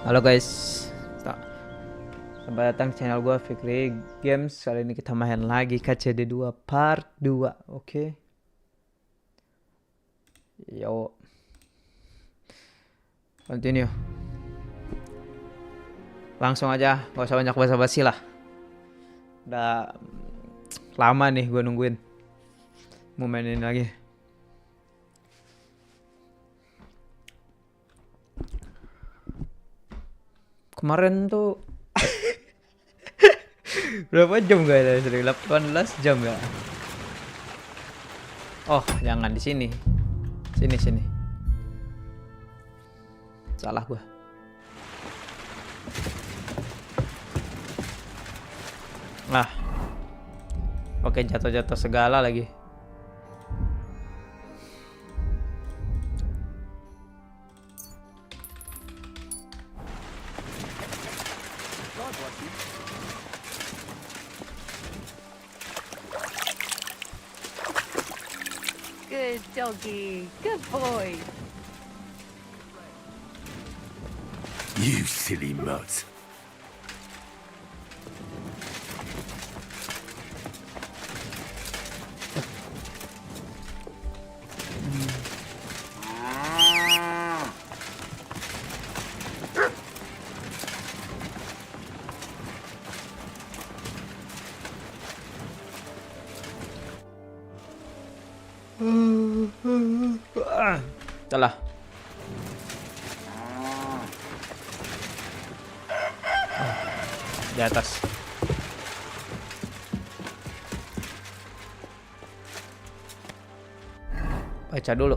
Halo guys, selamat datang di channel gue Fikri Games. Kali ini kita main lagi KCD2 part 2. Oke. Yo, continue. Langsung aja, gak usah banyak basa-basi lah. Udah lama nih gue nungguin mau mainin lagi. Kemarin tuh berapa jam gak ada? 18 jam ya? Oh, jangan di sini. Sini. Salah gue. Nah, oke, jatuh-jatuh segala lagi. Good doggy. Good boy. You silly mutt. Telah. Di atas. Baca dulu.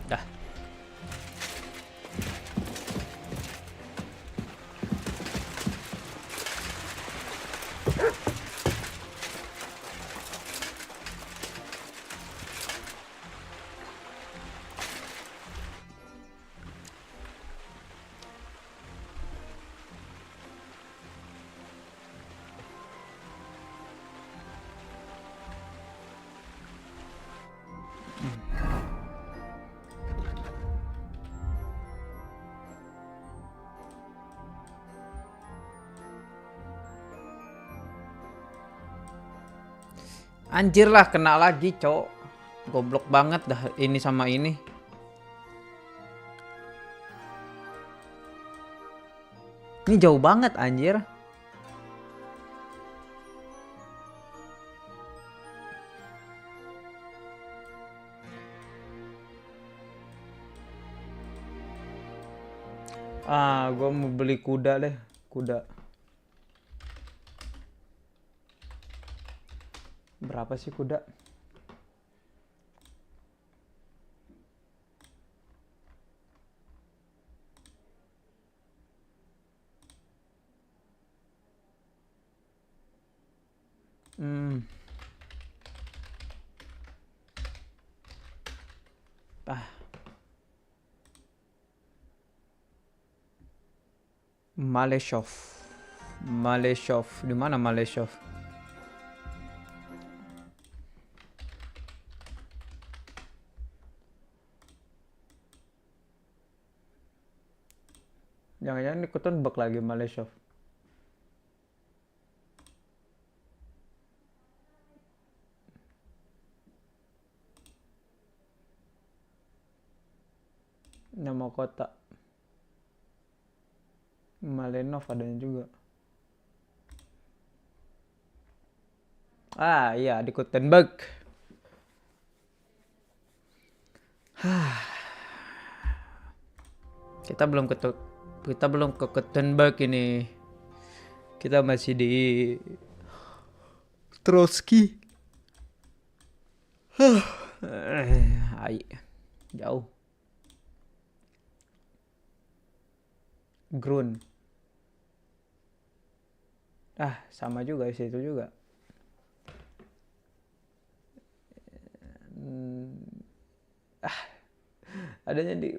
Dah. Anjir lah, kena lagi, cok. Goblok banget dah ini sama ini. Ini jauh banget, anjir. Gue mau beli kuda deh, kuda. Berapa sih kuda? Ah, Maleshov. Di mana Maleshov? Jangan-jangan ikutan bug lagi Maleshov. Nama kota Malenov adanya juga. Iya, di Gutenberg. Kita belum ke Gutenberg ini. Kita masih di Trotsky. Jauh. Grun. Sama juga di situ juga. Adanya di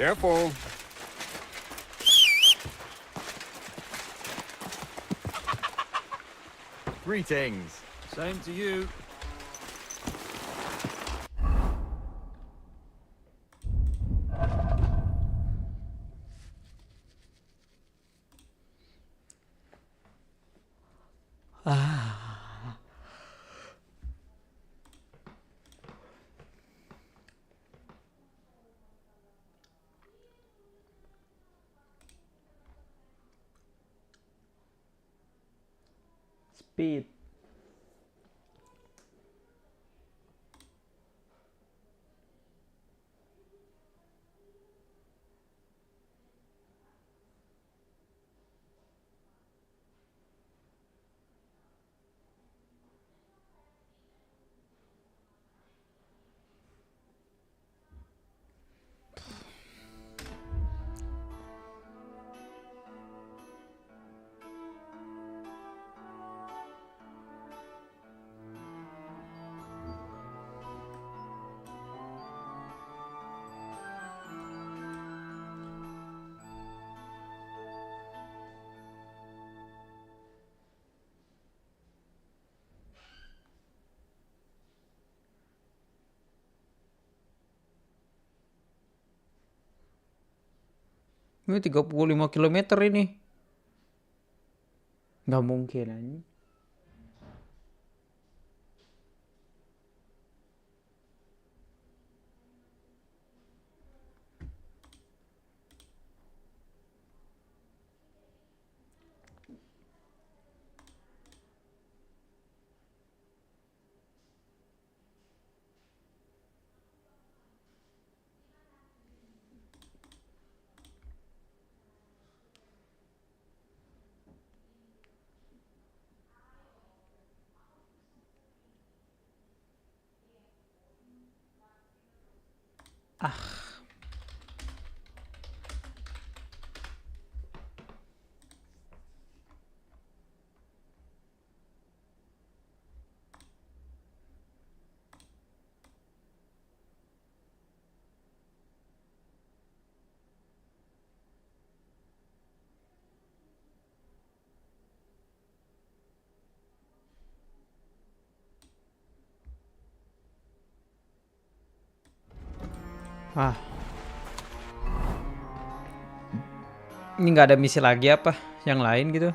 Careful. Greetings. Same to you. Speed. Ini 35 kilometer ini. Nggak mungkin anjing. Ini nggak ada misi lagi apa? Yang lain gitu?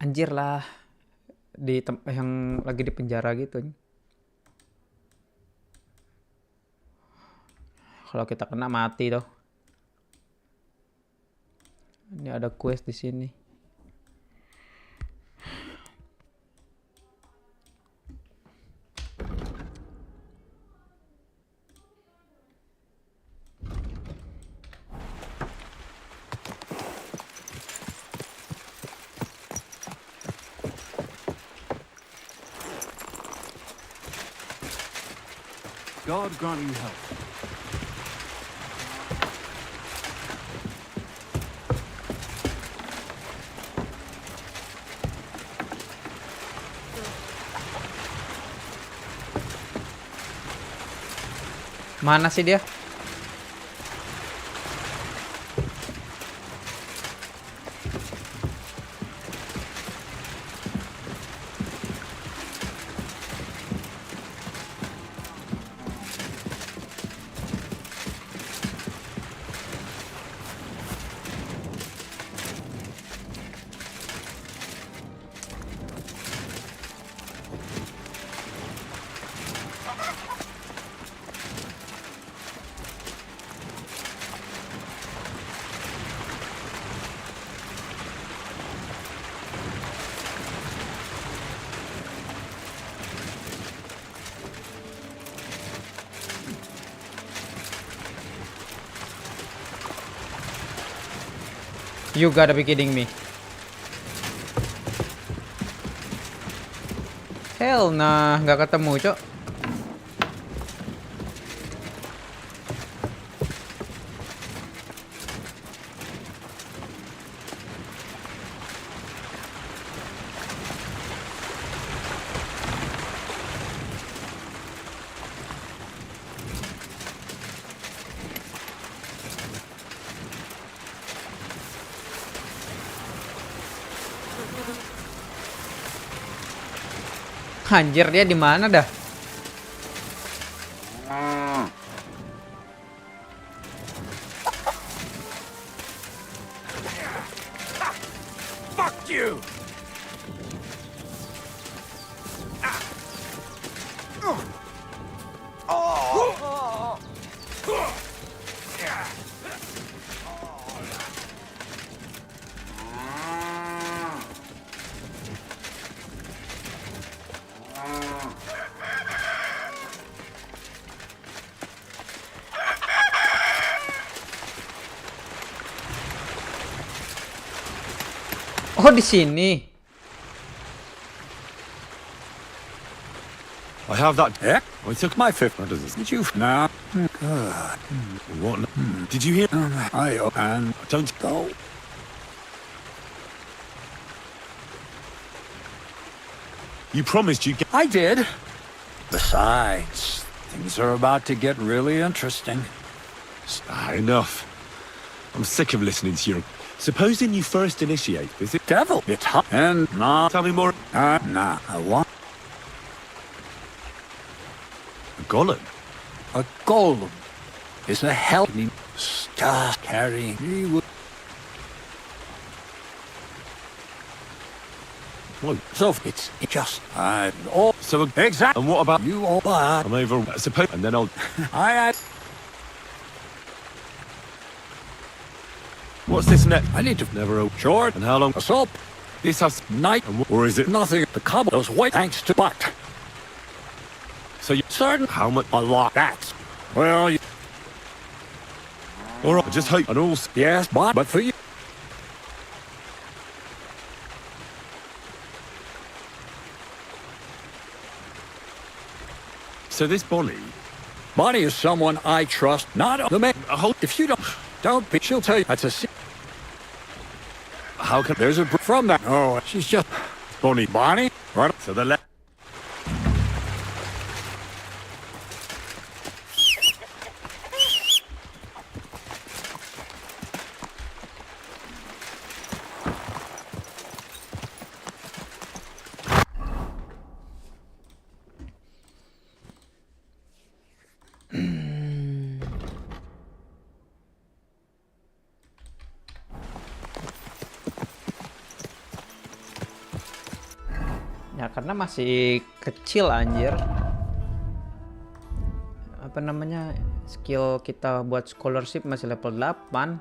Anjir lah. Yang lagi di penjara gitu. Kalau kita kena mati tuh. Ini ada quest di sini. God grant you help. Mana sih dia? You gotta be kidding me. Hell nah, nggak ketemu, Cok. Anjir, dia di mana dah? Fuck you! Oh, di sini. I have that. Yeah? I took my fifth. What does this? Did you? Nah. God. What? Did you hear? I and don't go. You promised you'd get. I did. Besides, things are about to get really interesting. Enough. I'm sick of listening to your. Supposing you first initiate, is it? Devil, it's hot and nah. Tell me more. Nah, I want A golem. a golem. Is a helping star carrying me with. Whoa. So it's just I all So exact. And what about You all but I'm over. Suppose, and then I'll. I What's this next? I need to Never a short And how long? assault This has night or is it? nothing. The cobble those white thanks to but So you certain how much? a lot. That's well, All right. I just hope and all. yes, but for you. So this Bonnie. Bonnie is someone I trust, not the man. If you don't be, she'll tell you that's a secret. How can There's a from that. Oh, she's just Bonnie? Bonnie. Right. So the left. Ya karena masih kecil anjir. Apa namanya? Skill kita buat scholarship masih level 8.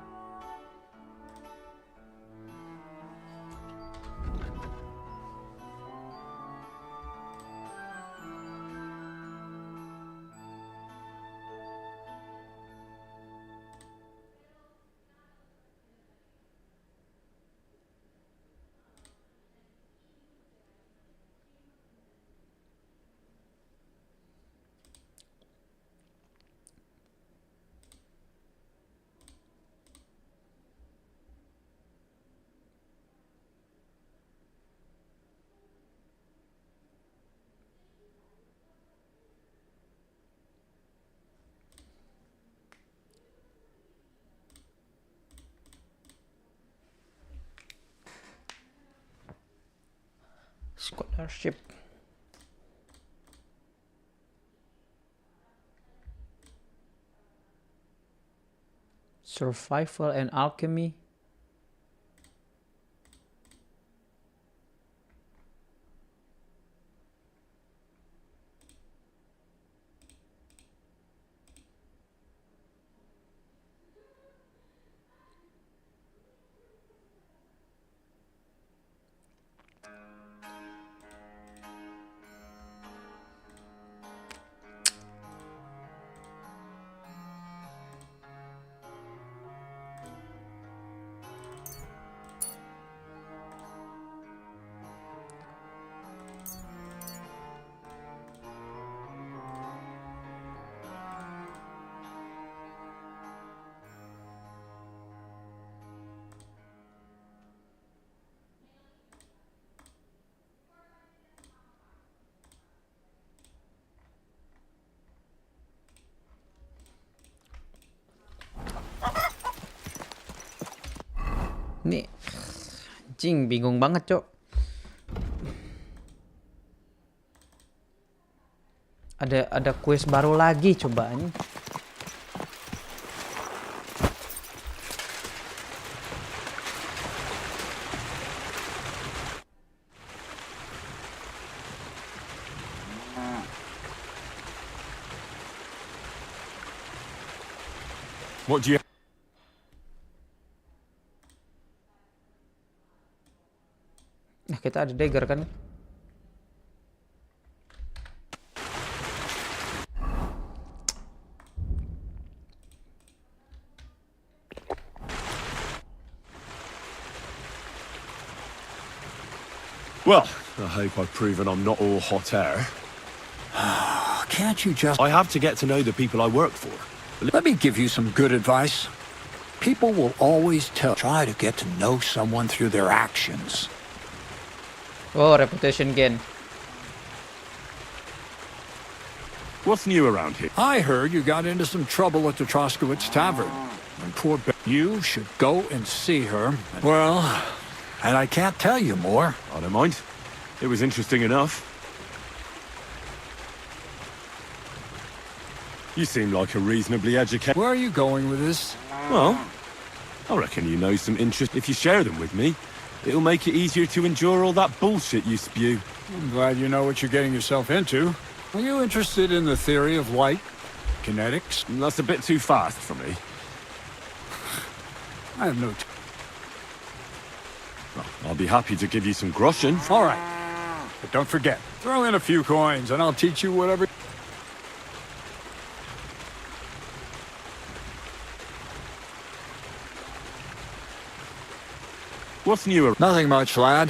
Scholarship. Survival and alchemy. Nih, anjing bingung banget, Cok. Ada quest baru lagi cobaan. What do you... Nah, kita ada dagger kan? Well, I hope I've proven I'm not all hot air. Can't you just... I have to get to know the people I work for. Let me give you some good advice. People will always try to get to know someone through their actions. Oh, reputation gain. What's new around here? I heard you got into some trouble at the Troskowitz Tavern. And poor you should go and see her. Well, and I can't tell you more. I don't mind. It was interesting enough. You seem like a reasonably educated... Where are you going with this? Well, I reckon you know some interest. If you share them with me, it'll make it easier to endure all that bullshit you spew. I'm glad you know what you're getting yourself into. Are you interested in the theory of light? Kinetics? That's a bit too fast for me. I have no... Well, I'll be happy to give you some groschen. All right. But don't forget, throw in a few coins and I'll teach you whatever... What's new? Nothing much, lad.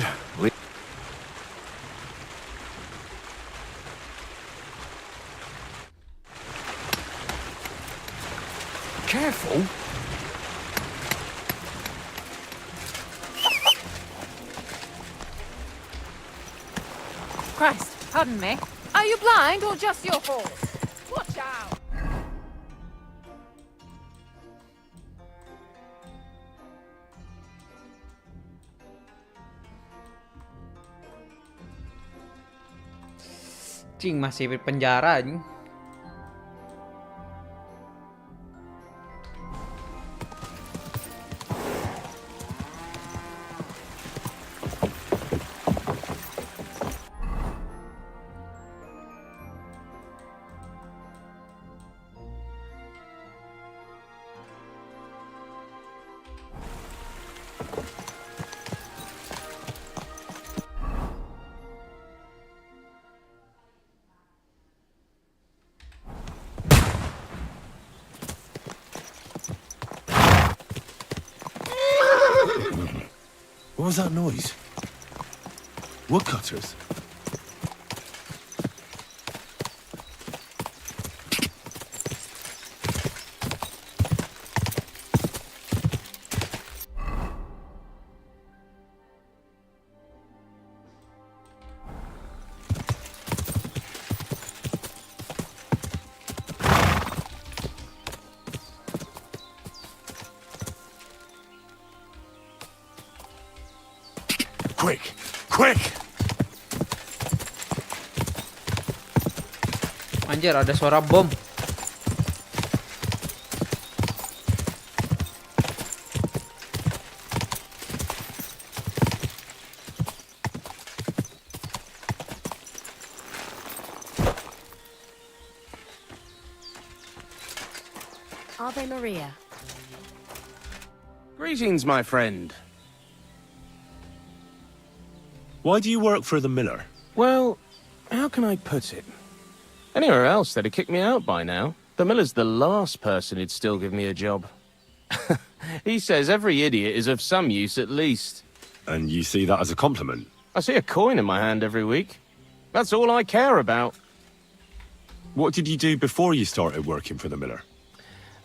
Careful. Christ, pardon me. Are you blind or just your horse? Watch out! Cing, masih di penjara anjing. What was that noise? Woodcutters? Quick! Quick! Anjir, ada suara bom. Ave Maria. Greetings, my friend. Why do you work for the miller? Well, how can I put it? Anywhere else, they'd have kicked me out by now. The miller's the last person who'd still give me a job. He says every idiot is of some use at least. And you see that as a compliment? I see a coin in my hand every week. That's all I care about. What did you do before you started working for the miller?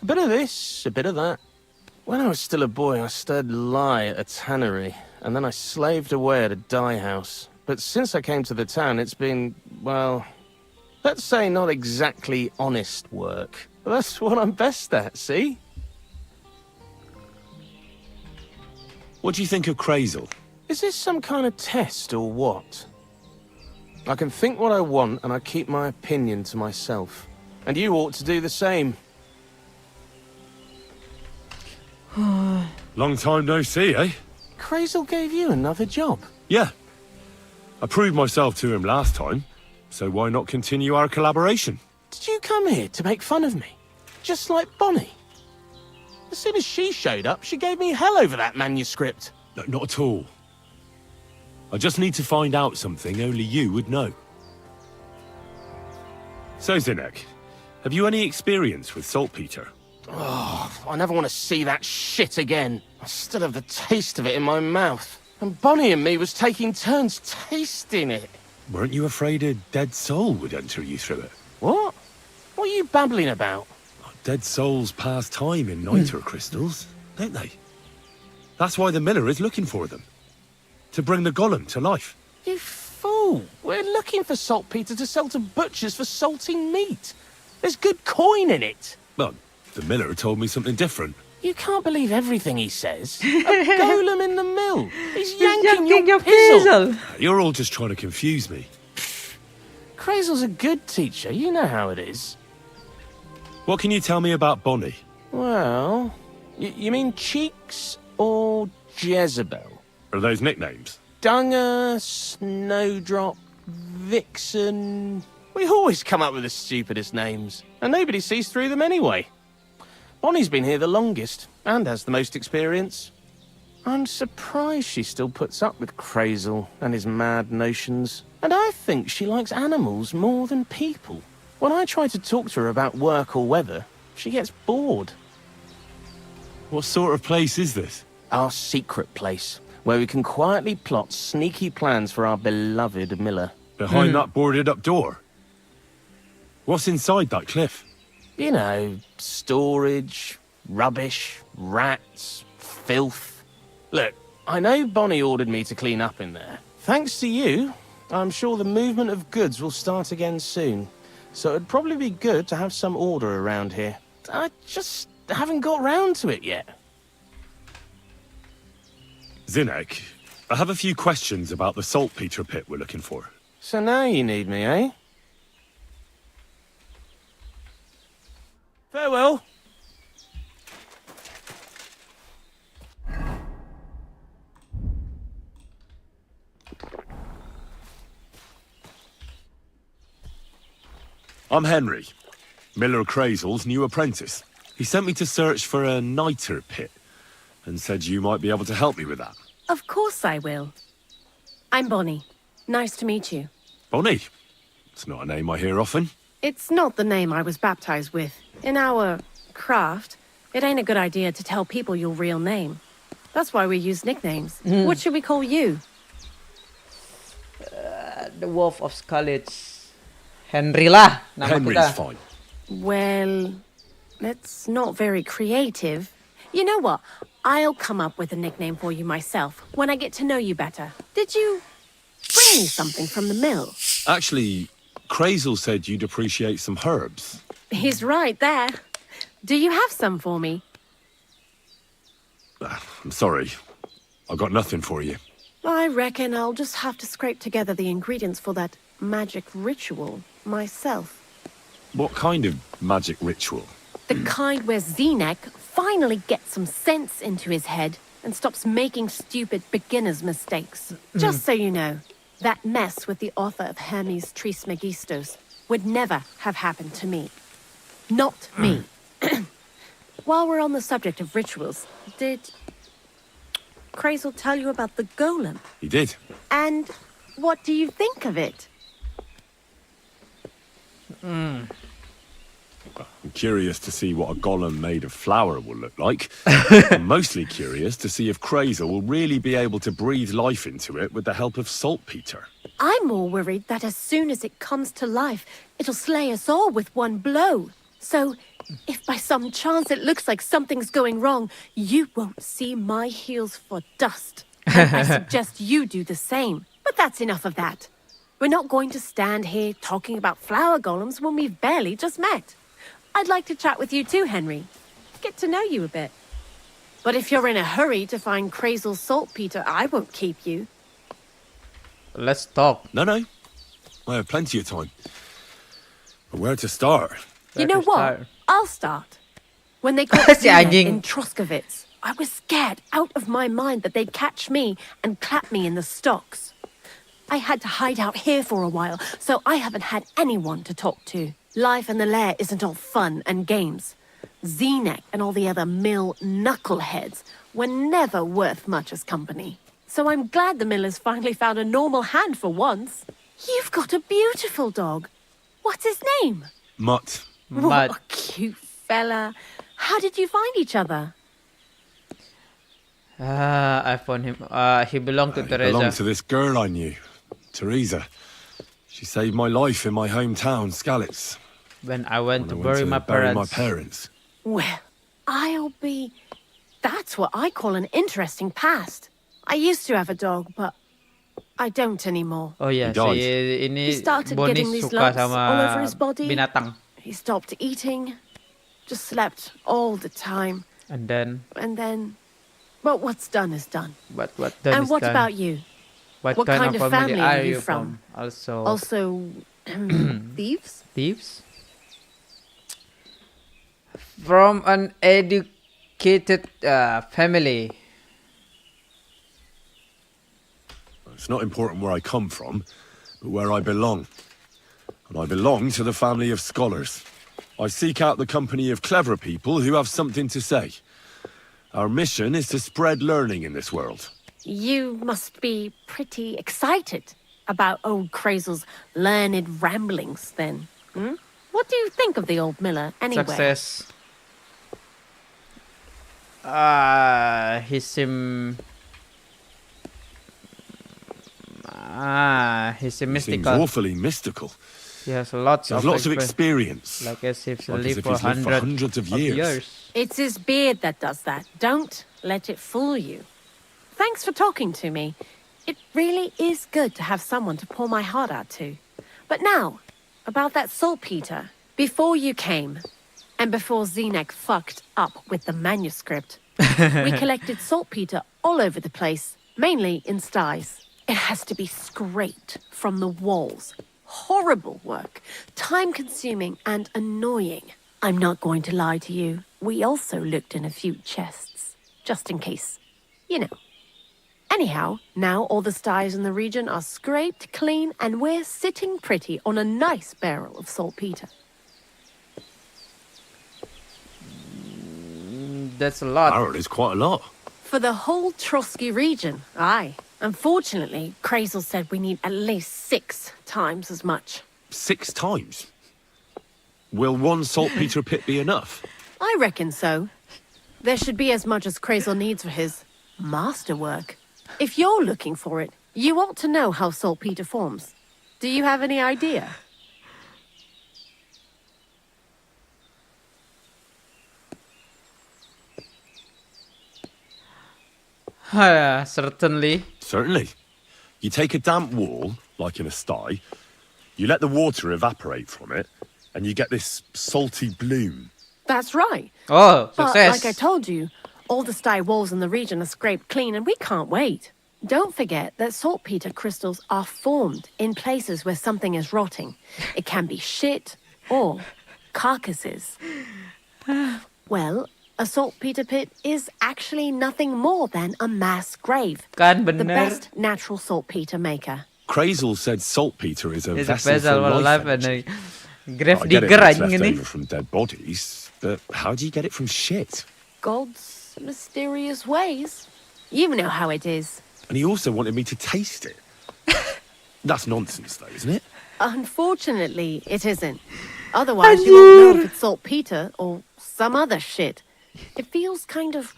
A bit of this, a bit of that. When I was still a boy, I stirred lye at a tannery, and then I slaved away at a dye house. But since I came to the town, it's been, well, let's say not exactly honest work. But that's what I'm best at, see? What do you think of Crazel? Is this some kind of test or what? I can think what I want and I keep my opinion to myself. And you ought to do the same. Long time no see, eh? Crazel gave you another job. Yeah. I proved myself to him last time, so why not continue our collaboration? Did you come here to make fun of me? Just like Bonnie? As soon as she showed up, she gave me hell over that manuscript. No, not at all. I just need to find out something only you would know. So, Zinek, have you any experience with saltpeter? Oh, I never want to see that shit again. I still have the taste of it in my mouth. And Bonnie and me was taking turns tasting it. Weren't you afraid a dead soul would enter you through it? What? What are you babbling about? Dead souls pass time in niter crystals, don't they? That's why the miller is looking for them. To bring the golem to life. You fool! We're looking for saltpeter to sell to butchers for salting meat. There's good coin in it. Well, the miller told me something different. You can't believe everything he says. A golem in the mill. He's yanking your pizzle. You're all just trying to confuse me. Crazel's a good teacher. You know how it is. What can you tell me about Bonnie? Well, you mean Cheeks or Jezebel? Are those nicknames? Dunger, Snowdrop, Vixen... We always come up with the stupidest names, and nobody sees through them anyway. Bonnie's been here the longest, and has the most experience. I'm surprised she still puts up with Crazel and his mad notions. And I think she likes animals more than people. When I try to talk to her about work or weather, she gets bored. What sort of place is this? Our secret place, where we can quietly plot sneaky plans for our beloved Miller. Behind that boarded up door? What's inside that cliff? You know, storage, rubbish, rats, filth. Look, I know Bonnie ordered me to clean up in there. Thanks to you, I'm sure the movement of goods will start again soon. So it'd probably be good to have some order around here. I just haven't got round to it yet. Zinek, I have a few questions about the saltpeter pit we're looking for. So now you need me, eh? Farewell. I'm Henry, Miller Crazel's new apprentice. He sent me to search for a niter pit and said you might be able to help me with that. Of course I will. I'm Bonnie. Nice to meet you. Bonnie? It's not a name I hear often. It's not the name I was baptized with. In our craft, it ain't a good idea to tell people your real name. That's why we use nicknames. What should we call you? The Wolf of SKALITZ. Henry lah nama Henry's kita. fine. Well, that's not very creative. You know what? I'll come up with a nickname for you myself when I get to know you better. Did you bring me something from the mill? Actually, Crazel said you'd appreciate some herbs. He's right there. Do you have some for me? I'm sorry. I've got nothing for you. I reckon I'll just have to scrape together the ingredients for that magic ritual myself. What kind of magic ritual? The kind where Zinek finally gets some sense into his head and stops making stupid beginner's mistakes. Just so you know, that mess with the author of Hermes Trismegistos would never have happened to me. Not me. While we're on the subject of rituals, did Crazel tell you about the golem? He did. And what do you think of it? I'm curious to see what a golem made of flour will look like. I'm mostly curious to see if Crazel will really be able to breathe life into it with the help of saltpeter. I'm more worried that as soon as it comes to life, it'll slay us all with one blow. So, if by some chance it looks like something's going wrong, you won't see my heels for dust. And I suggest you do the same. But that's enough of that. We're not going to stand here talking about flower golems when we've barely just met. I'd like to chat with you too, Henry. Get to know you a bit. But if you're in a hurry to find Crazel's saltpeter, I won't keep you. Let's talk. No, no. I have plenty of time. But where to start? You Where know to what? start? I'll start. When they caught Si Zinek anjing. in Troskowitz, I was scared out of my mind that they'd catch me and clap me in the stocks. I had to hide out here for a while, so I haven't had anyone to talk to. Life in the lair isn't all fun and games. Zinek and all the other mill knuckleheads were never worth much as company. So I'm glad the millers finally found a normal hand for once. You've got a beautiful dog. What's his name? Mutt. What But a cute fella. How did you find each other? I found him. He belonged to He belonged Teresa. to this girl I knew, Teresa. She saved my life in my hometown, SKALITZ. When I went When to I bury went my to bury my parents. parents. Well, I'll be... That's what I call an interesting past. I used to have a dog, but I don't anymore. Oh iya, He died. si ini He started Bonnie getting these suka lumps sama all over his body. binatang. He stopped eating, just slept all the time, And then, and then... But what's done is done. what done And is what done. about you? What what kind of family are are you you from? Also, Also, thieves? thieves? From an educated family. It's not important where I come from, but where I belong. And I belong to the family of scholars. I seek out the company of clever people who have something to say. Our mission is to spread learning in this world. You must be pretty excited about old Crazel's learned ramblings, then. Hmm? What do you think of the old miller, anyway? Success. He seem. He seem He seems mystical. awfully mystical. He has lots He has of lots of experience. experience. Like as if he Like as lived if for he's lived for hundreds of years. It's his beard that does that. Don't let it fool you. Thanks for talking to me. It really is good to have someone to pour my heart out to. But now, about that saltpeter. Before you came, and before Zinek fucked up with the manuscript, we collected saltpeter all over the place, mainly in sties. It has to be scraped from the walls. Horrible work, time-consuming and annoying. I'm not going to lie to you. We also looked in a few chests, just in case. You know. Anyhow, now all the sties in the region are scraped clean and we're sitting pretty on a nice barrel of saltpeter. That's a lot. Barrel is quite a lot. For the whole Trotsky region, aye. Unfortunately, Crazel said we need at least 6 times as much. 6 times. Will one saltpeter pit be enough? I reckon so. There should be as much as Crazel needs for his masterwork. If you're looking for it, you ought to know how saltpeter forms. Do you have any idea? Certainly. Certainly. You take a damp wall, like in a sty, you let the water evaporate from it, and you get this salty bloom. That's right. Oh, But success. like I told you, all the sty walls in the region are scraped clean and we can't wait. Don't forget that saltpeter crystals are formed in places where something is rotting. It can be shit or carcasses. Well, a saltpeter pit is actually nothing more than a mass grave. Kan The bener. best natural saltpeter maker. Crazel said saltpeter is a It's a vessel vessel for for life life and energy. grave I get it digger that it's anjing left ini. over from dead bodies, but how do you get it from shit? God's mysterious ways. You know how it is. And he also wanted me to taste it. That's nonsense, though, isn't it? Unfortunately, it isn't. Otherwise, you won't know if it's saltpeter or some other shit. It feels kind of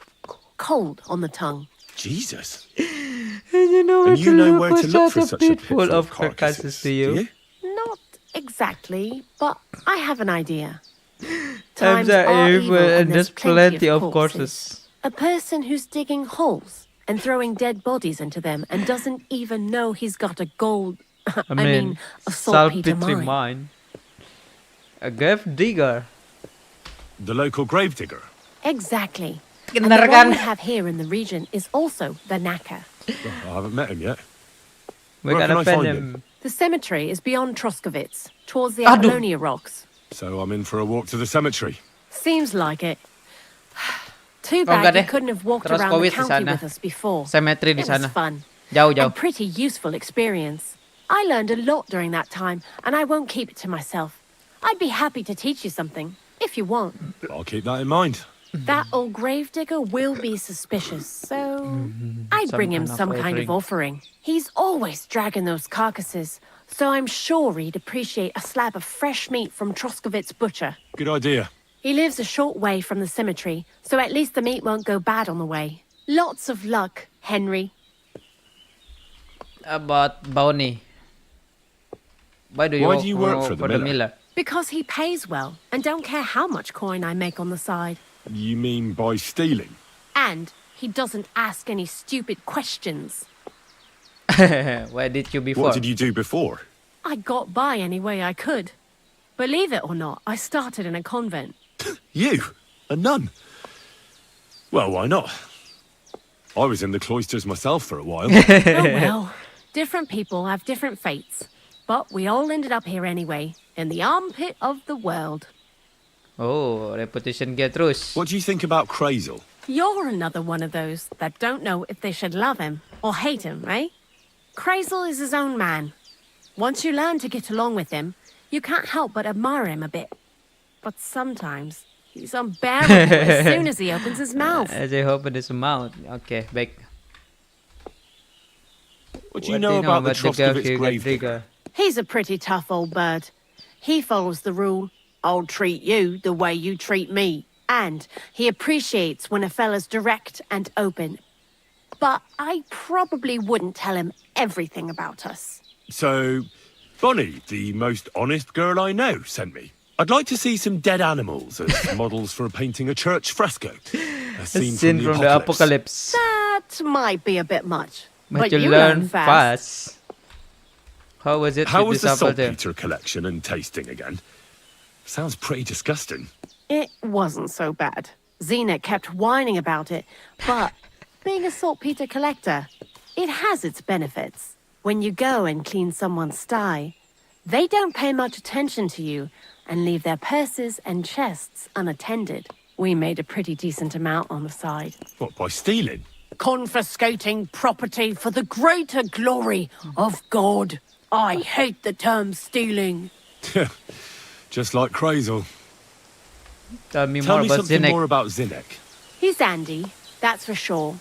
cold on the tongue. Jesus. And you know And you know where to push look out for a such a pit pit full full of of carcasses carcasses, to you. Not exactly, but I have an idea. Times are evil and there's plenty of courses. A person who's digging holes and throwing dead bodies into them and doesn't even know he's got a gold... I mean, a saltpeter mine. mine. A grave digger. The local gravedigger. Exactly. And Bener the one kan? we have here in the region is also the Naka. I haven't met him yet. We Where can gotta I find find him. The cemetery is beyond Troskowitz, towards the Aduh. Apollonia rocks. So I'm in for a walk to the cemetery. Seems like it. Too Oh, enggak bad you deh. couldn't have walked around the Troskowitz di county sana. with us before. Cemetery di It was sana. fun. Jauh-jauh. And pretty useful experience. I learned a lot during that time, and I won't keep it to myself. I'd be happy to teach you something, if you want. I'll keep that in mind. That old gravedigger will be suspicious, so I'd Some bring him kind of some kind of offering. He's always dragging those carcasses, so I'm sure he'd appreciate a slab of fresh meat from Troskowitz butcher. Good idea. He lives a short way from the cemetery, so at least the meat won't go bad on the way. Lots of luck, Henry. About bounty. Why do you work for the miller? miller? Because he pays well, and don't care how much coin I make on the side. You mean by stealing? And he doesn't ask any stupid questions. Where did you before? What did you do before? I got by any way I could. Believe it or not, I started in a convent. You? A nun? Well, why not? I was in the cloisters myself for a while. Oh well, different people have different fates. But we all ended up here anyway, in the armpit of the world. Oh, reputation get terus. What do you think about Crazel? You're another one of those that don't know if they should love him or hate him, eh? Crazel is his own man. Once you learn to get along with him, you can't help but admire him a bit. But sometimes he's unbearable as soon as he opens his mouth. As I open his mouth. Oke, baik. What do you know about the Troskowitz grave grave digger? digger? He's a pretty tough old bird. He follows the rule, I'll treat you the way you treat me. And he appreciates when a fella's direct and open. But I probably wouldn't tell him everything about us. So, Bonnie, the most honest girl I know, sent me. I'd like to see some dead animals as models for painting a church fresco. A A scene, scene from from the the apocalypse. apocalypse. That might be a bit much. But you you learn learn fast. fast. How was it How with was the this apple there? saltpeter collection and tasting again? Sounds pretty disgusting. It wasn't so bad. Zenek kept whining about it, but being a saltpeter collector, it has its benefits. When you go and clean someone's sty, they don't pay much attention to you and leave their purses and chests unattended. We made a pretty decent amount on the side. What, by stealing? Confiscating property for the greater glory of God. I hate the term stealing. Just like Crazel. Tell me Tell more me about something Zinek. more about Zinek. He's Andy, that's for sure.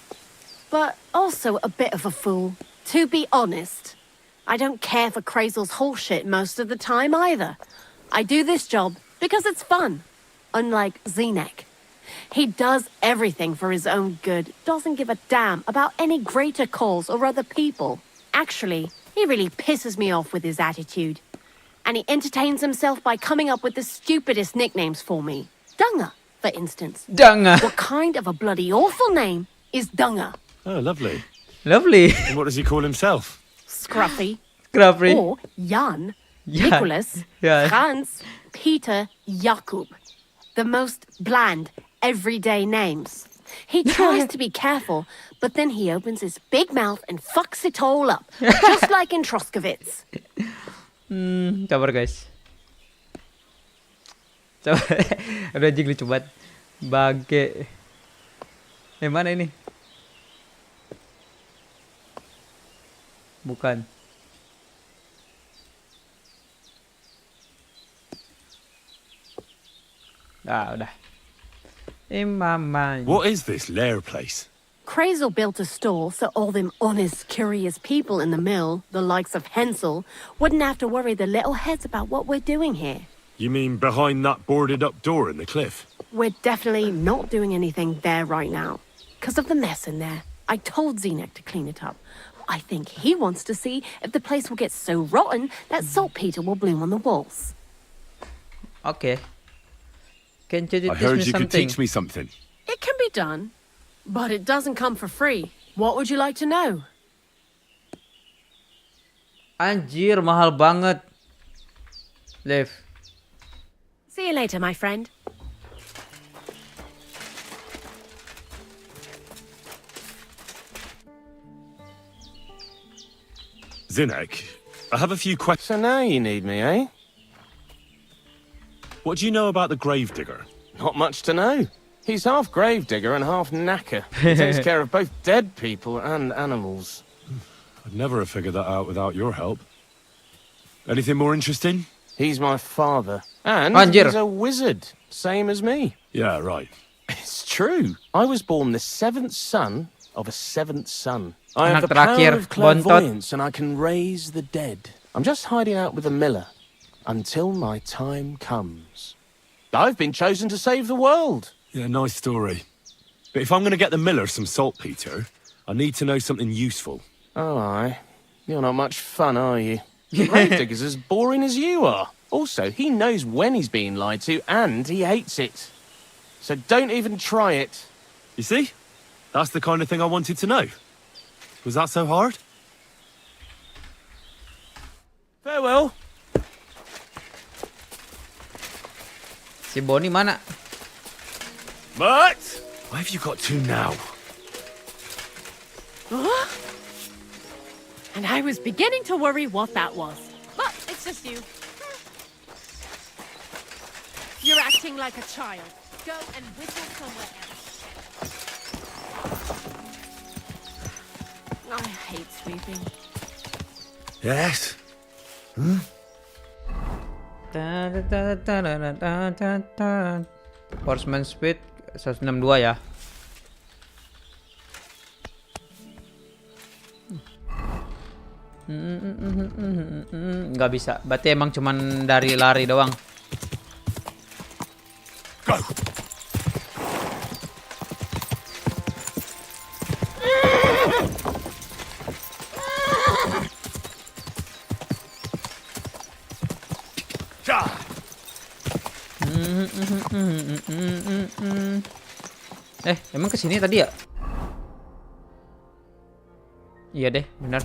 But also a bit of a fool. To be honest, I don't care for Crazel's bullshit most of the time either. I do this job because it's fun. Unlike Zenek. He does everything for his own good, doesn't give a damn about any greater cause or other people. Actually, he really pisses me off with his attitude. And he entertains himself by coming up with the stupidest nicknames for me. Dunga, for instance. Danga. What kind of a bloody awful name is Dunga? Oh, lovely. Lovely. And what does he call himself? Scruffy. Scruffy. Or Jan, Jan. Nicholas, Yeah. Franz, Peter, Jakub. The most bland, everyday names. He tries to be careful, but then he opens his big mouth and fucks it all up, just like in Troskowitz. Sabar guys. Coba. Aduh anjing lucu banget. Bangke. Mana ini? Bukan. Ah, udah. Mama. What is this lair place? Crazel built a stall so all them honest, curious people in the mill, the likes of Hensel, wouldn't have to worry their little heads about what we're doing here. You mean behind that boarded up door in the cliff? We're definitely not doing anything there right now. Because of the mess in there. I told Zenek to clean it up. I think he wants to see if the place will get so rotten that saltpeter will bloom on the walls. Okay. Can you teach I heard me you something? could teach me something. It can be done, but it doesn't come for free. What would you like to know? Anjir, mahal banget. Live. See you later, my friend. Zinek, I have a few questions. So now you need me, eh? What do you know about the gravedigger? Not much to know. He's half gravedigger and half knacker. He takes care of both dead people and animals. I'd never have figured that out without your help. Anything more interesting? He's my father. And Anjir. he's a wizard, same as me. Yeah, right. It's true. I was born the seventh son of a seventh son. I have Anak the terakhir, power of bontot. clairvoyance and I can raise the dead. I'm just hiding out with a miller until my time comes. I've been chosen to save the world. Yeah, nice story. But if I'm going to get the miller some saltpeter, I need to know something useful. Oh, aye. You're not much fun, are you? The gravedigger's as boring as you are. Also, he knows when he's being lied to, and he hates it. So don't even try it. You see? That's the kind of thing I wanted to know. Was that so hard? Farewell. Si Bonnie mana? But why have you got two now? And I was beginning to worry what that was. But it's just you. You're acting like a child. Go and whistle somewhere else. I hate sweeping. Yes. Horseman speed 162 ya. Nggak bisa. Berarti emang cuman dari lari doang. Go. Emang kesini tadi ya? Iya deh, benar.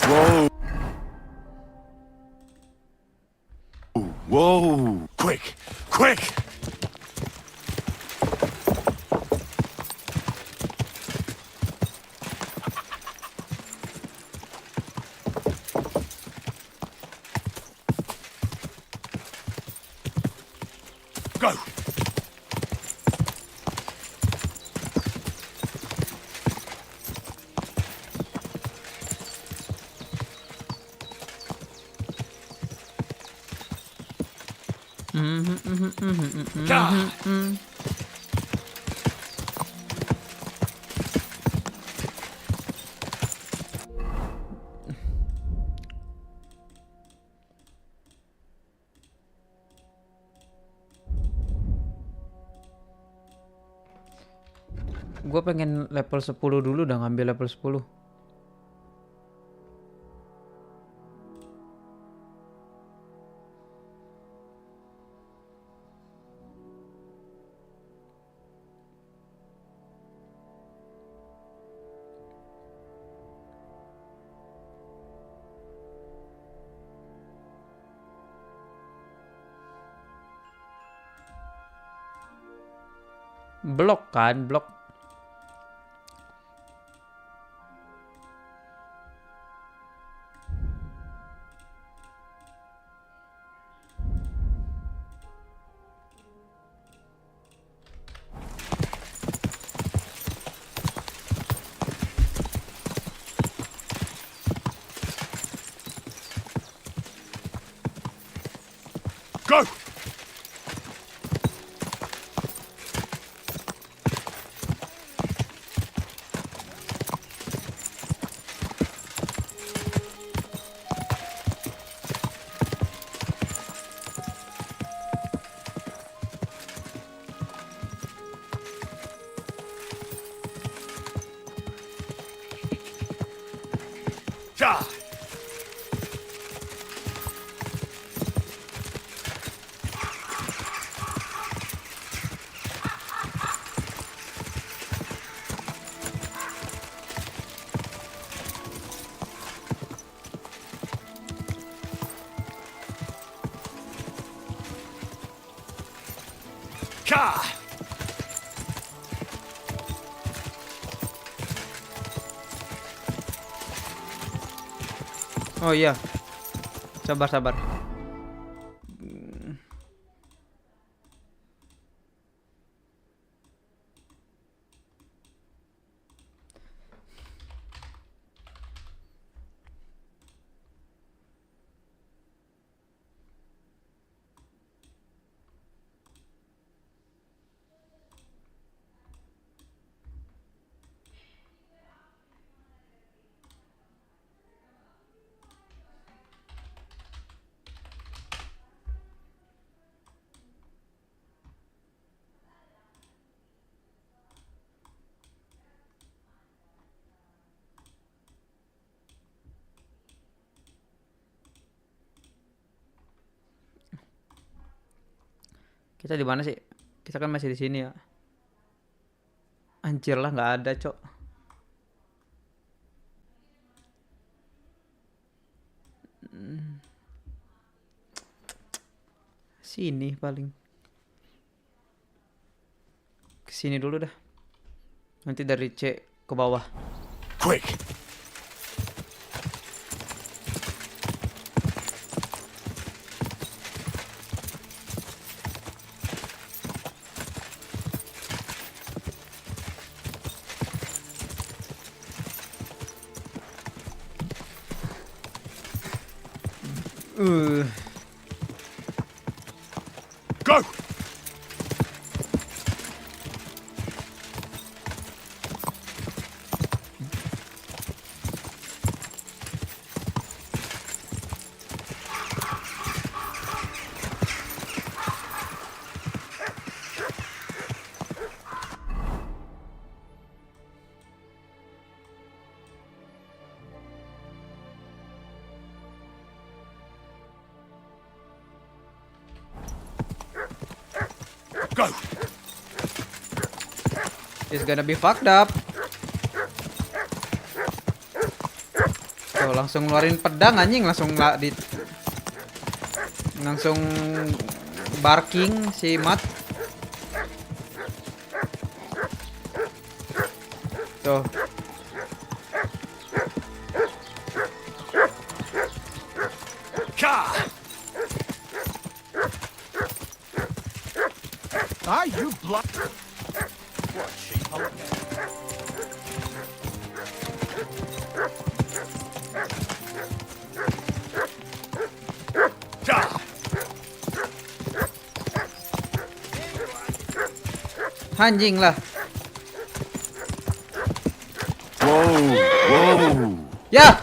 Whoa. Whoa. Quick. Quick. Go. Gue pengen level 10 dulu, udah ngambil level 10. Blok kan, blok. Go. Ja. Oh iya. Sabar. Kita di mana sih? Kita kan masih di sini ya. Anjir lah, nggak ada, Cok. Sini paling. Kesini dulu dah. Nanti dari C ke bawah. Quick! Go! Go! It's gonna be fucked up. Tuh, langsung ngeluarin pedang anjing, langsung barking si Mat. Tuh. Ah, you block. Anjing lah. Whoa. Ya.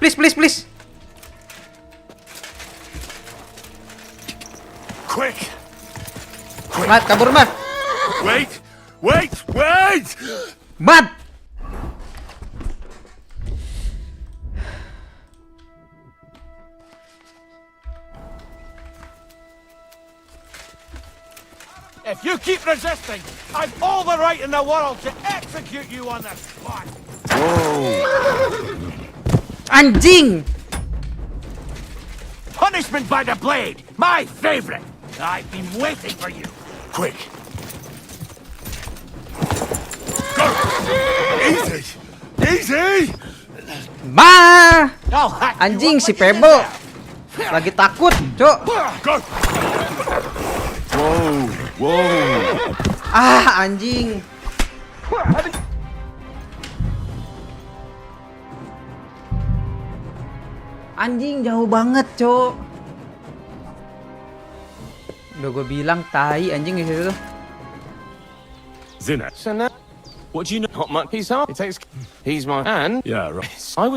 Please. Quick! Mat, kabur Mat. Wait! Mat. If you keep resisting, I've all the right in the world to execute you on the spot! Anjing. Punishment by the blade! My favorite! I've been waiting for you! Quick! Go! Easy! Ma. I'll hack you Anjing up si like you did Pebble. there. Lagi takut, Cok. Go! Whoa. Ah, anjing. Anjing jauh banget, Cok. Udah gue bilang tai anjing di situ tuh. Zinat, So now, what do you know? not much. He's my and Yeah, right. I've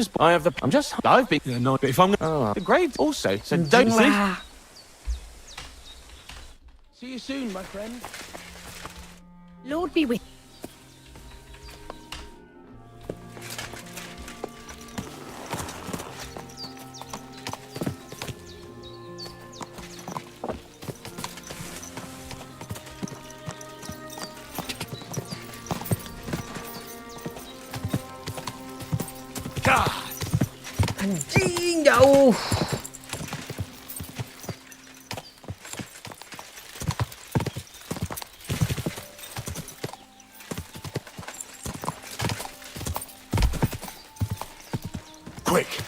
been Yeah, no, but if I'm the grade also. So Anjing don't think. lah. See you soon, my friend. Lord be with Anjing jauh. Quick!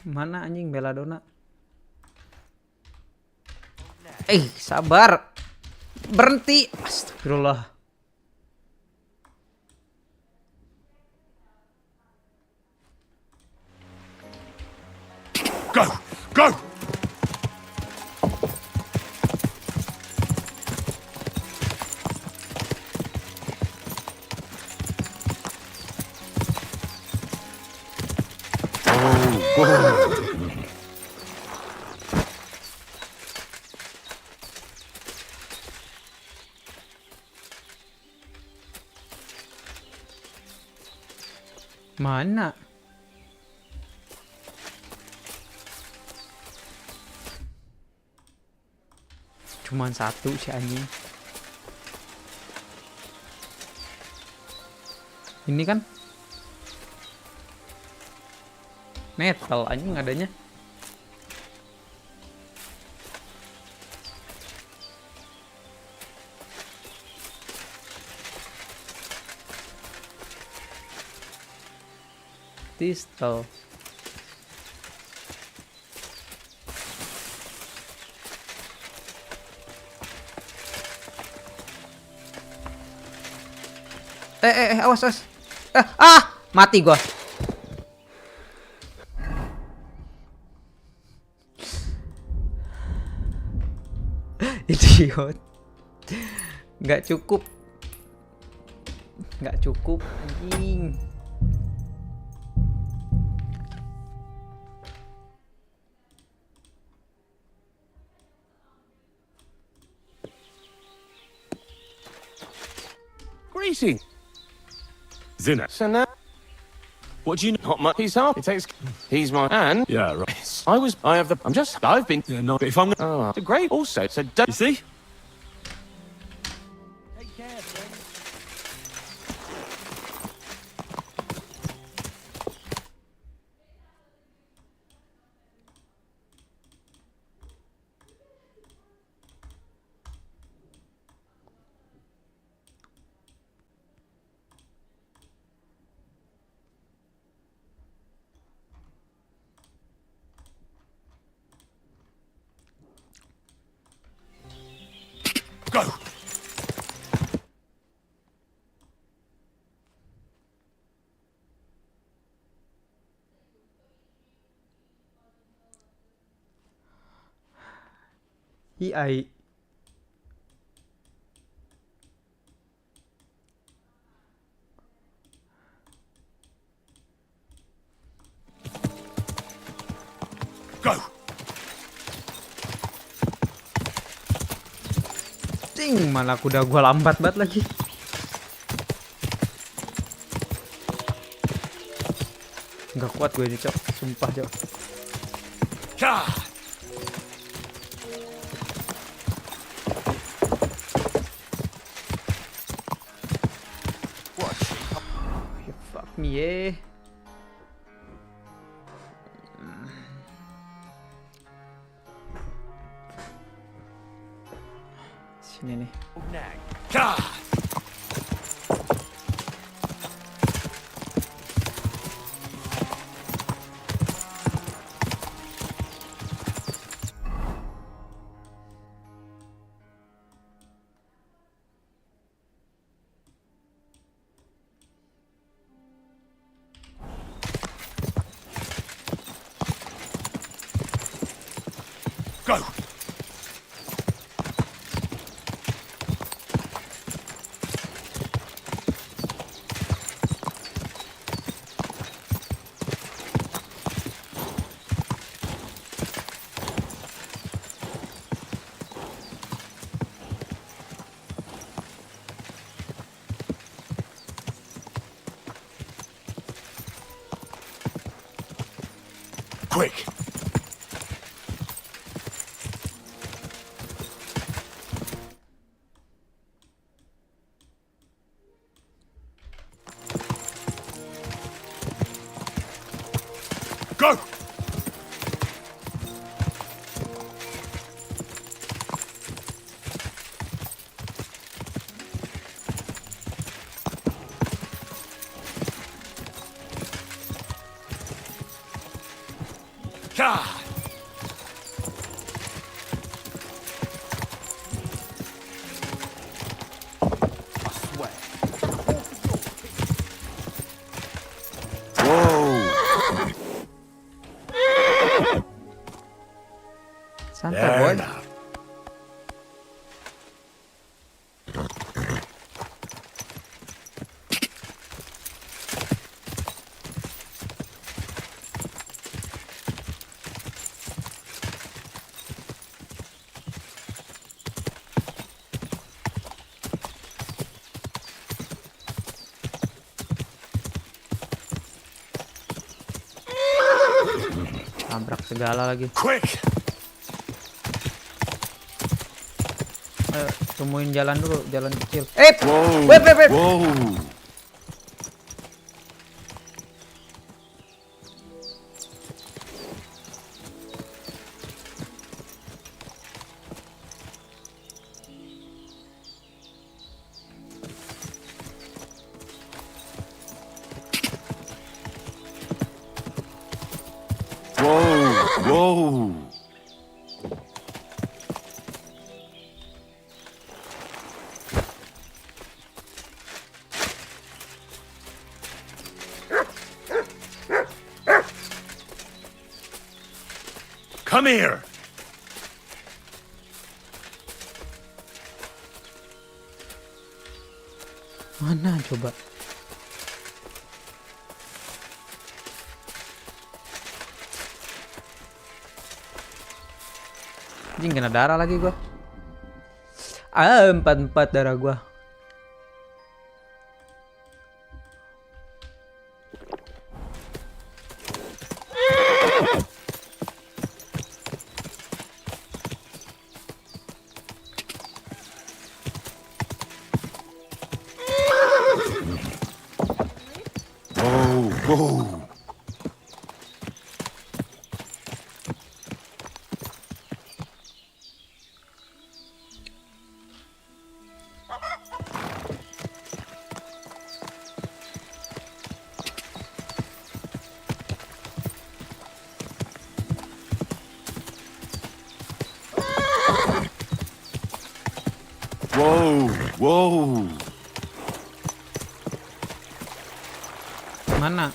Mana anjing Belladonna? Sabar. Berhenti. Astagfirullah. Go! Go! Mana? Cuman satu si anjing. Ini kan metal anjing adanya. Pistol. Awas. Mati gua. Idiot. Nggak cukup anjing. Greeting. Zinner, So now, what do you know? not much. He's up. It takes. He's my and Yeah, right. I have the. I've been. Yeah, no, but if I'm gonna... Oh, great. Also, so don't. You see? Take care, friend. Go! AI. Go! Ting, malah kuda gua lambat banget lagi. Nggak kuat gue ini, Cok. Sumpah, Cok. Ka! Fuck me, yeah. Sini nih. Ka! Go! Quick! Go! God. Whoa! Santai There boy. now. Tabrak segala lagi. Quick. Ayo, temuin jalan dulu, jalan kecil. Whoa! Wait. Whoa! Whoa! Come here! Mana coba? Anjing kena darah lagi gua. 44 darah gua. Whoa! Whoa! Mana?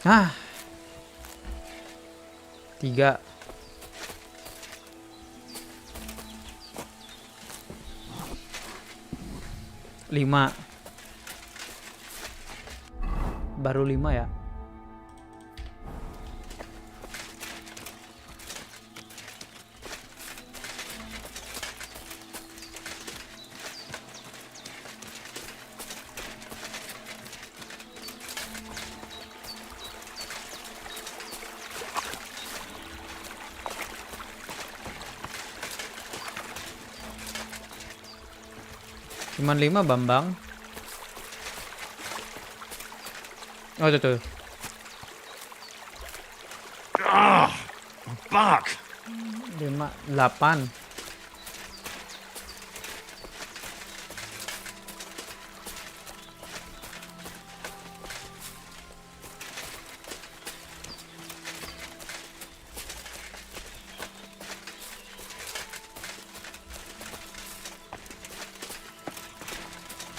Ah. 3. Lima. Baru 5 ya. Cuman 5 Bambang. Oh tuh. I'm back! 5, 8.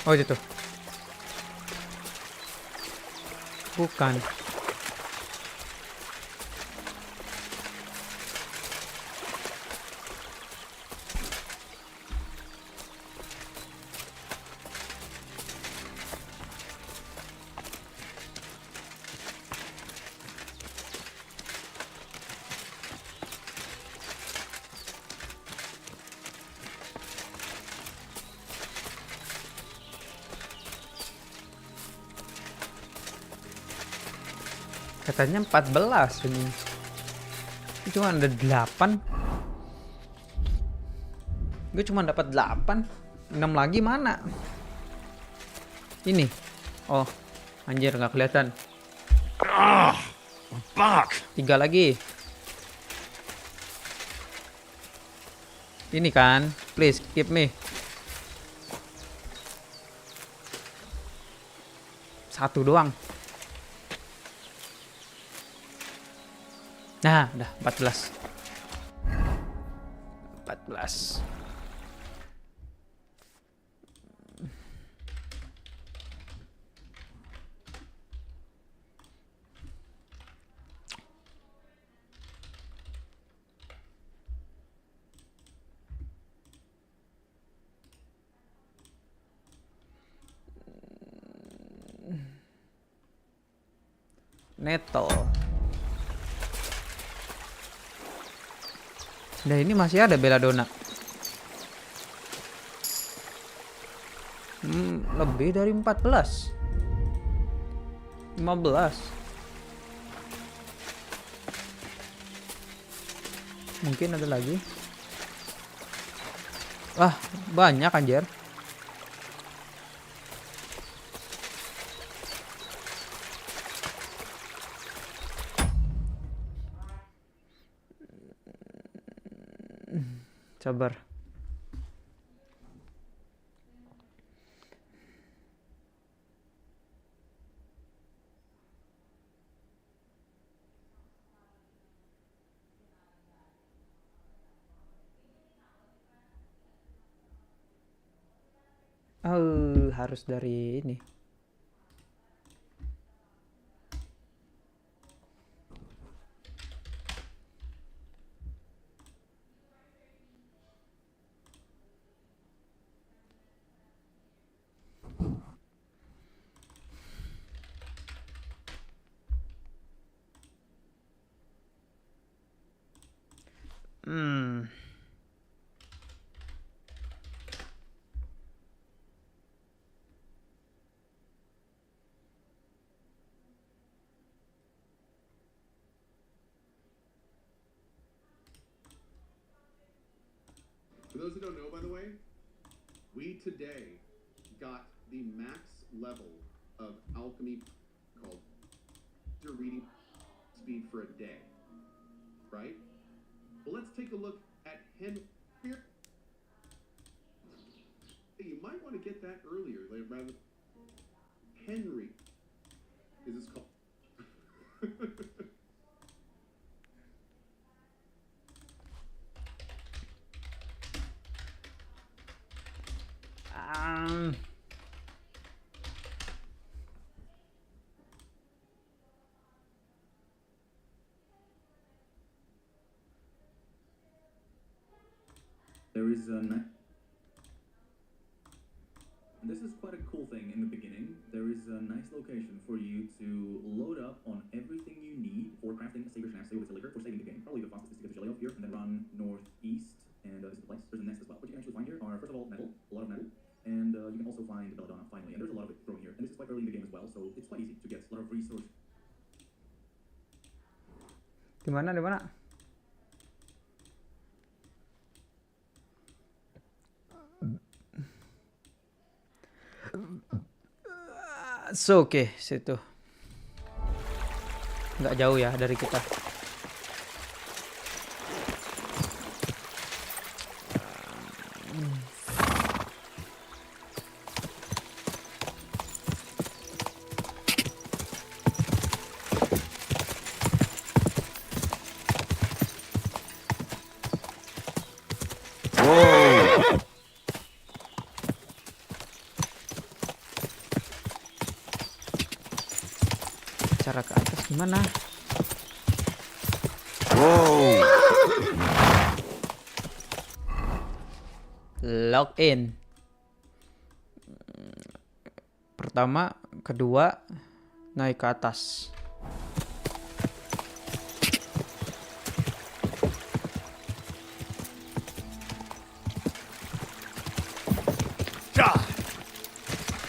Oh itu. Bukan. Katanya 14 ini. Cuma ada 8. Gue cuma dapat 8. 6 lagi mana? Ini. Oh, anjir nggak kelihatan. Back! 3 lagi. Ini kan, please keep me. 1 doang. Nah, udah 14. 14. Nettle. Nah ini masih ada belladonna. Lebih dari 14. 15. Mungkin ada lagi. Wah, banyak anjir. Sabar. Harus dari ini. For those who don't know, by the way, we today got the max level of alchemy called your reading speed for a day, right? Well, let's take a look at Henry. You might want to get that earlier, like rather. Henry is this called? There is this is quite a cool thing in the beginning. There is a nice location for you to load up on everything you need for crafting a Saber Snack with Deliver for saving the game. Probably the fastest to get the jelly off here, and then run northeast, and this is the place. There's a nest as well. What you can actually find here are, first of all, metal, a lot of metal, and you can also find belladonna finally, and there's a lot of it thrown here. And this is quite early in the game as well, so it's quite easy to get a lot of resources. Di mana? So, oke, situ. Nggak jauh ya dari kita. Cara ke atas gimana? Whoa! Log in. Pertama, kedua, naik ke atas.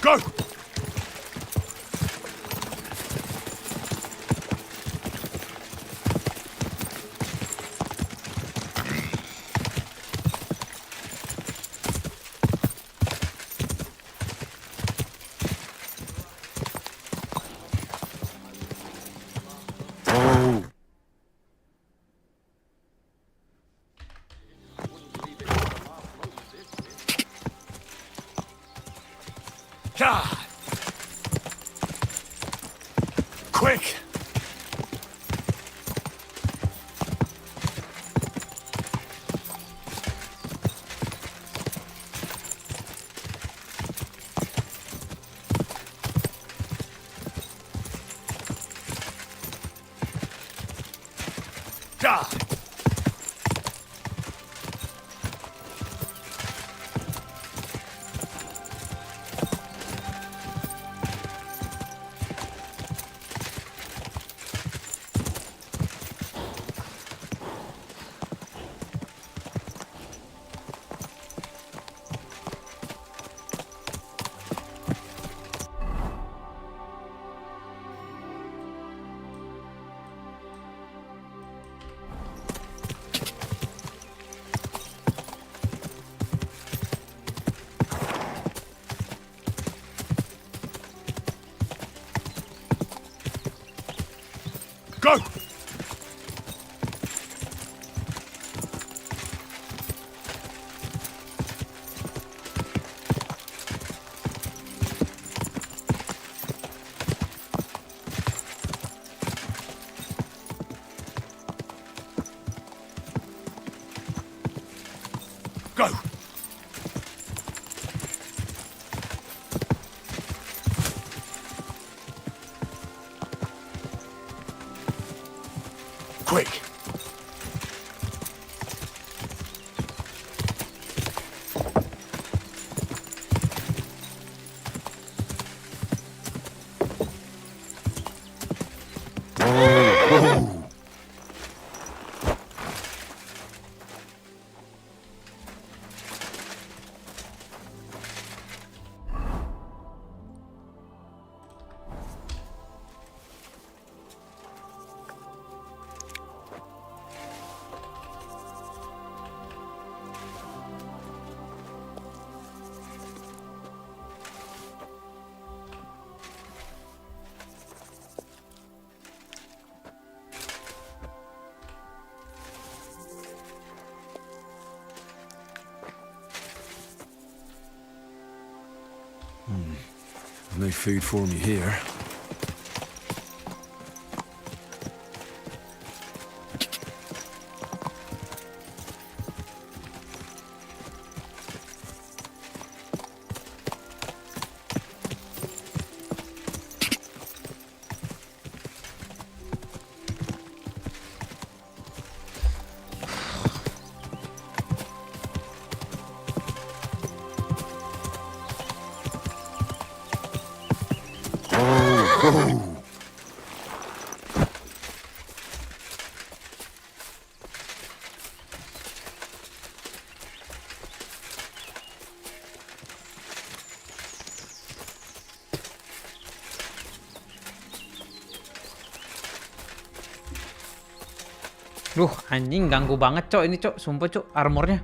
Go! God! Quick! God! Go! Go! Quick! No food for me here. Duh, anjing ganggu banget, Cok. Ini, Cok. Sumpah, Cok, armornya.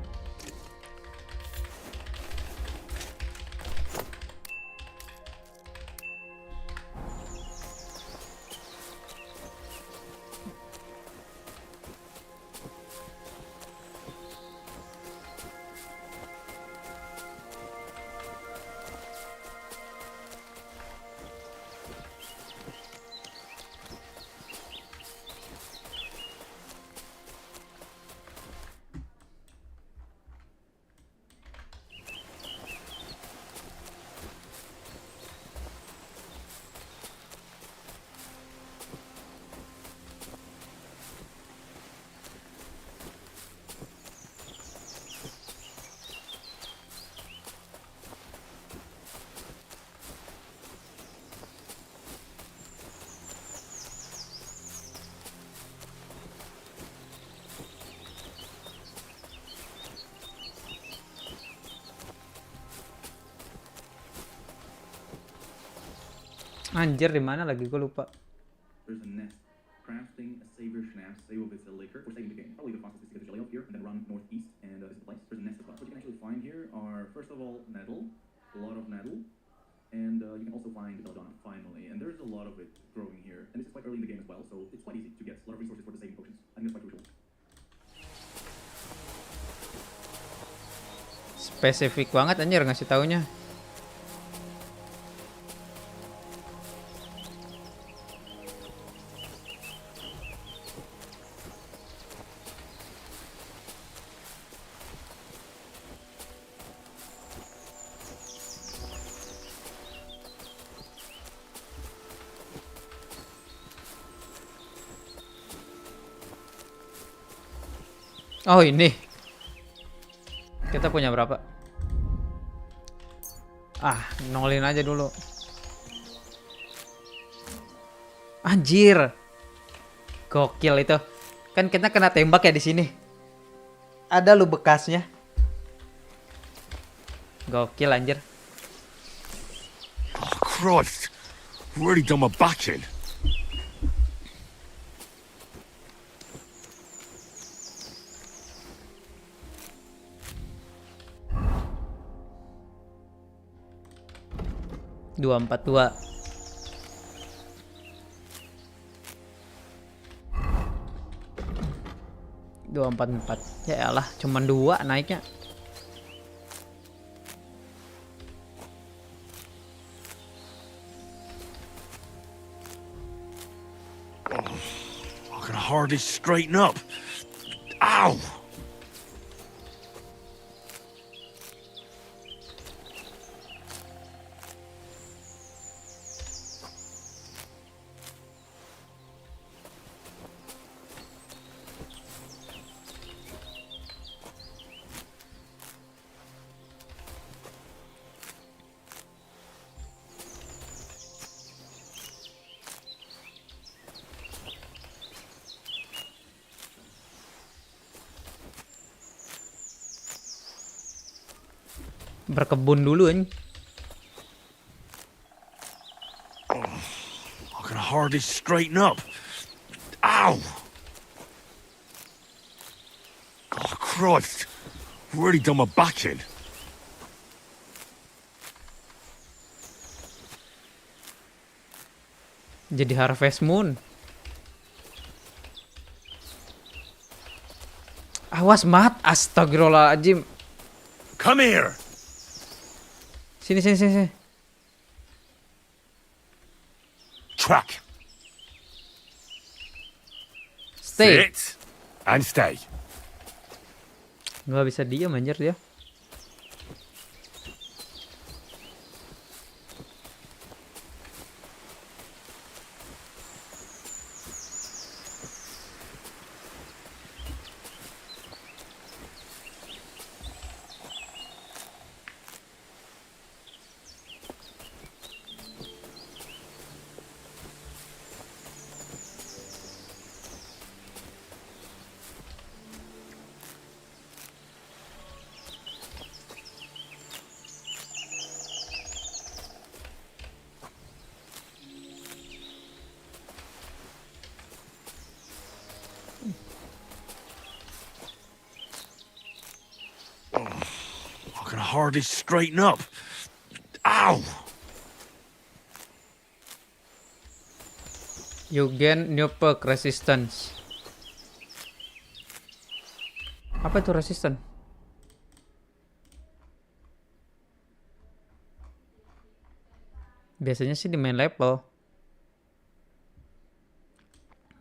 Anjir, di mana lagi gue lupa. There's a nest. Crafting a savior schnapps, save with a liquor for saving the game. Probably the fastest is to get the jelly off here and then run northeast and this is the place. There's a nest as well. What you can actually find here are, first of all, nettle, a lot of nettle, and you can also find belladonna finally. And there's a lot of it growing here. And this is quite early in the game as well, so it's quite easy to get a lot of resources for the saving potions. I think that's quite crucial. Spesifik banget anjir ngasih taunya. Oh ini. Kita punya berapa? Ah, nolin aja dulu. Anjir. Gokil itu. Kan kita kena tembak ya di sini. Ada lu bekasnya. Gokil anjir. Oh, Christ. Really done my back in. Dua empat dua. Dua empat empat. Ya elah, cuman 2 naiknya. I can hardly straighten up. Ow! Berkebun dulu anjing. I can hardly straighten up. Ow! Oh, Christ. Really done my back in. Jadi Harvest Moon. Awas mat, astagfirullahaladzim. Come here! Sini sini sini. Sini. Track. Stay. Sit. And stay. Nggak bisa diam anjir dia. I can hardly straighten up. Ow! You gain new perk resistance. Apa itu resistant? Biasanya sih di main level.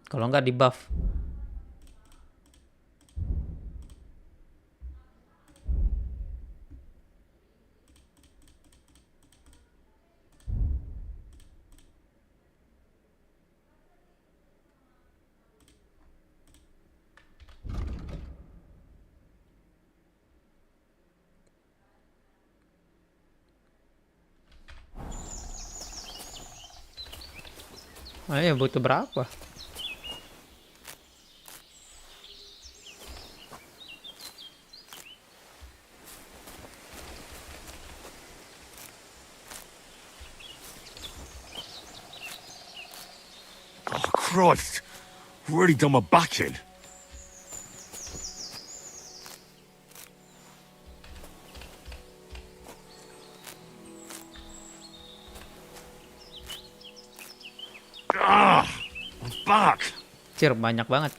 Kalau nggak di buff. Ayo butuh berapa? Oh, Christ. Really done my back in. Ah! I'm back. Cir, banyak banget.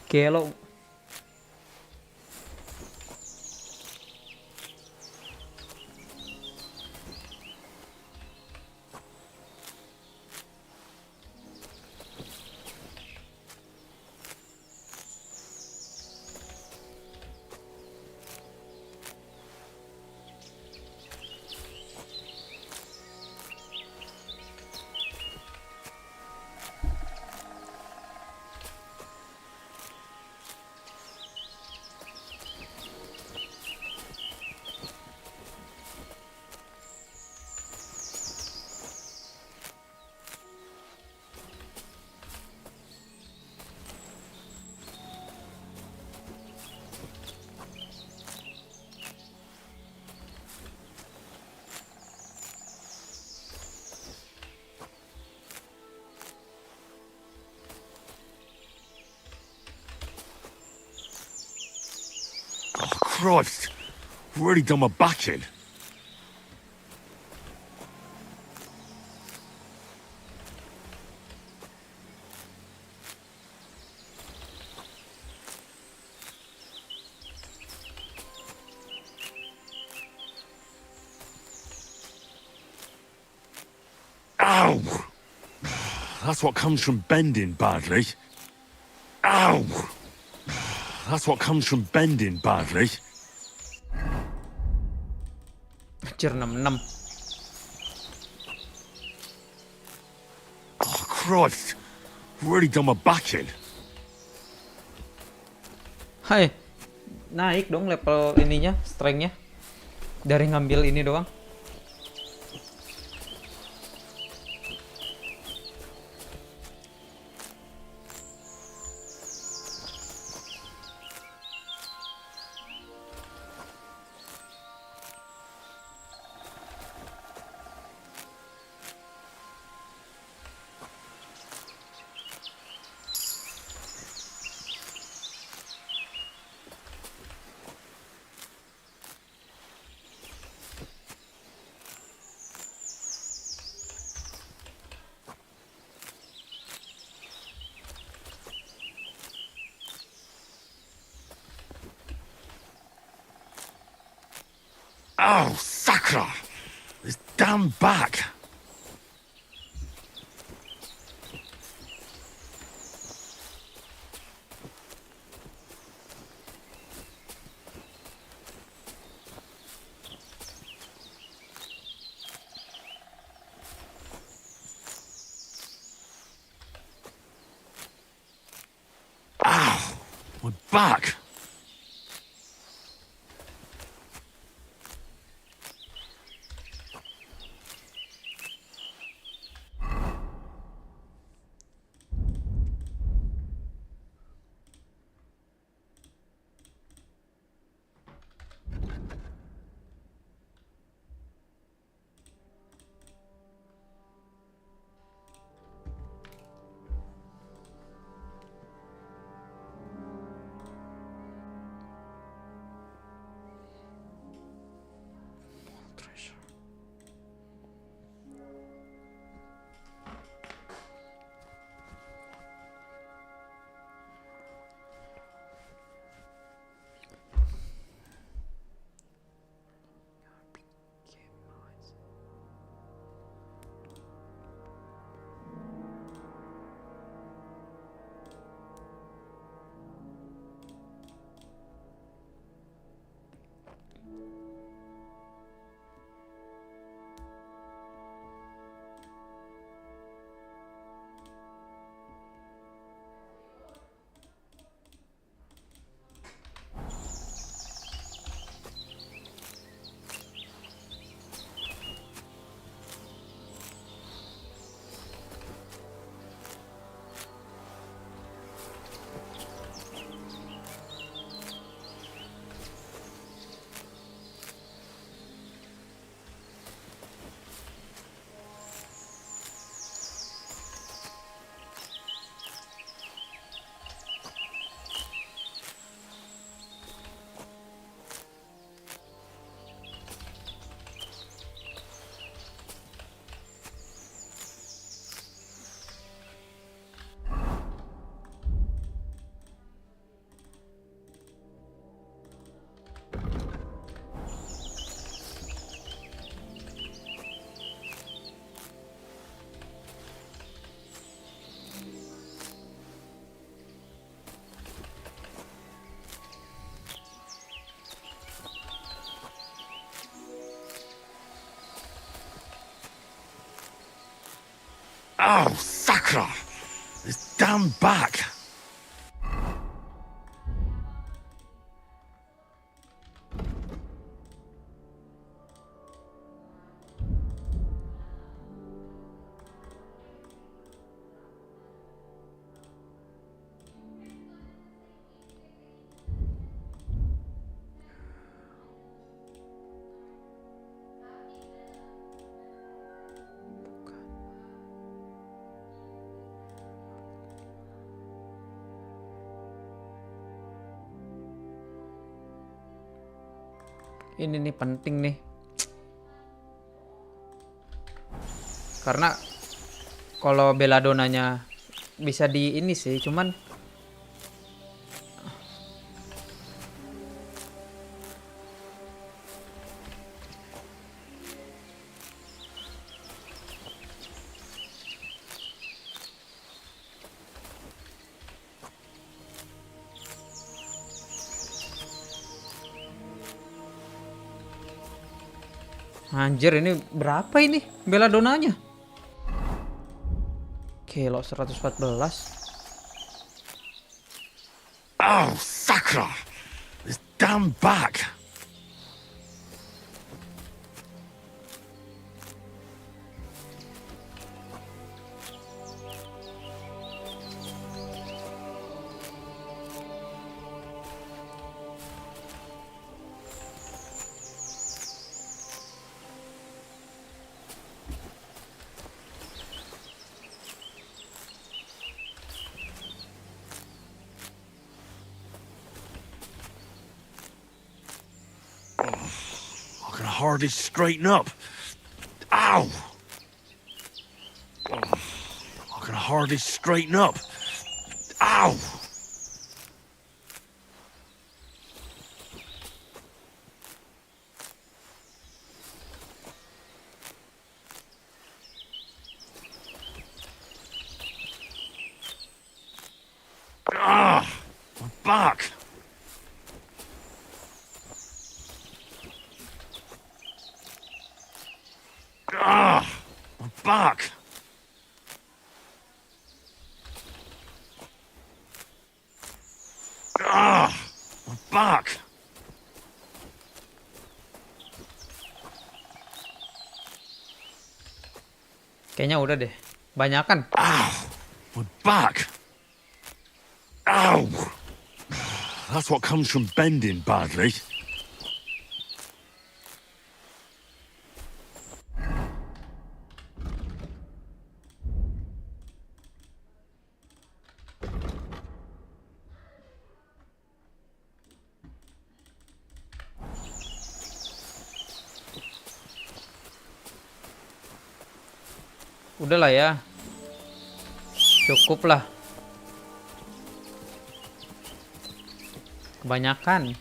Kelo. Oh, Christ. Really done my back in. Ow! That's what comes from bending badly. Ow! That's what comes from bending badly. Anjir 66. Oh, Christ. Really done my back in. Hai. Naik dong level ininya, strength-nya. Dari ngambil ini doang. Oh, sucker! This damn back. Ow! My back. Oh, sucker! This damn back. Ini nih penting nih. Karena kalau belladonnanya bisa di ini sih, cuman anjir, ini berapa ini belladonnanya? Kilo 114. Oh, sucker! This damn back! I can hardly straighten up. Ow! I can hardly straighten up. Ow! Ah! My back! Ah! My back! Ah! My back! Kayaknya udah deh. Banyakan. Ow! My back! Ow! That's what comes from bending badly. Udahlah ya. Cukup lah. Kebanyakan.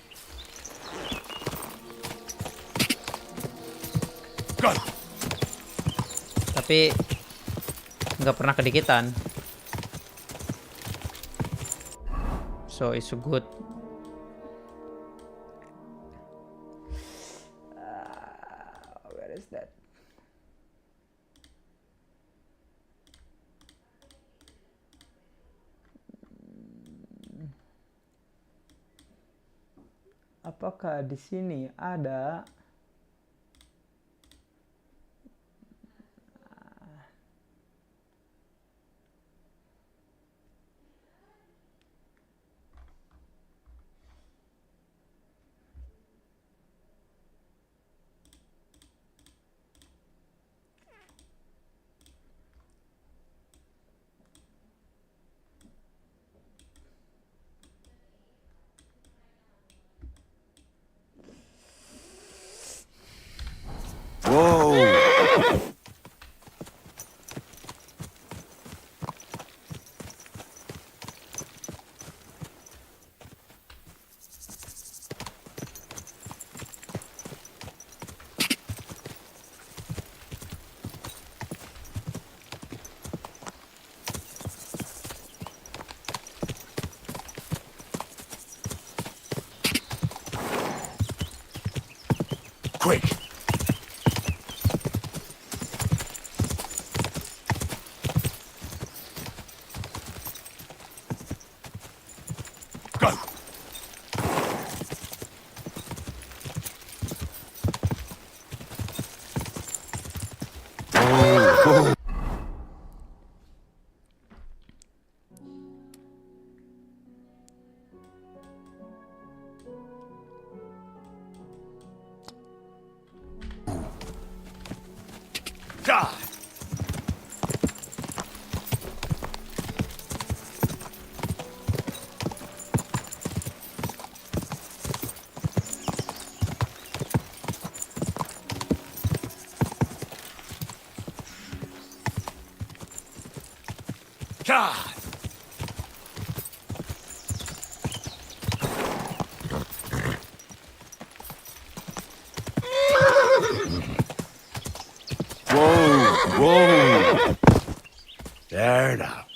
Tapi nggak pernah kedikitan. So it's good. Where is that? Apakah di sini ada Whoa! Quick! Go! God! Whoa! There now.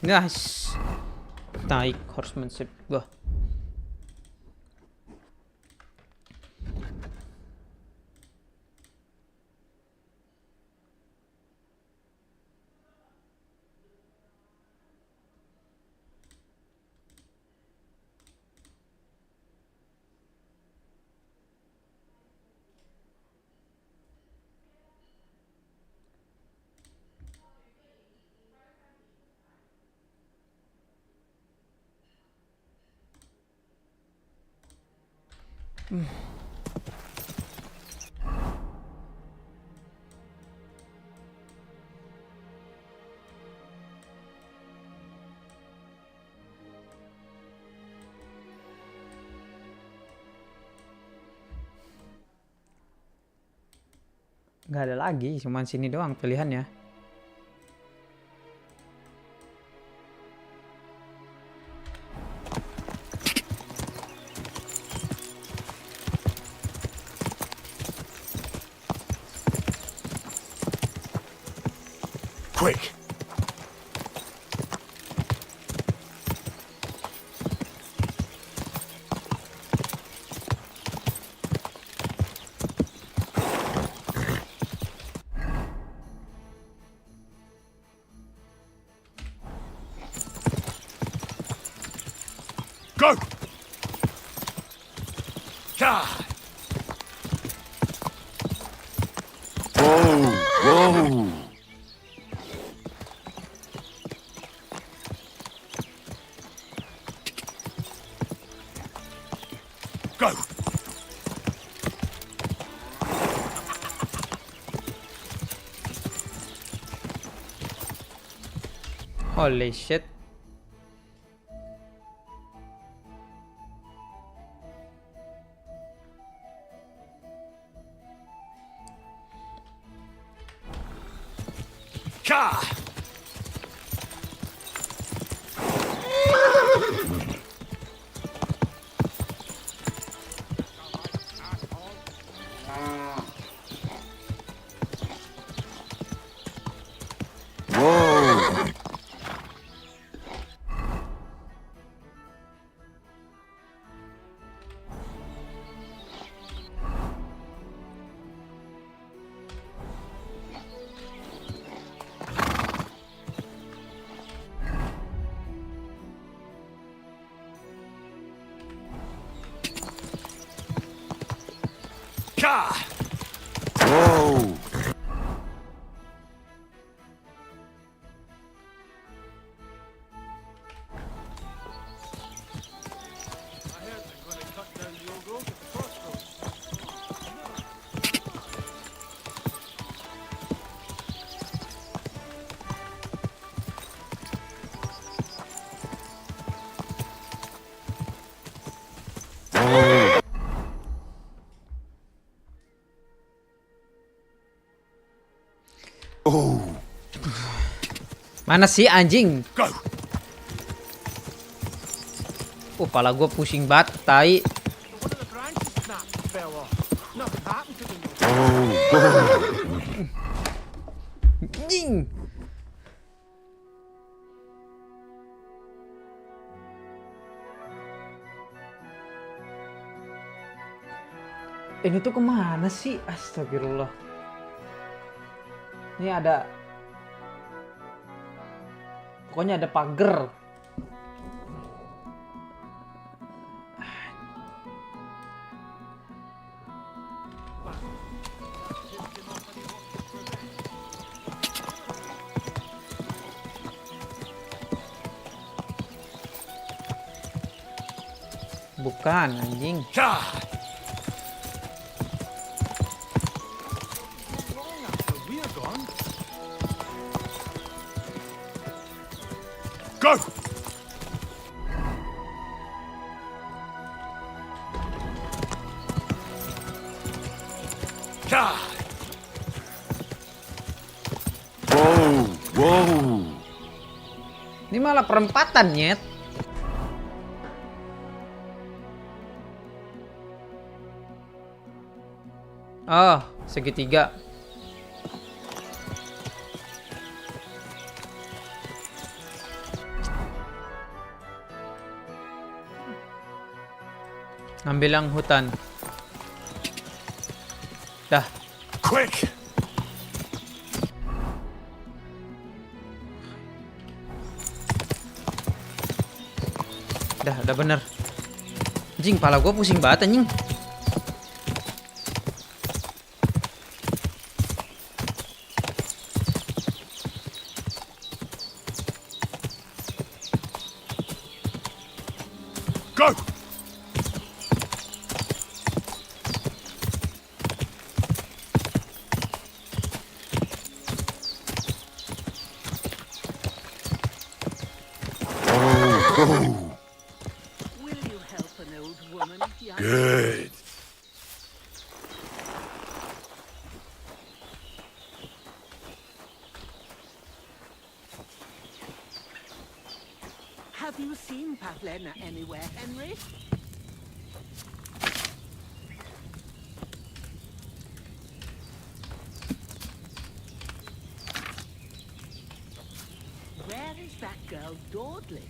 Nice. Naik horsemanship gua. Nggak ada lagi, cuman sini doang pilihannya. Quick! Go! God! Whoa! Go! Holy shit. God! Whoa! God! Whoa! Oh! Mana sih anjing? Go! Pala gue pusing banget, tai. Anjing. Ini tuh kemana sih? Astagfirullah. Ini ada, pokoknya ada pagar. Bukan anjing. God! Go! Whoa, whoa. Ini malah perempatan, nyet. Oh, segitiga. Ambil ang hutan. Dah. Quick! Udah bener. Anjing, pala gue pusing banget anjing. Go! Will you help an old woman, young Good. Have you seen Pavlena anywhere, Henry? Where is that girl, Dawdley?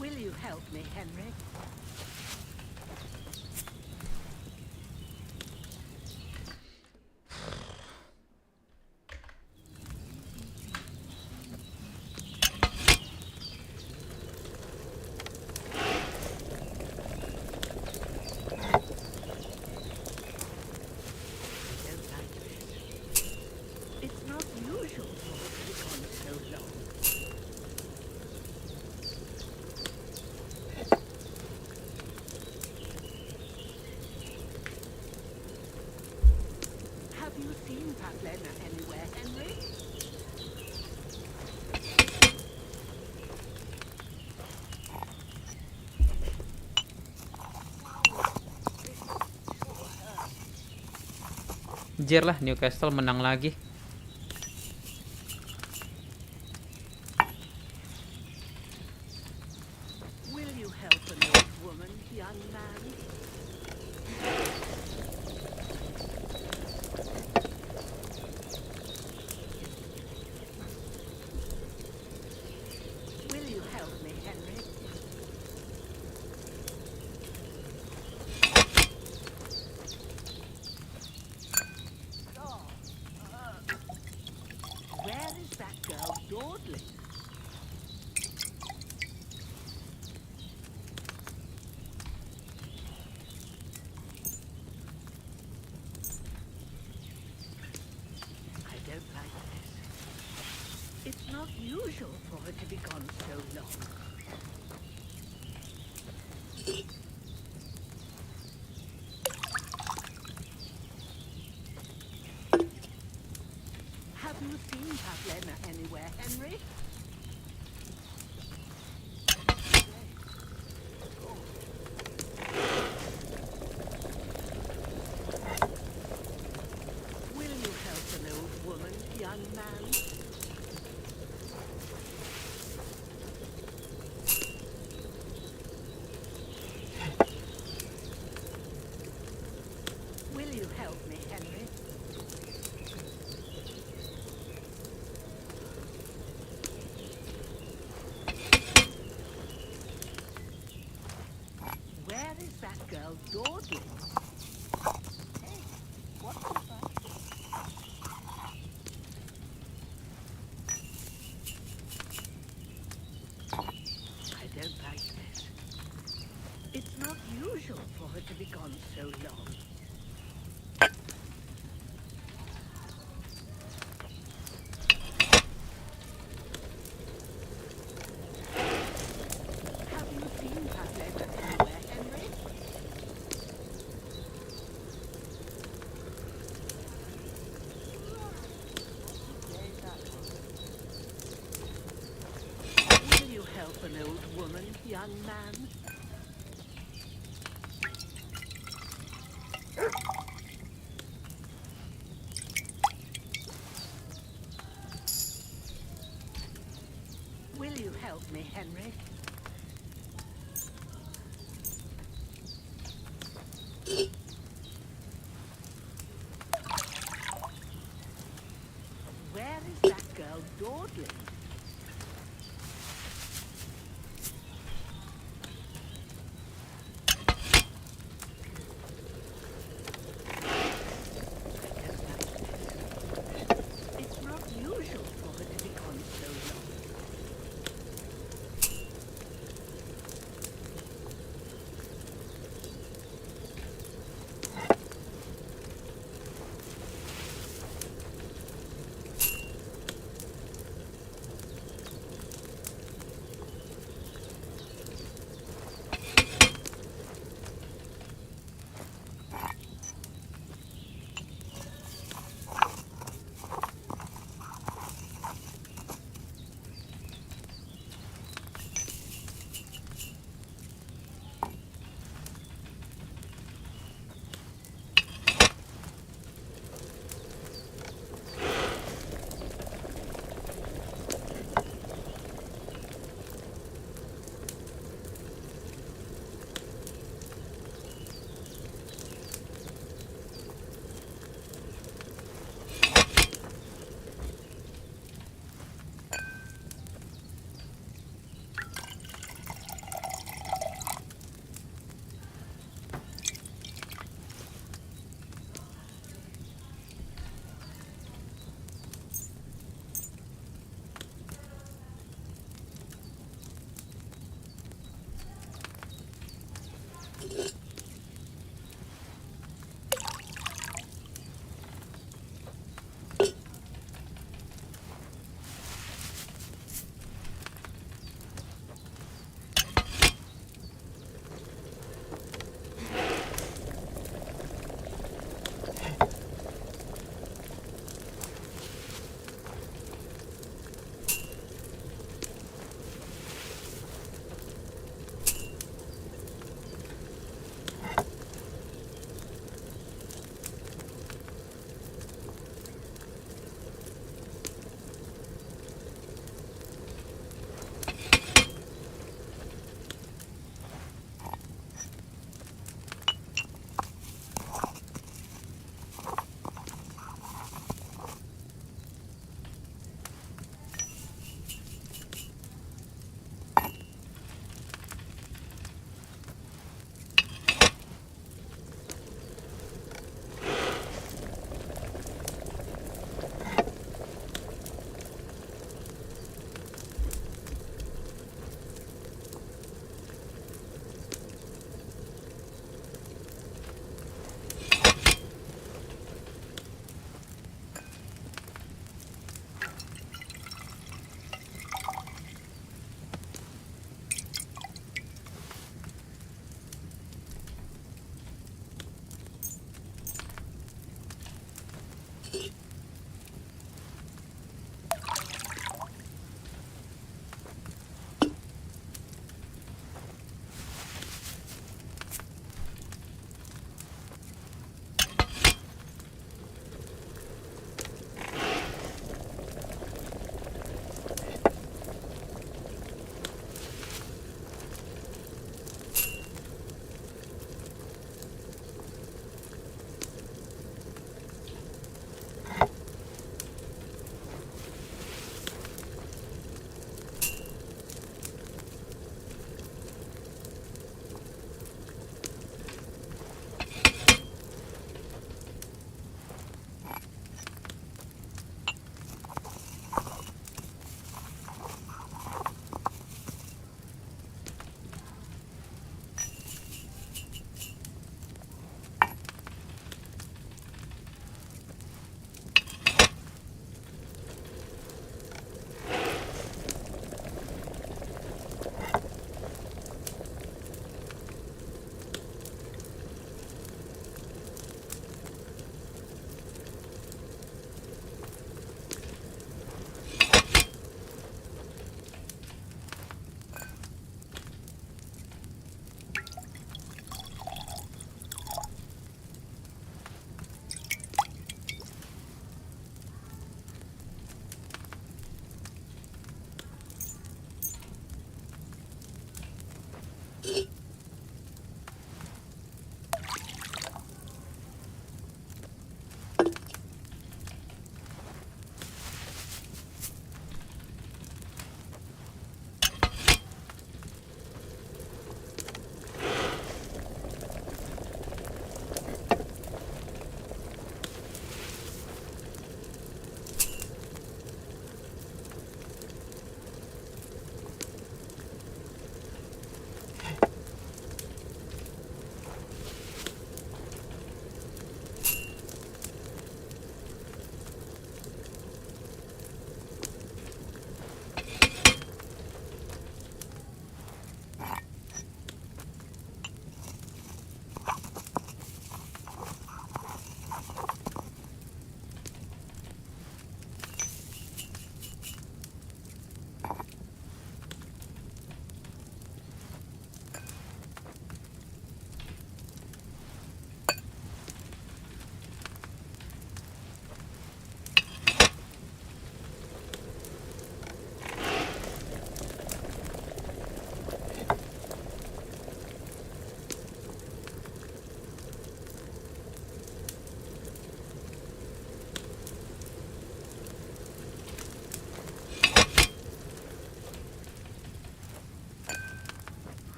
Will you help me, Henry? Don't like this. It's not usual for it to be gone so long. Have you seen Pavlena anywhere, Henry? Anjir lah, Newcastle menang lagi. Will you help an old woman, young man? Will you help me, Henry? Where is that girl, Dawdley? I don't like this. It's not usual for her to be gone so long. Have you seen Pavlena anywhere, Henry? Will you help an old woman, young man? Will you help me, Henry? Where is that girl, Dawdley? Hey, what's the fuss? I don't like this. It's not usual for her to be gone so long. Have you seen Pavlena anywhere, Henry? an old woman, young man. Will you help me, Henry? Where is that girl dawdling? It's not usual for her to be gone so long.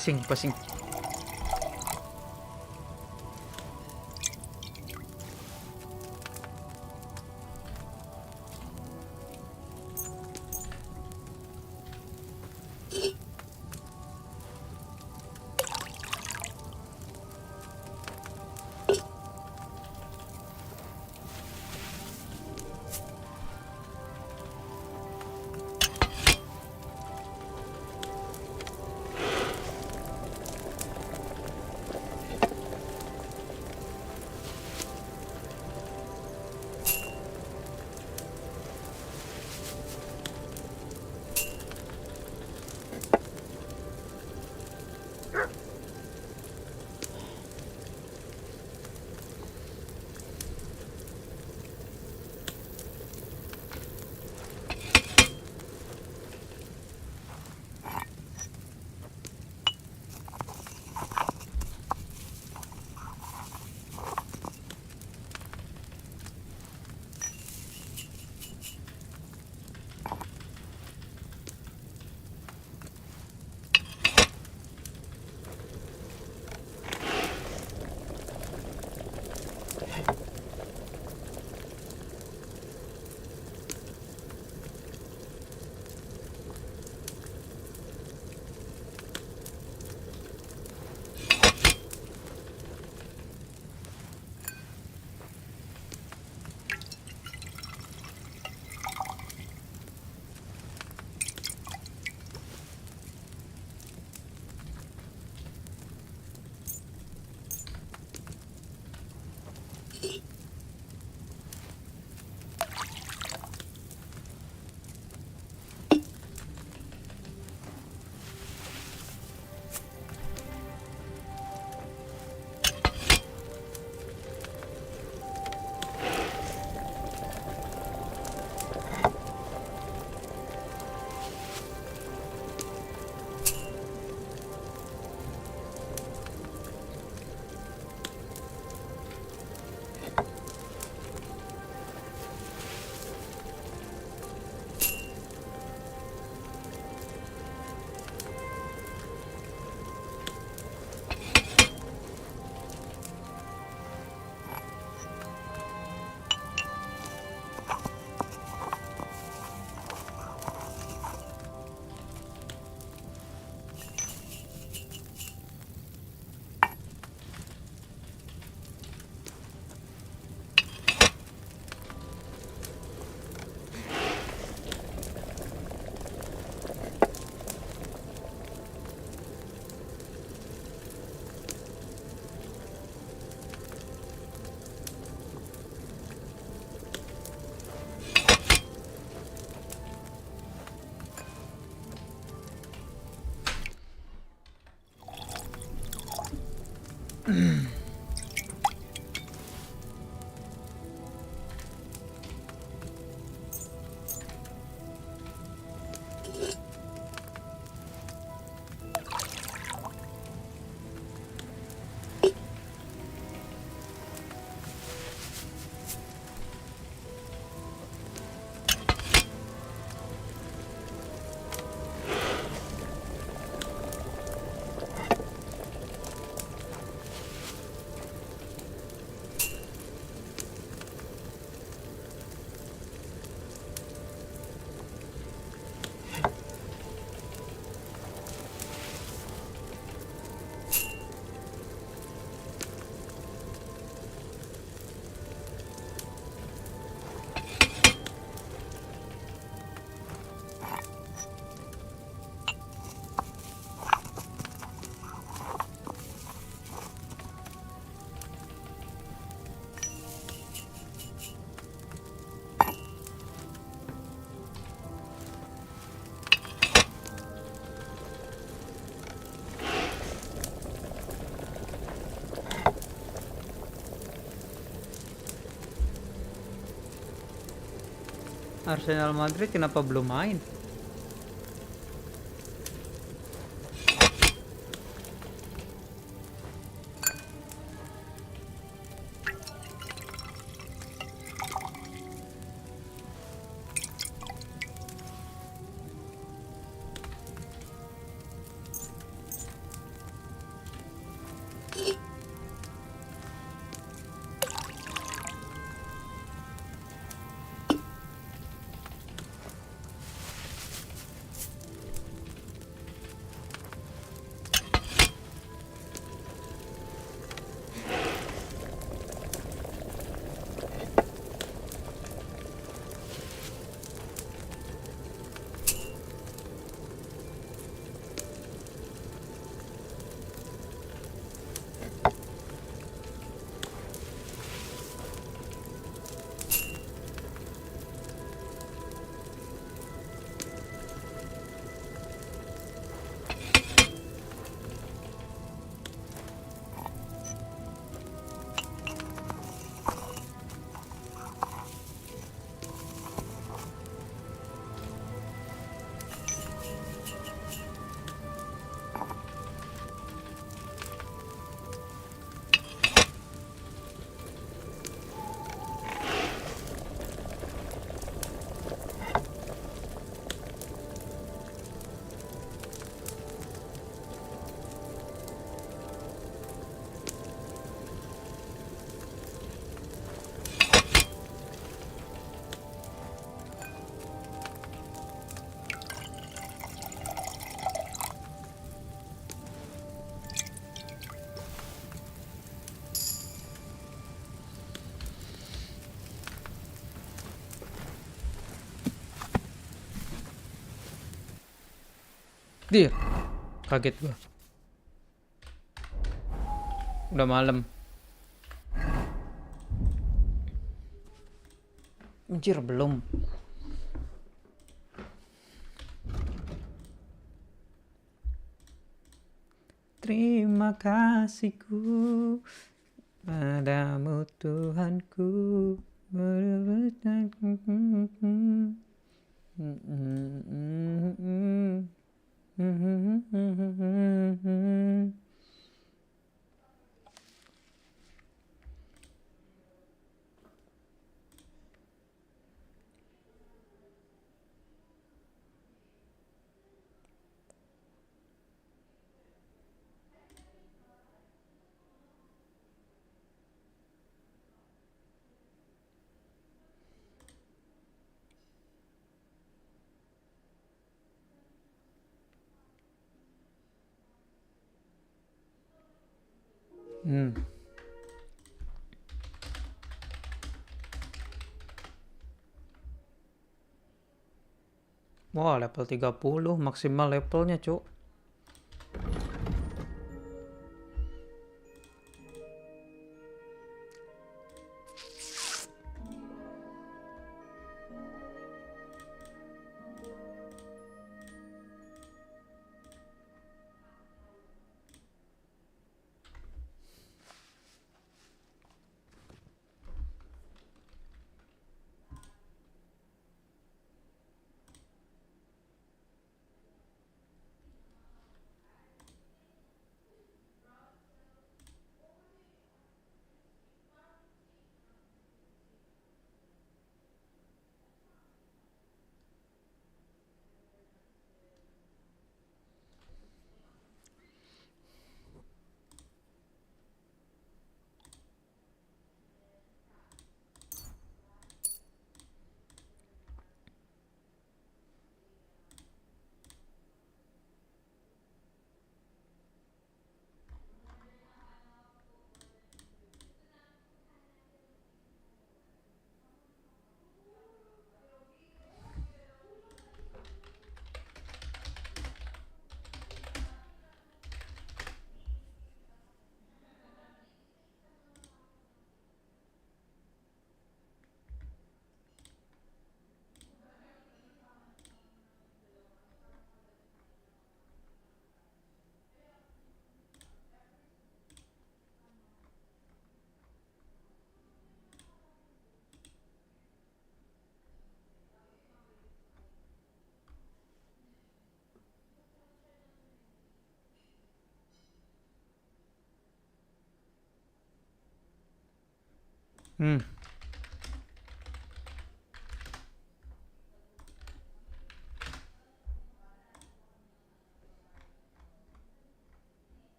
Pusing. Arsenal Madrid kenapa belum main? Dia, kaget gua. Udah malam. Anjir, belum. Terima kasihku padamu Tuhanku. Wah, level 30 maksimal levelnya, Cuk.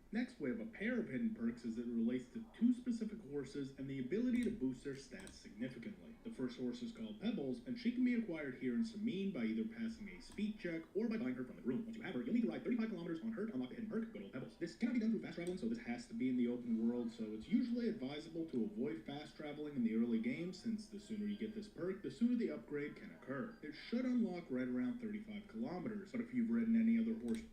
Next, we have a pair of hidden perks as it relates to two specific horses and the ability to boost their stats significantly. The first horse is called Pebbles, and she can be acquired here in Sameen by either passing a speed check or by buying her from the groom. Once you have her, you'll need to ride 35 kilometers on her to unlock the hidden perk, Good Old Pebbles. This cannot be done through fast traveling, so this has to be in the open world, so it's usually advisable to avoid fast traveling in the early game, since the sooner you get this perk, the sooner the upgrade can occur. It should unlock right around 35 kilometers, but if you've ridden any other horse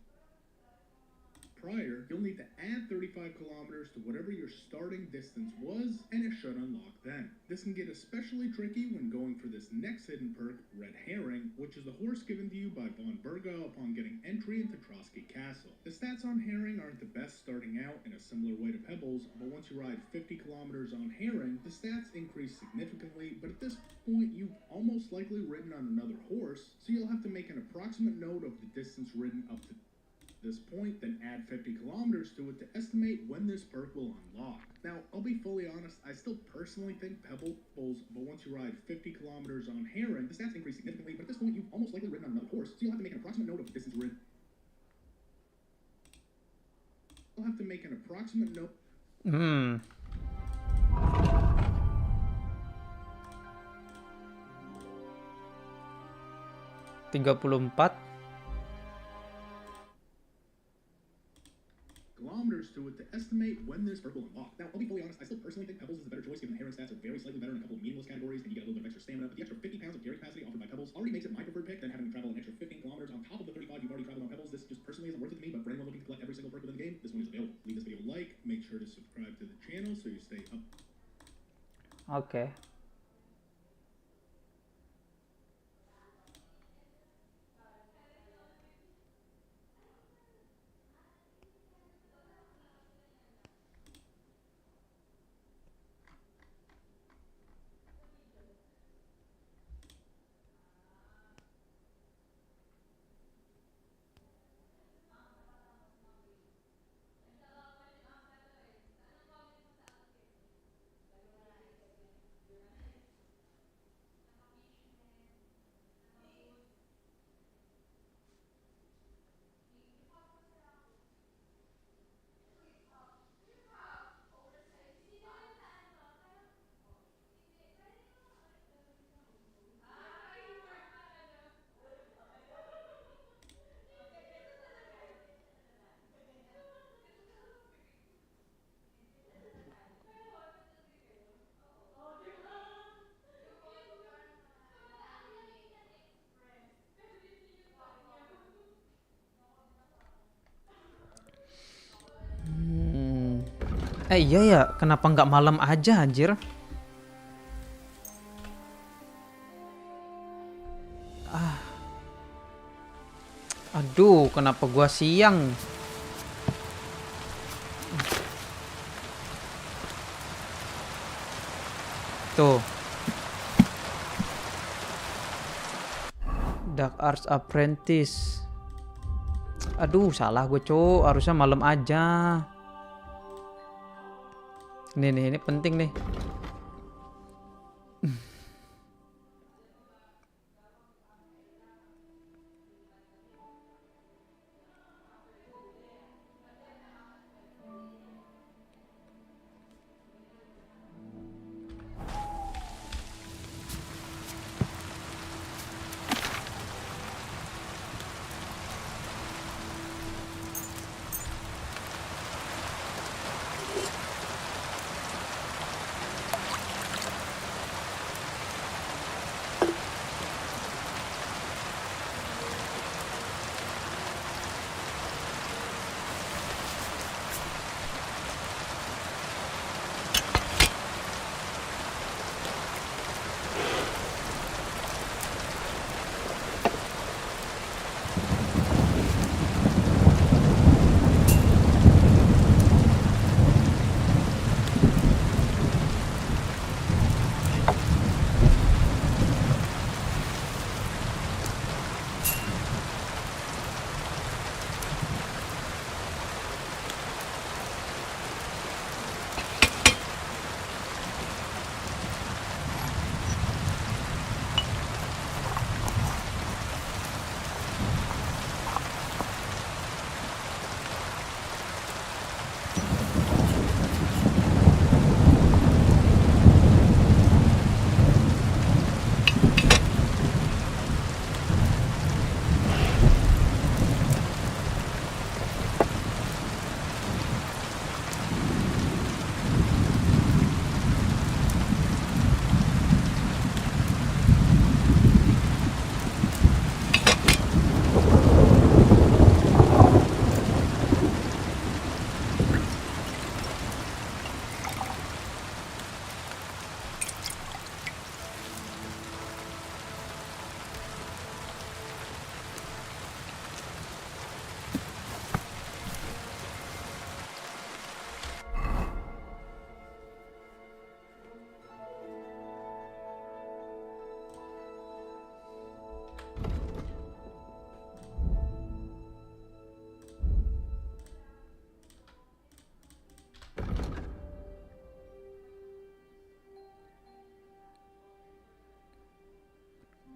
prior, you'll need to add 35 kilometers to whatever your starting distance was, and it should unlock then. This can get especially tricky when going for this next hidden perk, Red Herring, which is the horse given to you by Von Burgo upon getting entry into Trotsky Castle. The stats on Herring aren't the best starting out in a similar way to Pebbles, but once you ride 50 kilometers on Herring, the stats increase significantly, but at this point you've almost likely ridden on another horse, so you'll have to make an approximate note of the distance ridden up to this point, then add 50 kilometers to it to estimate when this perk will unlock. Now, I'll be fully honest, I still personally think Pebbles, but once you ride 50 kilometers on Heron, the stats increase significantly, but at this point, you've almost likely ridden on another horse, so you'll have to make an approximate note of the distance you're in. I'll have to make an approximate note. 34 kilometers to it to estimate when this perk will unlock. Now, I'll be fully honest, I still personally think Pebbles is the better choice, given the Heron stats are very slightly better in a couple of meaningless categories, and you get a little bit of extra stamina, but the extra 50 pounds of carry capacity offered by Pebbles already makes it my preferred pick than having to travel an extra 15 kilometers on top of the 35 you've already traveled on Pebbles. This just personally isn't worth it to me, but for anyone looking to collect every single perk within the game, this one is available. Leave this video a like, make sure to subscribe to the channel so you stay up. Oke. Iya ya, kenapa nggak malam aja anjir? Aduh, kenapa gua siang? Tuh. Dark Arts Apprentice. Aduh, salah gue, Cuk. Harusnya malam aja. Ini penting nih.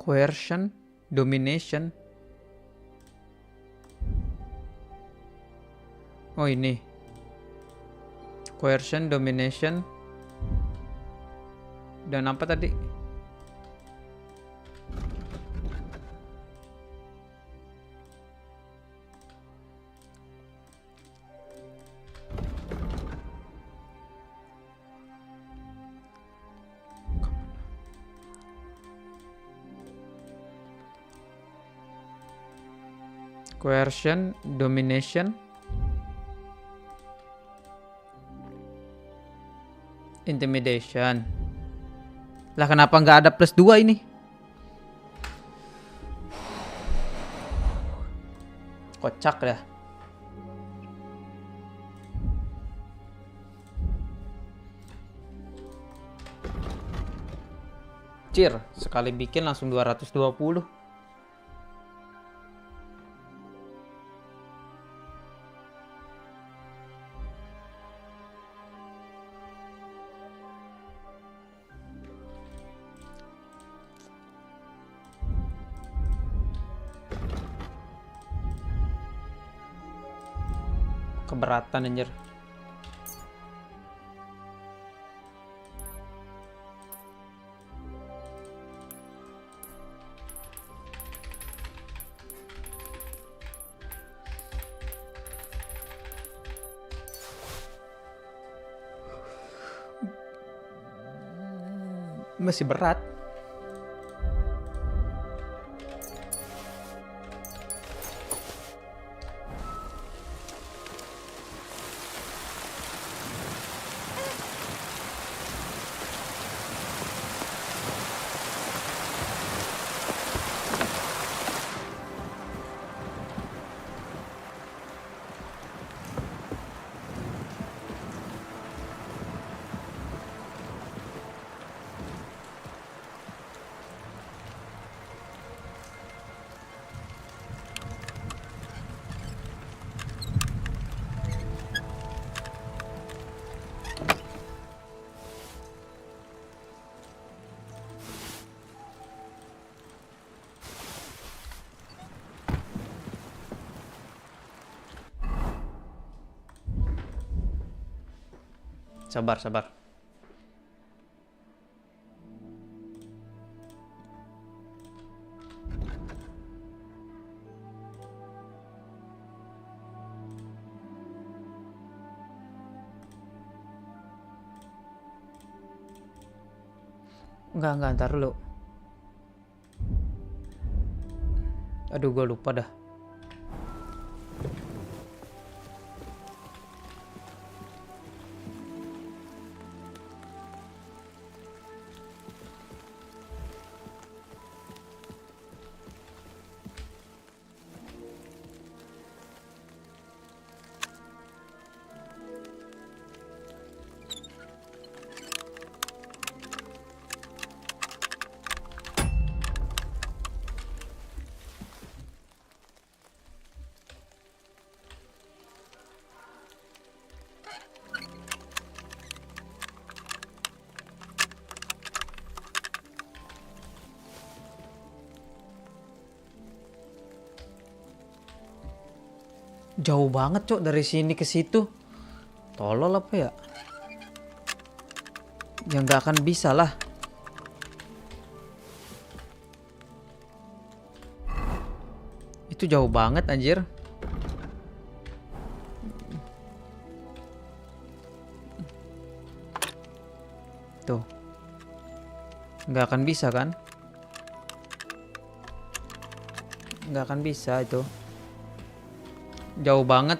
Coercion, domination. Oh ini. Coercion, domination. Dan apa tadi? Coercion, domination, intimidation. Lah kenapa nggak ada +2 ini? Kocak dah. Cir, sekali bikin langsung 220. Keberatan anjir. Masih berat. Sabar, sabar. Enggak, ntar dulu. Aduh, gue lupa dah. Jauh banget, Cok, dari sini ke situ. Tolol apa ya? Ya nggak akan bisa lah. Itu jauh banget anjir. Tuh. Nggak akan bisa kan? Nggak akan bisa itu. Jauh banget,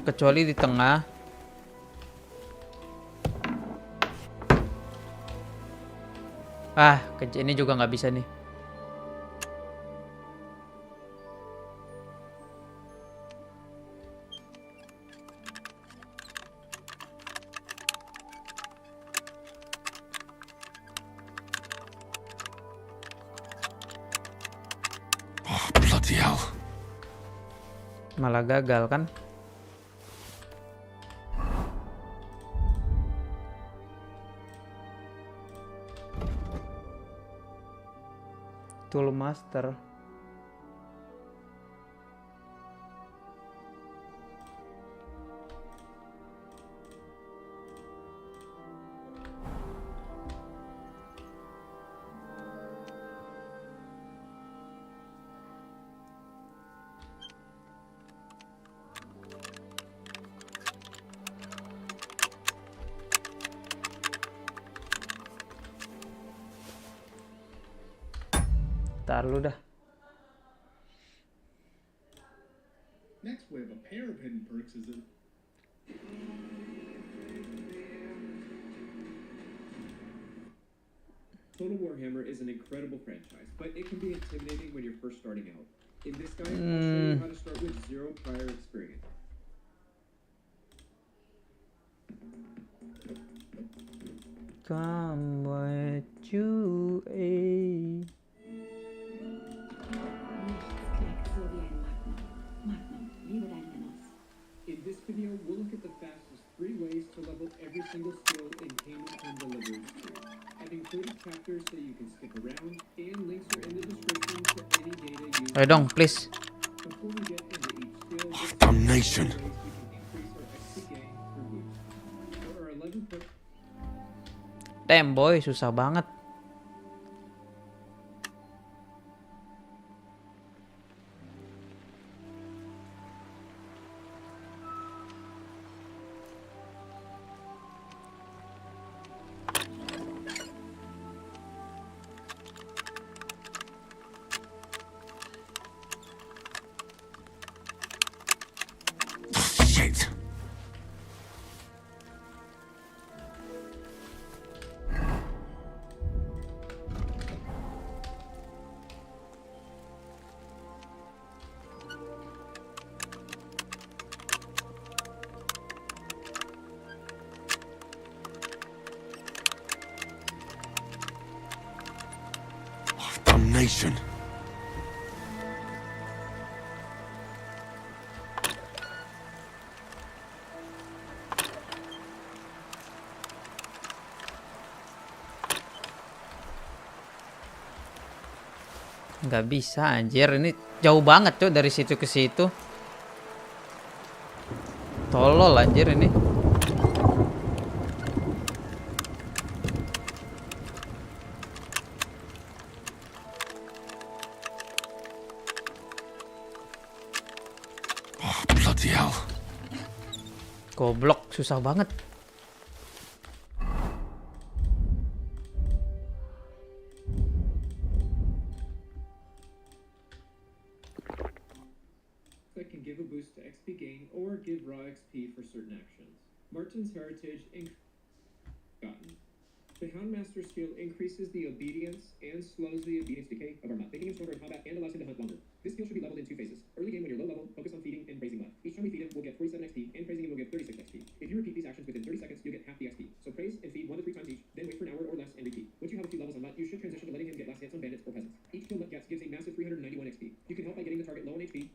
kecuali di tengah. Ini juga nggak bisa nih. Oh, bloody hell. Malah gagal kan? Tool Master. Ntar lu dah. Next, we have a pair of hidden perks is it? Total Warhammer is an incredible franchise, but it can be intimidating when you're first starting out. In this guide, I'll show you how to start with 0 prior experience. Come what you ate. In this video, we'll look at the fastest 3 ways to level every single skill in Kingdom Come Deliverance 2. I've included chapters so you can skip around, and links are in the description to any data you Ayo dong, please. Before we get into each skill, Damnation. we can increase our XP gain per boost. There are 11 perks. Damn boy, susah banget. Shit. Damnation. Nggak bisa anjir, ini jauh banget tuh dari situ ke situ. Tolol anjir ini. Oh, bloody hell. Goblok, susah banget. That can give a boost to XP gain or give raw XP for certain actions. Martin's Heritage Gotten. The Houndmaster skill increases the obedience and slows the obedience decay of our mutt, making him stronger in combat and allows him to hunt longer. This skill should be leveled in 2 phases. Early game when you're low level, focus on feeding and praising mutt. Each time we feed him, we'll get 47 XP, and praising him will give 36 XP. If you repeat these actions within 30 seconds, you'll get half the XP. So praise and feed 1 to 3 times each, then wait for an hour or less and repeat. Once you have a few levels on mutt, you should transition to letting him get last hits on bandits or peasants. Each kill mutt gets gives a massive 391 XP. You can help by getting the target low on HP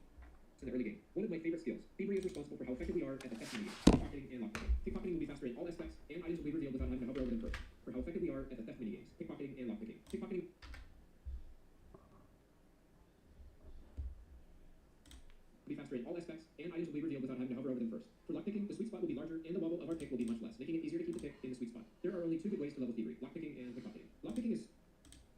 in the early game. One of my favorite skills. Thievery is responsible for how effective we are at the theft minigame. Pickpocketing and lockpicking. Pickpocketing will be faster in all aspects, and items will be revealed without having to hover over them first. For how effective we are at the theft minigames. Pickpocketing and lockpicking. Pickpocketing will be faster in all aspects, and items will be revealed without having to hover over them first. For lockpicking, the sweet spot will be larger, and the wobble of our pick will be much less, making it easier to keep the pick in the sweet spot. There are only 2 good ways to level thievery: lockpicking and pickpocketing. Lockpicking is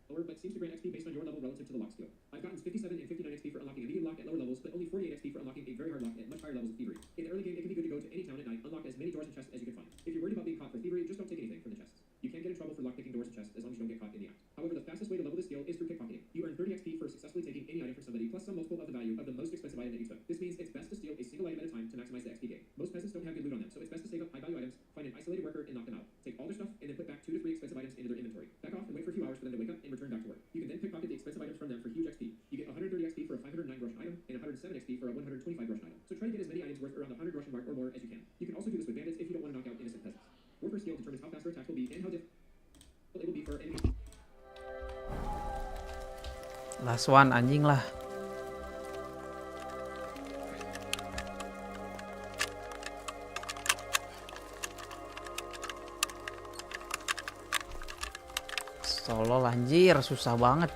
lower, but seems to grant XP based on your level relative to the lock skill. I've gotten 57 and 59 XP for unlocking a medium lock at lower levels, but only 48 XP for unlocking a very hard lock at much higher levels of thievery. In the early game, it can be good to go to any town at night, unlock as many doors and chests as you can find. If you're worried about being caught for thievery, just don't take anything from the chests. You can get in trouble for lockpicking doors and chests as long as you don't get caught in the act. However, the fastest way to level this skill is through pickpocketing. You earn 30 XP for successfully taking any item from somebody, plus some multiple of the value of the most expensive item that you took. This means it's best to steal a single item at a time to maximize the XP gain. Most peasants don't have good loot on them, so it's best to save up high value items, find an isolated worker, and knock them out. Take all their stuff, and then put back 2 to 3 expensive items into their inventory. Back off and wait for a few hours for them to wake up and return back to work. You can then pickpocket the expensive items from them for huge XP. You get 130 XP for a 509 Russian item, and 107 XP for a 125 Russian item. So try to get as many items worth around the 100 Russian mark or more as you can. You can also do this with bandits if you don't want to knock out innocent peasants. Warfare skill determines how fast their attacks will be and how difficult it will be for enemies. Last one anjing lah. Tolol anjir, susah banget.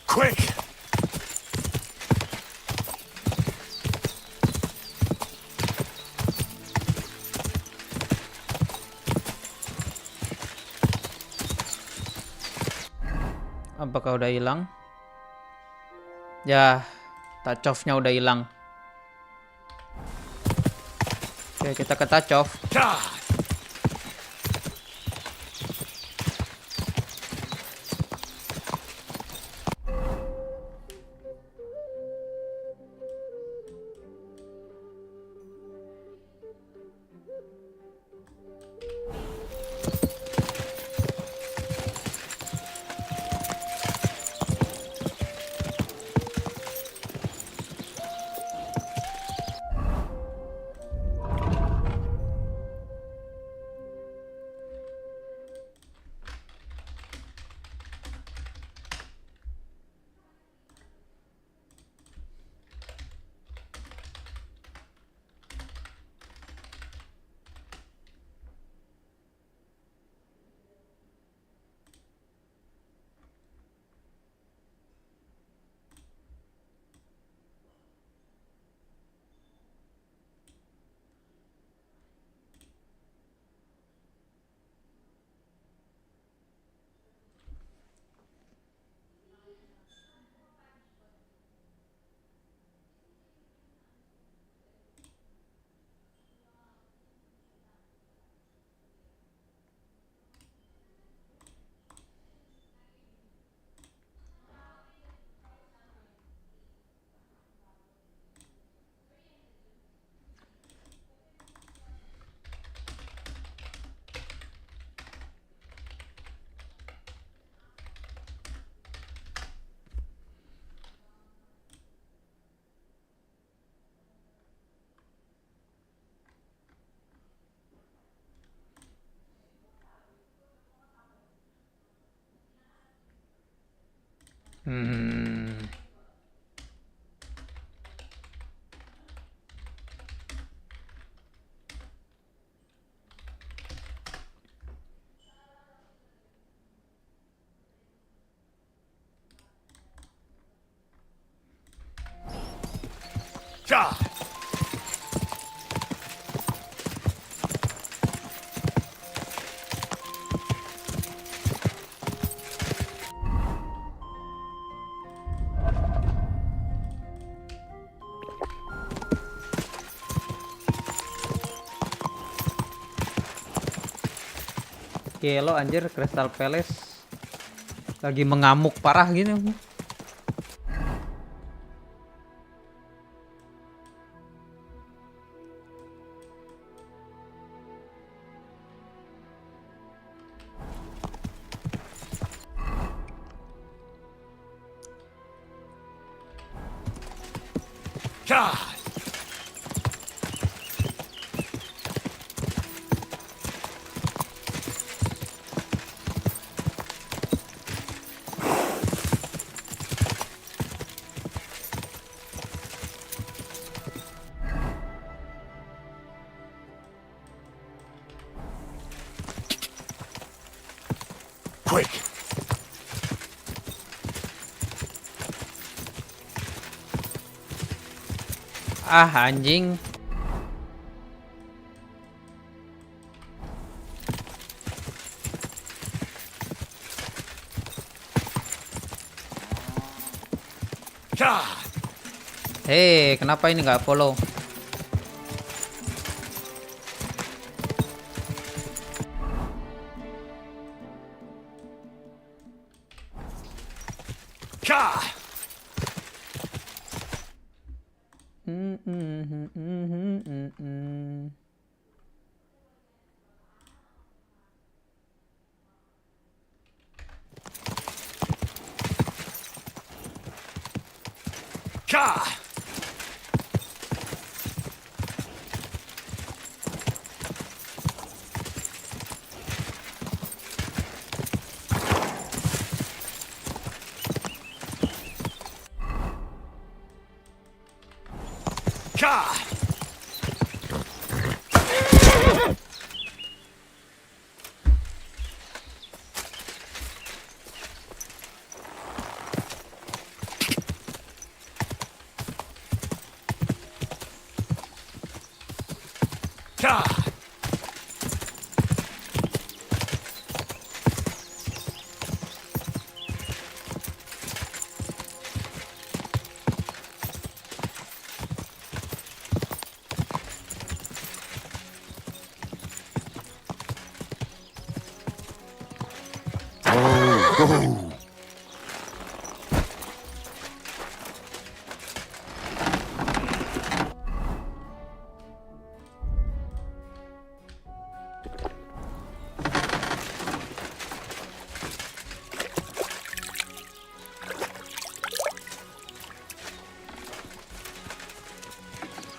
Quick! Apakah udah hilang? Ya, tacofnya udah hilang. Oke, kita ke tacof. Gelo anjir, Crystal Palace lagi mengamuk parah gini. Quick! Ah, anjing. Hei, kenapa ini nggak follow? Ka! Ka! Ka!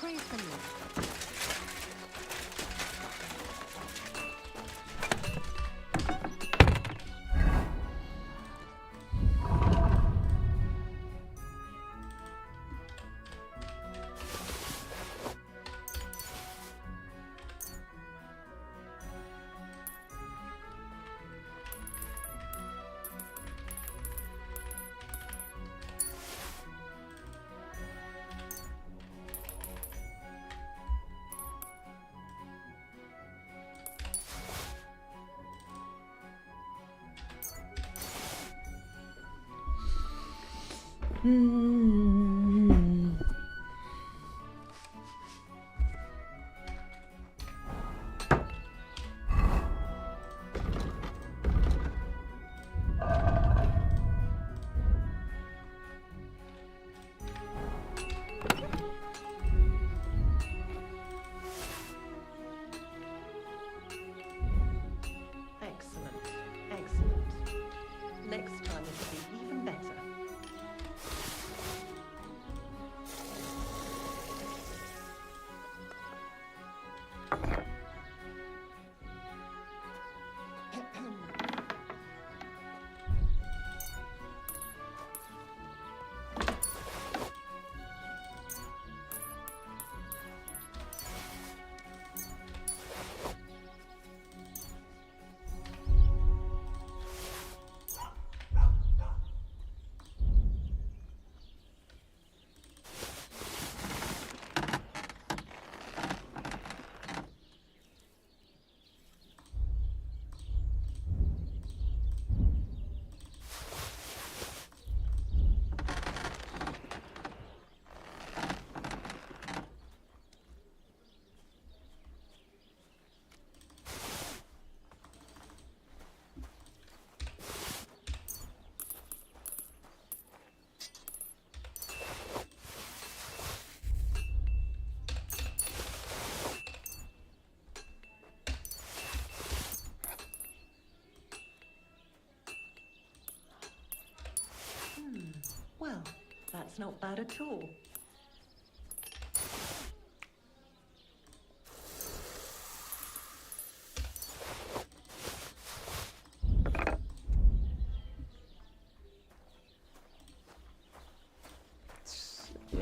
Pray for me. Excellent. Excellent. Next time it'll be even better. Well, that's not bad at all.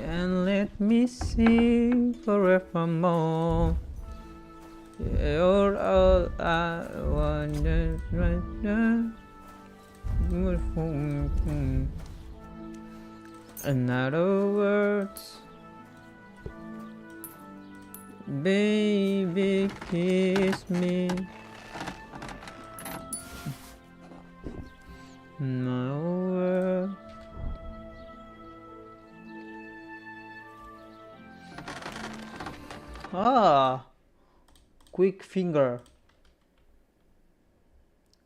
And let me sing forevermore. You're all I want right now. In other words, baby, kiss me. My world. Quick finger.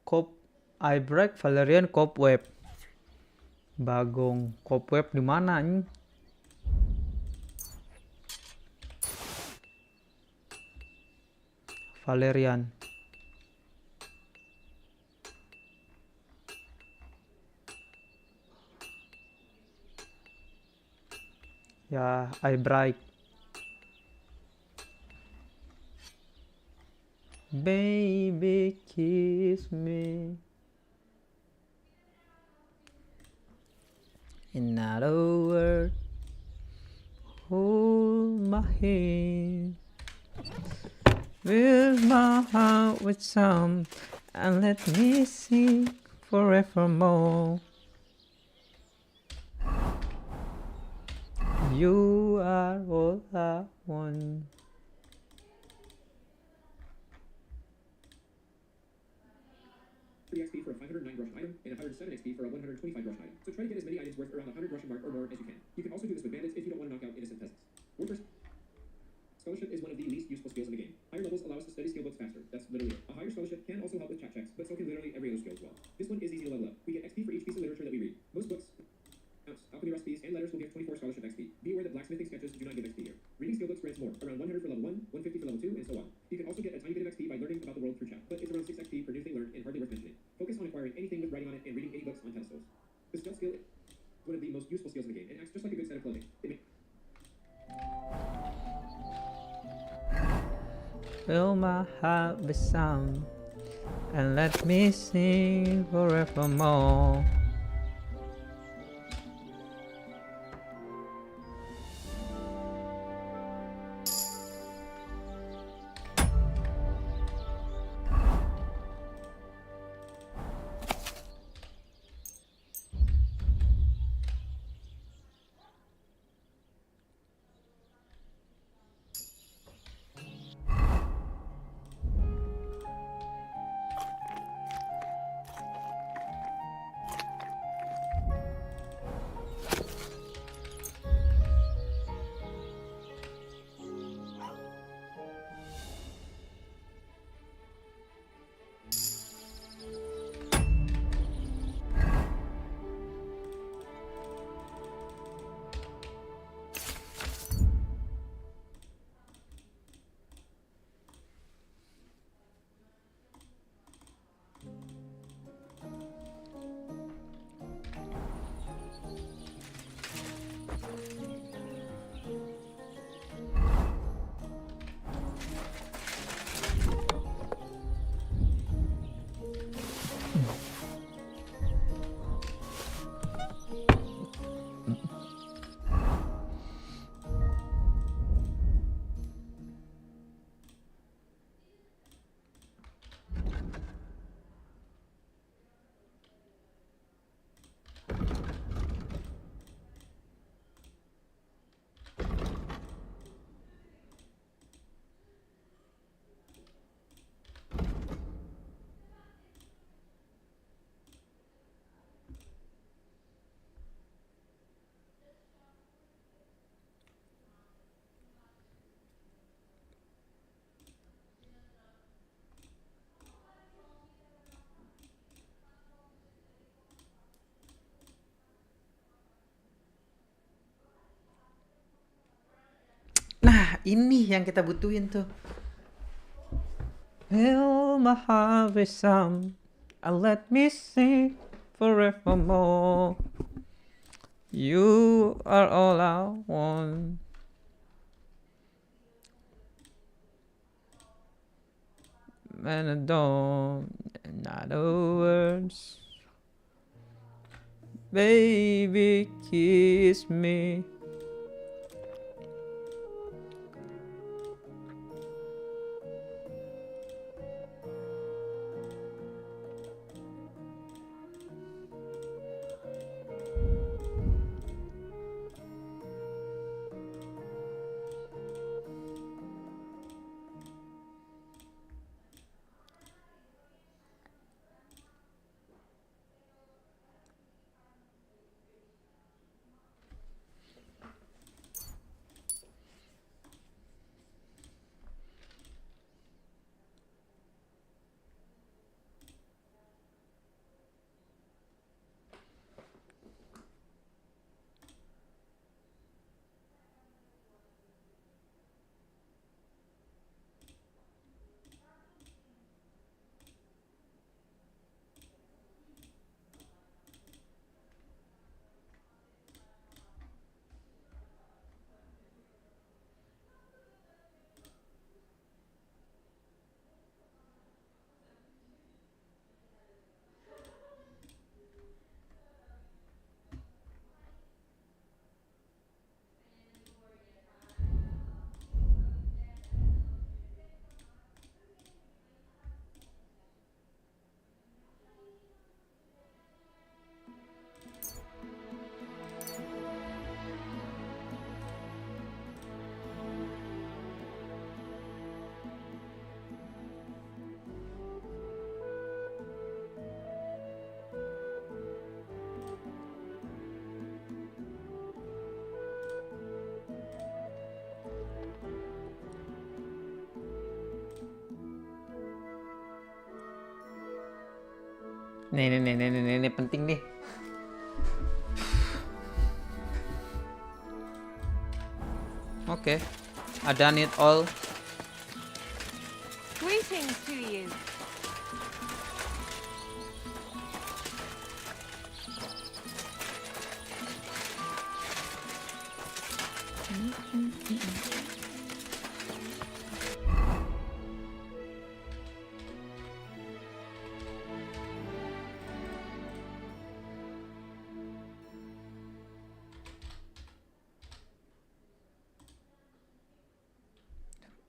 Cope I break Valerian cobweb. Bagong cobweb di mana anjing? Valerian. Ya, I bright. Baby, kiss me. In other words, hold my hand. Fill my heart with some, and let me sing forevermore. You are all I want. 30 XP for a 509 Russian item, and 107 XP for a 125 Russian item. So try to get as many items worth around 100 Russian mark or more as you can. You can also do this with bandits if you don't want to knock out innocent peasants. Workers. Scholarship is one of the least useful skills in the game. Higher levels allow us to study skill books faster. That's literally it. A higher scholarship can also help with chat checks, but so can literally every other skill as well. This one is easy to level up. We get XP for each piece of literature that we read. Most books, alchemy recipes, and letters will give 24 scholarship XP. Be aware that blacksmithing sketches do not give XP here. Reading skill books grants more, around 100 for level 1, 150 for level 2, and so on. You can also get a tiny bit of XP by learning about the world through chat, but it's around 6 XP per new thing learned and hardly worth mentioning. Focus on acquiring anything with writing on it and reading any books on pedestals. The stealth skill is one of the most useful skills in the game. It acts just like a good set of clothing. Fill my heart with sound, and let me sing forevermore. Nah, ini yang kita butuhin tuh. Fill my heart with sound, and let me sing forevermore. You are all I want. And I don't, in other words, baby, kiss me. Nih, penting nih. Oke, I done it all. Greetings to you.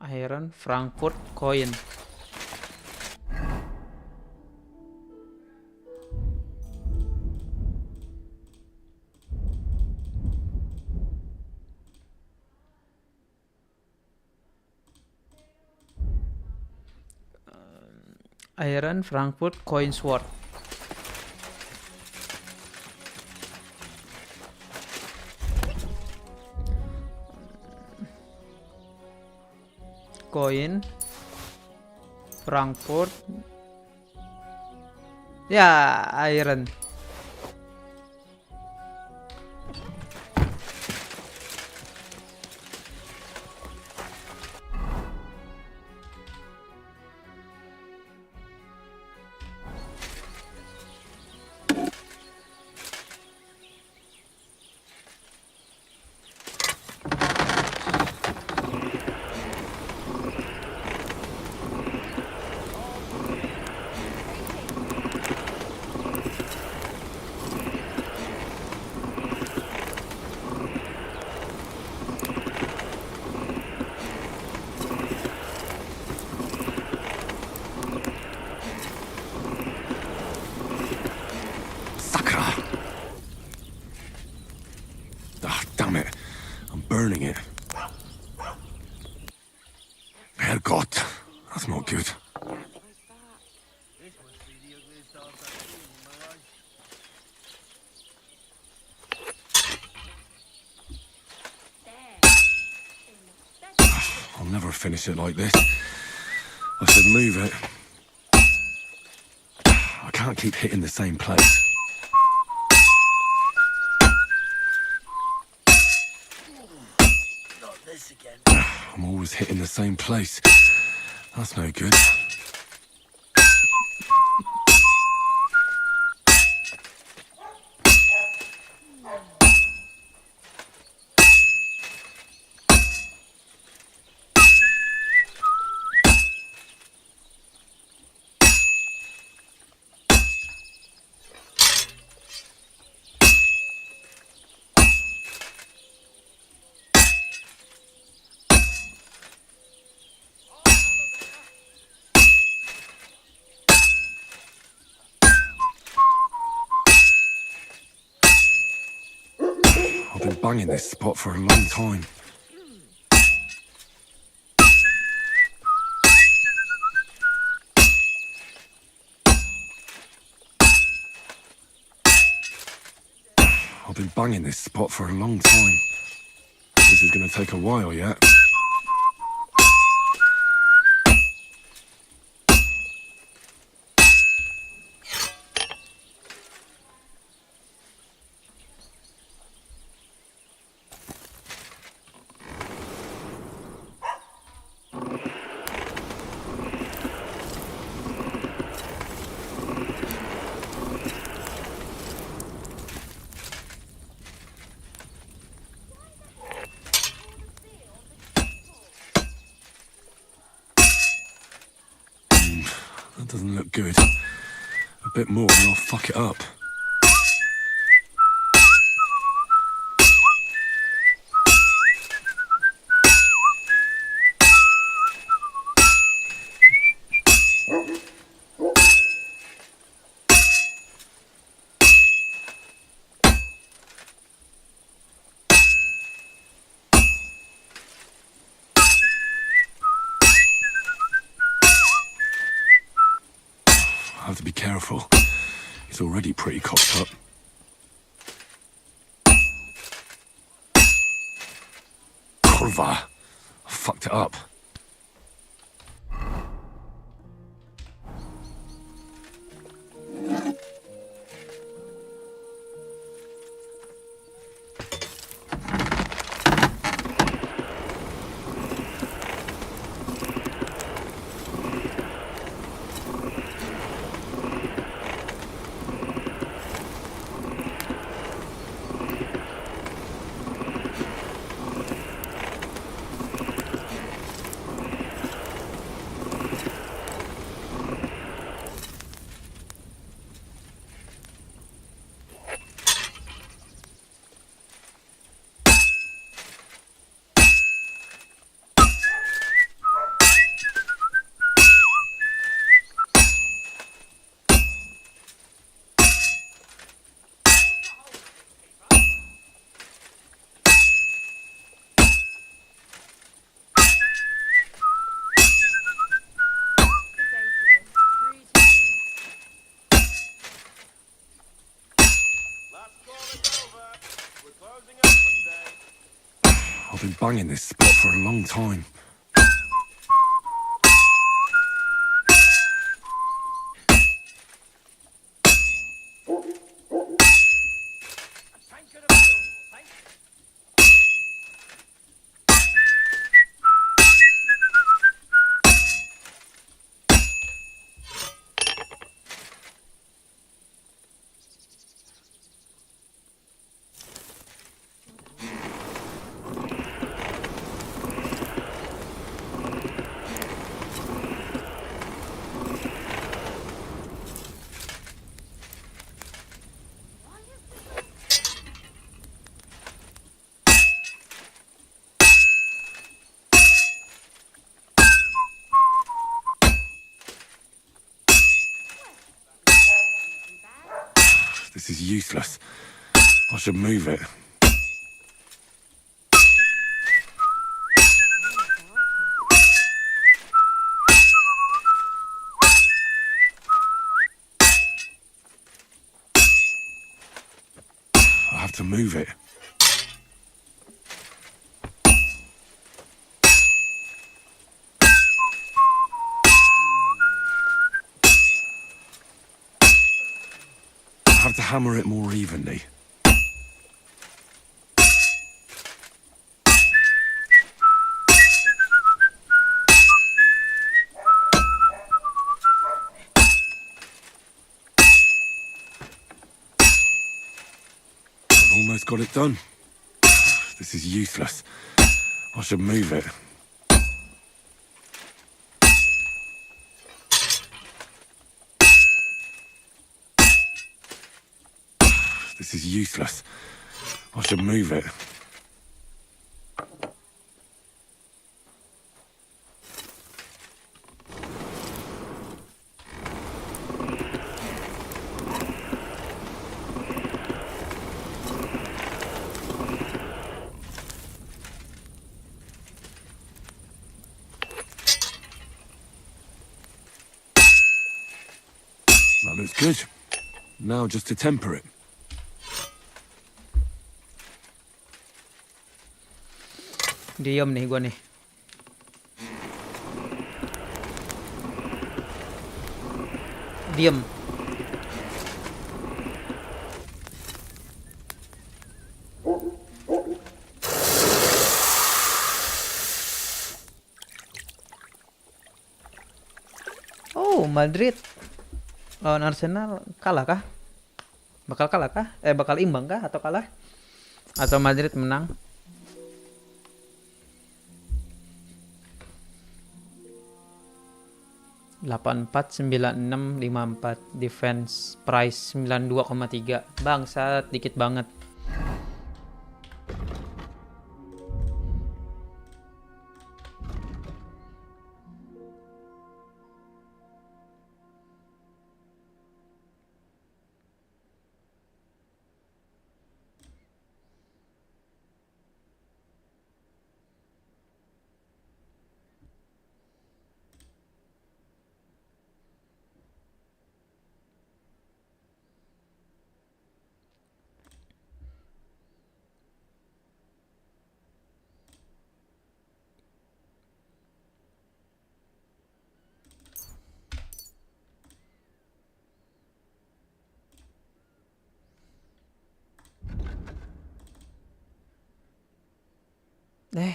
Iron Frankfurt coin. Iron Frankfurt coin sword. Koin Frankfurt. Ya, iron. Damn it. I'm burning it. Herrgott. That's not good. I'll never finish it like this. I should move it. I can't keep hitting the same place. I'm always hitting the same place. That's no good. I've been banging this spot for a long time. I've been banging this spot for a long time. This is gonna take a while yet. That doesn't look good. A bit more and I'll fuck it up. I have to be careful. He's already pretty cocked up. Kurva! I fucked it up. I've been banging this spot for a long time. This is useless. I should move it. I have to move it. I have to hammer it more evenly. I've almost got it done. This is useless. I should move it. This is useless. I should move it. That looks good. Now just to temper it. Diem nih gue nih. Diem. Oh, Madrid lawan Arsenal kalah kah? Bakal kalah kah? Bakal imbang kah atau kalah? Atau Madrid menang? Delapan 849654 defense price 92,3 bangsat dikit banget.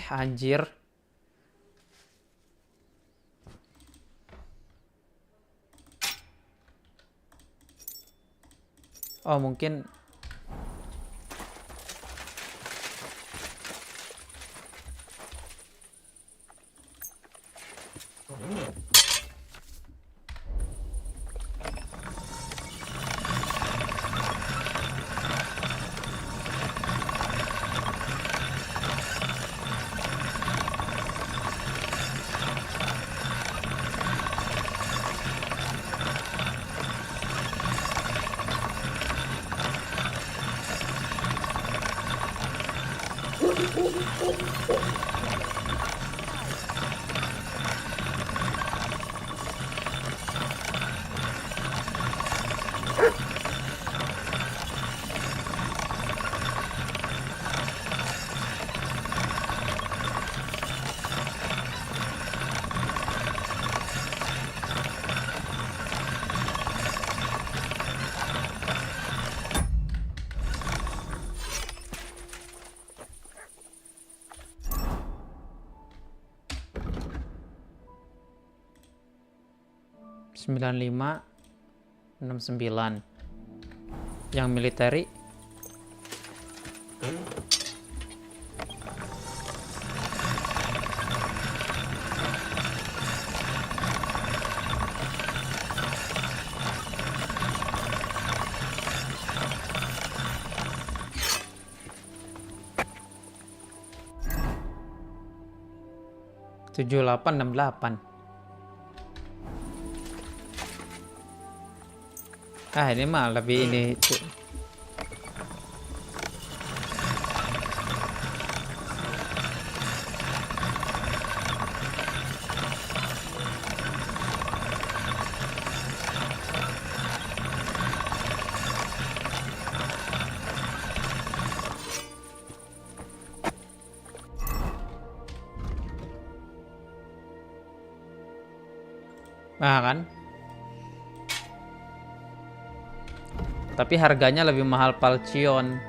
Anjir. Oh, mungkin 95 69. Yang military tujuh delapan enam delapan. Ini mah lebih ini tuh. Nah kan, tapi harganya lebih mahal Palcion.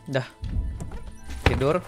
Dah tidur.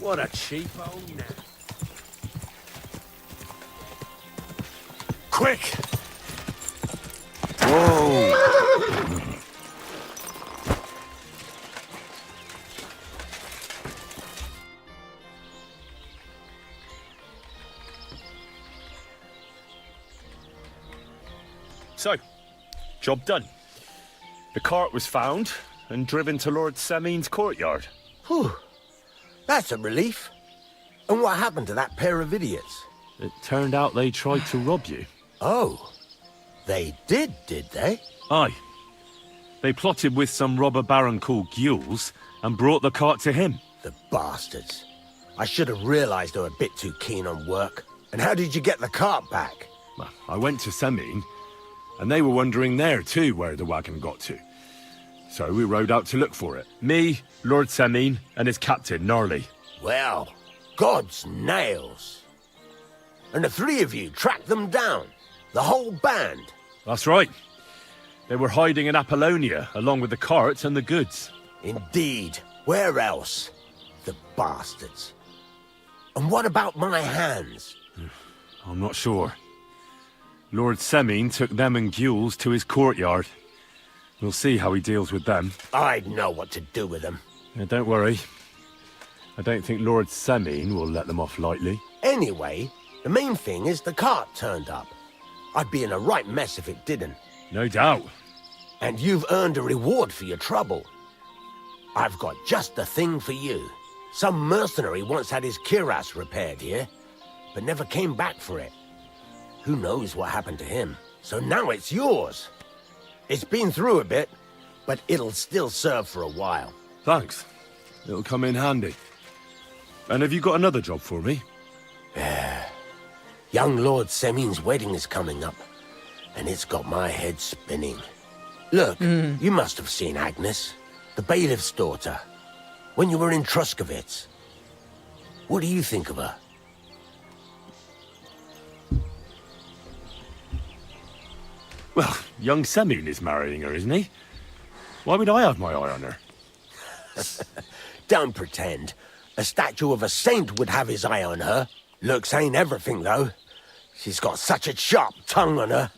What a cheap old nap. Quick! Whoa! So, job done. The cart was found and driven to Lord Semin's courtyard. Whew. That's a relief. And what happened to that pair of idiots? It turned out they tried to rob you. Oh. They did they? Aye. They plotted with some robber baron called Gules and brought the cart to him. The bastards. I should have realized they were a bit too keen on work. And how did you get the cart back? Well, I went to Semin, and they were wondering there too where the wagon got to. So we rode out to look for it. Me, Lord Semin, and his captain, Gnarly. Well, God's nails. And the three of you tracked them down? The whole band? That's right. They were hiding in Apollonia, along with the cart and the goods. Indeed. Where else? The bastards. And what about my hands? I'm not sure. Lord Semin took them and Gules to his courtyard. We'll see how he deals with them. I'd know what to do with them. Don't worry. I don't think Lord Semin will let them off lightly. Anyway, the main thing is the cart turned up. I'd be in a right mess if it didn't. No doubt. And you've earned a reward for your trouble. I've got just the thing for you. Some mercenary once had his cuirass repaired here, but never came back for it. Who knows what happened to him? So now it's yours. It's been through a bit, but it'll still serve for a while. Thanks. It'll come in handy. And have you got another job for me? Young Lord Semin's wedding is coming up, and it's got my head spinning. Look, you must have seen Agnes, the bailiff's daughter, when you were in Truskowitz. What do you think of her? Well, young Semin is marrying her, isn't he? Why would I have my eye on her? Don't pretend. A statue of a saint would have his eye on her. Looks ain't everything, though. She's got such a sharp tongue on her.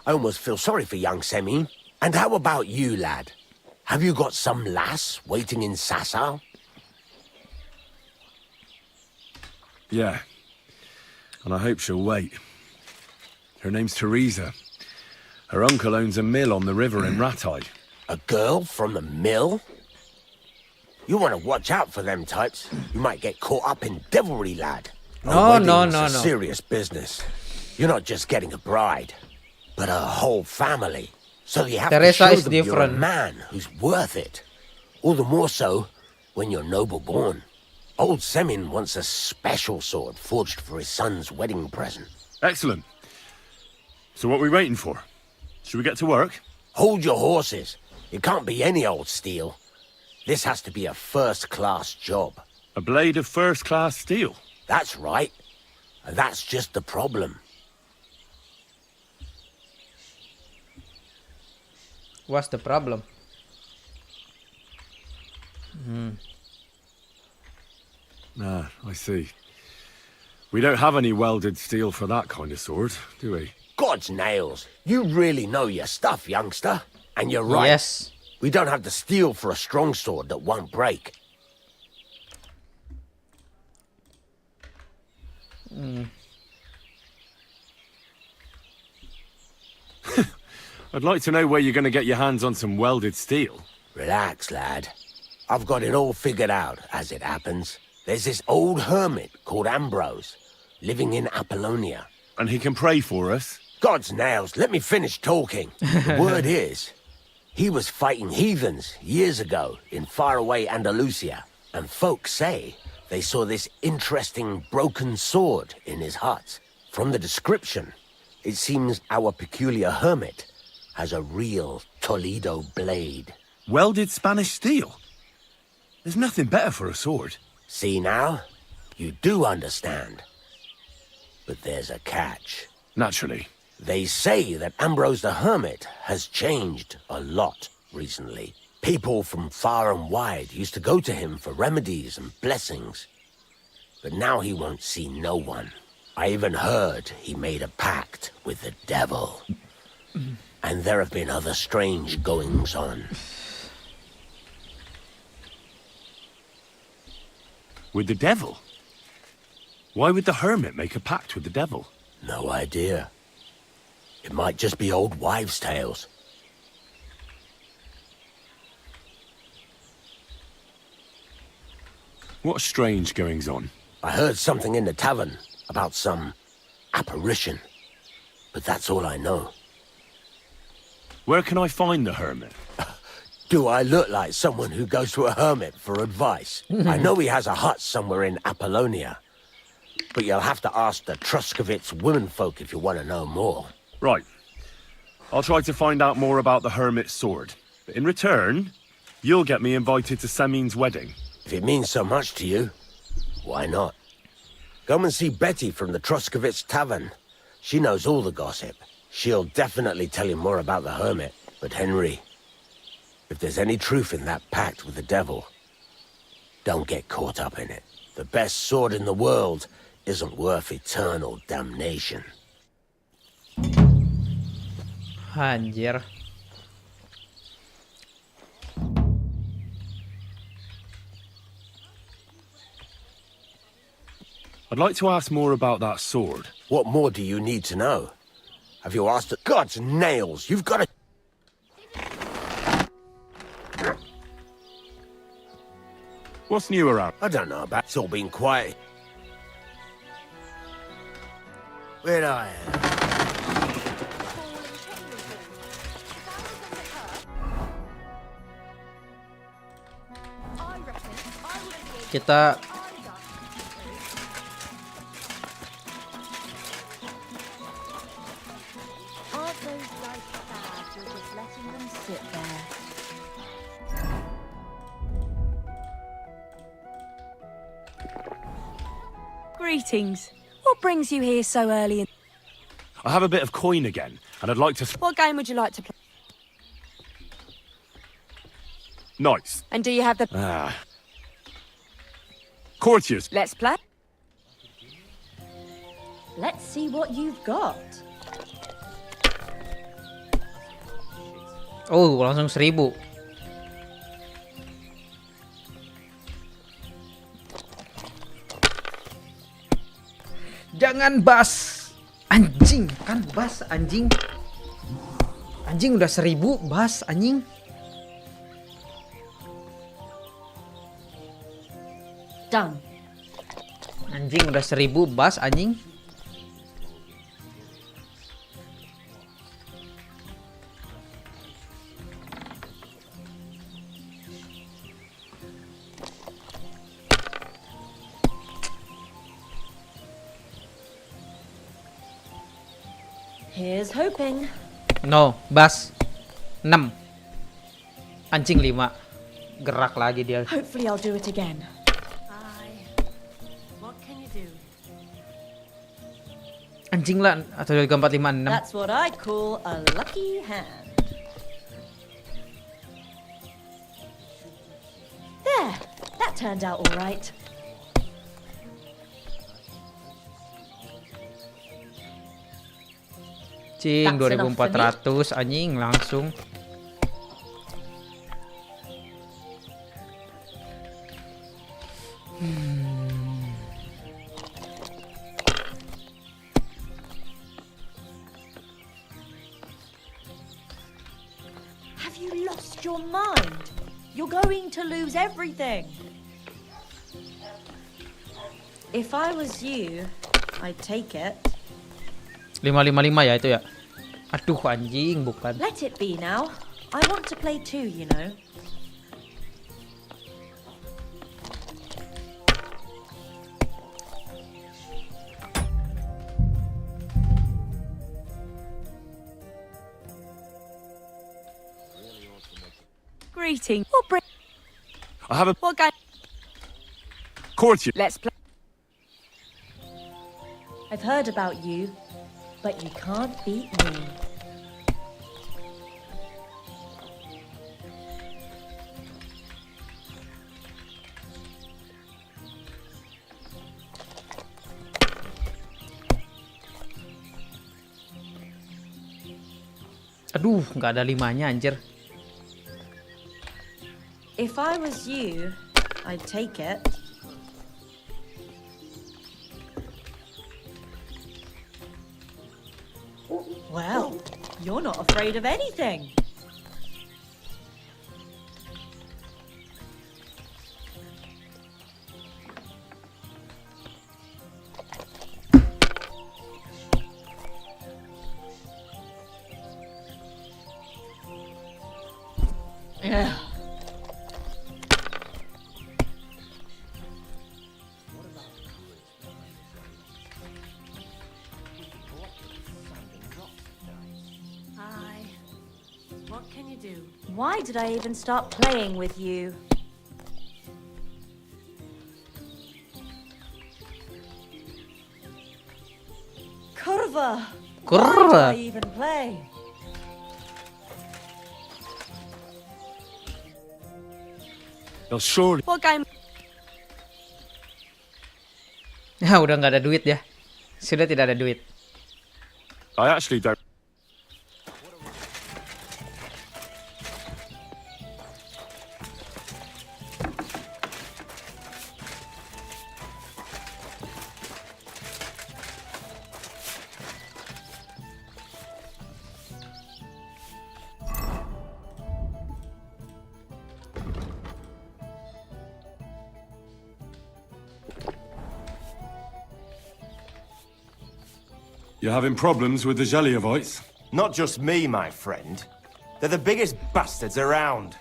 I almost feel sorry for young Semin. And how about you, lad? Have you got some lass waiting in Sasau? Yeah. And I hope she'll wait. Her name's Teresa. Her uncle owns a mill on the river in Ratai. A girl from the mill? You want to watch out for them types. You might get caught up in devilry, lad. No. Serious business. You're not just getting a bride, but a whole family. So you have Teresa to show is them you're a different. man who's worth it. All the more so when you're noble born. Old Semin wants a special sword forged for his son's wedding present. Excellent. So what are we waiting for? Should we get to work? Hold your horses. It can't be any old steel. This has to be a first-class job. A blade of first-class steel. That's right. And that's just the problem. What's the problem? Ah, I see. We don't have any welded steel for that kind of sword, do we? God's nails. You really know your stuff, youngster. And you're right. Yes. We don't have the steel for a strong sword that won't break. I'd like to know where you're going to get your hands on some welded steel. Relax, lad. I've got it all figured out, as it happens. There's this old hermit called Ambrose, living in Apollonia. And he can pray for us? God's nails, let me finish talking. The word is, he was fighting heathens years ago in faraway Andalusia. And folks say they saw this interesting broken sword in his hut. From the description, it seems our peculiar hermit has a real Toledo blade. Welded Spanish steel? There's nothing better for a sword. See now? You do understand. But there's a catch. Naturally. They say that Ambrose the Hermit has changed a lot recently. People from far and wide used to go to him for remedies and blessings. But now he won't see no one. I even heard he made a pact with the devil. And there have been other strange goings-on. With the devil? Why would the hermit make a pact with the devil? No idea. It might just be old wives' tales. What strange goings on? I heard something in the tavern about some apparition, but that's all I know. Where can I find the hermit? Do I look like someone who goes to a hermit for advice? I know he has a hut somewhere in Apollonia, but you'll have to ask the Truskovitz womenfolk if you want to know more. Right. I'll try to find out more about the hermit's sword. But in return, you'll get me invited to Semin's wedding. If it means so much to you, why not? Come and see Betty from the Truskovitz tavern. She knows all the gossip. She'll definitely tell you more about the hermit. But Henry, if there's any truth in that pact with the devil, don't get caught up in it. The best sword in the world isn't worth eternal damnation. Anjir. I'd like to ask more about that sword. What more do you need to know? Have you asked the God's nails? You've got to... What's new around? I don't know about... It's all been quiet. Where I am. Kita Aren't those guys bad? You're just letting them sit there. Greetings. What brings you here so early? I have a bit of coin again, and I'd like to... What game would you like to play? Nice. And do you have the... Courtiers. Let's play. Let's see what you've got. Oh, langsung 1000. Jangan bas. Anjing, kan bas anjing. Anjing udah 1000 bas anjing. Done. Anjing udah 1000 bas anjing. Here's hoping. No, bas 6. Anjing 5. Gerak lagi dia. Hopefully I'll do it again. What can you do? Anjing lah, atau 3, 4, 5, 6. That's what I call a lucky hand. There, that turned out all right. Cing, That's enough for 2400 anjing langsung. Have you lost your mind? You're going to lose everything. If I was you, I'd take it. 555 ya itu ya. Aduh anjing, bukan. Let it be now. I want to play too, you know. Greeting. What bring... I have a... What game? Courtier. Let's play. I've heard about you, but you can't beat me. Aduh, nggak ada 5-nya anjir. If I was you, I'd take it. Well, you're not afraid of anything. Yeah. Hi. What can you do? Why did I even start playing with you? Kurva! Why Kurva. do I even play? They'll surely... What game? Ya udah nggak ada duit ya. Sudah tidak ada duit. I actually don't... You're having problems with the Zeliovites? Not just me, my friend. They're the biggest bastards around.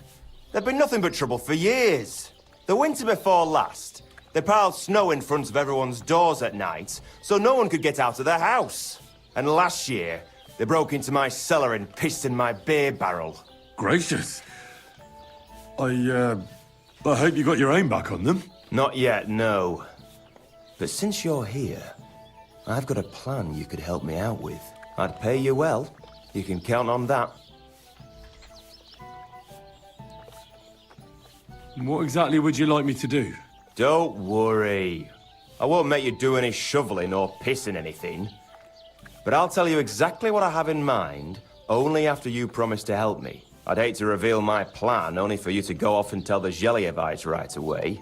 They've been nothing but trouble for years. The winter before last, they piled snow in front of everyone's doors at night, so no one could get out of their house. And last year, they broke into my cellar and pissed in my beer barrel. Gracious. I hope you got your aim back on them. Not yet, no. But since you're here, I've got a plan you could help me out with. I'd pay you well. You can count on that. What exactly would you like me to do? Don't worry. I won't make you do any shoveling or pissing anything. But I'll tell you exactly what I have in mind, only after you promise to help me. I'd hate to reveal my plan, only for you to go off and tell the Zeliovites right away.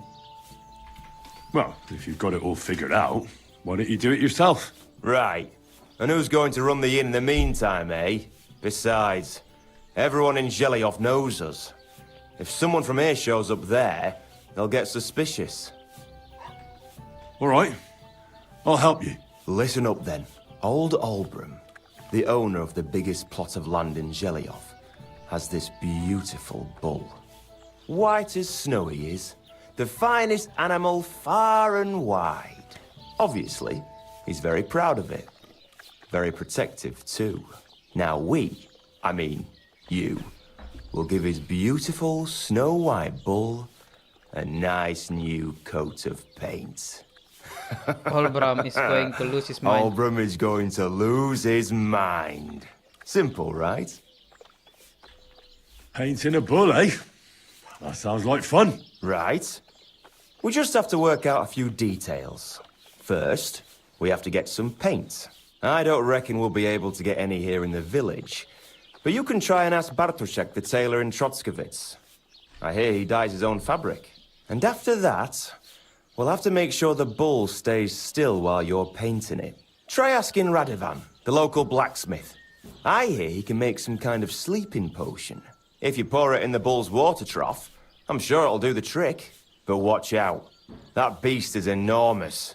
Well, if you've got it all figured out, why don't you do it yourself? Right. And who's going to run the inn in the meantime, eh? Besides, everyone in Zhelyov knows us. If someone from here shows up there, they'll get suspicious. All right. I'll help you. Listen up then. Old Olbram, the owner of the biggest plot of land in Zhelyov, has this beautiful bull. White as snow he is. The finest animal far and wide. Obviously, he's very proud of it. Very protective, too. Now I mean, you, will give his beautiful snow-white bull a nice new coat of paint. Olbram is going to lose his mind. Olbram is going to lose his mind. Simple, right? Painting a bull, eh? That sounds like fun. Right. We just have to work out a few details. First, we have to get some paint. I don't reckon we'll be able to get any here in the village. But you can try and ask Bartoszek, the tailor in Trotskovitz. I hear he dyes his own fabric. And after that, we'll have to make sure the bull stays still while you're painting it. Try asking Radovan, the local blacksmith. I hear he can make some kind of sleeping potion. If you pour it in the bull's water trough, I'm sure it'll do the trick. But watch out. That beast is enormous.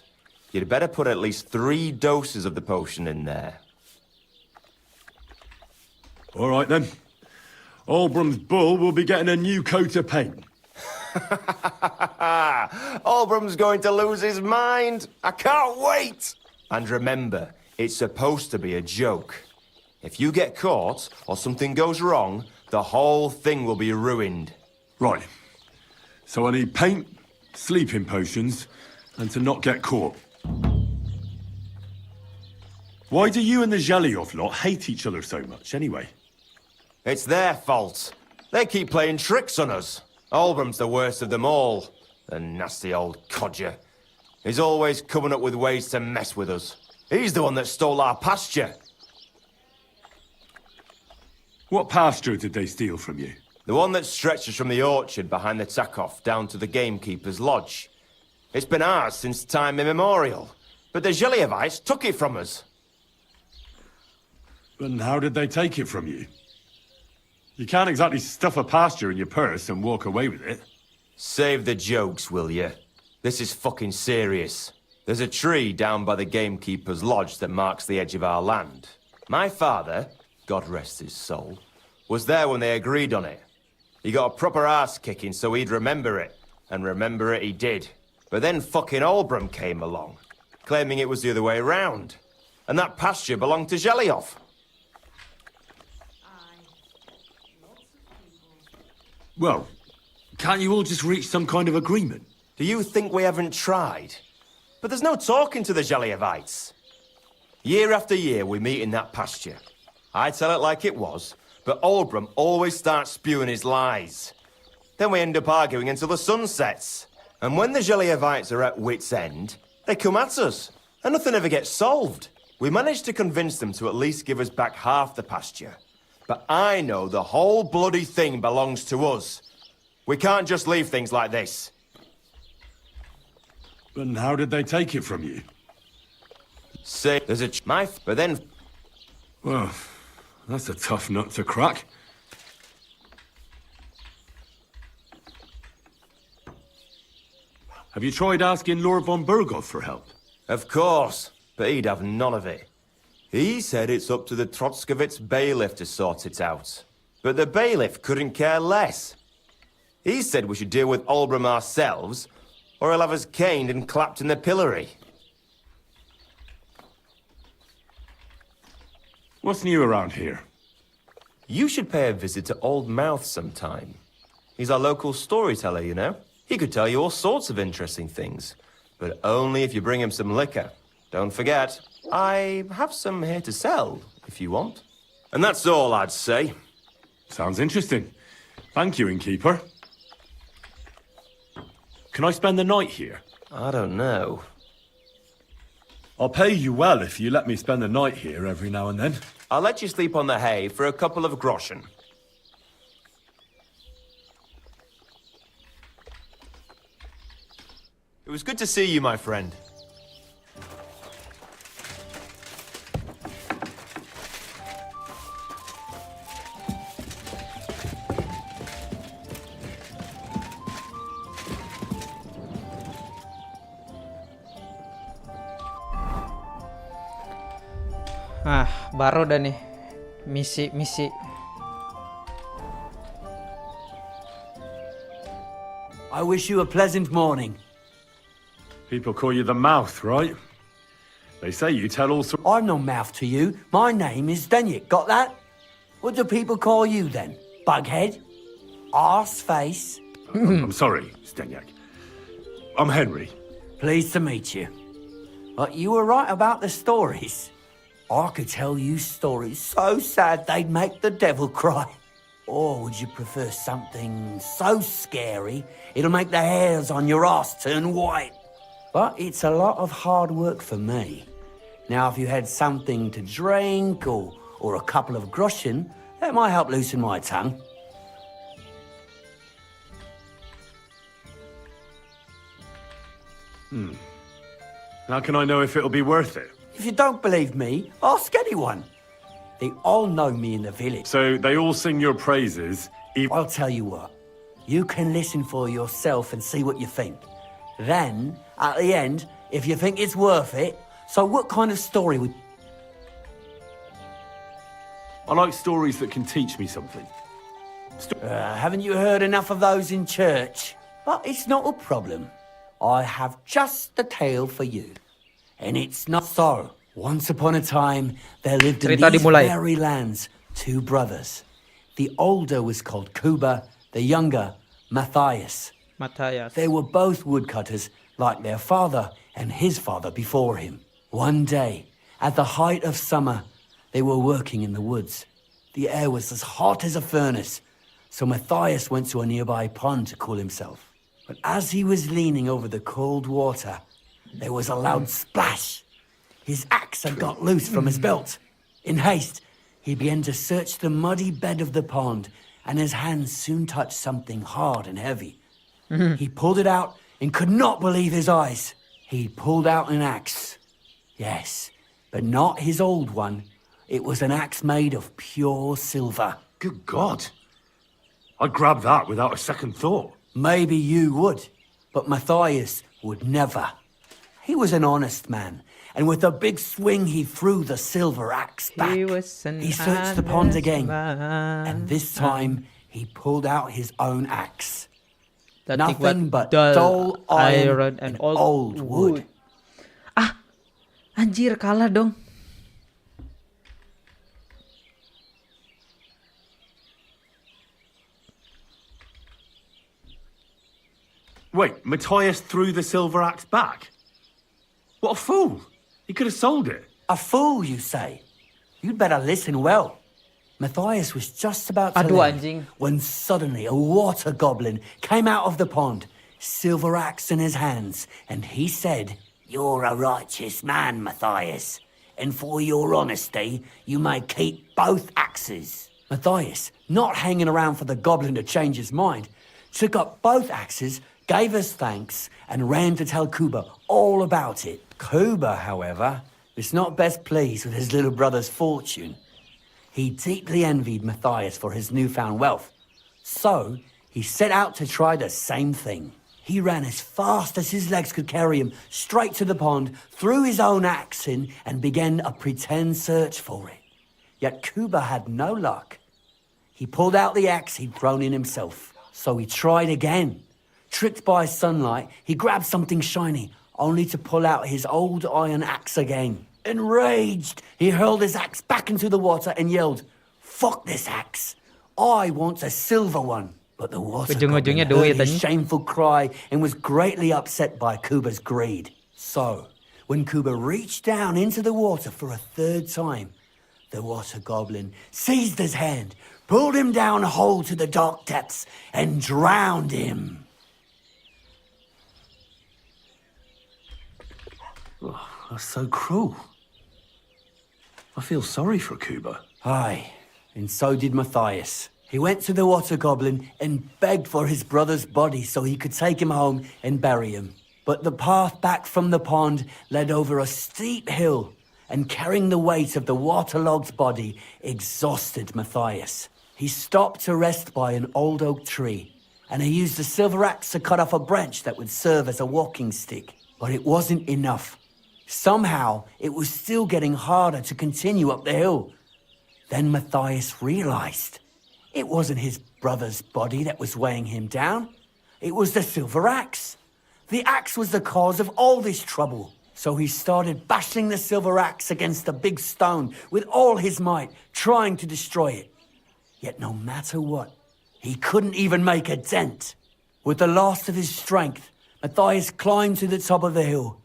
You'd better put at least 3 doses of the potion in there. All right, then. Olbram's bull will be getting a new coat of paint. Olbram's going to lose his mind. I can't wait. And remember, it's supposed to be a joke. If you get caught or something goes wrong, the whole thing will be ruined. Right. So I need paint, sleeping potions, and to not get caught. Why do you and the Zhelyov lot hate each other so much, anyway? It's their fault. They keep playing tricks on us. Olbram's the worst of them all. The nasty old codger. He's always coming up with ways to mess with us. He's the one that stole our pasture. What pasture did they steal from you? The one that stretches from the orchard behind the Takov down to the gamekeeper's lodge. It's been ours since time immemorial. But the Zhelyovites took it from us. And how did they take it from you? You can't exactly stuff a pasture in your purse and walk away with it. Save the jokes, will you? This is fucking serious. There's a tree down by the gamekeeper's lodge that marks the edge of our land. My father, God rest his soul, was there when they agreed on it. He got a proper ass kicking so he'd remember it. And remember it he did. But then fucking Albram came along, claiming it was the other way round. And that pasture belonged to Zhelyaoff. Well, can't you all just reach some kind of agreement? Do you think we haven't tried? But there's no talking to the Zhelyavites. Year after year we meet in that pasture. I tell it like it was, but Albram always starts spewing his lies. Then we end up arguing until the sun sets. And when the Zhelyavites are at wit's end, they come at us. And nothing ever gets solved. We managed to convince them to at least give us back half the pasture. But I know the whole bloody thing belongs to us. We can't just leave things like this. And how did they take it from you? Say, there's a knife, but then... Well, that's a tough nut to crack. Have you tried asking Lord von Burgos for help? Of course, but he'd have none of it. He said it's up to the Trotskovitz bailiff to sort it out. But the bailiff couldn't care less. He said we should deal with Albram ourselves, or he'll have us caned and clapped in the pillory. What's new around here? You should pay a visit to Old Mouth sometime. He's our local storyteller, you know. He could tell you all sorts of interesting things, but only if you bring him some liquor. Don't forget, I have some here to sell, if you want. And that's all I'd say. Sounds interesting. Thank you, innkeeper. Can I spend the night here? I don't know. I'll pay you well if you let me spend the night here every now and then. I'll let you sleep on the hay for a couple of groschen. It was good to see you, my friend. Ah, baru dah nih misi-misi. I wish you a pleasant morning. People call you the Mouth, right? They say you tell all sorts... I'm no mouth to you. My name is Denyek. Got that? What do people call you then? Bughead? Arse face? I'm sorry, Stenyak. I'm Henry. Pleased to meet you. But you were right about the stories. I could tell you stories so sad they'd make the devil cry. Or would you prefer something so scary it'll make the hairs on your ass turn white? But it's a lot of hard work for me. Now, if you had something to drink or a couple of groschen, that might help loosen my tongue. How can I know if it'll be worth it? If you don't believe me, ask anyone. They all know me in the village. So they all sing your praises, I'll tell you what. You can listen for yourself and see what you think. Then, at the end, if you think it's worth it, so what kind of story would... I like stories that can teach me something. Haven't you heard enough of those in church? But it's not a problem. I have just the tale for you. And it's not so. Once upon a time, there lived in these very lands 2 brothers. The older was called Kuba, the younger, Matthias. They were both woodcutters, like their father and his father before him. One day, at the height of summer, they were working in the woods. The air was as hot as a furnace, so Matthias went to a nearby pond to cool himself. But as he was leaning over the cold water, there was a loud splash. His axe had got loose from his belt. In haste, he began to search the muddy bed of the pond, and his hands soon touched something hard and heavy. He pulled it out and could not believe his eyes. He pulled out an axe. Yes, but not his old one. It was an axe made of pure silver. Good God. I'd grab that without a second thought. Maybe you would, but Matthias would never. He was an honest man, and with a big swing he threw the silver axe back. He searched the pond again, and this time he pulled out his own axe. Nothing but dull iron and old wood. Ah, anjir kalah dong. Wait, Matthias threw the silver axe back? What a fool! He could have sold it. A fool, you say? You'd better listen well. Matthias was just about to Aduh, leave anjing. when suddenly a water goblin came out of the pond, silver axe in his hands, and he said, "You're a righteous man, Matthias, and for your honesty, you may keep both axes." Matthias, not hanging around for the goblin to change his mind, took up both axes, gave us thanks, and ran to tell Kuba all about it. Kuba, however, was not best pleased with his little brother's fortune. He deeply envied Matthias for his newfound wealth. So, he set out to try the same thing. He ran as fast as his legs could carry him straight to the pond, threw his own axe in, and began a pretend search for it. Yet Kuba had no luck. He pulled out the axe he'd thrown in himself. So he tried again. Tricked by sunlight, he grabbed something shiny, only to pull out his old iron axe again. Enraged, he hurled his axe back into the water and yelled, "Fuck this axe! I want a silver one." But the water goblin heard his shameful cry and was greatly upset by Kuba's greed. So, when Kuba reached down into the water for a third time, the water goblin seized his hand, pulled him down whole to the dark depths, and drowned him. Oh, that's so cruel. I feel sorry for Kuba. Aye, and so did Matthias. He went to the water goblin and begged for his brother's body so he could take him home and bury him. But the path back from the pond led over a steep hill, and carrying the weight of the waterlogged body exhausted Matthias. He stopped to rest by an old oak tree, and he used a silver axe to cut off a branch that would serve as a walking stick. But it wasn't enough. Somehow, it was still getting harder to continue up the hill. Then Matthias realized it wasn't his brother's body that was weighing him down. It was the silver axe. The axe was the cause of all this trouble. So he started bashing the silver axe against the big stone with all his might, trying to destroy it. Yet no matter what, he couldn't even make a dent. With the last of his strength, Matthias climbed to the top of the hill.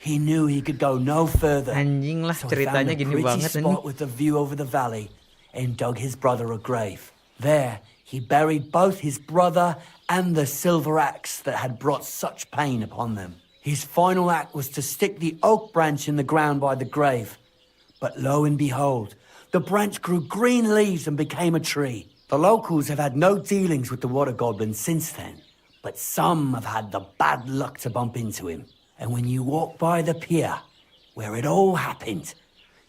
He knew he could go no further. Anjing lah, So he found ceritanya a gini pretty banget ini. spot with the view over the valley and dug his brother a grave. There, he buried both his brother and the silver axe that had brought such pain upon them. His final act was to stick the oak branch in the ground by the grave. But lo and behold, the branch grew green leaves and became a tree. The locals have had no dealings with the water goblin since then, but some have had the bad luck to bump into him. And when you walk by the pier, where it all happened,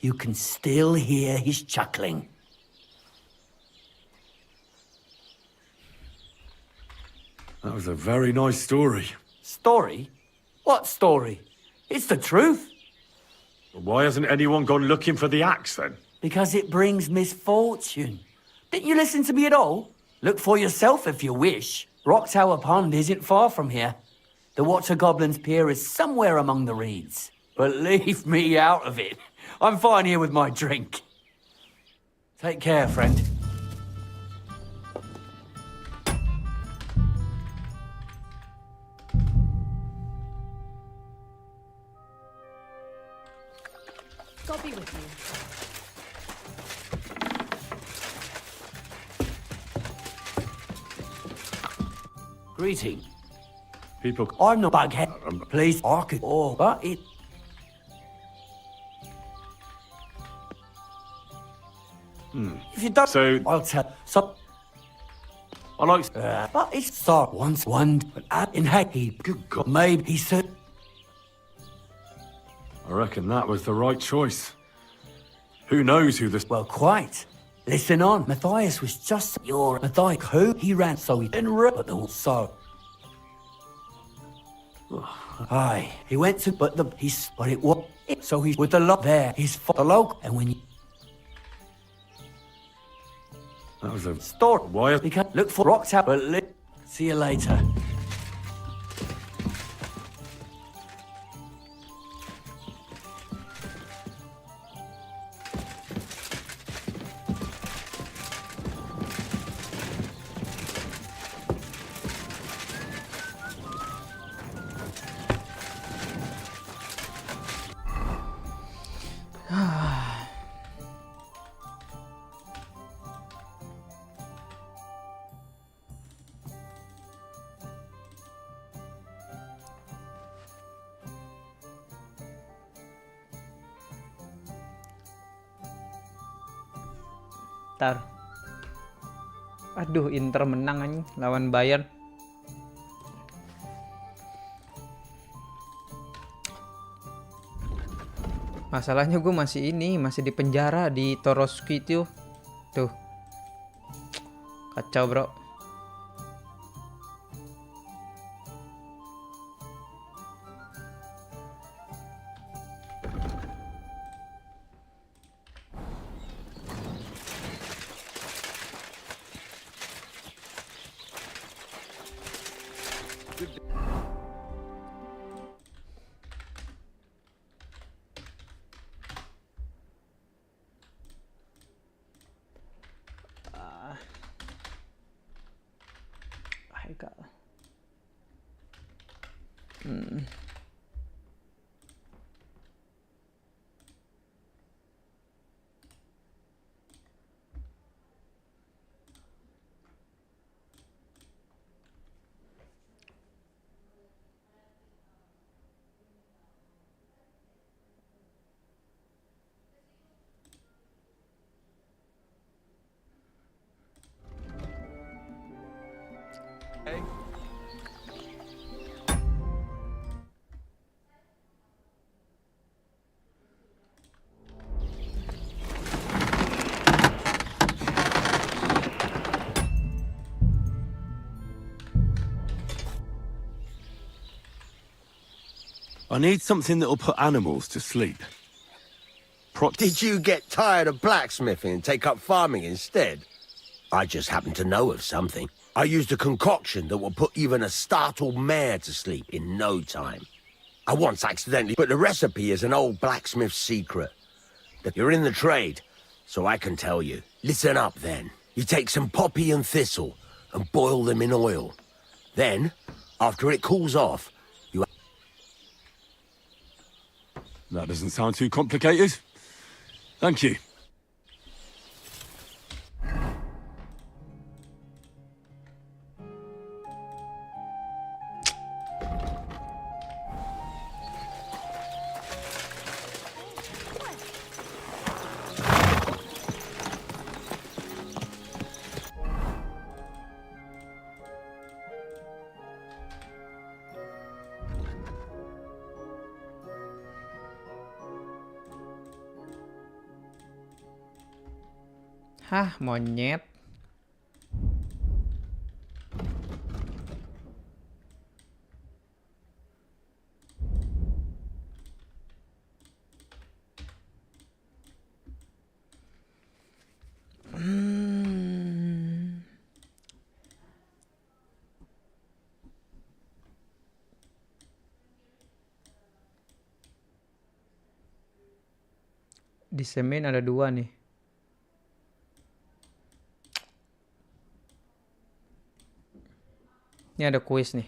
you can still hear his chuckling. That was a very nice story. Story? What story? It's the truth. Why hasn't anyone gone looking for the axe then? Because it brings misfortune. Didn't you listen to me at all? Look for yourself if you wish. Rock Tower Pond isn't far from here. The Water Goblin's Pier is somewhere among the reeds. But leave me out of it. I'm fine here with my drink. Take care, friend. God be with you. Greeting. People... I'm not bughead. Please, I could... Oh, but it... If you don't... So... I'll tell... So... I like... but it's so... Once one... But in heck, he... Good God. Maybe he said... I reckon that was the right choice. Who knows who this... Well, quite. Listen on. Matthias was just your Matthias. Who? He ran so he didn't run. But the so. Aye. He went to, but it was. So he's with the lot there. He's for the local. And when you. That was a... Store. Why? We can look for rocks out. But see you later. Ntar. Aduh, Inter menang anjing lawan Bayern. Masalahnya gue masih di penjara di Toroski itu. Tuh. Kacau, bro. I need something that'll put animals to sleep. Did you get tired of blacksmithing and take up farming instead? I just happen to know of something. I used a concoction that will put even a startled mare to sleep in no time. I once accidentally put the recipe as an old blacksmith's secret. You're in the trade, so I can tell you. Listen up then. You take some poppy and thistle and boil them in oil. Then, after it cools off, That doesn't sound too complicated. Thank you. Hah, monyet. Di semen ada 2 nih. Ini ada kuis nih.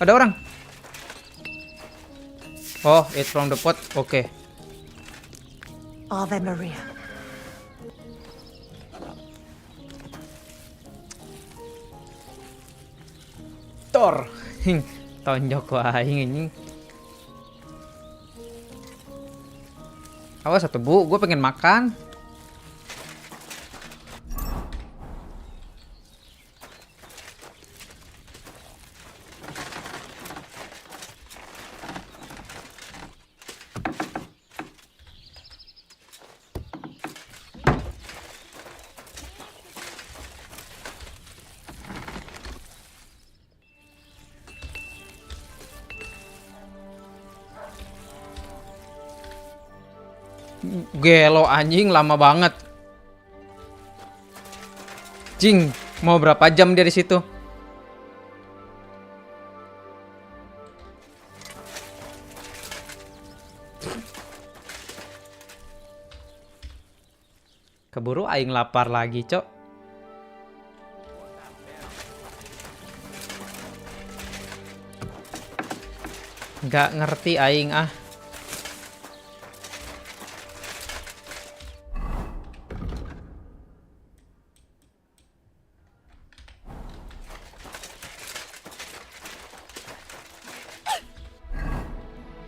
Ada orang. Oh, eat from the pot. Oke. Ave Maria. Tor. Tonjok ku aing anjing. Awas satu bu, gue pengen makan. Gelo anjing lama banget. Cing, mau berapa jam dia di situ? Keburu aing lapar lagi, Cok. Nggak ngerti aing ah.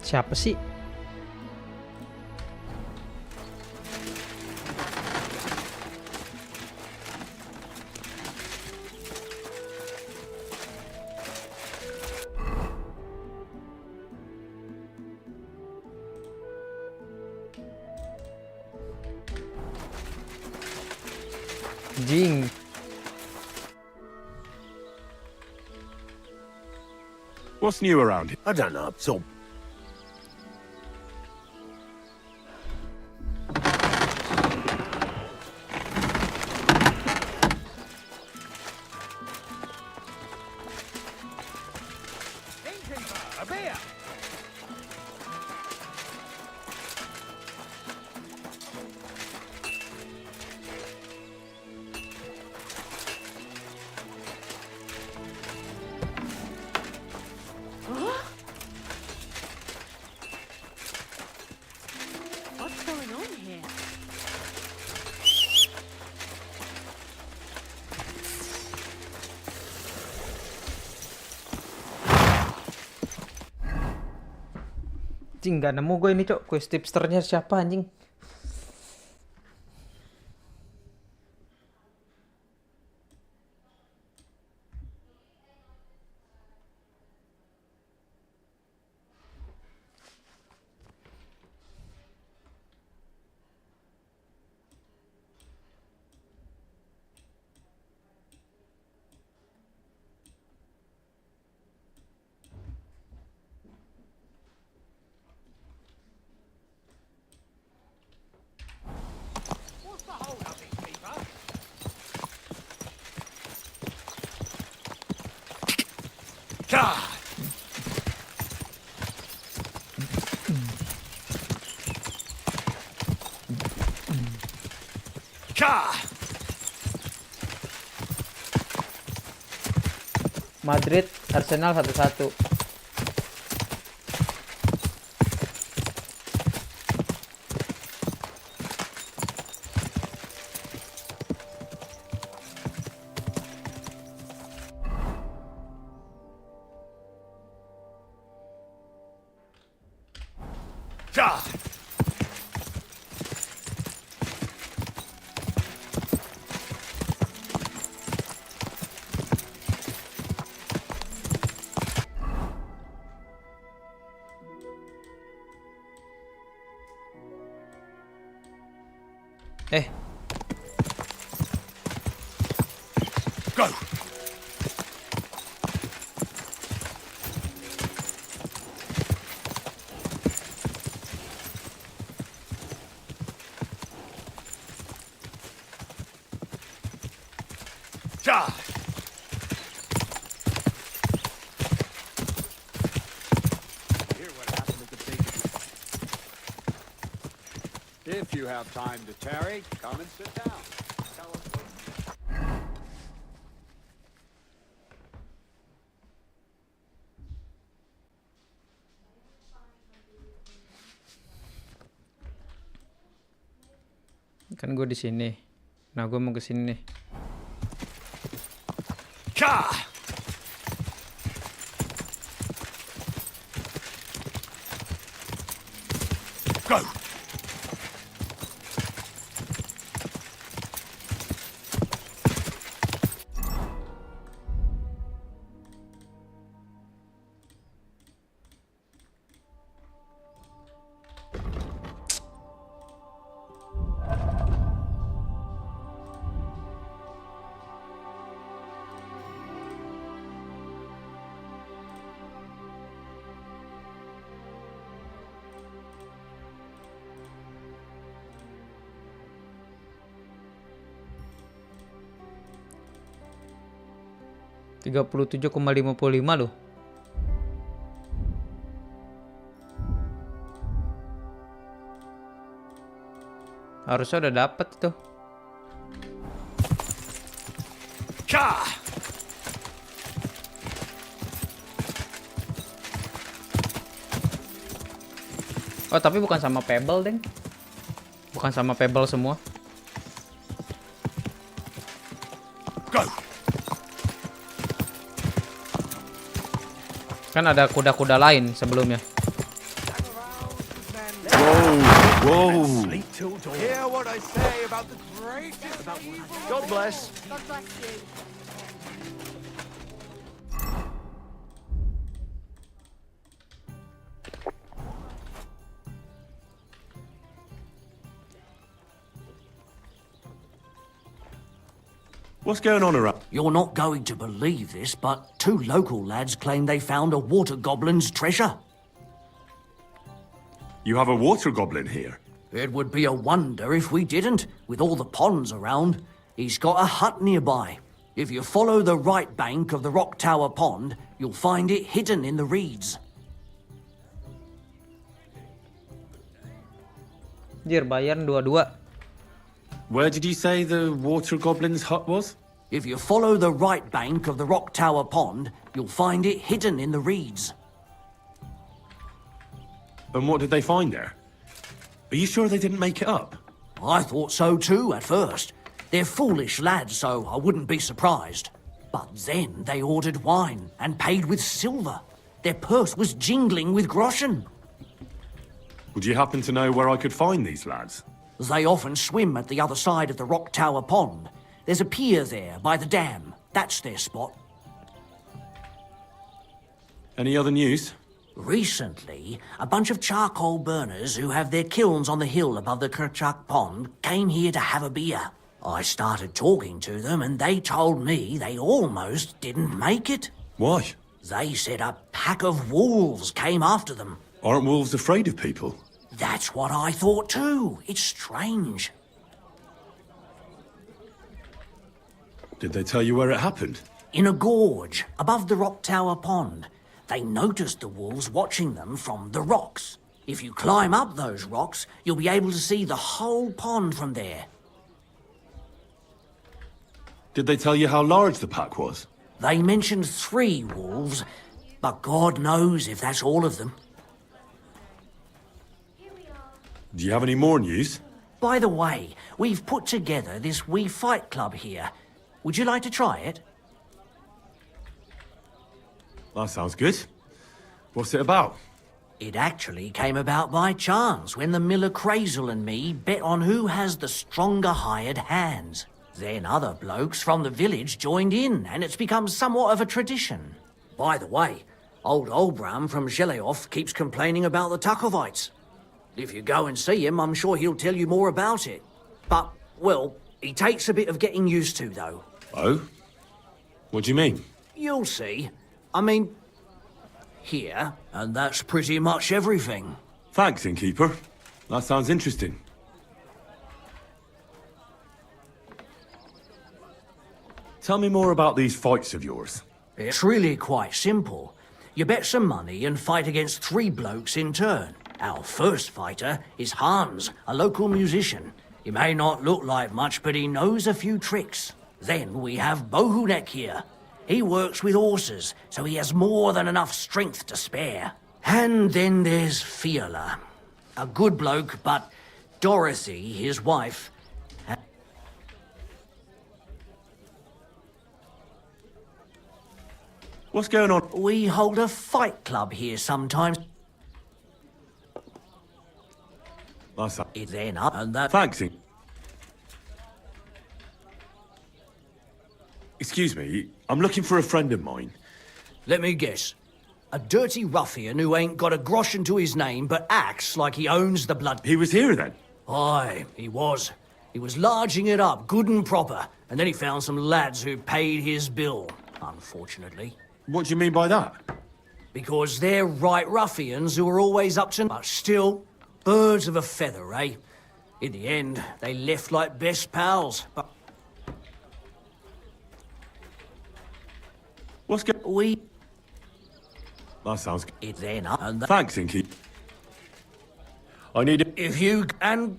Siapa sih? Jing. What's new around here? I don't know. It's all What's going on here? Cing, gak nemu gue ini, Cok. Quest tipsternya siapa anjing? Madrid Arsenal 1-1. Go! Charge! Hear what happened at the big. If you have time to tarry, come and sit down. Tell us what... Kan gue di sini. Nah, gue mau ke sini nih. Go! 37,55 loh. Harusnya udah dapet itu. Oh, tapi bukan sama Pebble, Deng. Bukan sama Pebble semua. Kan ada kuda-kuda lain sebelumnya. Whoa! Hear what I say about the greatest. God bless. God bless you. What's going on around? You're not going to believe this, but 2 local lads claim they found a water goblin's treasure. You have a water goblin here? It would be a wonder if we didn't, with all the ponds around. He's got a hut nearby. If you follow the right bank of the Rock Tower Pond, you'll find it hidden in the reeds. Jir, bayar 22. Where did you say the water goblin's hut was? If you follow the right bank of the Rock Tower Pond, you'll find it hidden in the reeds. And what did they find there? Are you sure they didn't make it up? I thought so too at first. They're foolish lads, so I wouldn't be surprised. But then they ordered wine and paid with silver. Their purse was jingling with groschen. Would you happen to know where I could find these lads? They often swim at the other side of the Rock Tower Pond. There's a pier there by the dam. That's their spot. Any other news? Recently, a bunch of charcoal burners who have their kilns on the hill above the Kerchak Pond came here to have a beer. I started talking to them and they told me they almost didn't make it. Why? They said a pack of wolves came after them. Aren't wolves afraid of people? That's what I thought too. It's strange. Did they tell you where it happened? In a gorge above the Rock Tower Pond. They noticed the wolves watching them from the rocks. If you climb up those rocks, you'll be able to see the whole pond from there. Did they tell you how large the pack was? They mentioned 3 wolves, but God knows if that's all of them. Do you have any more news? By the way, we've put together this wee fight club here. Would you like to try it? That sounds good. What's it about? It actually came about by chance when the miller Crazel and me bet on who has the stronger hired hands. Then other blokes from the village joined in, and it's become somewhat of a tradition. By the way, old Olbram from Zheleov keeps complaining about the Takovites. If you go and see him, I'm sure he'll tell you more about it. But, well, he takes a bit of getting used to, though. Oh? What do you mean? You'll see. I mean, here, and that's pretty much everything. Thanks, innkeeper. That sounds interesting. Tell me more about these fights of yours. It's really quite simple. You bet some money and fight against 3 blokes in turn. Our first fighter is Hans, a local musician. He may not look like much, but he knows a few tricks. Then we have Bohunek here. He works with horses, so he has more than enough strength to spare. And then there's Fiala. A good bloke, but Dorothy, his wife... What's going on? We hold a fight club here sometimes. That's It's then up and that. Thanks. Excuse me, I'm looking for a friend of mine. Let me guess. A dirty ruffian who ain't got a grosh into his name but acts like he owns the blood. He was here then? Aye, he was. He was larging it up, good and proper, and then he found some lads who paid his bill, unfortunately. What do you mean by that? Because they're right ruffians who are always up to... But still, birds of a feather, eh? In the end, they left like best pals, but... What's going... We... That sounds... It then up and... Thanks, Inky. I need it. If you... and...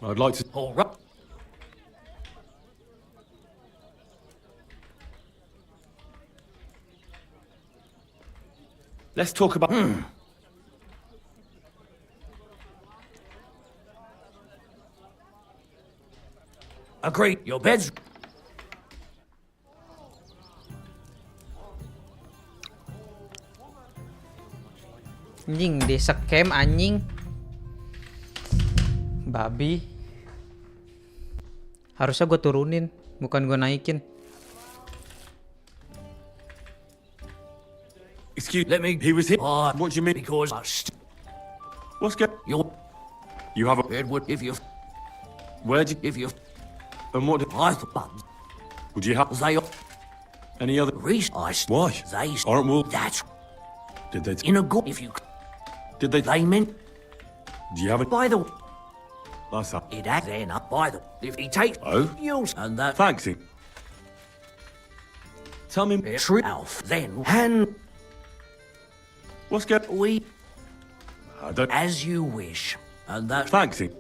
I'd like to... All right. Let's talk about... Agreed. Your bed's... Anjing, desa camp anjing. Babi. Harusnya gue turunin, bukan gue naikin. Excuse Let me... He was here? What do you mean? Because... What's going... You have a... Edward, if you... Where'd you... If you... And what... I thought... Would you have... They... Any other... Reese, I... Why? They... Aren't we... That's... Did they... In a good... If you... Did they... They meant... Do you have it? By the... That's up. It had then up by the... If he takes... Oh? You'll... And that... Thanks, Inky. Tell me... True, Alf. Then... And... What's going... We... I don't... As you wish. And that... Thanks, Inky.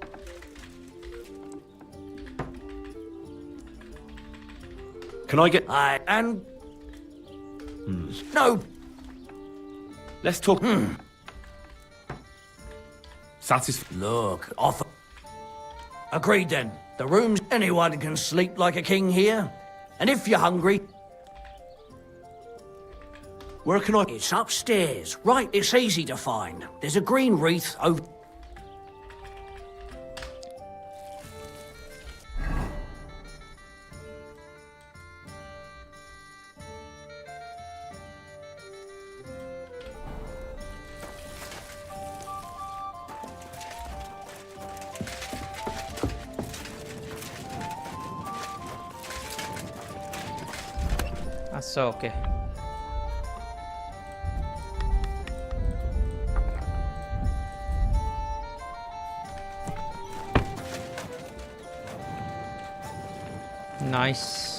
Can I get... And... No... Let's talk... Satisfied... Look, offer... Agreed then. The rooms... Anyone can sleep like a king here. And if you're hungry... Where can I... It's upstairs. Right, it's easy to find. There's a green wreath over... So, oke. Nice.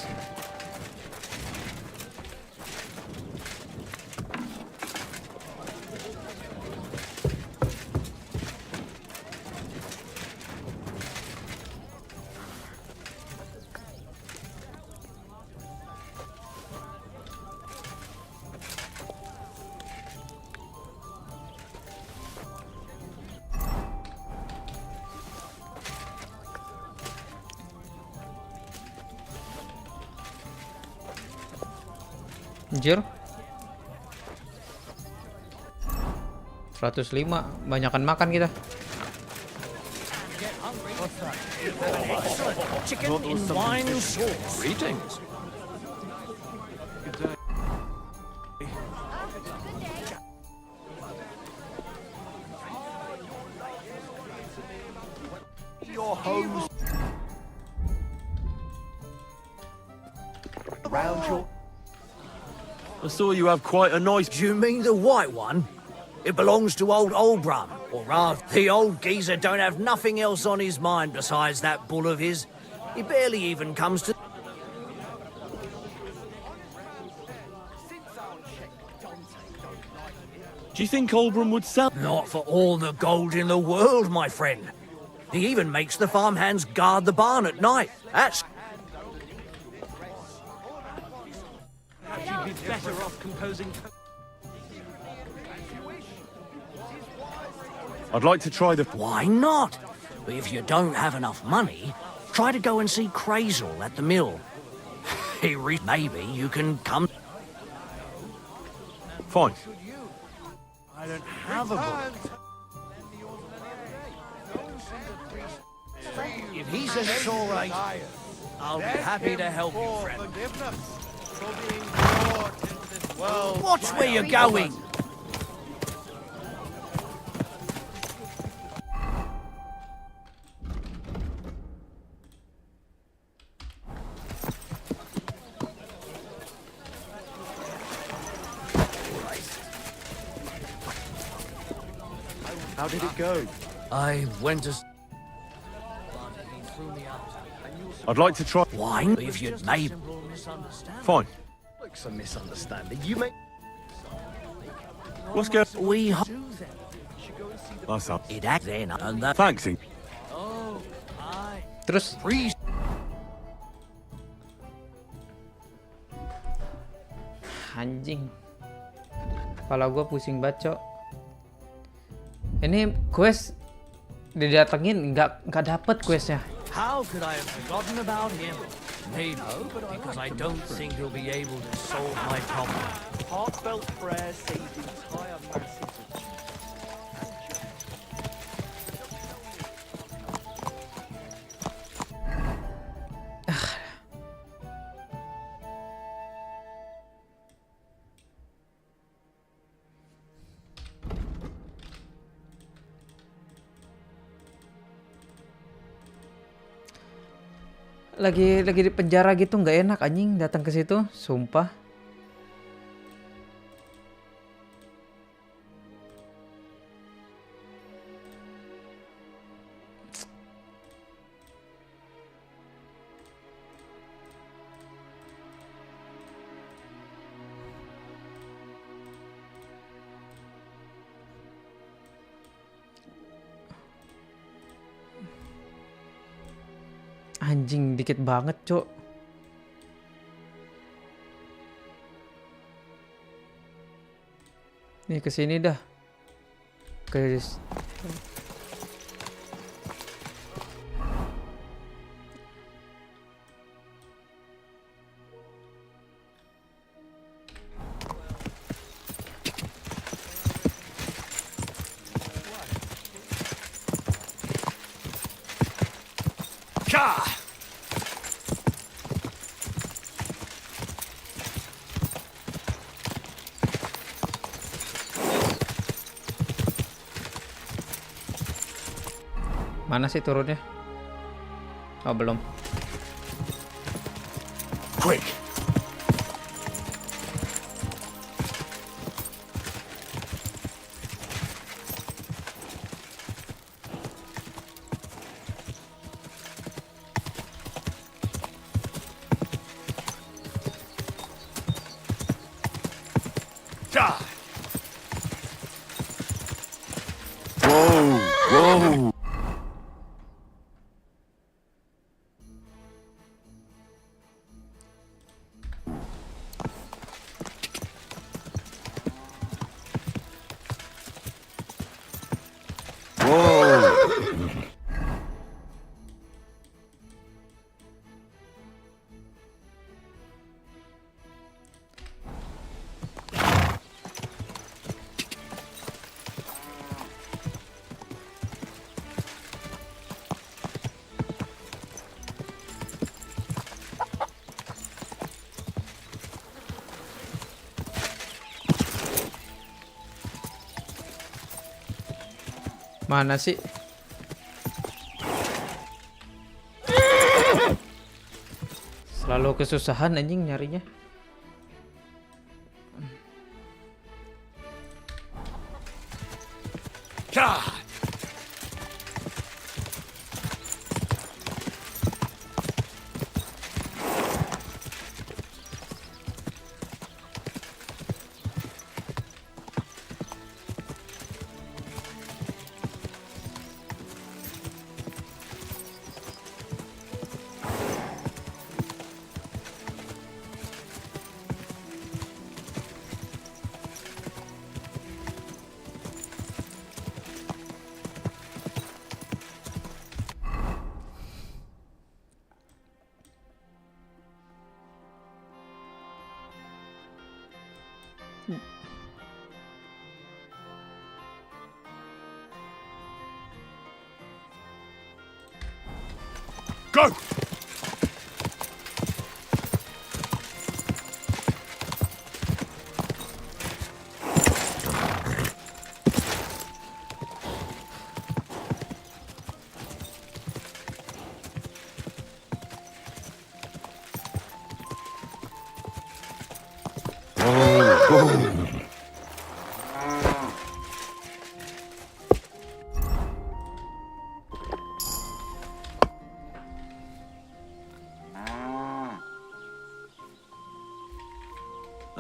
Anjir 105, banyakan makan kita. Chicken in wine sauce. Greetings. Your hose around your... I saw you have quite a nice... Do you mean the white one? It belongs to old Olbrum. Or rather, the old geezer don't have nothing else on his mind besides that bull of his. He barely even comes to... Do you think Olbrum would sell? Not for all the gold in the world, my friend. He even makes the farmhands guard the barn at night. That's... You'd be better off composing... I'd like to try the... Why not? But if you don't have enough money, try to go and see Crazel at the mill. Maybe you can come... Fine. I don't have a book. If he says it's all right, I'll be happy to help you, friend. Forgiveness for being brought into this world. Watch where you're going. How did it go? I went to... I'd like to try. Wine? If you'd made... Fine. Looks a misunderstanding. You make. What's good? We... That's up. It act then, and that... Thanks, Ing. Oh, I... Terus Priest. anjing. Kepala gua pusing banget, Cok. Ini quest didatengin nggak dapet questnya. How could I have forgotten about him? Maybe because I don't think he'll be able to solve my problem. Heartfelt prayer saved entire masses of lagi di penjara gitu nggak enak anjing datang ke situ, sumpah. Anjing dikit banget, Cok. Nih kesini dah. Ke mana sih turunnya? Oh, belum. Quick! Whoa! Mana sih? Selalu kesusahan anjing nyarinya. Go!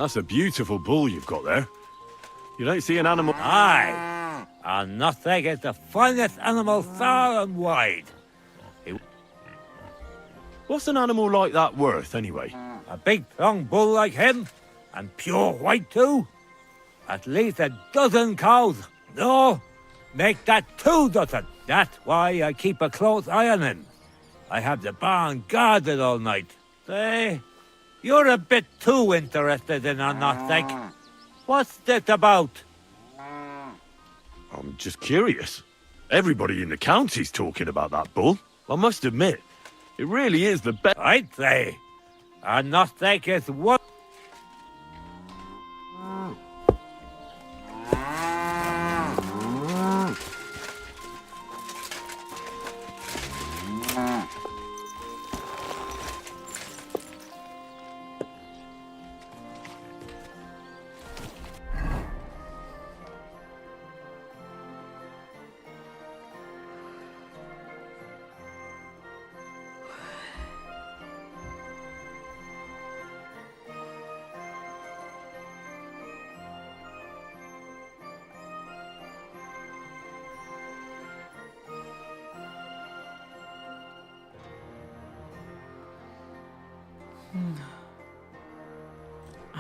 That's a beautiful bull you've got there. You don't see an animal... Aye, and nothing is the finest animal far and wide. What's an animal like that worth, anyway? A big, strong bull like him, and pure white too. At least a dozen cows. No, make that 2 dozen. That's why I keep a close eye on him. I have the barn guarded all night. Say, you're a bit too interested in a nothing. What's this about? I'm just curious. Everybody in the county's talking about that bull. I must admit, it really is the best. I'd say, a nothing is one.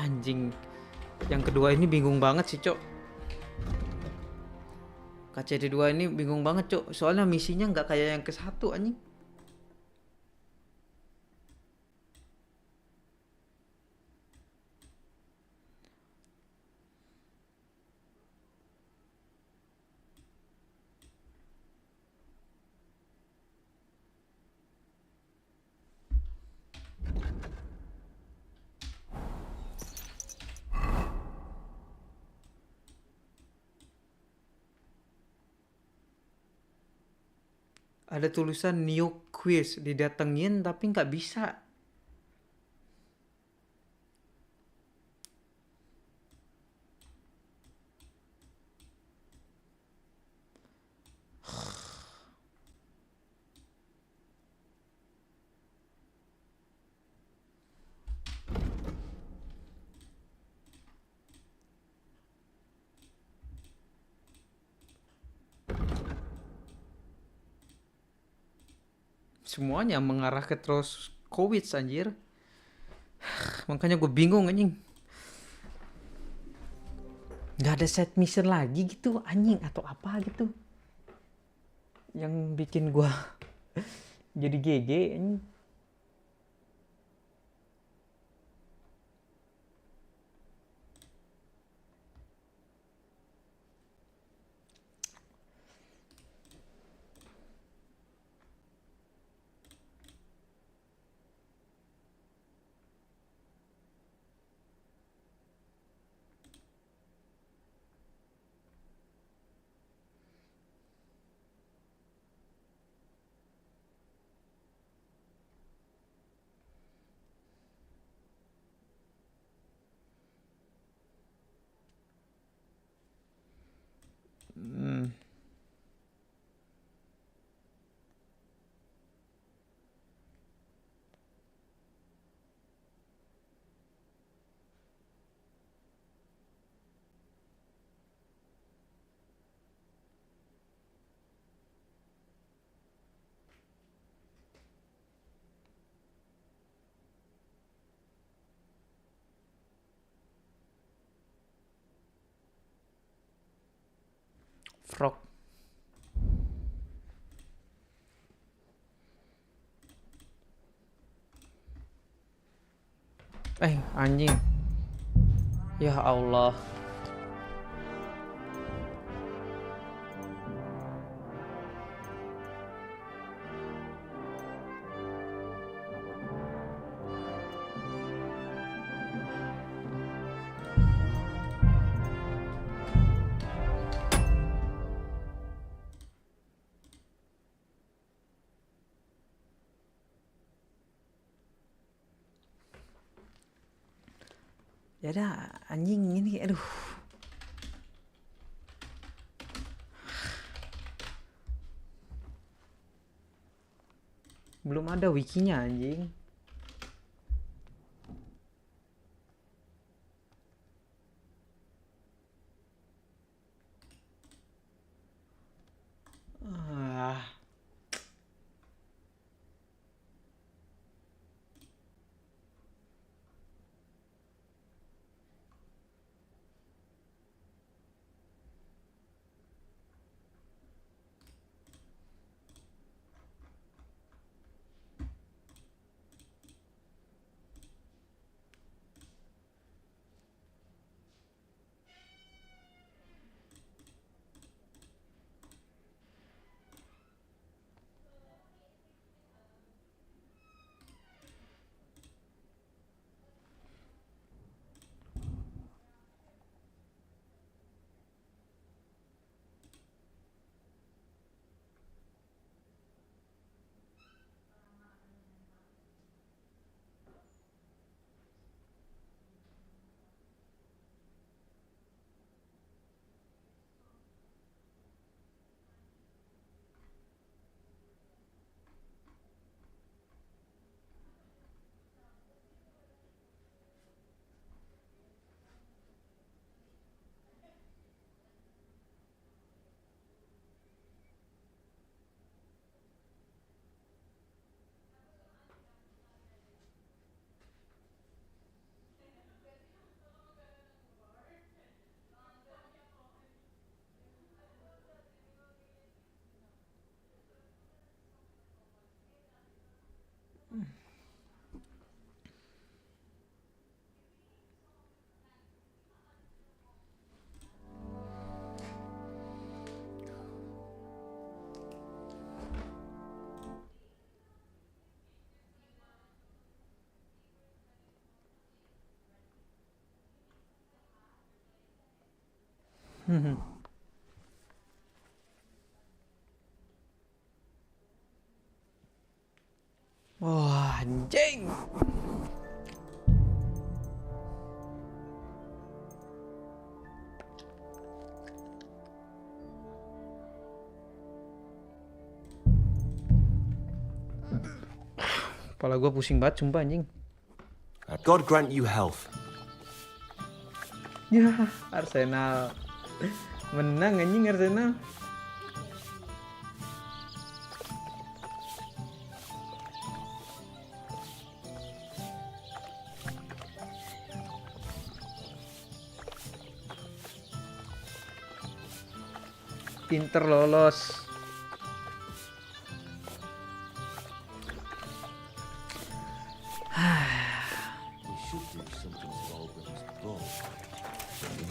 Anjing. Yang kedua ini bingung banget sih, Cok. KCD 2 ini bingung banget, Cok. Soalnya misinya nggak kayak yang ke 1, anjing. Ada tulisan new quiz, didatengin tapi nggak bisa. Semuanya mengarah ke terus COVID anjir. Makanya gue bingung anjing. Gak ada set mission lagi gitu anjing atau apa gitu. Yang bikin gue jadi GG anjing. Frog. Anjing. Ya Allah. Ya dah, anjing ini, aduh. Belum ada wikinya anjing. Ah. Wah, anjing. Kepala gue pusing banget, sumpah anjing. God grant you health. Ya, Arsenal. Menang anjing Arsenal. Inter lolos. We should do something to Olbram's bull.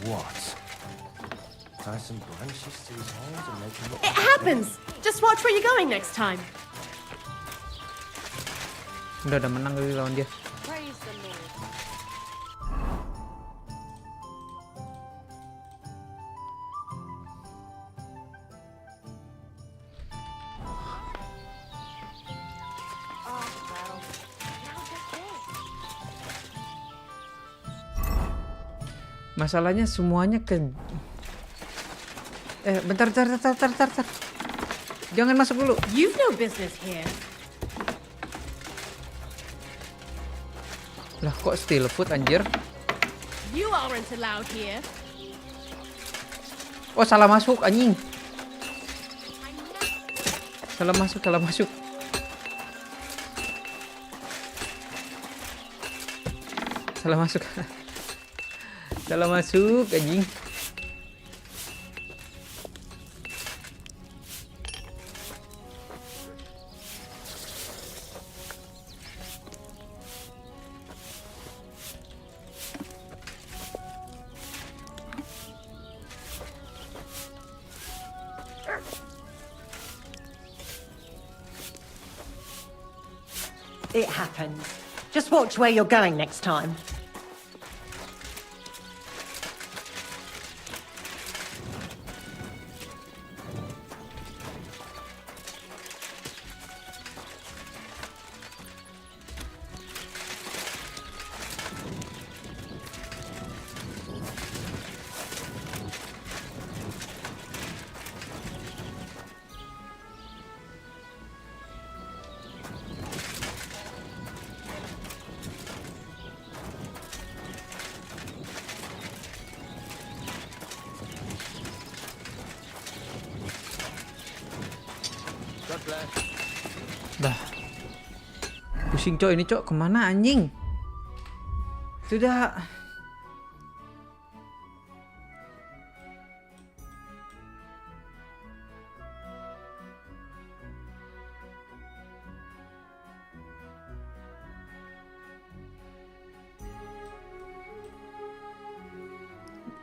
What? Tie some branches to his horns and make him look... It happens! Just watch where you're going next time. Udah menang kali lawan dia. Praise the Lord. Masalahnya semuanya ke... bentar. Jangan masuk dulu. You've no business here. Lah kok still foot anjir? You aren't allowed here. Oh, salah masuk anjing. Salah masuk. Salah masuk anjing. It happens. Just watch where you're going next time. Dah. Pusing cok ini cok, kemana anjing? Sudah.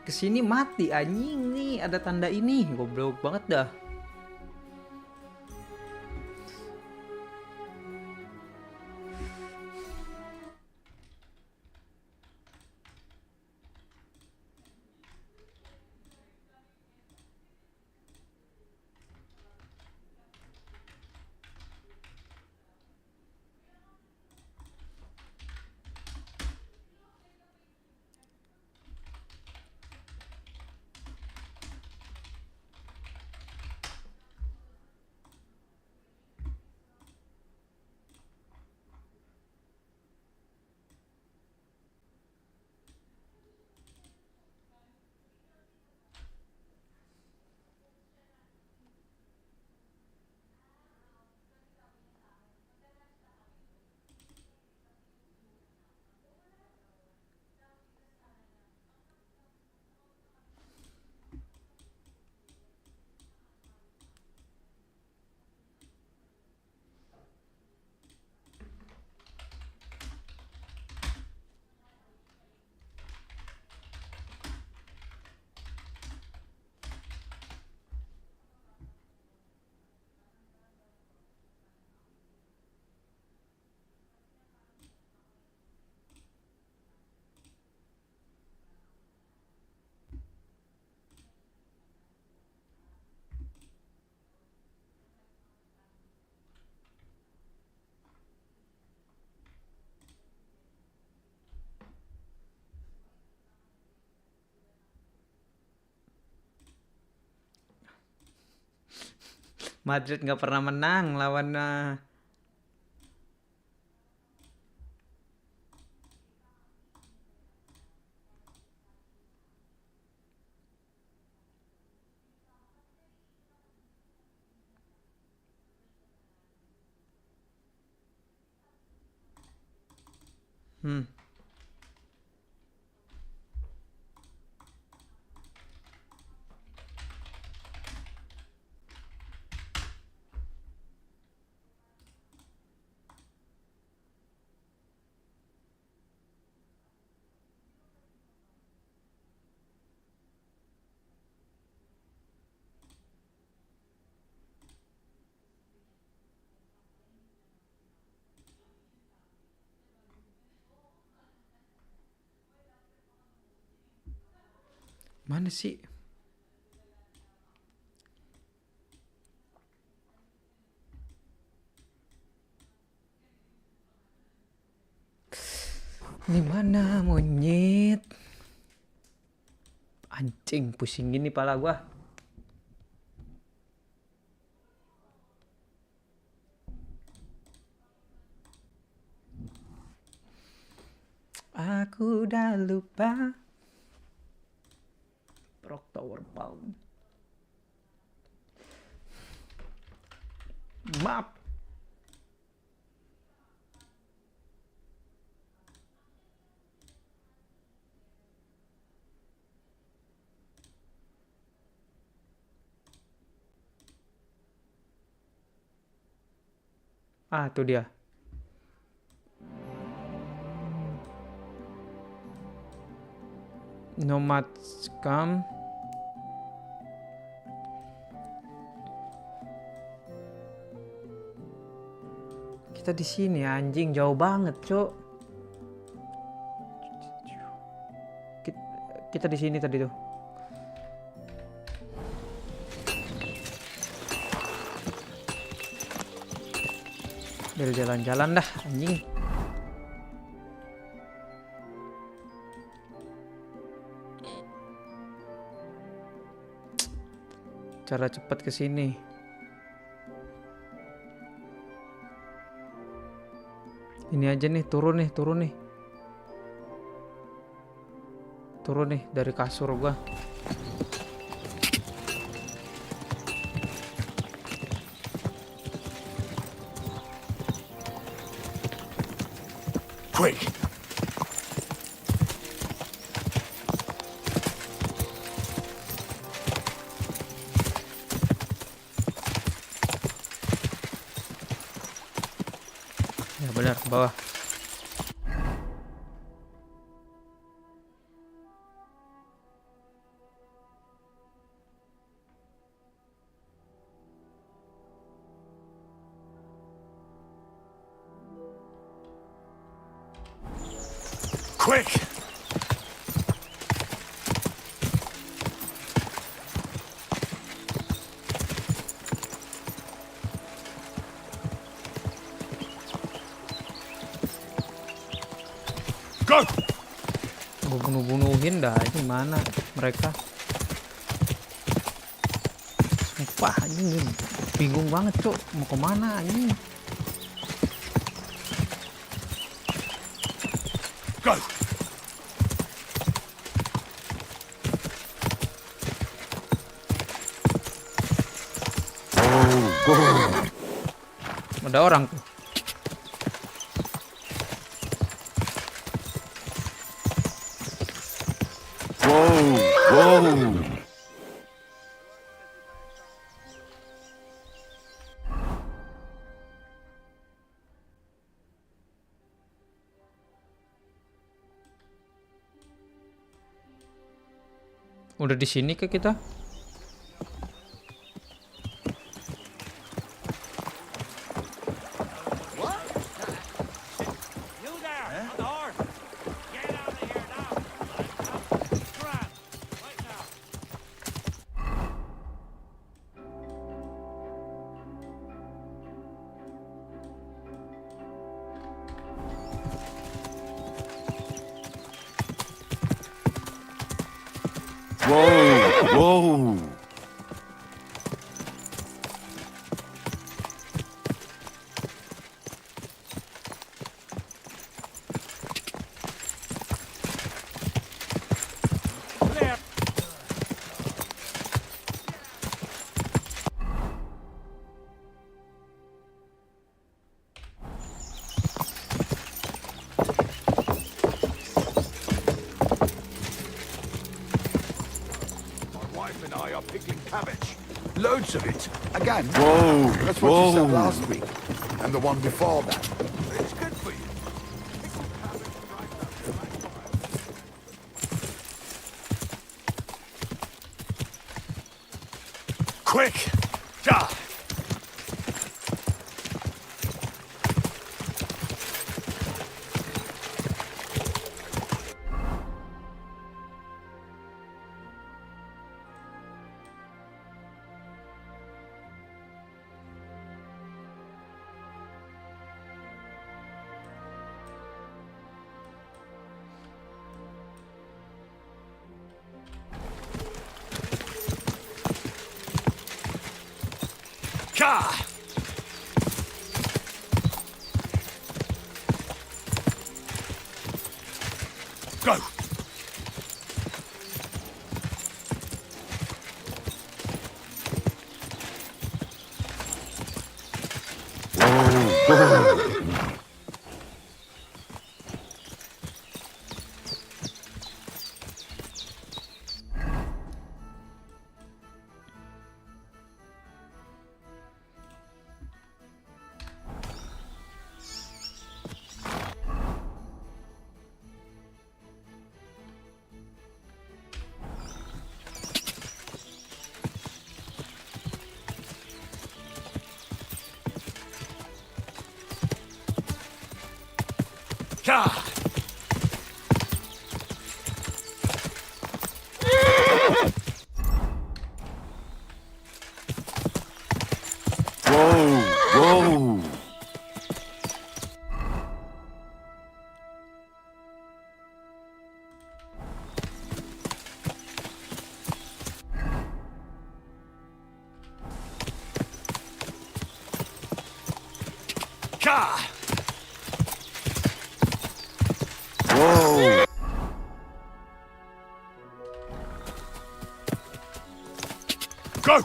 Kesini mati anjing nih, ada tanda ini, goblok banget dah. Madrid nggak pernah menang lawan mana sih? Ini mana monyet? Anjing, pusing gini pala gua. Aku udah lupa. Rock Tower Pound. Maaf. Ah, tuh dia. Nomads come. Kita di sini anjing, jauh banget, Cok. Kita di sini tadi tuh. Dari jalan-jalan dah anjing. Cara cepat ke sini. Ini aja nih, turun nih. Turun nih dari kasur gua. Quick! Ya benar, ke bawah. Quick! Go! Gue bunuh-bunuhin dah, ini mana mereka? Sumpah anjing, bingung banget cok, mau kemana anjing? Go! Ada orang tuh. Whoa! Udah di sini ke kita? Whoa! Picking cabbage. Loads of it. Again. Whoa! That's what you said Whoa! last week. And the one before that. It's good for you. Quick! Ja! Ja! Go! Ja! Whoa! Ja! Whoa! Go!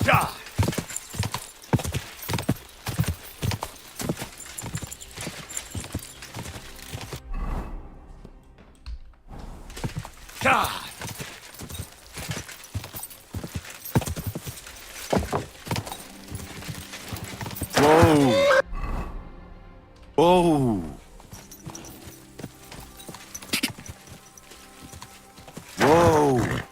Ja! Ja! Whoa! Whoa! Whoa!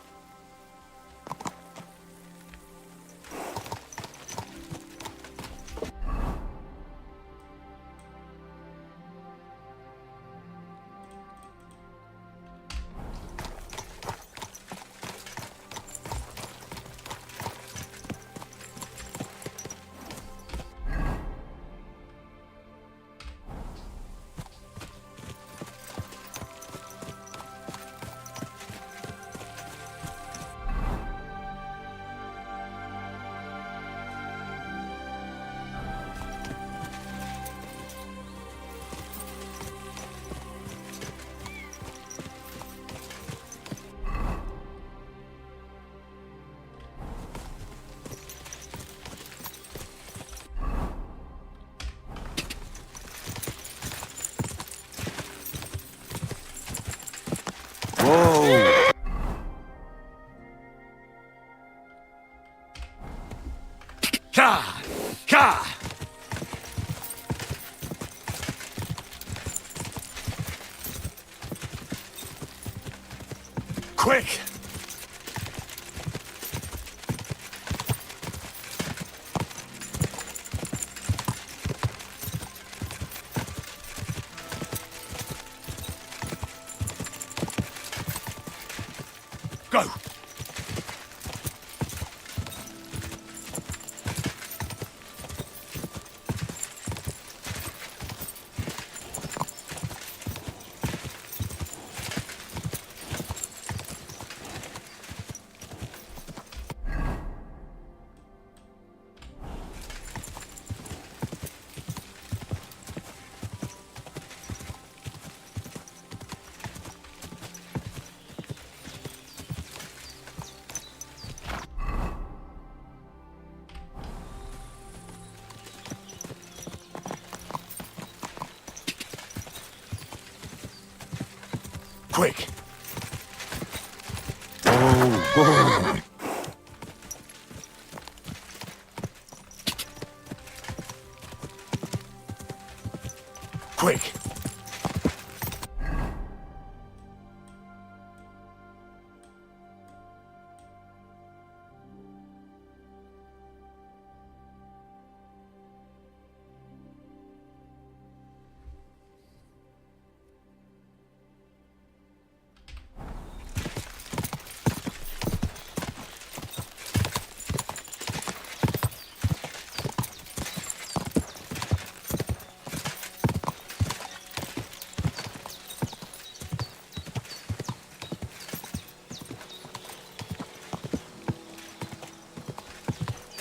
Whoa! Ka! Ka! Quick! Go! Quick! Whoa! Quick!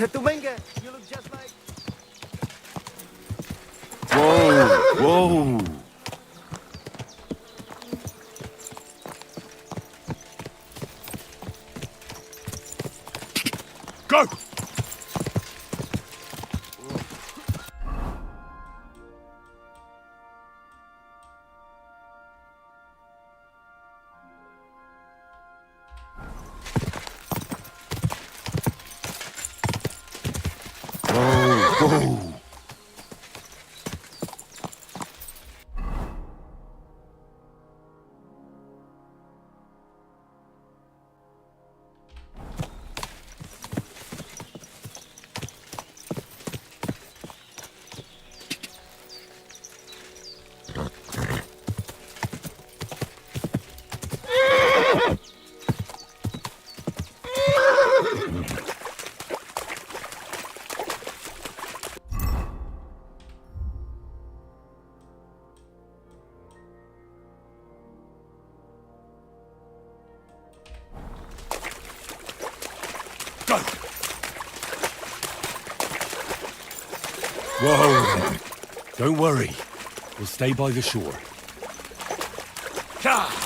Tumenga, you look just like... Whoa! Whoa! Go! Whoa! Go! Whoa! Don't worry. We'll stay by the shore. Ka!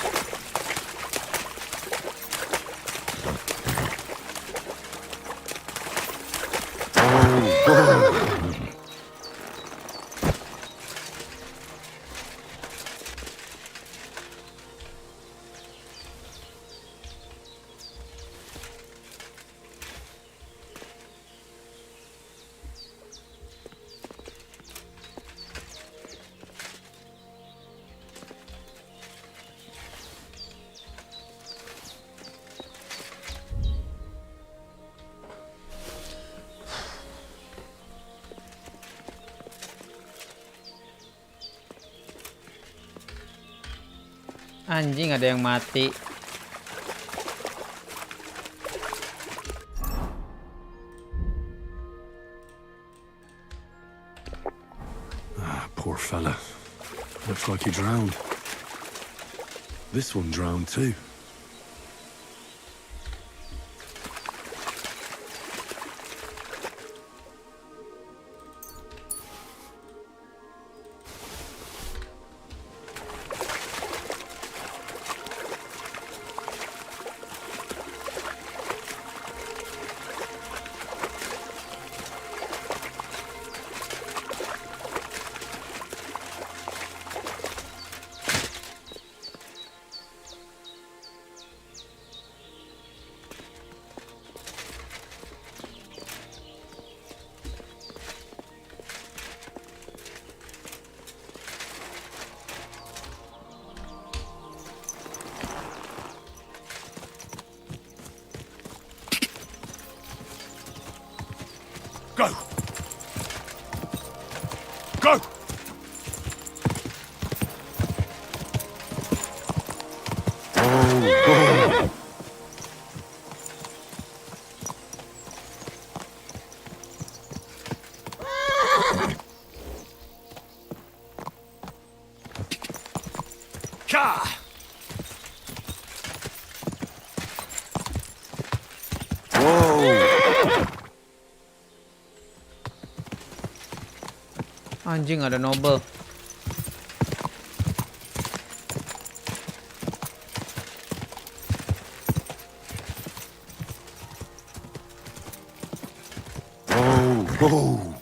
Anjing, ada yang mati. Ah, poor fella. Looks like he drowned. This one drowned too. Go! Go! Oh, Ka! Anjing, ada noble. oh.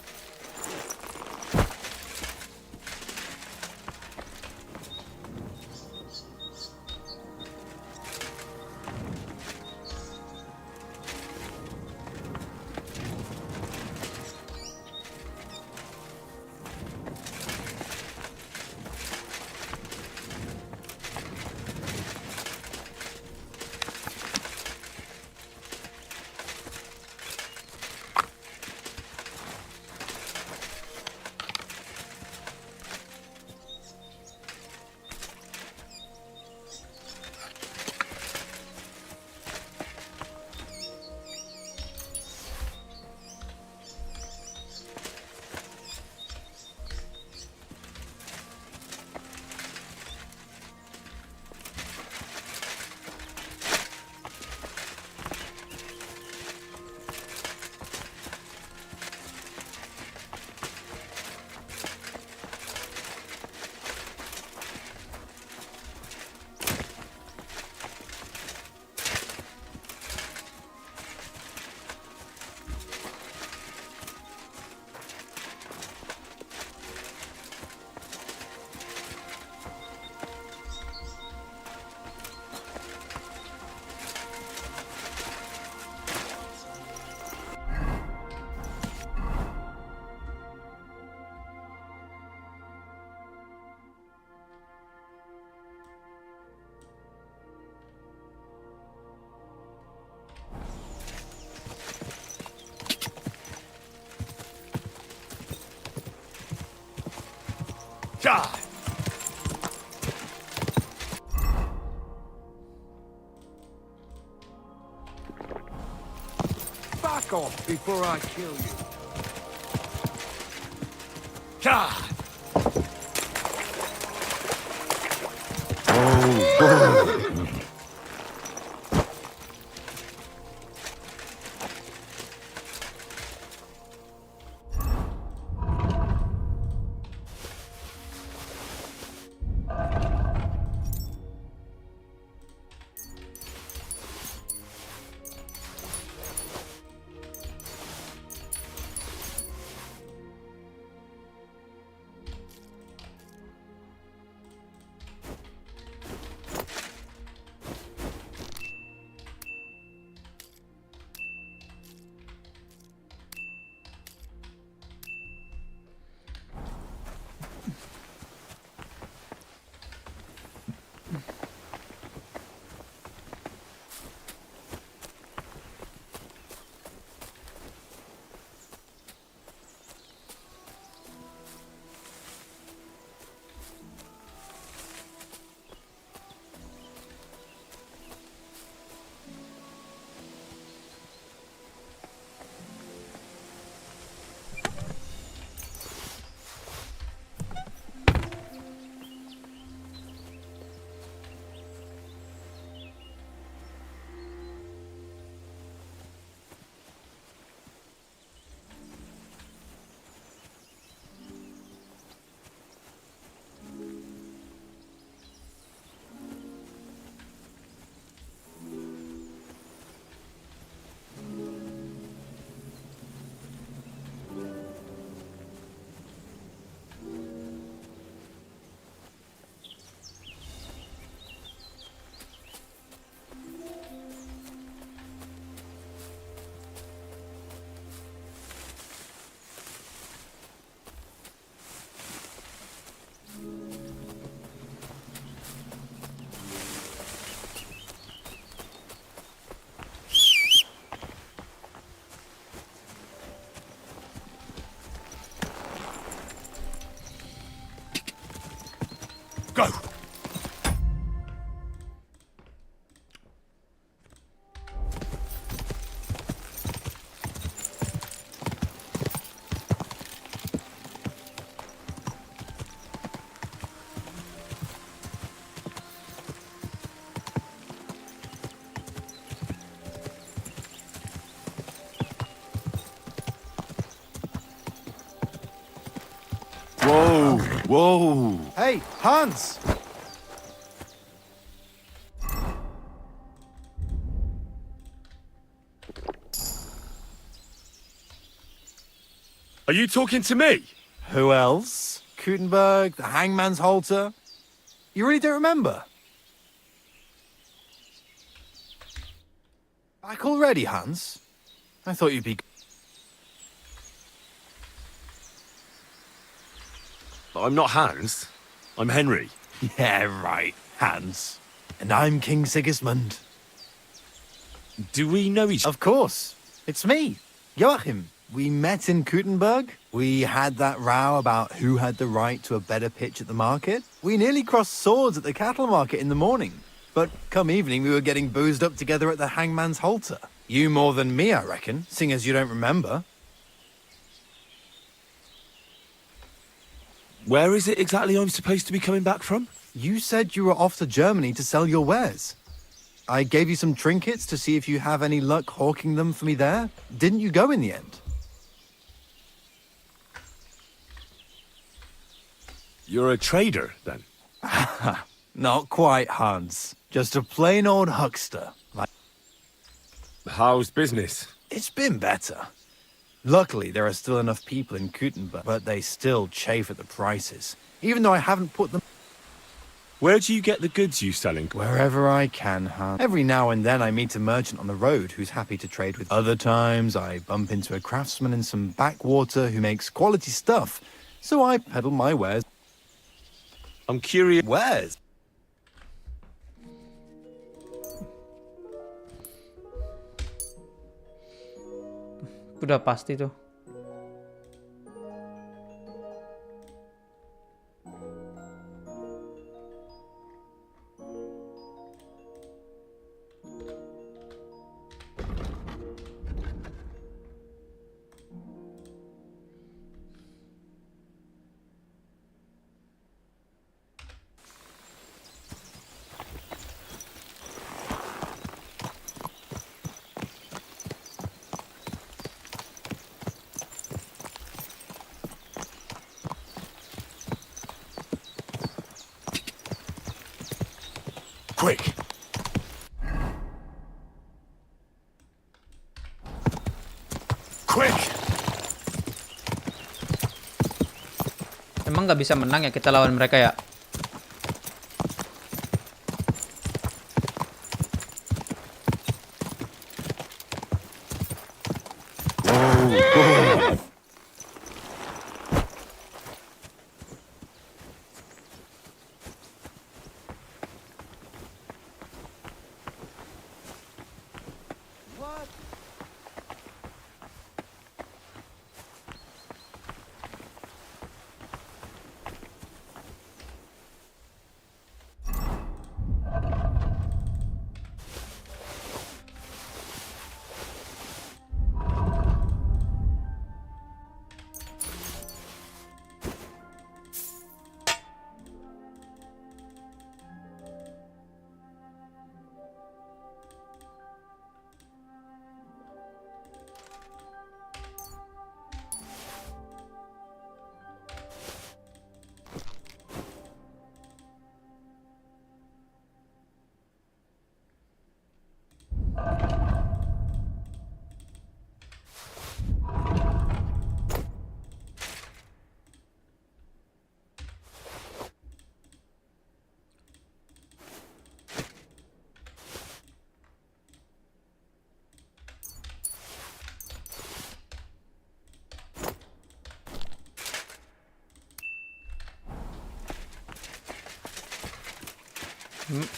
Ka! Back off before I kill you. Ka! Go! Whoa! Whoa! Hey, Hans! Are you talking to me? Who else? Gutenberg, the hangman's halter? You really don't remember? Back already, Hans? I thought you'd be... I'm not Hans. I'm Henry. Yeah, right, Hans. And I'm King Sigismund. Do we know each other? Of course. It's me, Joachim. We met in Gutenberg. We had that row about who had the right to a better pitch at the market. We nearly crossed swords at the cattle market in the morning. But come evening, we were getting boozed up together at the hangman's halter. You more than me, I reckon, seeing as you don't remember. Where is it exactly I'm supposed to be coming back from? You said you were off to Germany to sell your wares. I gave you some trinkets to see if you have any luck hawking them for me there. Didn't you go in the end? You're a trader, then? Not quite, Hans. Just a plain old huckster. How's business? It's been better. Luckily, there are still enough people in Gutenberg, but they still chafe at the prices, even though I haven't put them... Where do you get the goods you selling? Wherever I can, Hans. Every now and then I meet a merchant on the road who's happy to trade with. Other times I bump into a craftsman in some backwater who makes quality stuff, so I peddle my wares. I'm curious. Wares? Udah pasti tuh. Quick! Quick! Emang nggak bisa menang ya kita lawan mereka ya?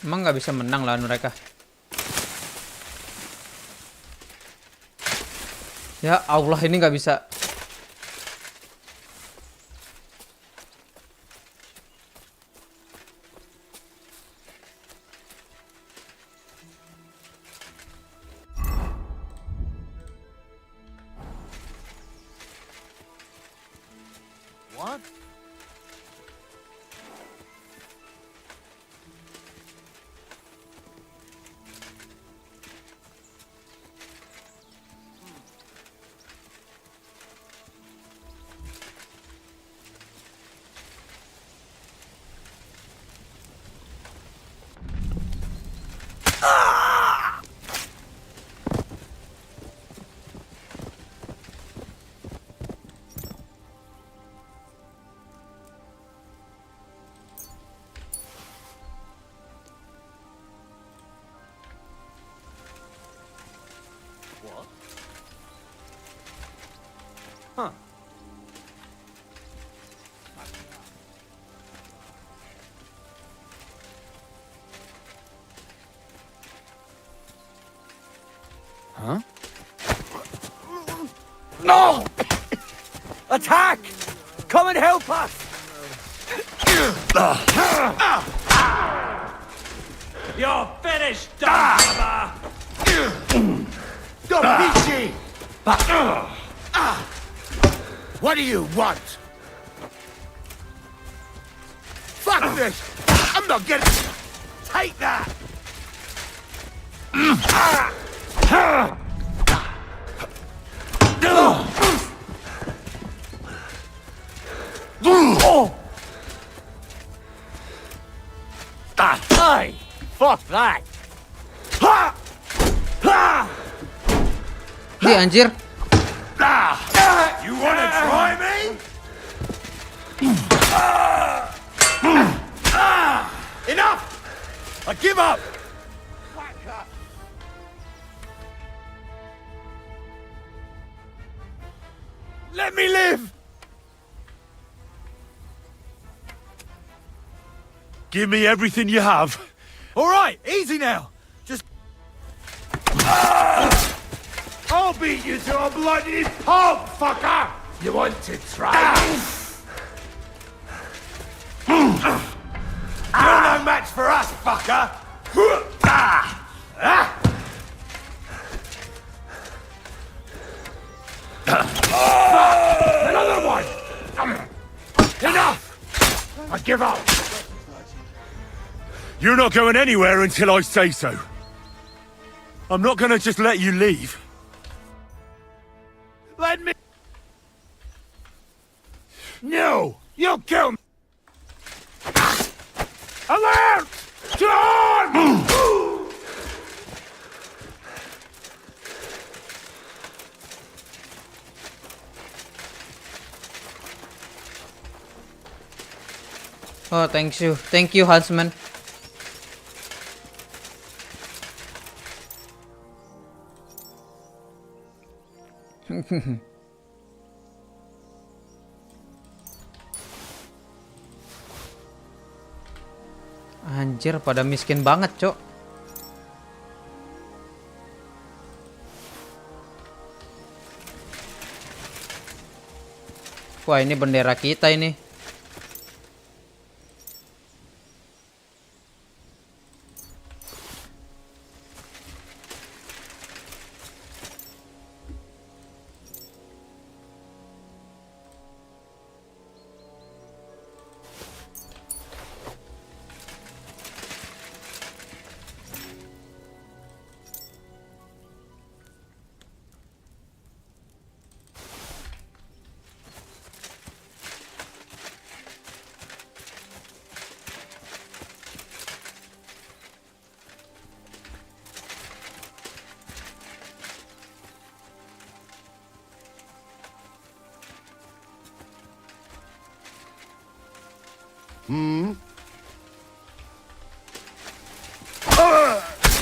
Emang nggak bisa menang lawan mereka. Ya Allah, ini nggak bisa. What? What? Huh. Huh? No! Attack! Come and help us! You're finished, dumb Dobici! What do you want? Fuck this! I'm not getting... Take that! Hey! Fuck that! Di anjir. You wanna try me? Enough! I give up! Let me live! Give me everything you have. All right, easy now. Just... I'll beat you to a bloody pulp, fucker! You want to try? You're no match for us, fucker! Another one! Enough! I give up! You're not going anywhere until I say so. I'm not gonna just let you leave. Let me... No! You'll kill me! Alert! To arm! Oh, thank you, Huntsman. Anjir, pada miskin banget, Cok. Wah, ini bendera kita ini.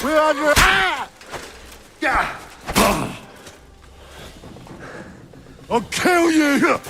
We're under... I'll kill you!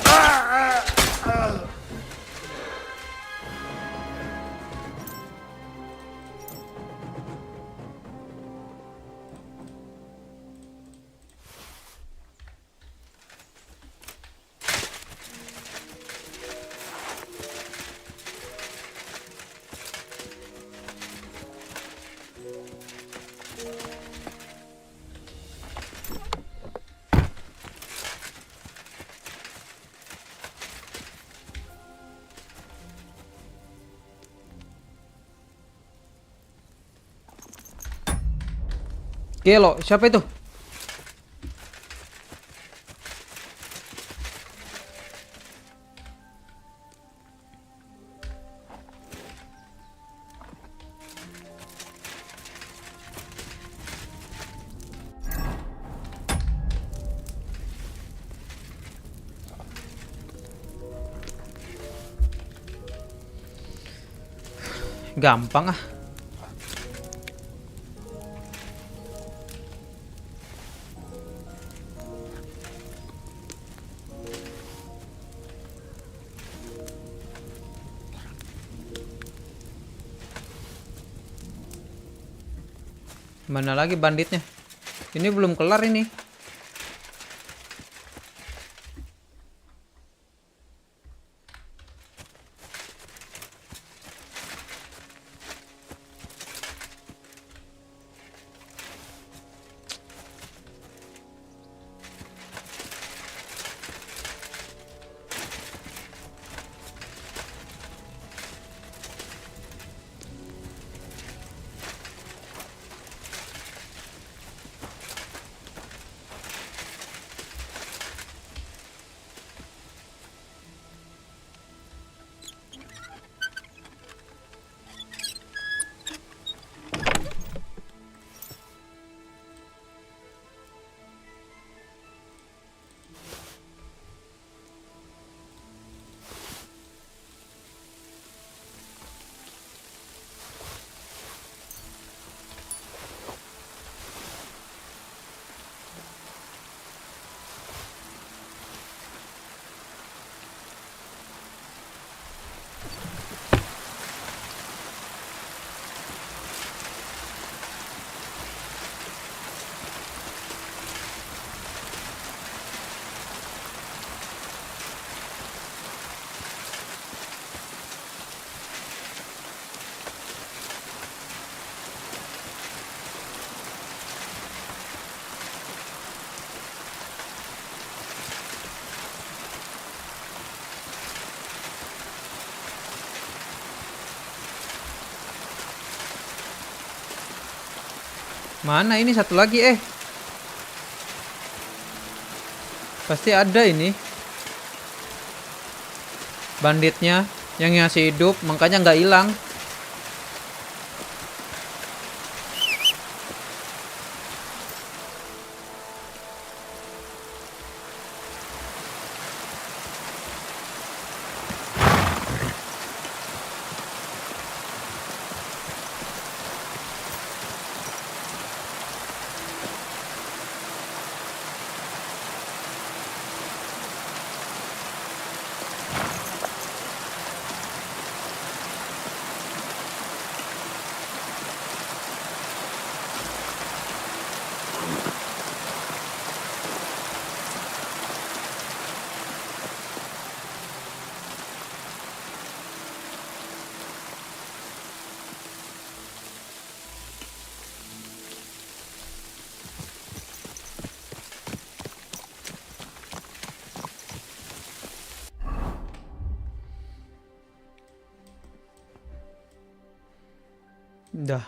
Gelo, siapa itu? Gampang ah. Mana lagi banditnya? Ini belum kelar ini. Mana ini satu lagi Pasti ada ini. Banditnya yang masih hidup, makanya nggak hilang. Dah.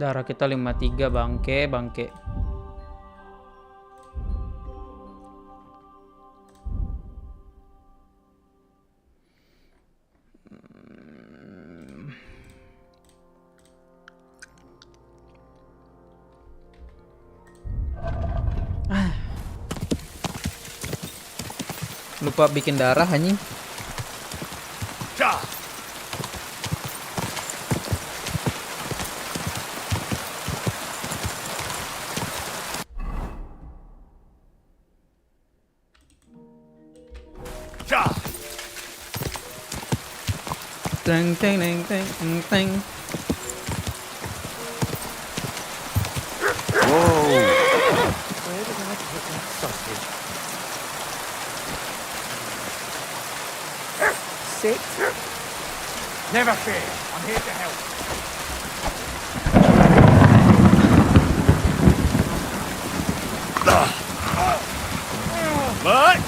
Darah kita 53, bangke. Lupa bikin darah anjing. Teng teng teng teng teng. Whoa. Where did I put that sausage? 6. Never fear, I'm here to help. But!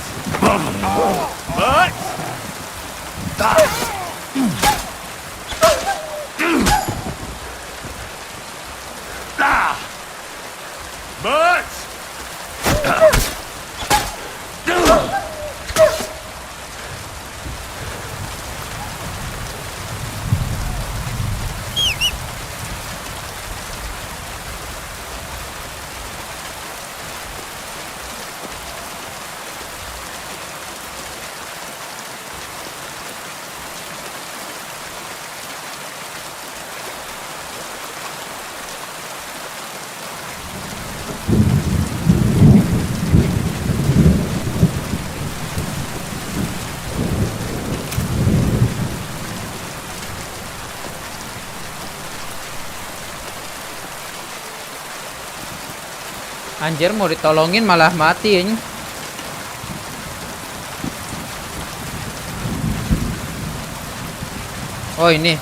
Anjir, mau ditolongin malah mati anjing. Oh ini.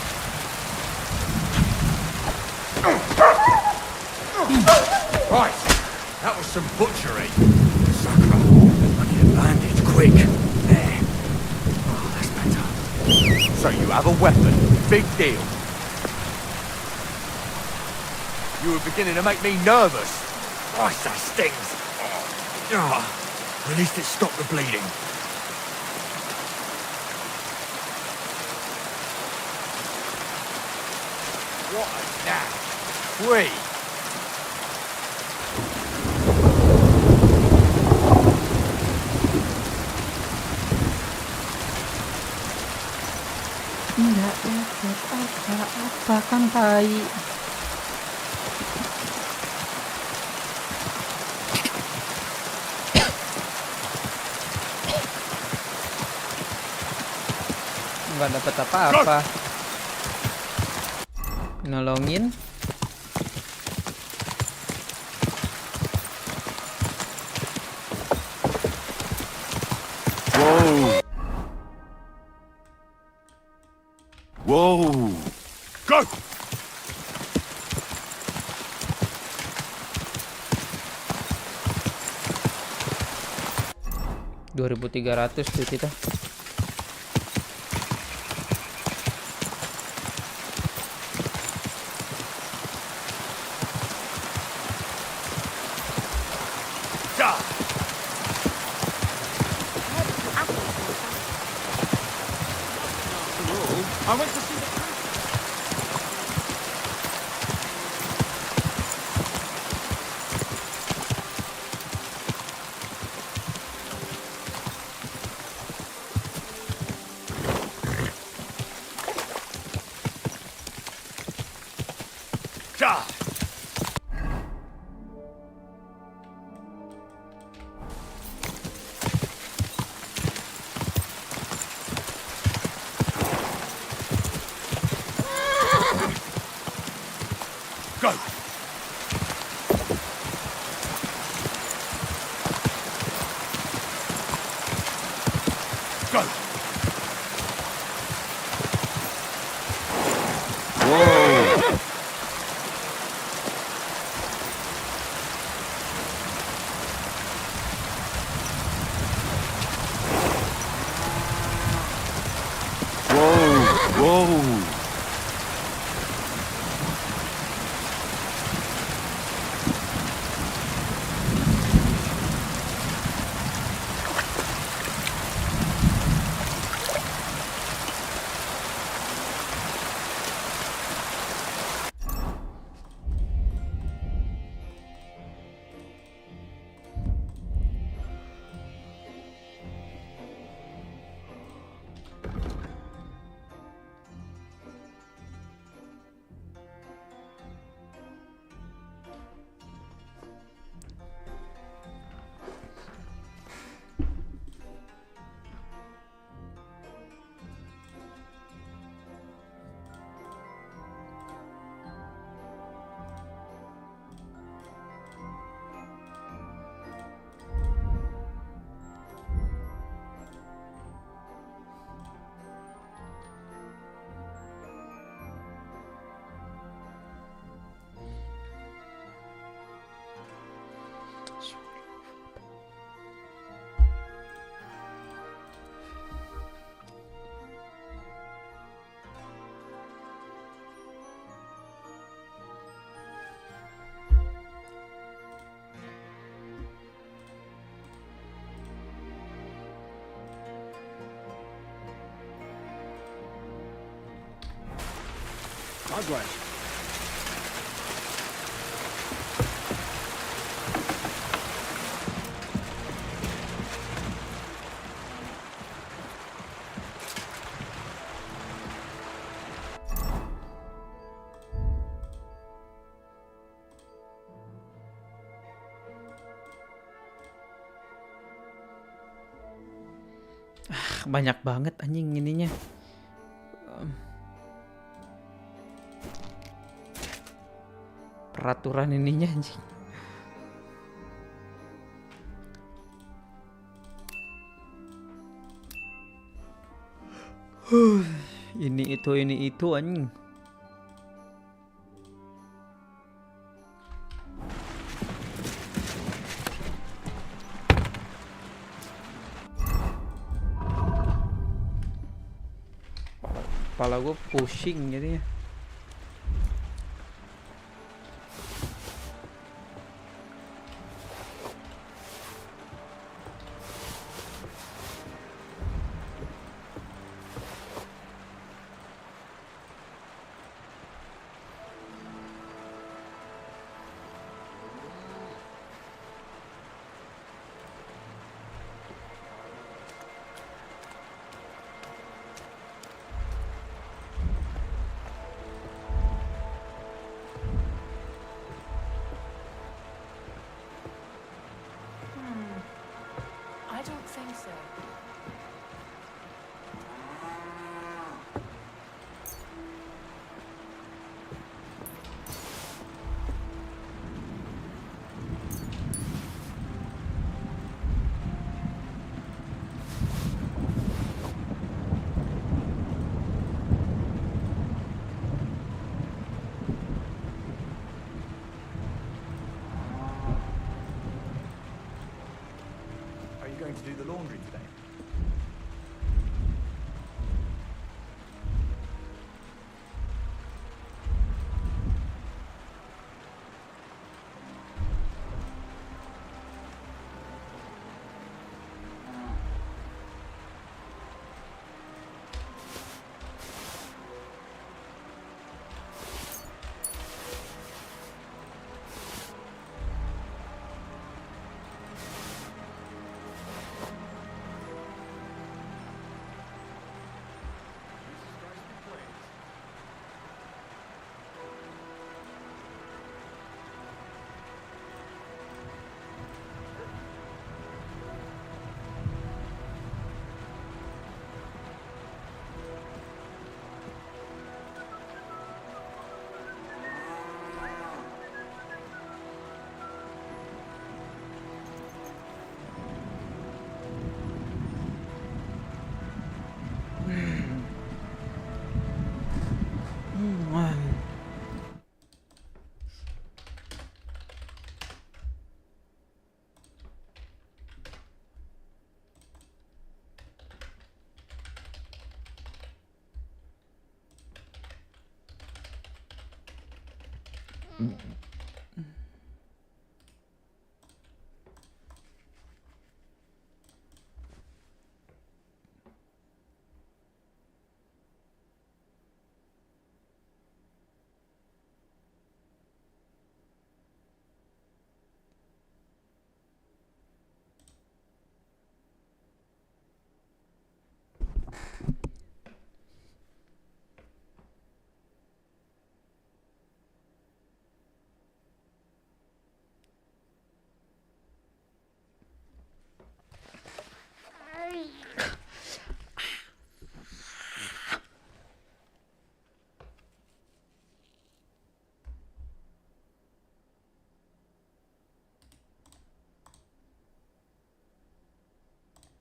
Right, that was some butchery. Sucker. I need a bandage, quick. There. Oh, that's better. So you have a weapon. Big deal. You were beginning to make me nervous. Christ, that stings. Oh, at least it stopped the bleeding. What a knack. 3. Nggak dapat apa-apa kan tai. Nggak dapat apa-apa. Nolongin. Whoa! Go! $2.300 tuh kita. I went to see the... Progress. Banyak banget anjing ininya. Peraturan ininya anjing. Ini itu anjing. Kepala gue pusing jadinya. I don't think so. Are you going to do the laundry today?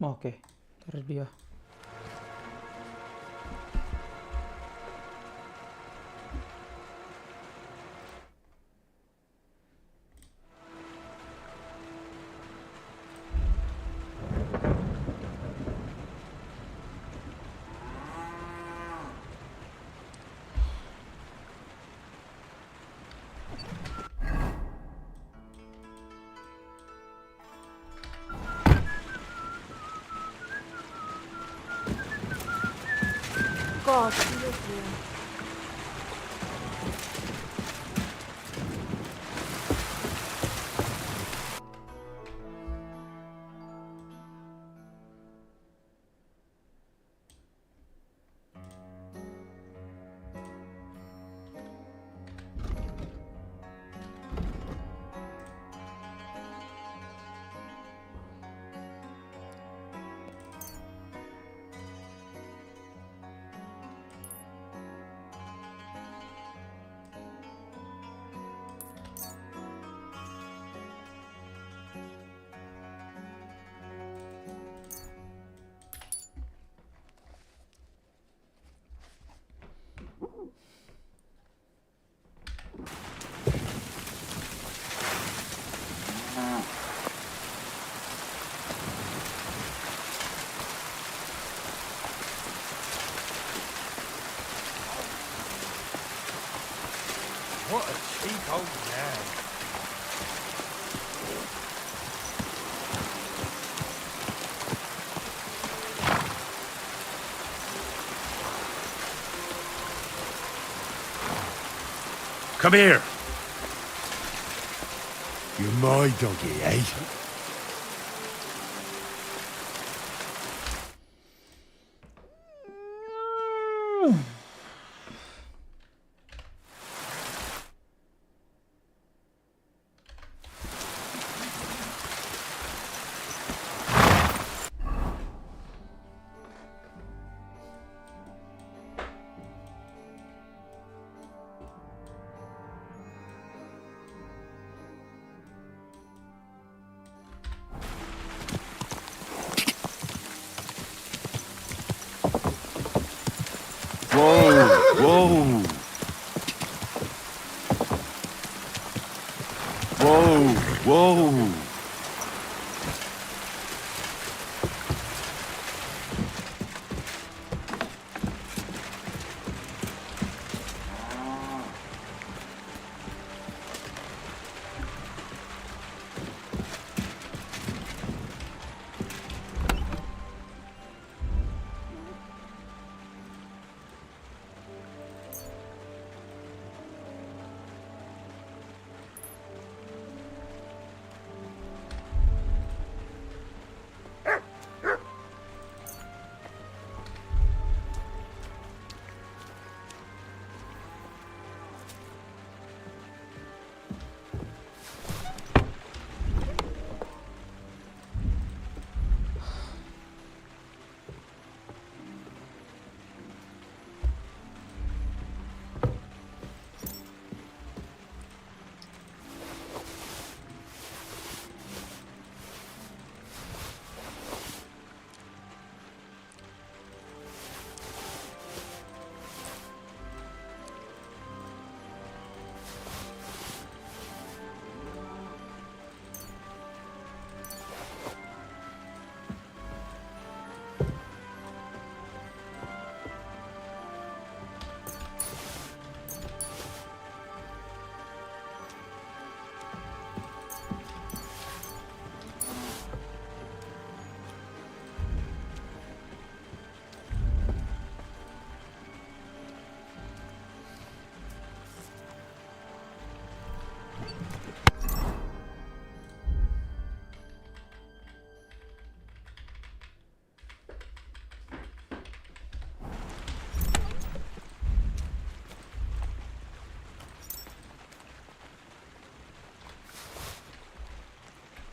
Oke, terus dia. God, be with you. Come here. You're my doggy, eh? Whoa, whoa. Whoa, whoa.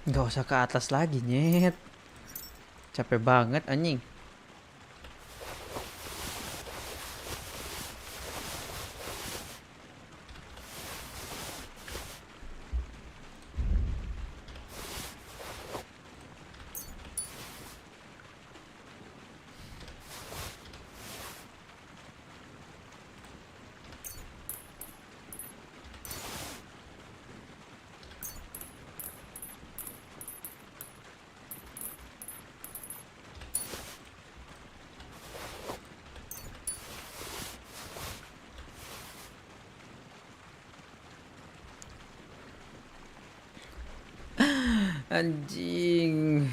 Nggak usah ke atas lagi, nyet. Capek banget, anjing. Anjing.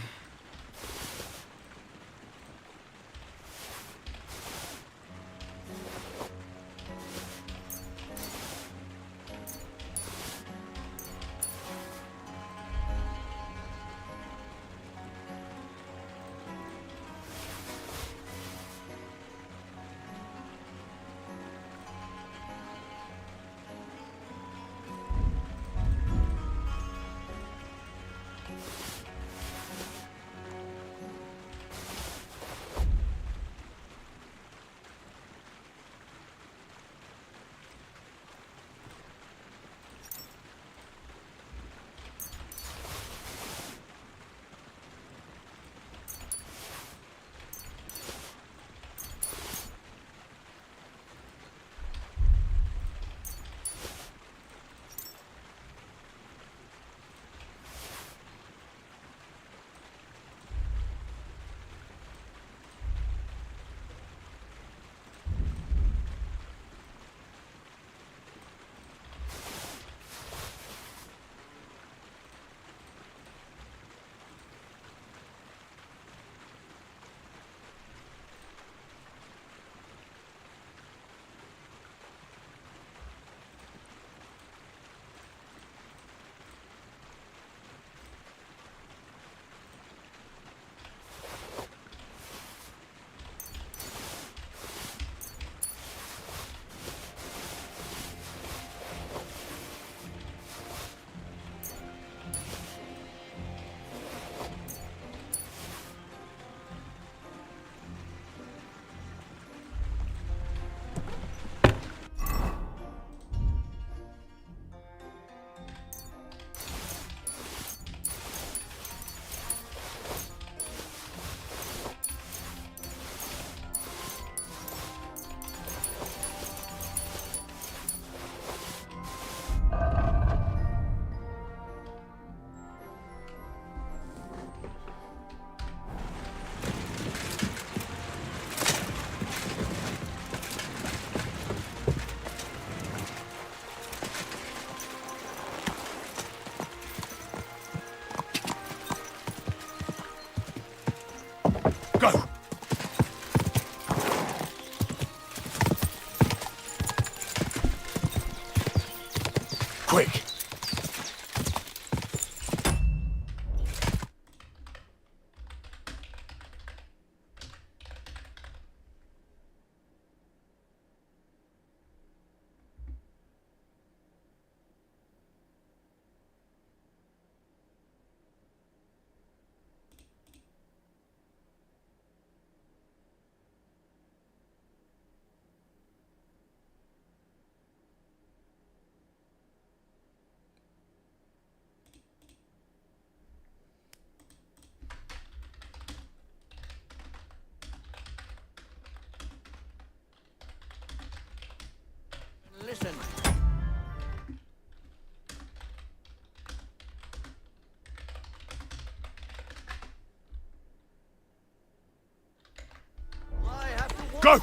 Go!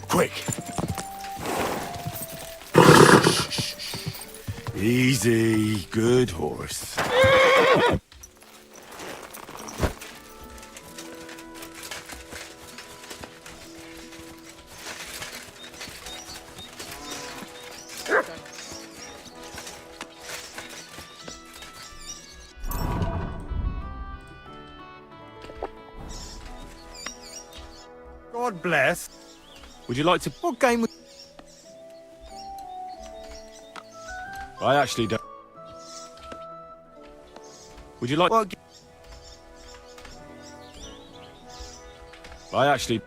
Quick! Easy, good horse. God bless. Would you like to... What game was... I actually don't... Would you like... What... I actually...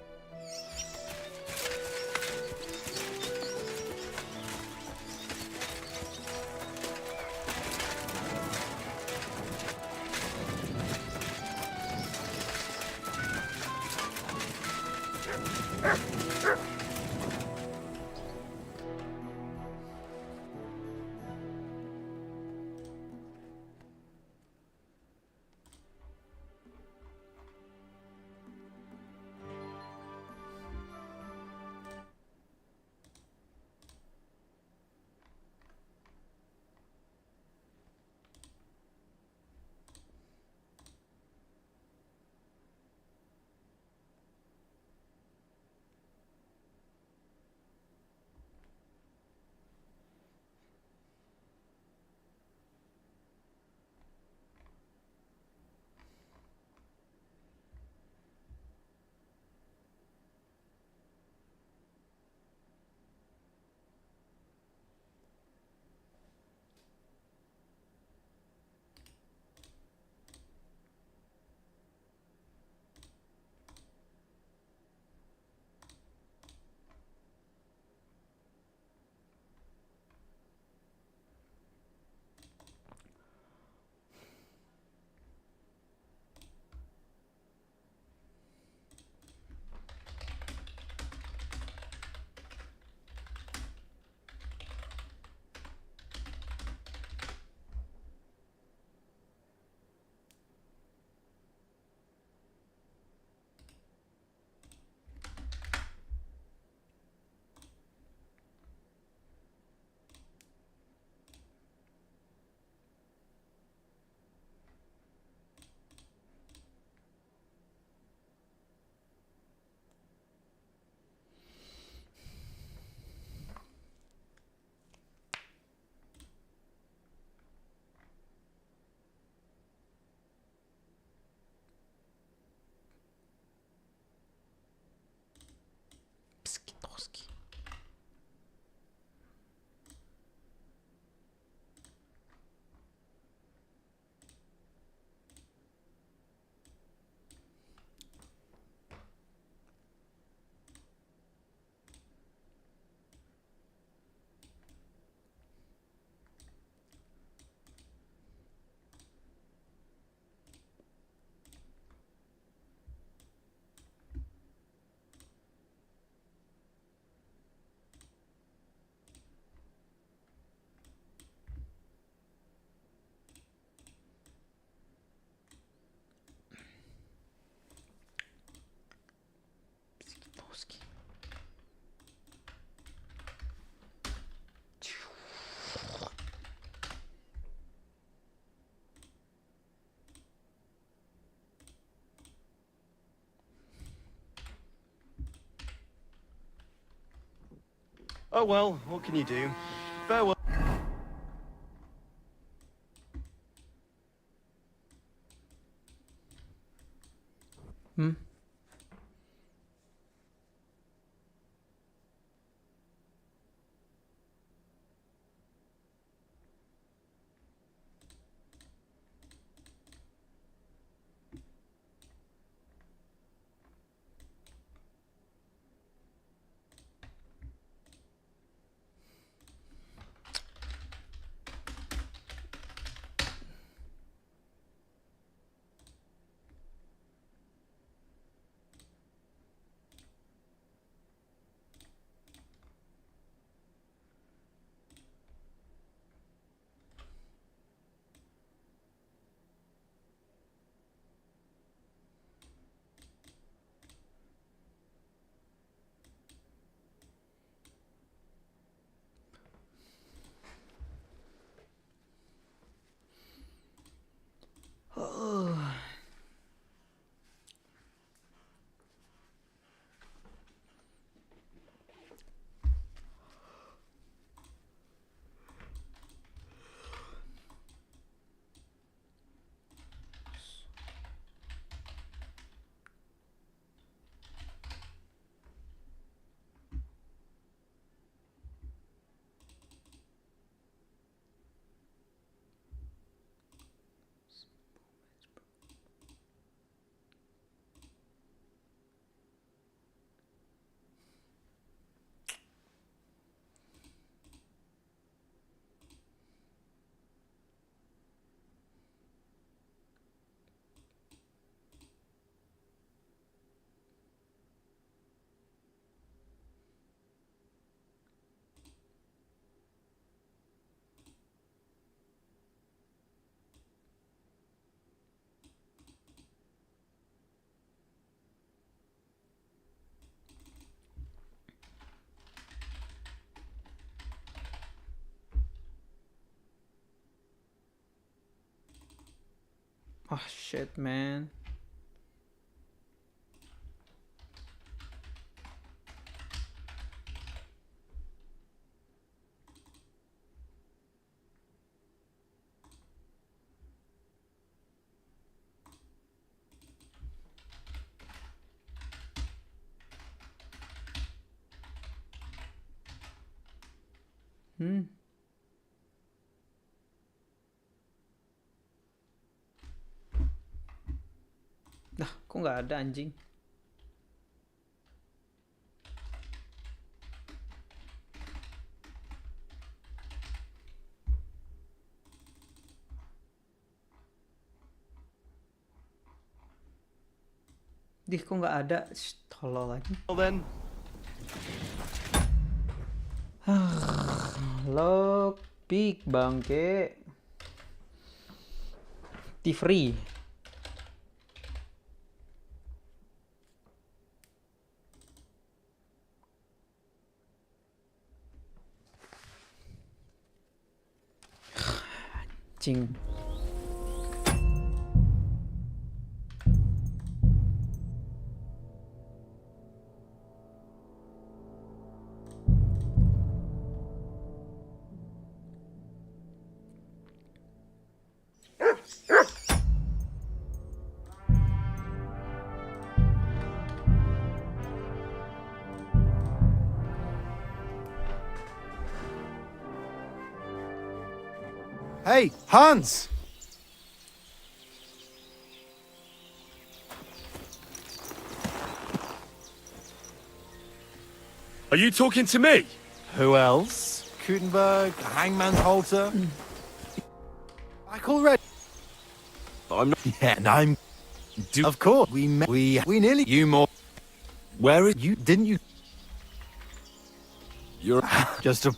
Oh well, what can you do? Farewell. Hmm? Oh shit, man. Dah, kok nggak ada anjing? Dih, kok nggak ada? Shh, tolol lagi. Well then. Lockpick bangke. Free. Anjing. Hey, Hans! Are you talking to me? Who else? Gutenberg, the Hangman's Halter. Back already. I'm not. Yeah, and I'm. Of course, we nearly. You more. Where is You didn't you? You're. Just a.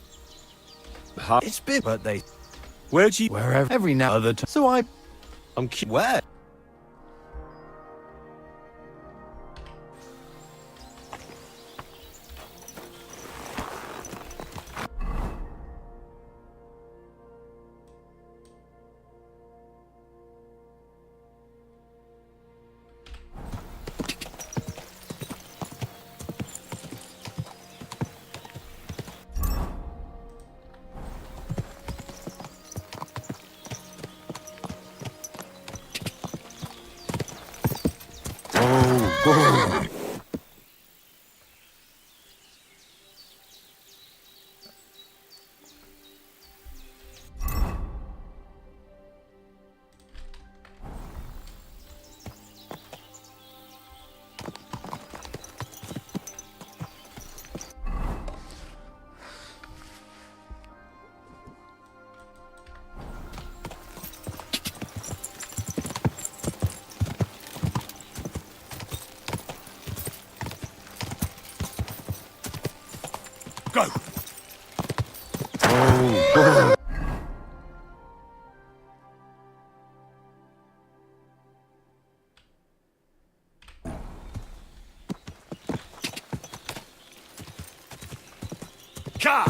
It's been, but they. Where'd you? Wherever. Every now other time. So I'm. Where? Go. Ka.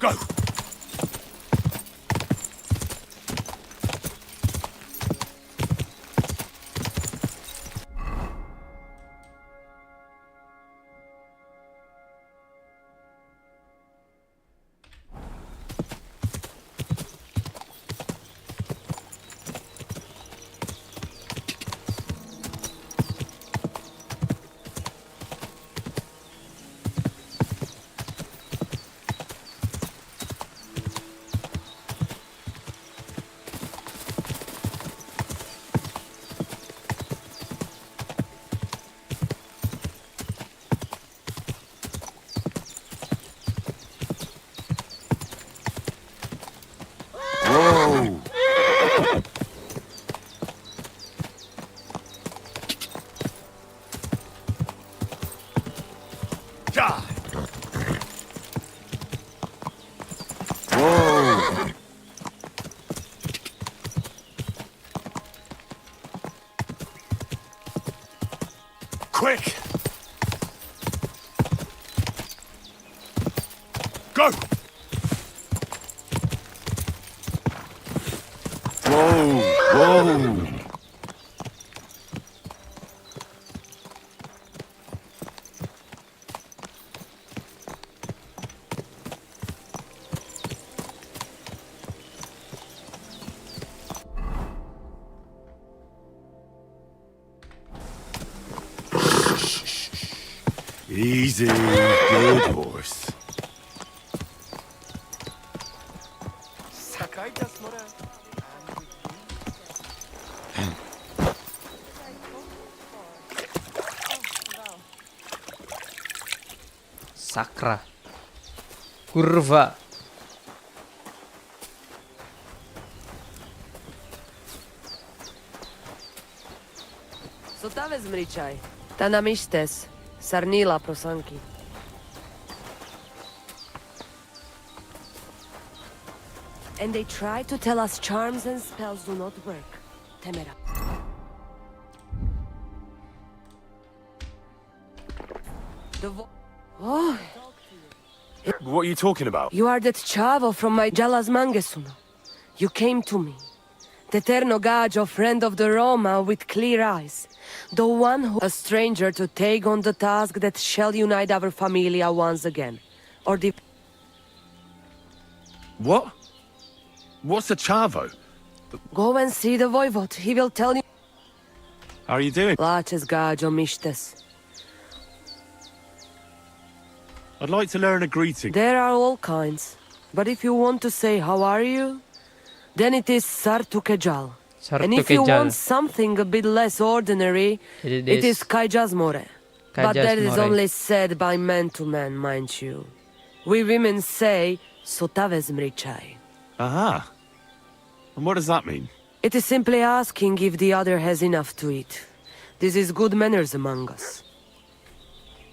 Go. quick! Go! Whoa, whoa! Easy, good horse. Sakra. Kurwa. Sotave zmričaj. Ta namištes. Sarnila prosanki. And they try to tell us charms and spells do not work. Temera. Oh, What are you talking about? you are that chavo from my Jalas Mangesuno. You came to me. The Terno Gajo, friend of the Roma with clear eyes. The one who a stranger to take on the task that shall unite our familia once again. Or the... What? What's a chavo? Go and see the voivod. He will tell you... How are you doing? Laches Gajo Mishtes. I'd like to learn a greeting. There are all kinds. But if you want to say how are you, then it is Sartukejal. And if you want something a bit less ordinary, it is Kaijazmore. But that is only said by man to man, mind you. We women say, Sotavezmrichai. Aha. And what does that mean? It is simply asking if the other has enough to eat. This is good manners among us.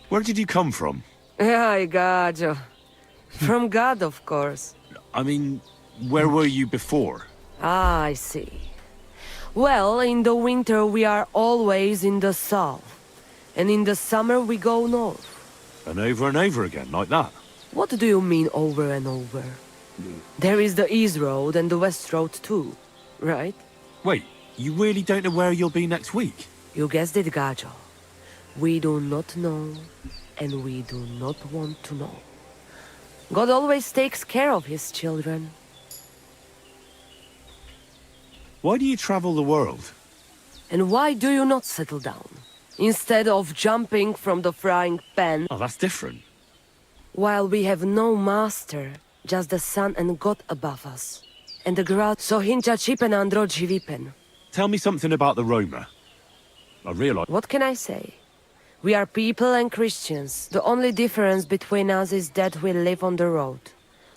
Where did you come from? Ay, Gajo. From God, of course. I mean, where were you before? Ah, I see. Well, in the winter we are always in the south. And in the summer we go north. And over again, like that? What do you mean over and over? There is the East Road and the West Road too, right? Wait, you really don't know where you'll be next week? You guessed it, Gajo. We do not know, and we do not want to know. God always takes care of his children. Why do you travel the world? And why do you not settle down? Instead of jumping from the frying pan... Oh, that's different. While we have no master, just the sun and God above us. And the ground so hincha chipen androji vipen. Tell me something about the Roma. I realize... What can I say? We are people and Christians. The only difference between us is that we live on the road.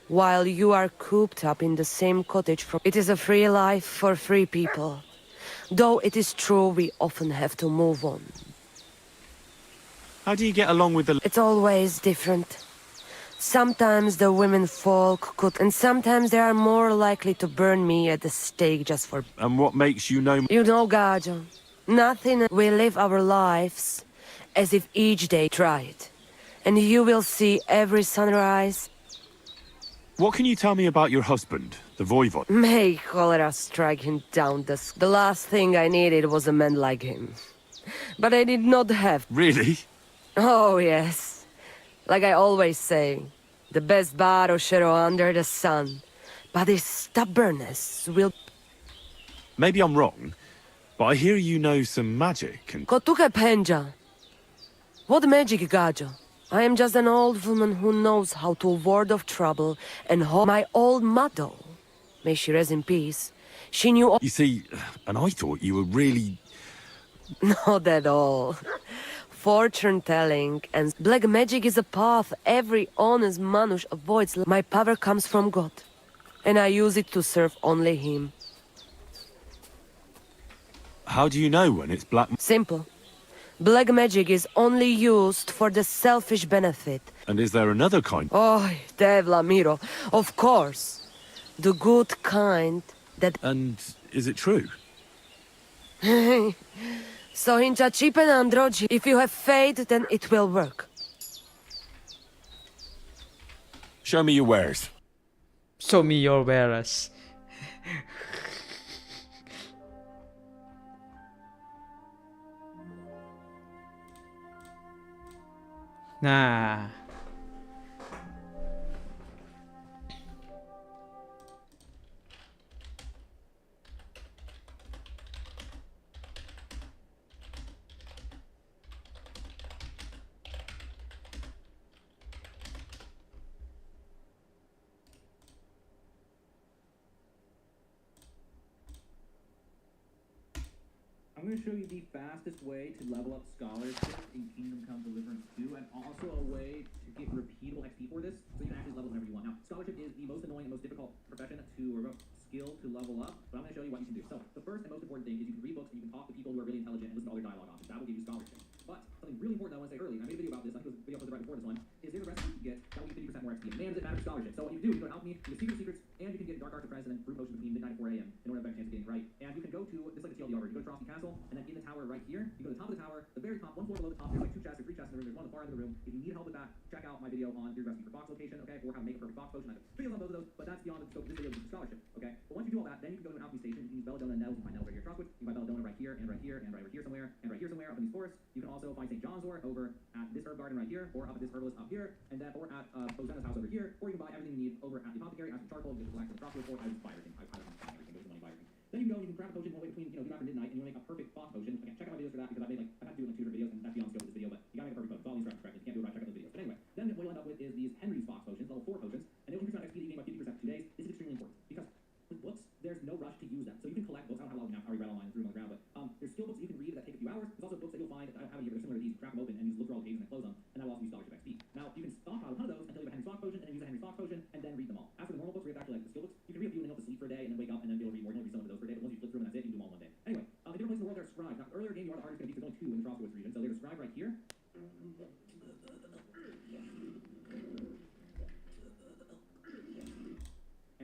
While you are cooped up in the same cottage from... It is a free life for free people. Though it is true we often have to move on. How do you get along with the... It's always different. Sometimes the women folk could, and sometimes they are more likely to burn me at the stake just for... And what makes you know... You know, Gajo, nothing. We live our lives as if each day tried. And you will see every sunrise... What can you tell me about your husband, the Voivod? May cholera strike him down the last thing I needed was a man like him. But I did not have... Really? Oh, yes. Like I always say, the best baroshero under the sun. But his stubbornness will... Maybe I'm wrong, but I hear you know some magic and... Kotuke penja. What magic, Gajo? I am just an old woman who knows how to ward off trouble and hold my old mother. May she rest in peace. She knew... You see, and I thought you were really... Not at all. Fortune-telling and black magic is a path every honest manush avoids. My power comes from God, and I use it to serve only him. How do you know when it's black... Simple. Black magic is only used for the selfish benefit. And is there another kind? Oh, Devla Miro, of course. The good kind that... And is it true? So hincha chipen androji. If you have faith, then it will work. Show me your wares. Show me your wares. Nah. I'm going to show you the fastest way to level up scholarship in Kingdom Come Deliverance 2, and also a way to get repeatable XP for this, so you can actually level whenever you want. Now, scholarship is the most annoying and most difficult profession or skill to level up, but I'm going to show you what you can do. So, the first and most important thing is you can read books and you can talk to people who are really intelligent and listen to all their dialogue options. That will give you scholarship. But something really important I want to say early, and I made a video about this, I think it was a video posted right before this one, is there's a recipe you can get that will give you 50% more XP. And man, does it matter for scholarship. So what you do, you go to Alchemy, you get secrets, and you can get Dark Arts of Friends and then Brute Potion between midnight and 4 a.m. in order to have a better chance of getting it right. And you can go to, just like the TLDR, you go to Frosty Castle, and then in the tower right here, you go to the top of the tower, the very top, one floor below the top, there's like 2 chests or 3 chests in the room, there's one on the far end of the room. If you need help with that, check out my video on your recipe for box location, okay, or how to make a perfect box potion. I have videos on both of those, but that's beyond the scope of this video, which is scholarship, okay? But once you do all that, then you can go to an Alchemy station, you can use Belladonna and Nettles, you can find Nettles right here at Crosswoods, you can find Belladonna right here, and right here, and right here somewhere, and right here somewhere up in these forests. You can also find St. John's Wort over at this herb garden right here, or up at this herbalist up here, and then, or at Hosanna's house over here, or you can buy everything you need over at the apothecary, ask for charcoal, get the black from the Crosswoods, or I just buy everything. I don't buy everything, there's money buy everything. Then you can go and you can grab a potion one way between, do that for midnight, and you want to make a perfect boss potion. Again, check out my videos for that, because I've had to do like 2 different videos, and that's beyond the scope of this video, but you gotta make a perfect potion. It's all instructions correctly. You can't do it right, check out those videos. But anyway, then what you'll end up with is these Henry's box potions, level 4 potions, and they'll increase your XP that you gain by 50% for 2 days. This is extremely important, because with books, there's no rush to use them. So you can collect books. I don't have a lot of them now. I already read online and threw them on the ground, but there's skill books that you can read that take a few hours. There's also books that you'll find, I don't have it here, but they're similar to these. You crack them open and you just look through all the pages and close them, and that will also use scholarship XP. Now, you can stockpile a ton of those until you have a Henry's box potion, and then use a Henry's box potion, and then read them all. As for the normal books, where you have to actually like the skill books, you can read a few and then go to sleep for a day, and then wake up and then be able to read more. You only read some of those per day, but once you flip through them, that's it. You can do them all in one day. Anyway, in different places in the world, there are scribes. Now, earlier game, you are the hardest going to beat. There's only 2 in the Crosswoods region, so there's a scribe right here.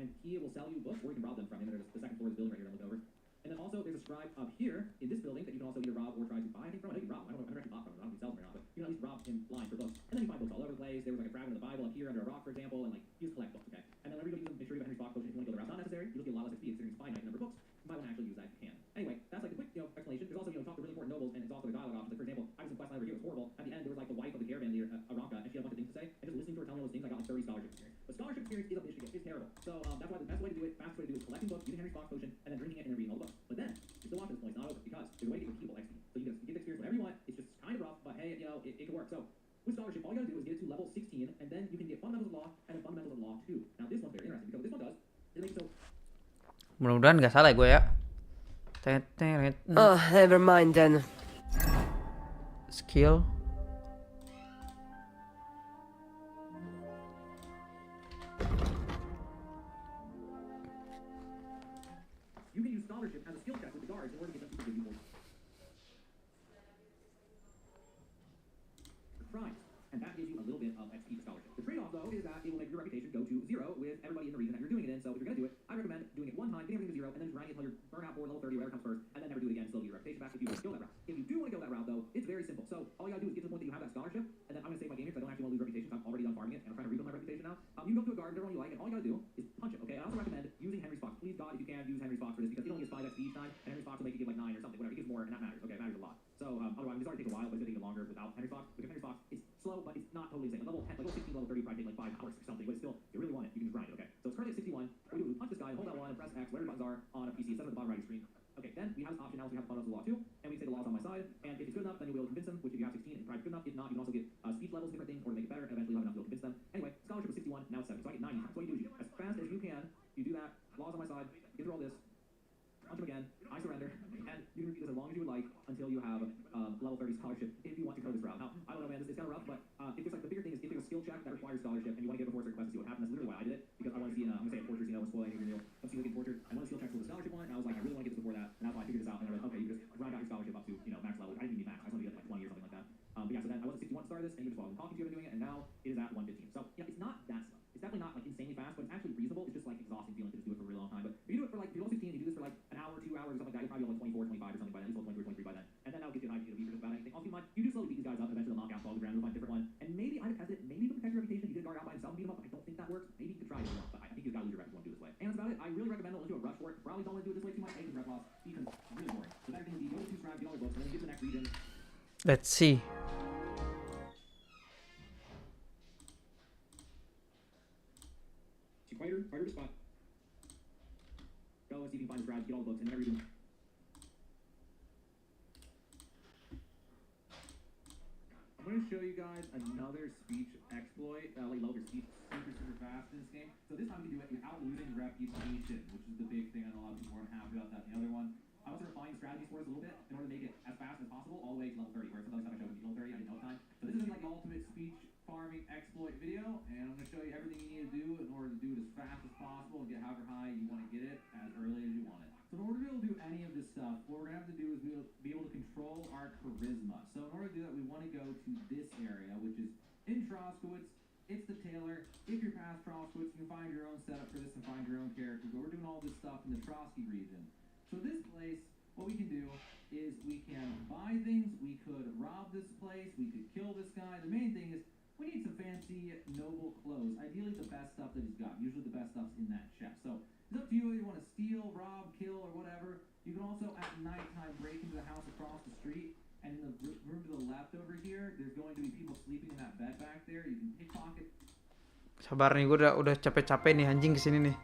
And he will sell you books, or you can rob them from him. There's the second floor of this building right here to look over. And then also, there's a scribe up here in this building that you can also either rob or try to buy. I think from. I know you can rob him. I don't know. I've never actually bought from him. I don't know if he sells them or not, but you can at least rob him blind for books. And then you find books all over the place. There was like a fragment of the Bible up here under a rock, for example, and like you just collect books, okay? And then whenever you go use them, make sure you have Henry's box potion. If you want to go the route not necessary, you'll get a lot less XP considering it's finite number of books. You might want to actually use that if you can. Anyway, that's like the quick, explanation. There's also, talk to really important nobles, and it's also the dialogue options. Like, for example, I was in quest line over here, it was horrible. At the end, there was like the wife of the caravan leader, Aranka, and she had a bunch of things to say. And just listening to her tell me all those things, I got like 30 scholarship experience. But scholarship experience is a bitch to get. It's terrible. So that's why the best way to do it, fastest way to do it, is collecting books, using Henry's box potion, and then drinking it and then reading all the books. But then, you're still watching this point, it's not over, because there's a way to get repeatable XP. So you get the experience whenever you want. It's just kind of rough, but hey, it can work. So with scholarship, all you gotta do is get it to level 16, and then you can get fundamentals of law and then fundamentals of law 2. Now this one's very interesting because this one does. It makes it so. Mudah-mudahan nggak salah gue ya. Oh, never mind then. Skill. You can use scholarship as a skill check with the guards in order to get them to give you more. Crimes, and that gives you a little bit of XP for scholarship. The trade-off, though, is that it will make your reputation go to 0 with everybody in the region that you're doing it in. So if you're going to do it, I recommend doing it one time, getting everything to 0, and then just grinding it until you're burnt out for level 30, whatever comes first, and then never do it again, slowly get your reputation back if you want to go that route. If you do want to go that route, though, it's very simple. So all you gotta do is get to the point that you have that scholarship, and then I'm going to save my game here because I don't actually want to lose reputation. I'm already done farming it, and I'm trying to rebuild my reputation now. You can go to a garden, everyone you like, and all you gotta do is punch it, okay? I also recommend using Henry's Fox. Please, God, if you can, use Henry's Fox for this, because it only gets 5 XP each time, and Henry's Fox will make you give like 9 or something, whatever. It gives more, and that matters, okay? It matters a lot. So otherwise, it's already take a while, but it's going to take longer without Henry's Fox, because Henry's Fox is slow, but it's not totally insane. Like level 10, like level 16, level 30 probably take like 5 hours or something, but it's still, if you really want it, you can just grind it, okay? So it's currently at 61. What we do is we punch this guy, hold that one, and press X, whatever buttons are on a PC, it says at the bottom right of your screen. Okay, then we have this option now, so we have the fundamentals of law 2, and we say the law's on my side, and if it's good enough, then you'll be able to convince them, which if you have 16, it's probably good enough. If not, you can also get speech levels, different things, or to make it better, and eventually you'll have enough to be able to convince them. Anyway, scholarship was 61, now it's 70, so I get 90 times. So what you do is you, as fast as you can, you do that, law's on my side, get through all this, punch him again, I surrender, and you can repeat this as long as you would like until you have level 30 scholarship, if you want to go this route. Now, I don't know, man, it's kind of rough, but if there's like, the bigger thing is if there's a skill check that requires scholarship, and you want to get before certain quests to see what happens, that's literally why I did it, because I want to see, I'm going to say in Fortress, spoil anything real, let's see what Fortress, I want a skill check for the scholarship one, and I was like, I really want to get this before that, and that's why I figured this out, and I was like, okay, you just grind out your scholarship up to, max level. I didn't need max, I just wanted to get like 20 or something like that. But yeah, so then I was at 61 to start this, and you just while I'm talking to you, I've been doing it, and now it is at 115. So, yeah, it's not that slow. It's definitely not like insanely fast, but it's actually reasonable. It's just like exhausting feeling to just do it for a really long time. But if you do it for like, if you're level 16, you do this for like an hour, 2 hours, or something like that, you're probably on like 24, 25 or something by then, at least 23, 23 by then. And then that'll get you across becomes really boring. The better thing would be go to 2 scribes, get all their books, and then get to the next region. Let's see. See, harder to spot. Go and see if you can find the scribes, get all the books, and then every region. I'm going to show you guys another speech exploit, like level your speech super fast in this game. So this time we can do it without losing reputation, which is the big thing. I know a lot of people weren't happy about that. The other one, I want to refine strategies for us a little bit in order to make it as fast as possible, all the way to level 30, where some other stuff I showed would be level 30, I didn't know time. So this is going to be like the ultimate speech farming exploit video, and I'm going to show you everything you need to do in order to do it as fast as possible and get however high you want to get it as early as you want it. So in order to be able to do any of this stuff, what we're going to have to do is be able to control our charisma. So in order to do that, we want to go to this area, which is in Troskowitz. It's the tailor. If you're past Troskowitz, you can find your own setup for this and find your own characters. But we're doing all this stuff in the Trotsky region. So this place, what we can do is we can buy things. We could rob this place. We could kill this guy. The main thing is we need some fancy, noble clothes. Ideally, the best stuff that he's got. Usually the best stuff's in that chest. So it's up to you whether you want to steal, rob, kill, or whatever. You can also, at nighttime, break into the house across the street. And in the room to the left over here, there's going to be people sleeping in that bed back there. You can pickpocket. Sabar nih, gue udah capek-capek nih anjing kesini nih.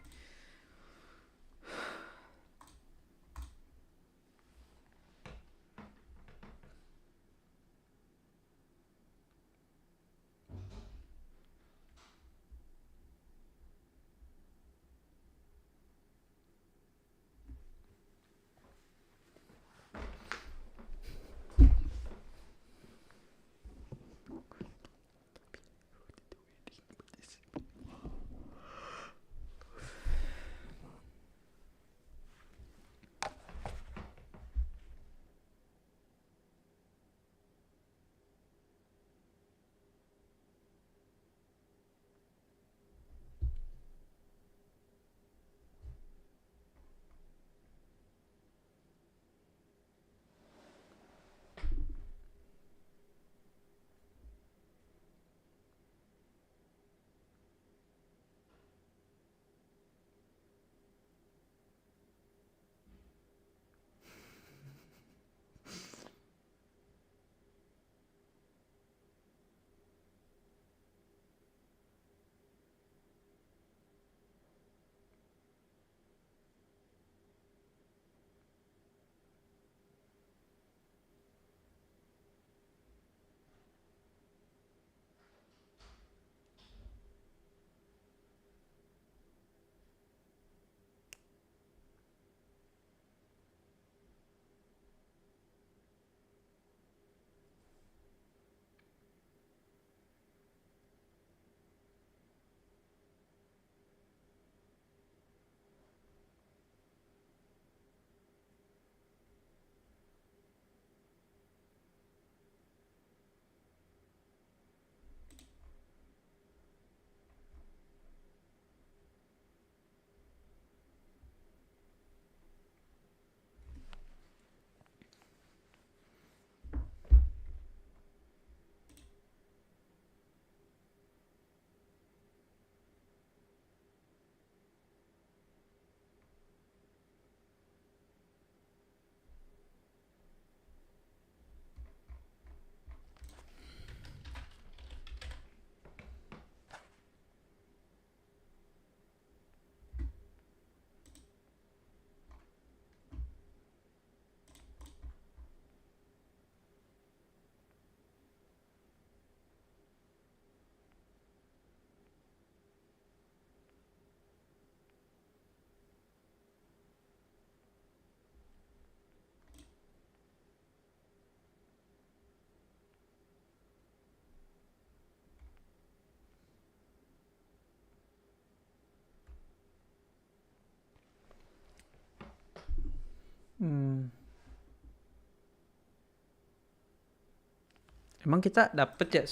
Emang kita dapet ya?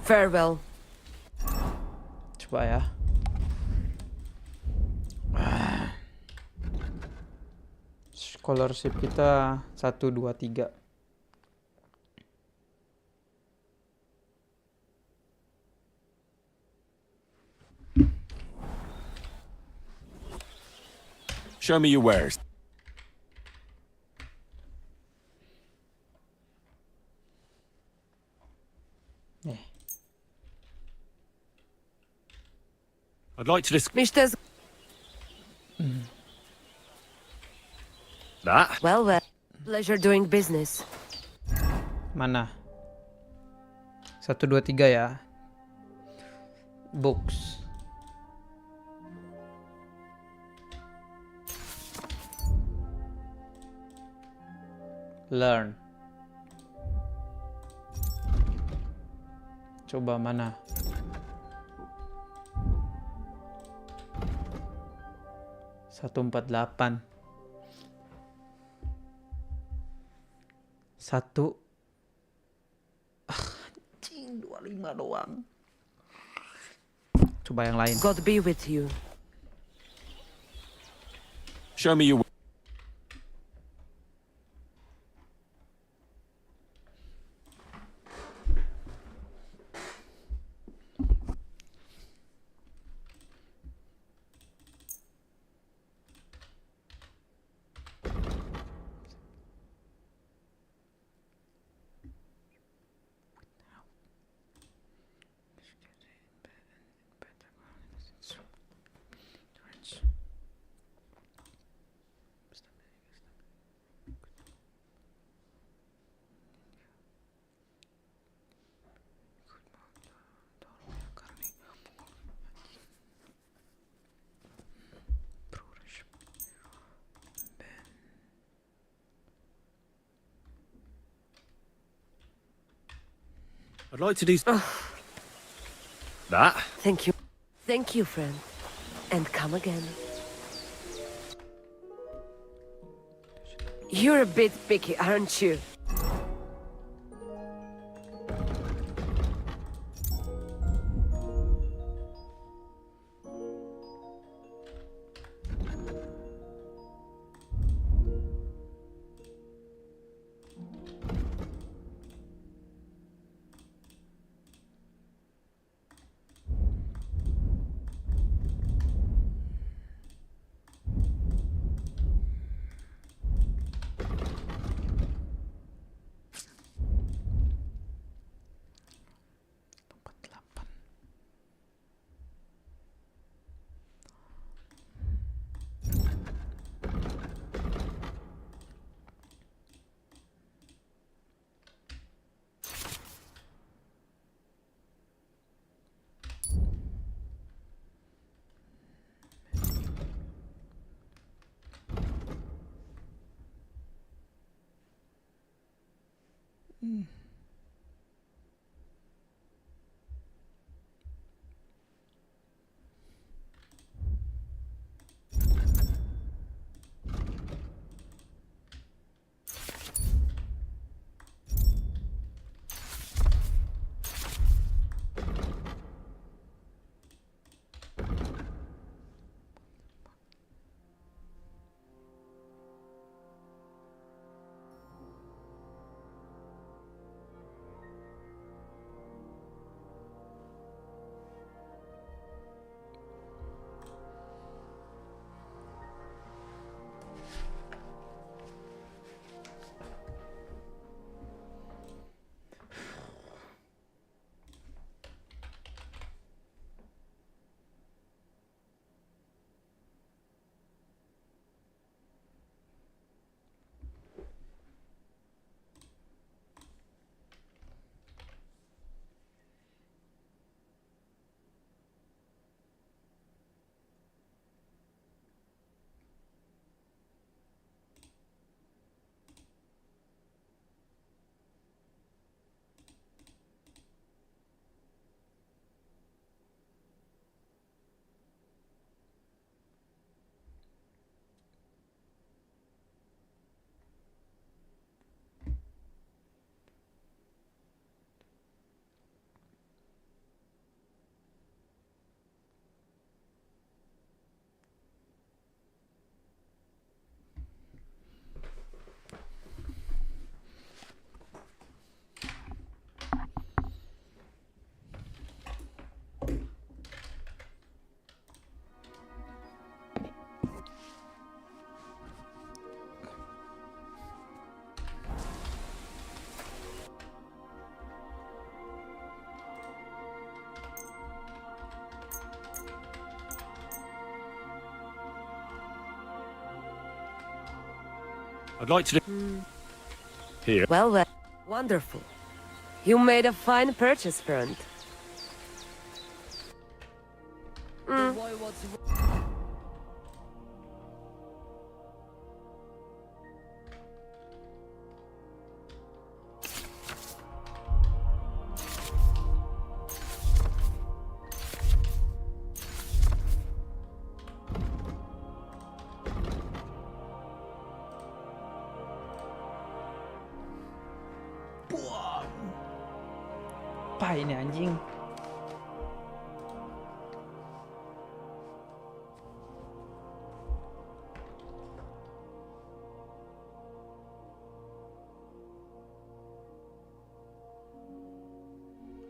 Farewell. Coba ya. Scholarship kita 1, 2, 3. Show me your wares. I'd like to discuss that. Well, pleasure doing business. Mana? 1, 2, 3 ya. Books. Learn. Coba mana? Satu 48. 25 doang. Coba yang lain. God be with you. Show me your. I'd like to do that. Thank you. Thank you, friend. And come again. You're a bit picky, aren't you? I'd like to do... Here. Well, well, wonderful. You made a fine purchase, friend. Apa ini anjing?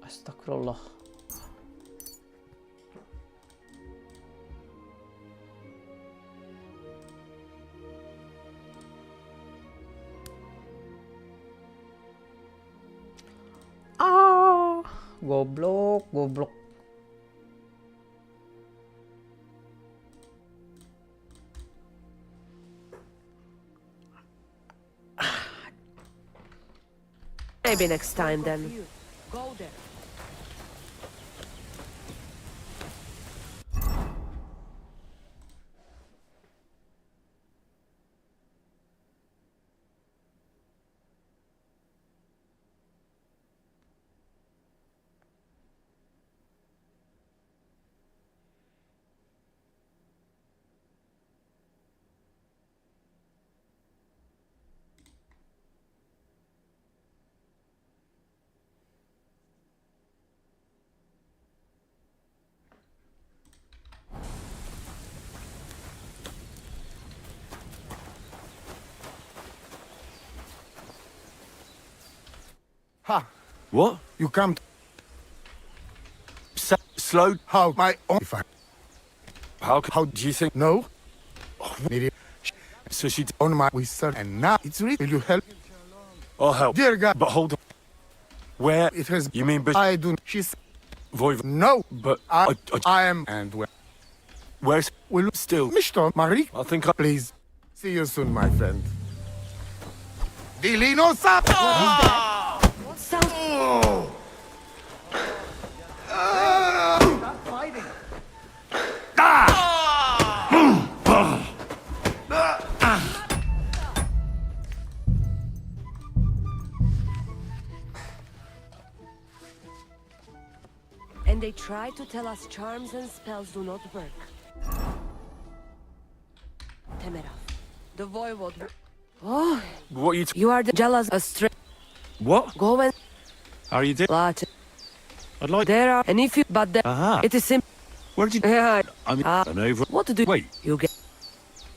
Astagfirullah. Goblok, goblok. Maybe next time then. Go there. Ha! What? You come to... Slow? How? My own... How do you think? No? So she... On my... We start... And now it's real. Will you help? I'll help. Dear God. But hold on. Where... It has... You mean... I do... She's... Voiv... No! But... I am... And where... Where's... Will... Still... Mr. Marie? I think I... Please. See you soon, my friend. Dilino Sap! What's that? Stop fighting. And they try to tell us charms and spells do not work. Temerov, the voivode. Oh, What are you... you are the jealous astray. What? Go and... How are you doing? Lot. I'd like... There are... And if you... But there... Aha. It is simple. Where did you... Yeah. I mean... an over... What to do? Wait. You get...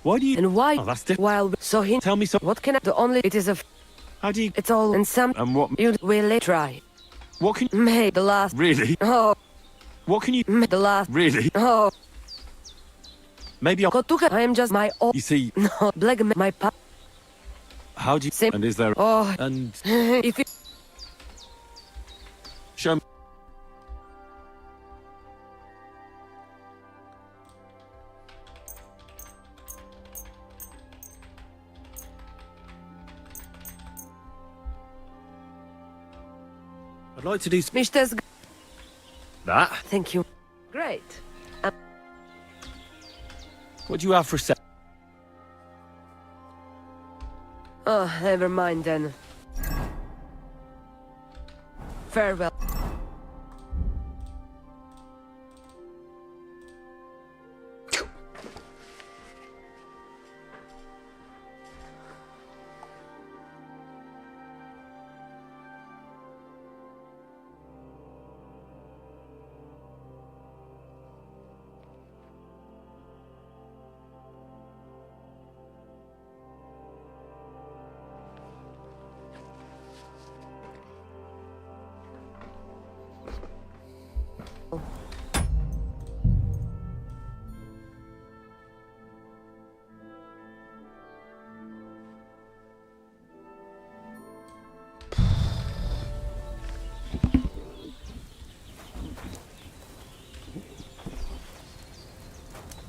Why do you... And why? Oh, that's different. While... So he... Tell me something. What can I... The only... It is a... How do you... It's all... And some... And what... You will try. What can... May the last... Really? Oh. What can you... May the last... Really? Oh. Maybe I'll... Kotuka, I am just my own... You see... No, black my pa... How do you... Sim- And is there... Oh. And... If you... Show me... I'd like to do... Mr. That? Thank you. Great. What do you have for set? Oh, never mind then. Farewell.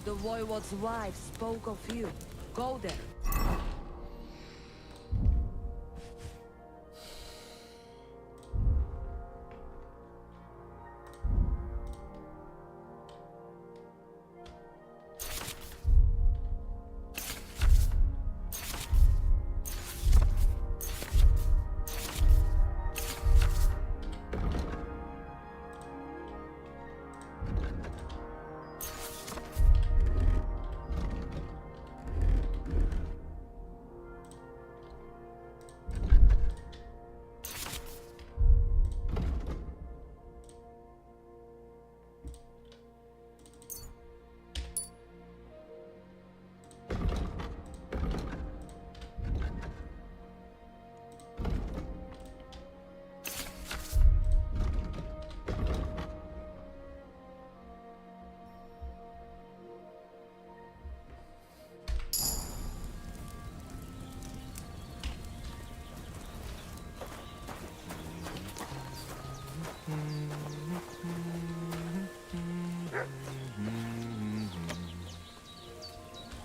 The voivode's wife spoke of you. Go there.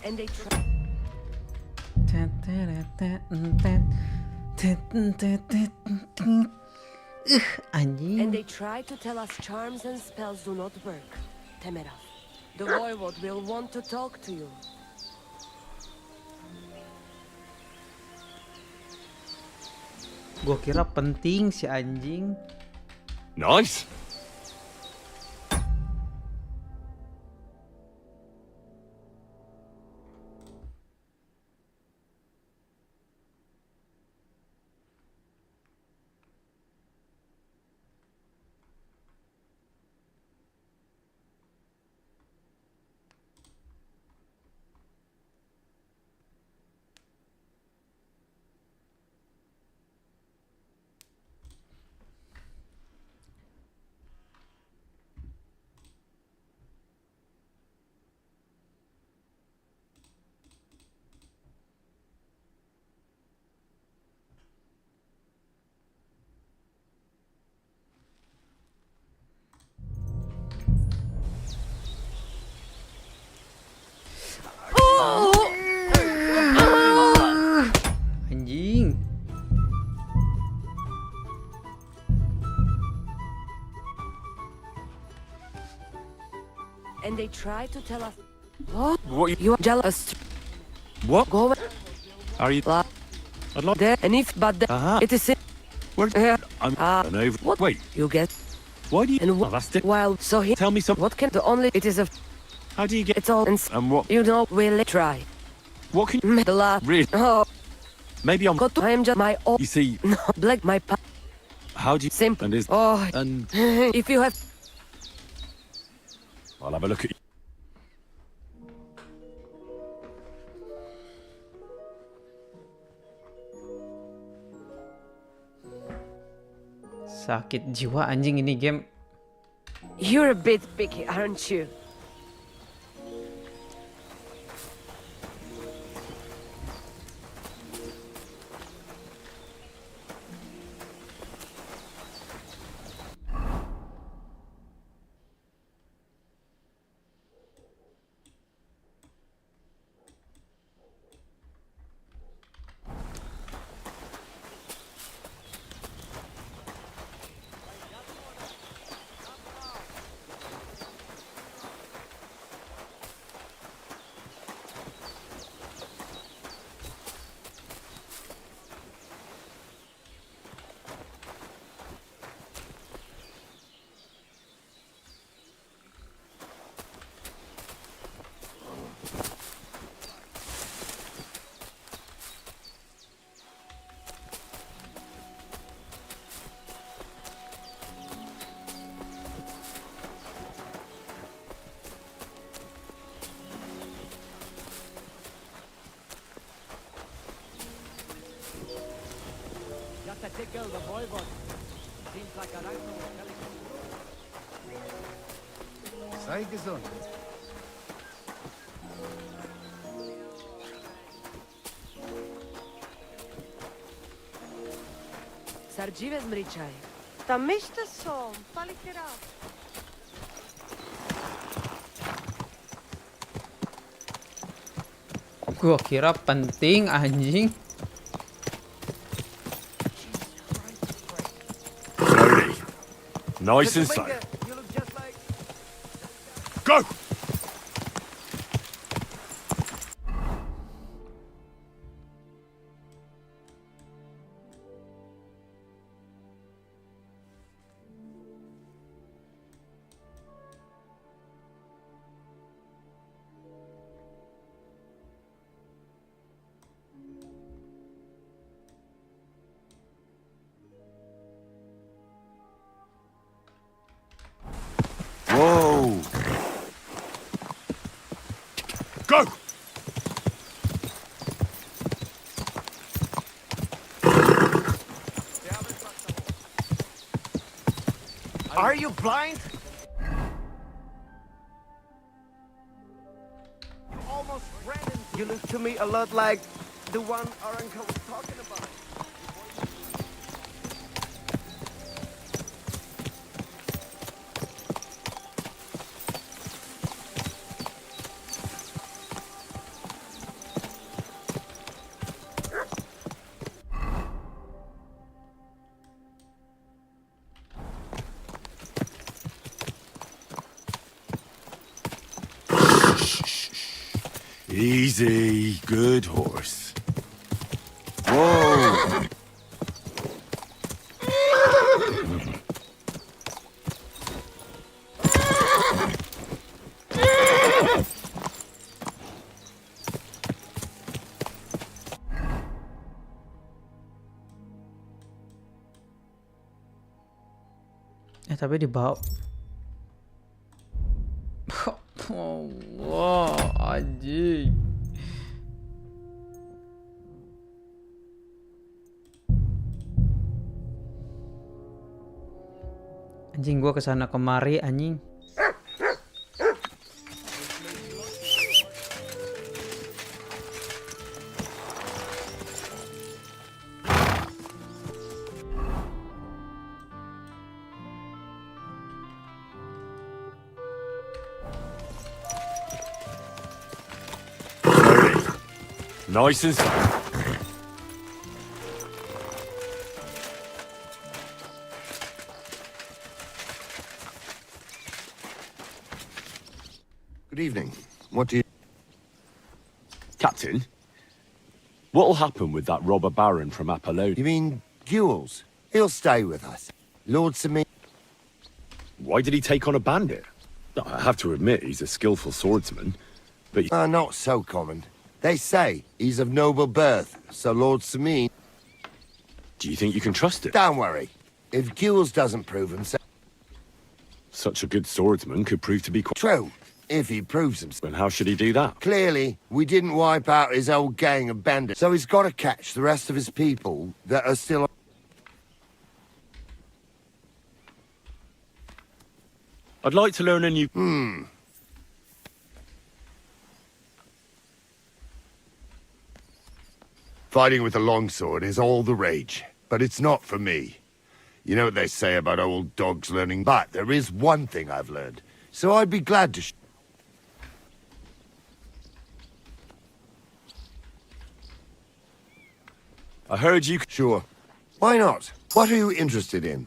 And they try. Anjing. And they try to tell us charms and spells do not work. Temerav, the voivode will want to talk to you. Gua kira penting si anjing. Nice. Anjing. And they try to tell us. Oh, What you are jealous. What? Go Are you? I'd like there, and if but it is it. Where? I'm an over. What? Wait. You get. Why do you? And Oh, that's it. while so he Tell me something. what can the only it is a. How do you get? It's all and what? you know we'll try. What can The last. really? Oh, Maybe I'm. go to I am just my own. You see, No, black my pa. how do you? Simple. And is Oh, and if you have. I'll have a look at you. Sakit jiwa anjing ini game. You're a bit picky, aren't you? Just a tickle, the voivode. Seems like a right. Sei gesund. Sardzive zmričaj. Tam myšte som, palikera. Gua kira penting anjing. Slowly. Nice and slow. Go! Whoa! Go! Are you blind? You almost ran into. You look to me a lot like the one our uncle was talking about. Easy, good horse. Whoa! Tapi dibawa. Allah, anjing. Anjing, gua kesana kemari anjing. Nice and slow. Good evening. What do you... Captain, what'll happen with that robber baron from Apollonia? You mean Gules? He'll stay with us. Lord Sami... Why did he take on a bandit? I have to admit, he's a skillful swordsman, but... not so common. They say he's of noble birth, so Lord Sami... Do you think you can trust him? Don't worry. If Gules doesn't prove himself... Such a good swordsman could prove to be quite... True, if he proves himself. And how should he do that? Clearly, we didn't wipe out his old gang of bandits, so he's got to catch the rest of his people that are still... I'd like to learn a new... Fighting with a longsword is all the rage, but it's not for me. You know what they say about old dogs learning, but there is one thing I've learned, so I'd be glad to... I heard you... Sure. Why not? What are you interested in?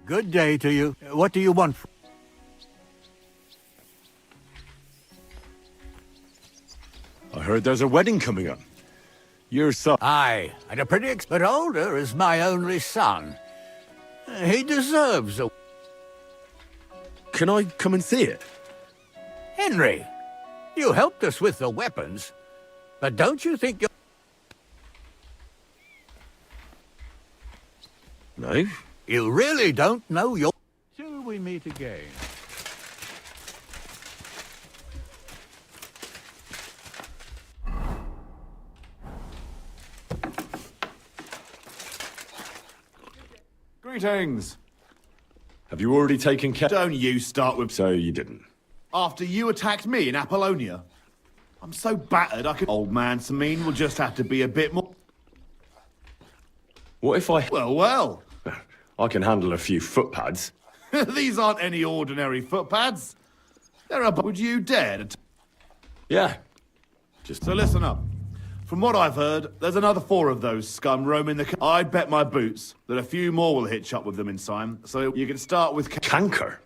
Good day to you. What do you want? I heard there's a wedding coming up. Your son... Aye, and a pretty but older is my only son. He deserves a... Can I come and see it? Henry, you helped us with the weapons, but don't you think you're... No. You really don't know your... Till we meet again. Greetings. Have you already taken care... Don't you start with... So you didn't. After you attacked me in Apollonia? I'm so battered I could... Old man Samine will just have to be a bit more... What if I... Well. I can handle a few footpads. These aren't any ordinary footpads. They're a... Would you dare to... Yeah. So listen up. From what I've heard, there's another 4 of those scum roaming the... I'd bet my boots that a few more will hitch up with them in time, so you can start with... Canker?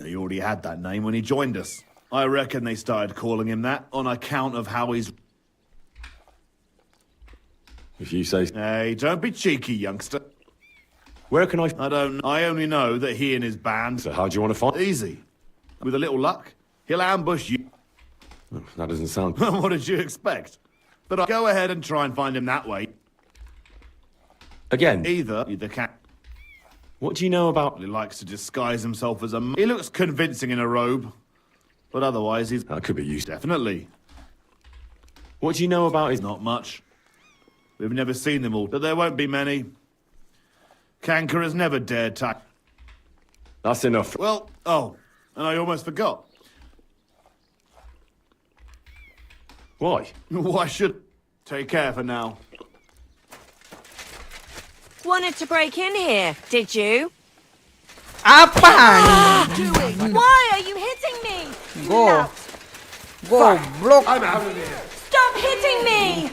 He already had that name when he joined us. I reckon they started calling him that on account of how he's... If you say... Hey, don't be cheeky, youngster. Where can I... I don't... I only know that he and his band... So how do you want to find... Easy. With a little luck, he'll ambush you. That doesn't sound... What did you expect? But I'll go ahead and try and find him that way. Again? Either can... What do you know about... He likes to disguise himself as a... He looks convincing in a robe. But otherwise, he's... That could be used. Definitely. What do you know about his... Not much. We've never seen them all, but there won't be many. Canker has never dared to... That's enough. Well, oh, and I almost forgot. Why? Why should... Take care for now. Wanted to break in here, did you? Apa? Why are you hitting me? Go. Go, block. I'm out of here. Stop hitting me!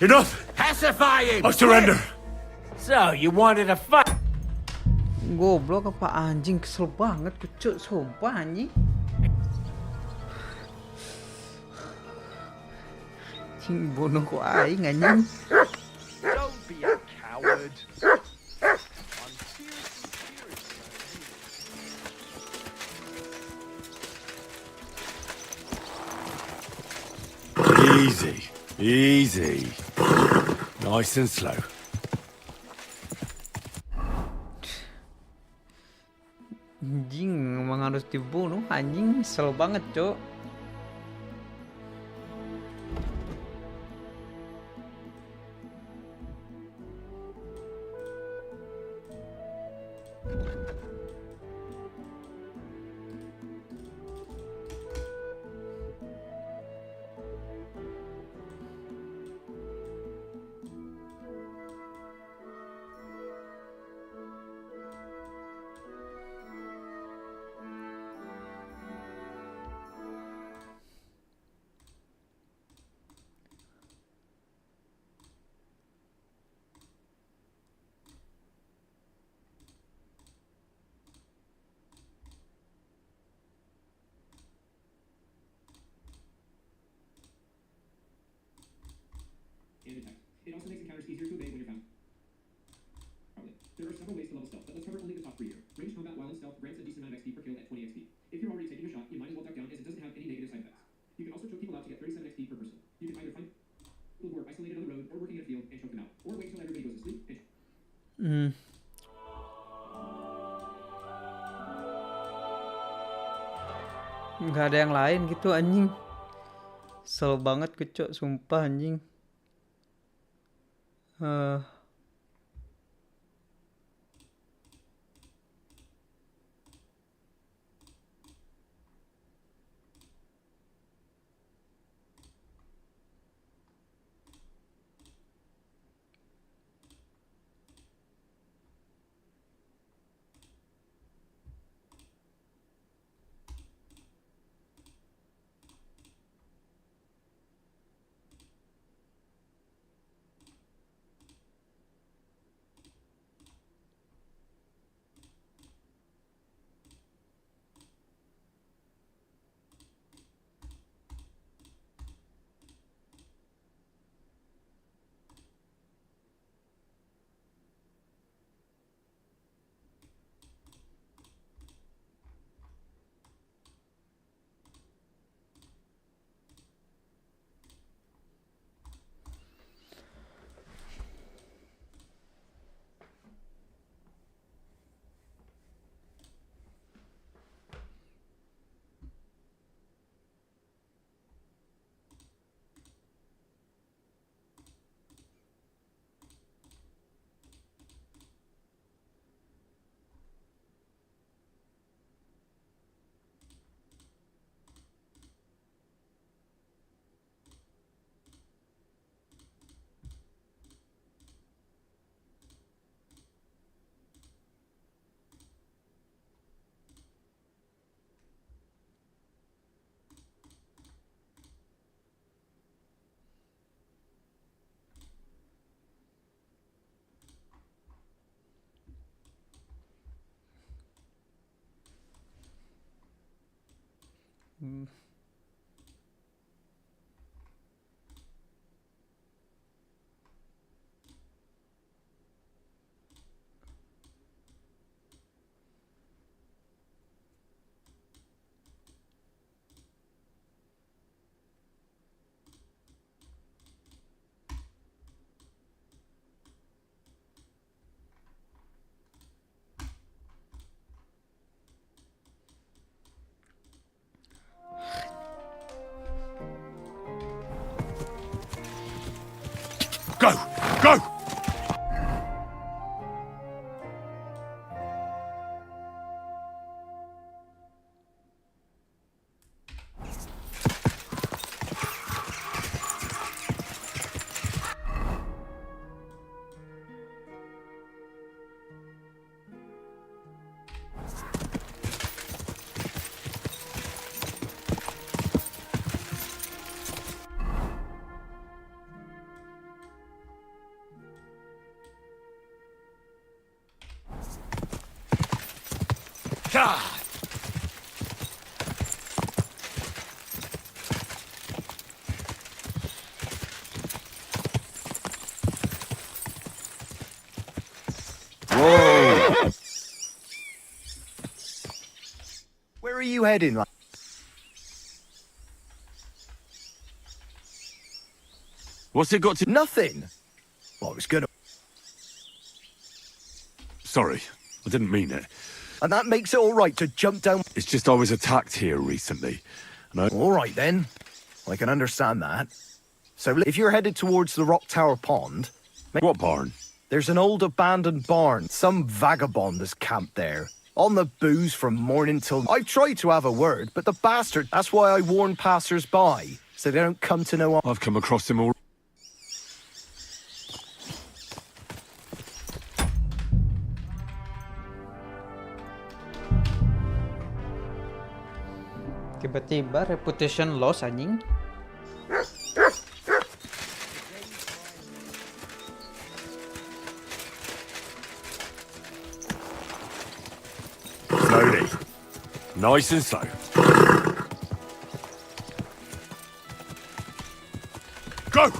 Enough! Pacify him! I surrender. So, you wanted a fight? Goblok apa anjing, kesel banget kucuk, sumpah anjing. Anjing bunuh ku aing anjing. Don't be a coward. Easy, easy. Nice and slow. Anjing memang harus dibunuh anjing, kesel banget cok. It also makes encounters easier to evade when you're found. Probably. There are several ways to level stealth, but let's cover only the top 3 here. Range combat while in stealth grants a decent amount of XP per kill at 20 XP. If you're already taking a shot, you might as well duck down as it doesn't have any negative side effects. You can also choke people out to get 37 XP per person. You can either find people who are isolated on the road or working in a field and choke them out, or wait until everybody goes to sleep and Nggak ada yang lain gitu anjing. Kesel banget kucuk, sumpah anjing. Go! Go! Whoa! Where are you heading, lad? What's it got to... Nothing. Well, it's good. Sorry, I didn't mean it. And that makes it all right to jump down. It's just I was attacked here recently. And All right, then. I can understand that. So if you're headed towards the Rock Tower Pond... What barn? There's an old abandoned barn. Some vagabond has camped there. On the booze from morning till... I've tried to have a word, but the bastard... That's why I warn passers-by, so they don't come to know... I've come across him all... Tiba-tiba reputation loss anjing. Slowly. Nice and slow. Go!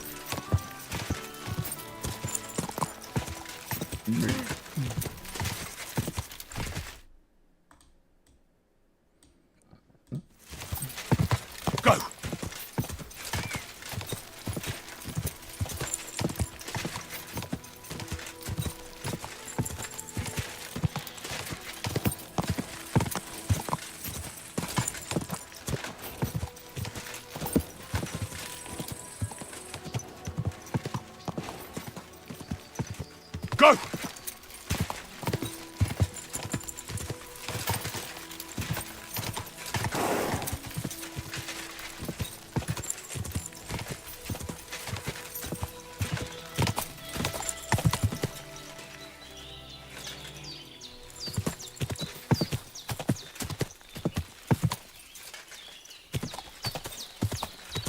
Go!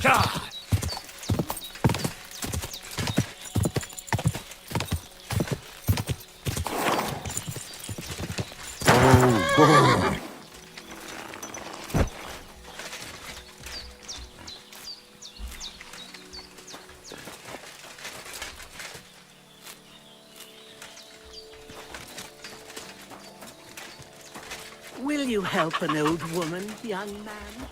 Go! Will you help an old woman, young man?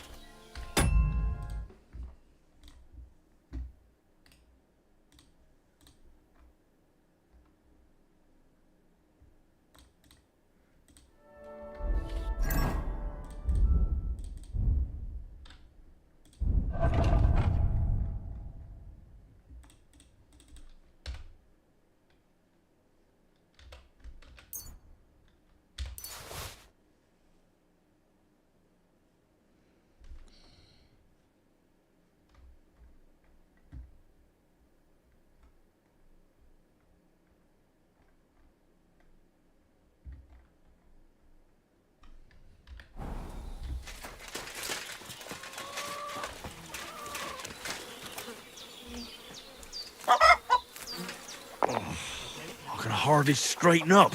I can hardly straighten up.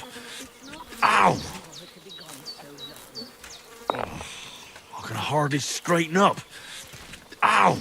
Ow! I can hardly straighten up. Ow!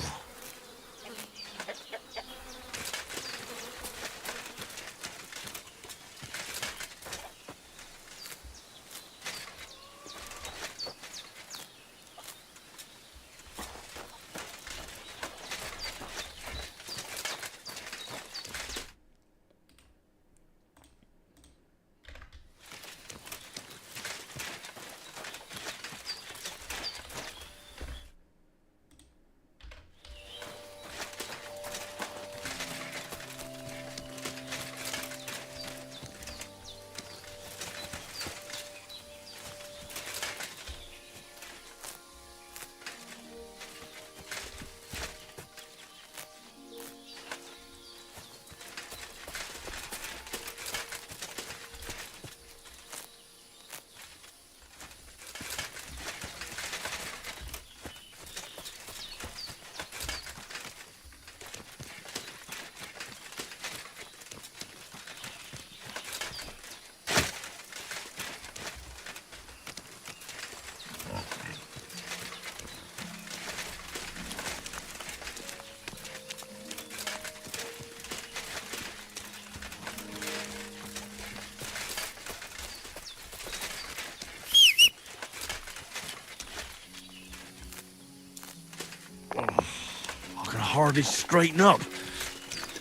hardly straighten up.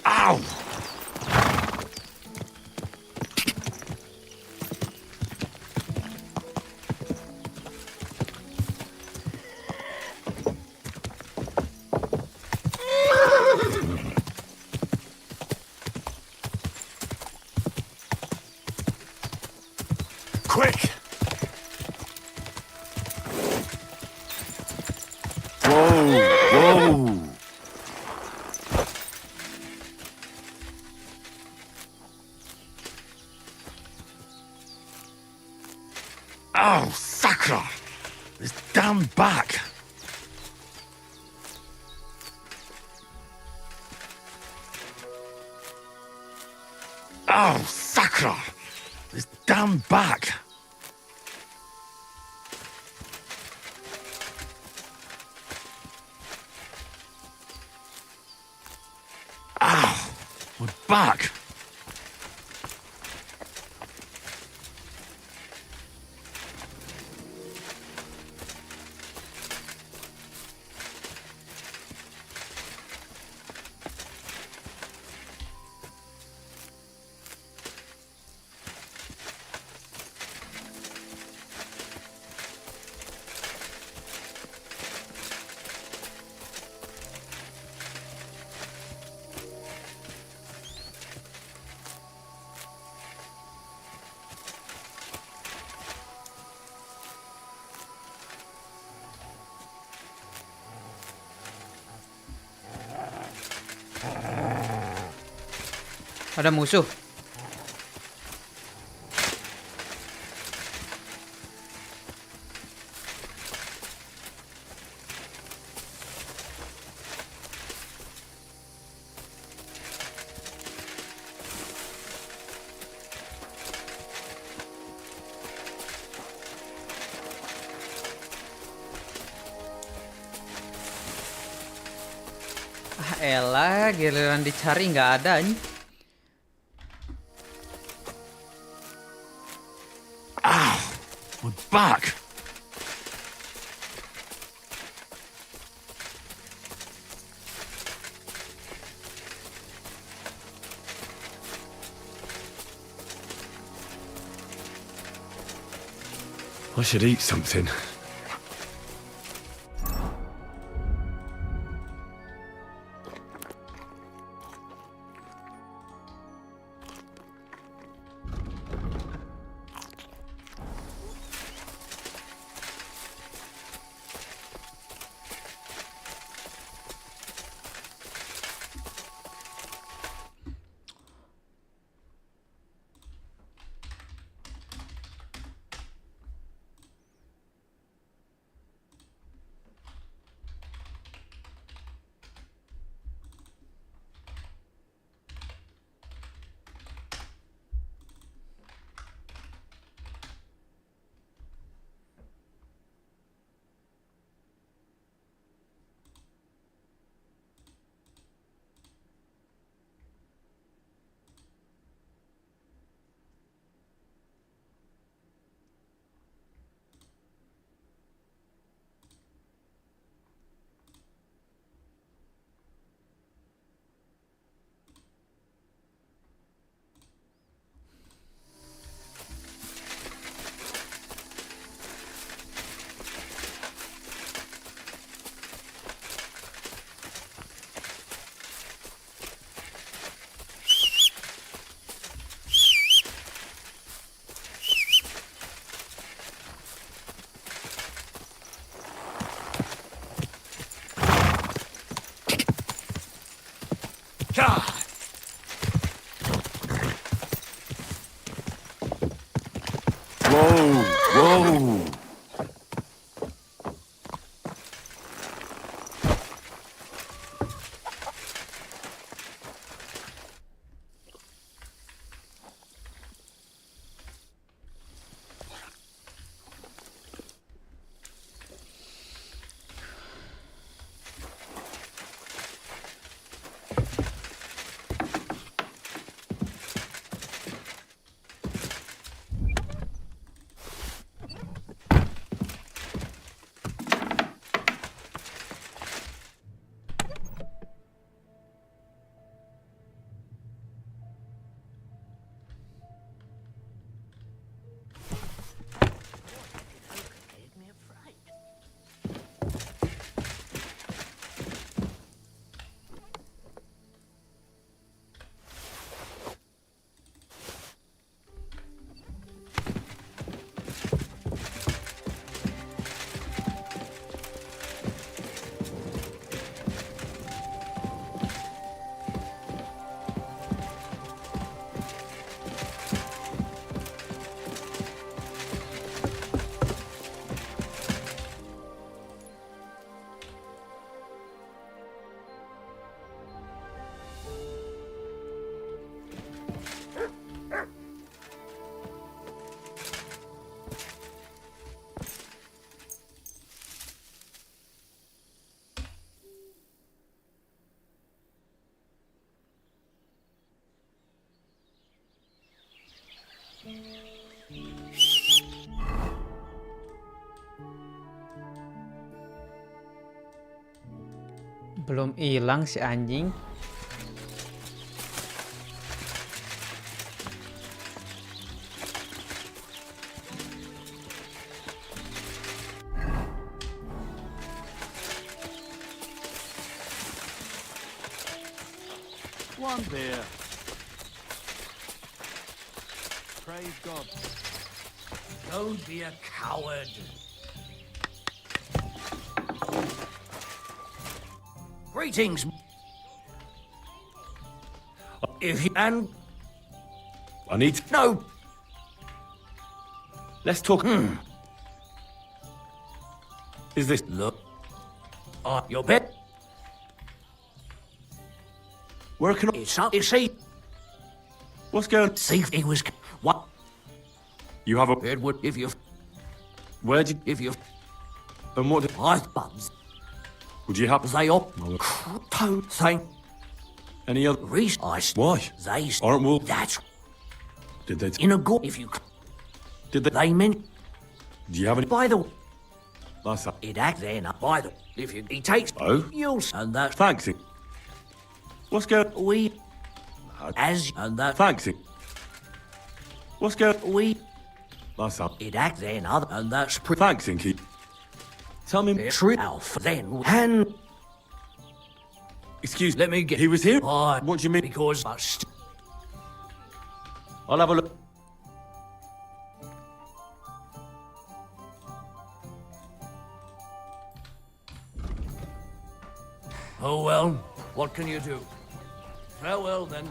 Ow! Quick! Whoa! Oh, Sakra! This damn back! Oh, Sakra! This damn back! Ow! My back! Ada musuh. Ah elah, giliran dicari nggak ada nih. My back! I should eat something. Whoa! Whoa! Belum hilang si anjing. One beer. Praise God. Don't be a coward. Greetings. If you and I need to... no. Let's talk. Is this... Look. Your bet. Where can I... It's up. You see. What's going... See, it was... What? You have a... Edward, if you... Where'd you... If you... And what... I buds. Would you have... They all... Don't think... Any other... Reason... Why? They... Aren't wolves... That's... Did they... In a go... If you... Did they... They meant... Do you have any... By the... That's that. It act then up by the... If you... He takes... Oh? You'll... And that's... Thanks. What's going... We... As... And that... Thanks. What's going... We... That's up. It act then other... And that's... Thanks, Inky. Tell me... True Alpha then... And... Excuse... Let me get... He was here? What do you mean? Because... I'll have a look. Oh well, what can you do? Farewell then.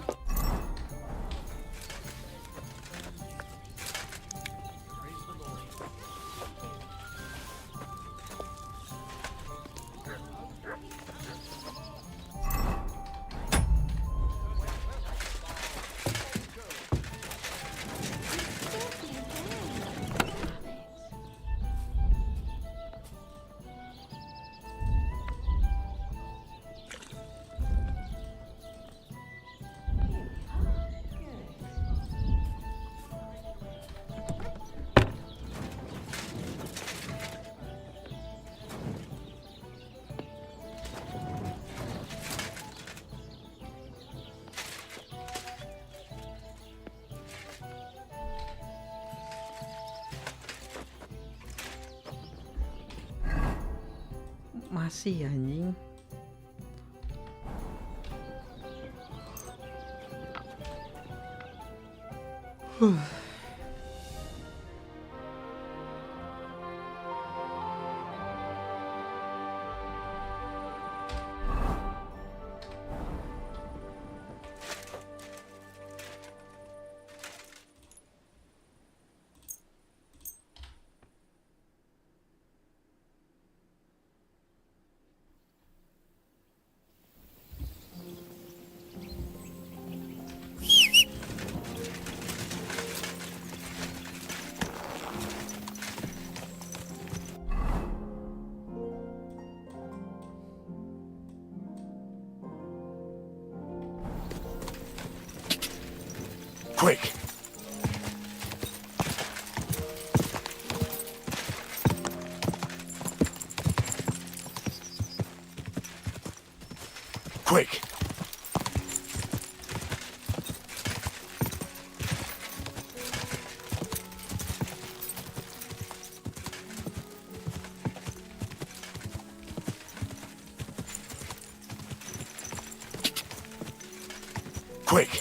Masih anjing. Quick! Quick! Quick!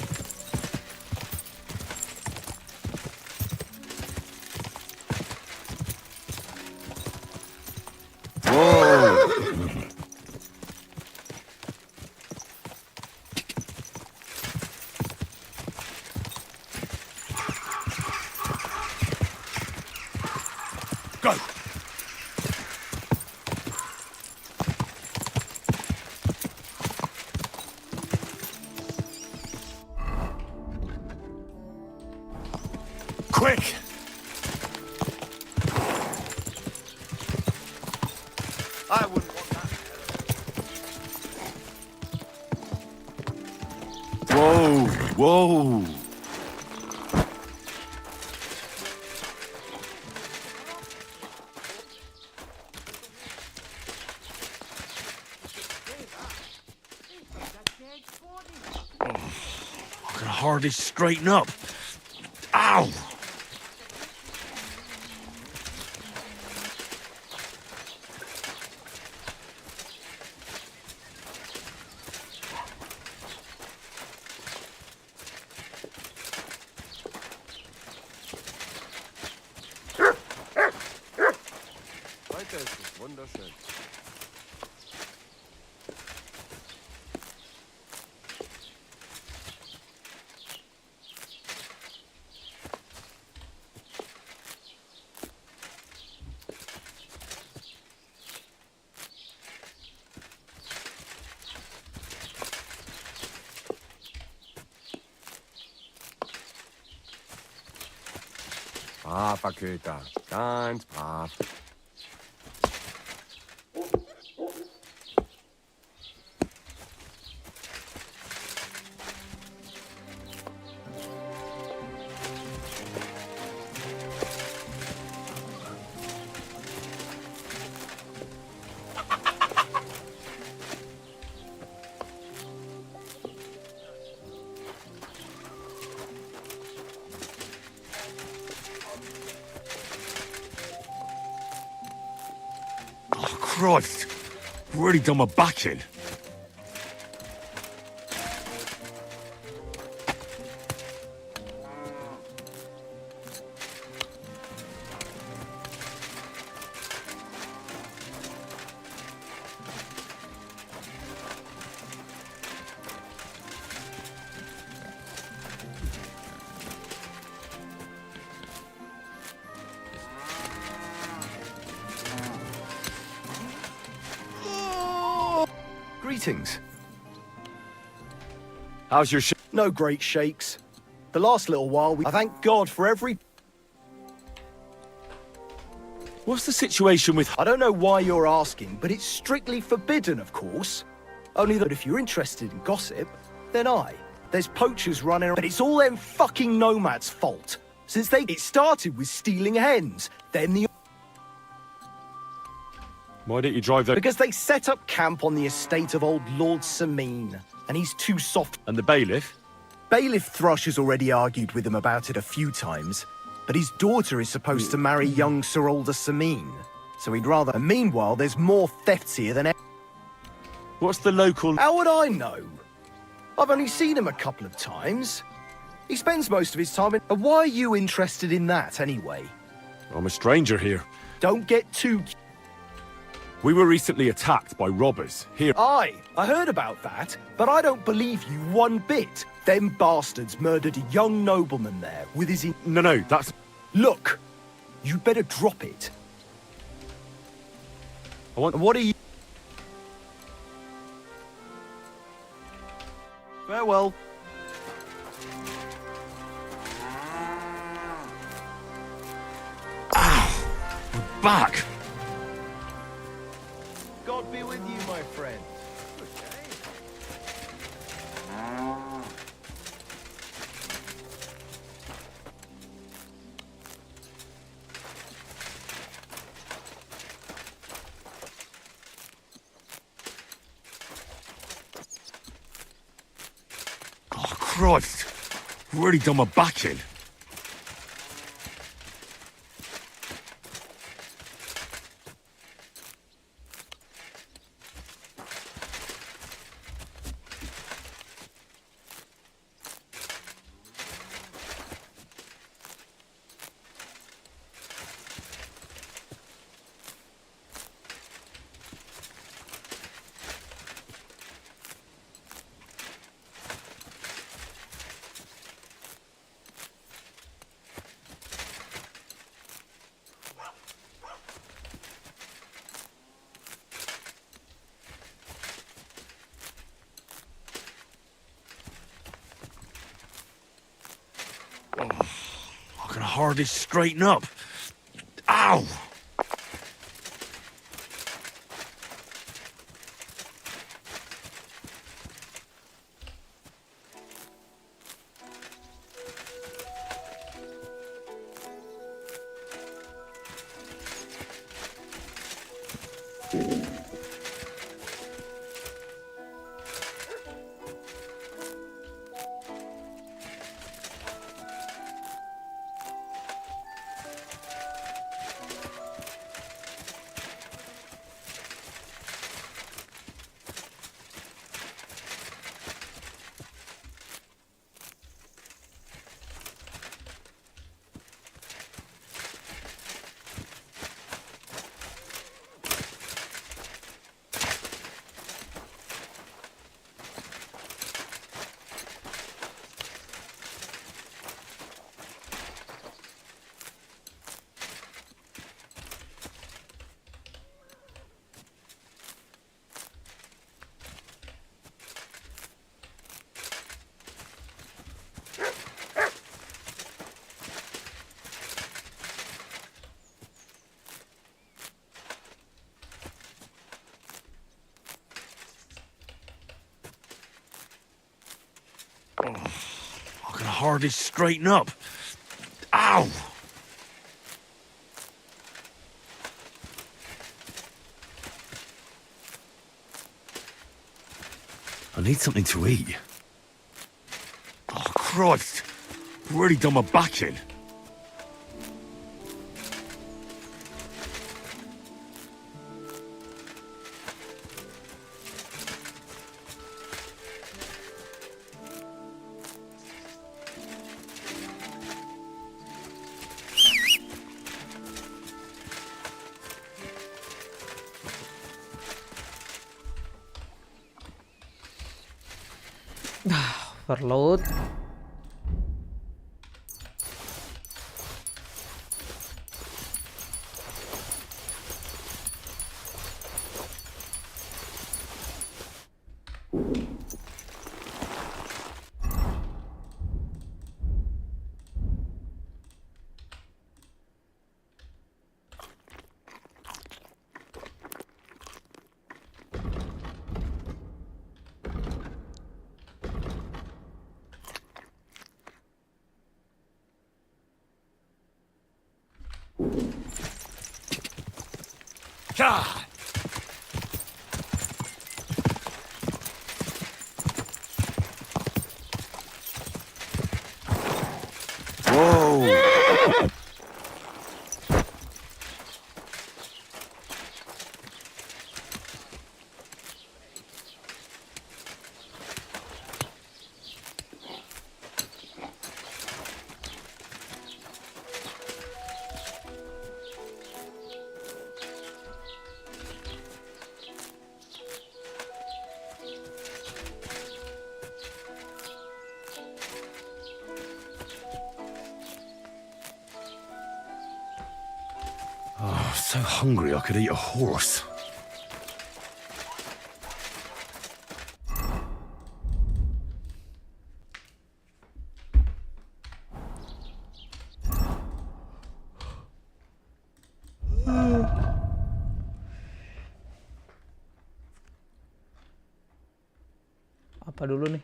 Go! Quick! I wouldn't want that. Whoa! Whoa! hardly straighten up. Ow! Weiter ist es wunderschön. Braver Köter, ganz brav. Oh, Christ. Really done my back in. Greetings. How's your No great shakes. The last little while, I thank God for every... What's the situation with... I don't know why you're asking, but it's strictly forbidden, of course. Only that if you're interested in gossip, then there's poachers running around, but it's all them fucking nomads' fault. Since it started with stealing hens, then the... Why don't you drive there? Because they set up camp on the estate of old Lord Samine, and he's too soft. And the bailiff? Bailiff Thrush has already argued with him about it a few times, but his daughter is supposed to marry young Sir Alder Samine, so he'd rather... And meanwhile, there's more thefts here than... What's the local... How would I know? I've only seen him a couple of times. He spends most of his time in... And why are you interested in that, anyway? I'm a stranger here. Don't get too... We were recently attacked by robbers here. I heard about that, but I don't believe you one bit. Them bastards murdered a young nobleman there with his... No, that's... Look, you better drop it. I want... What are you... Farewell. We're back. God be with you, my friend. Oh, Christ. Really done my back in. I can hardly straighten up. Ow! hardly straighten up. Ow! I need something to eat. Oh, Christ! I've really done my back in. Overload. God! Whoa! Oh, so hungry I could eat a horse. Apa dulu nih?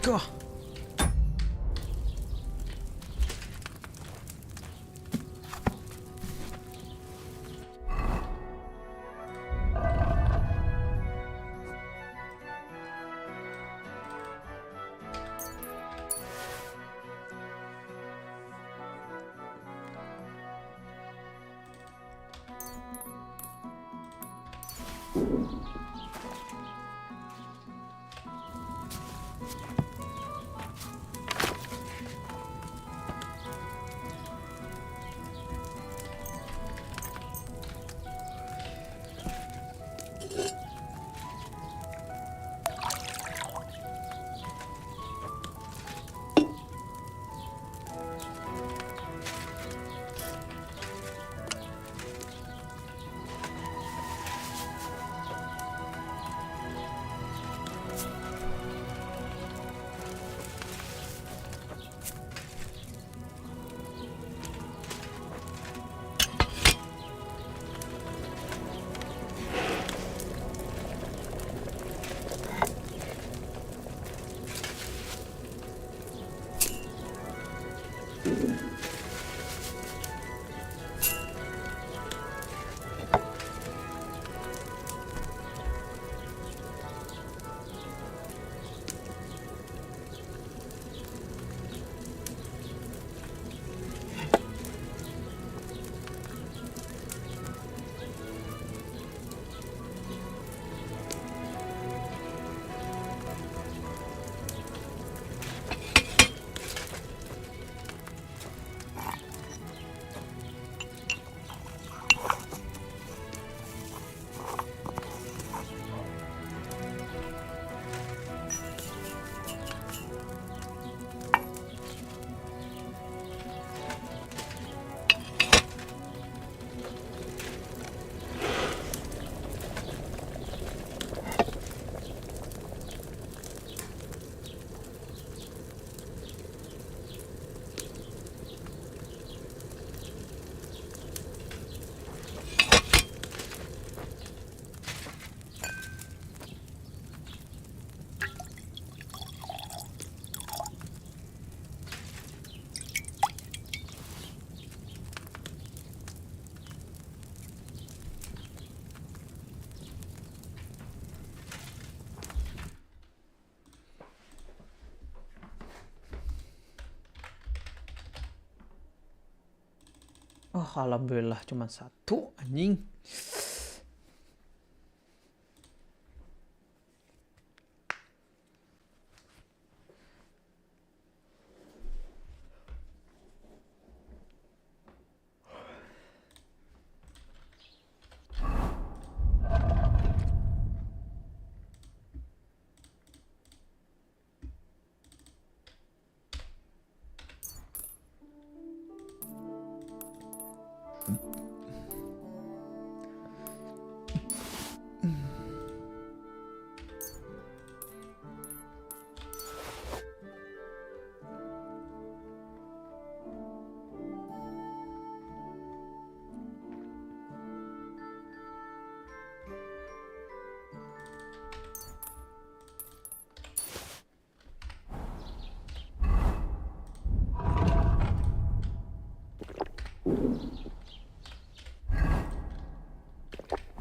Go. Oh, alhamdulillah cuma satu anjing.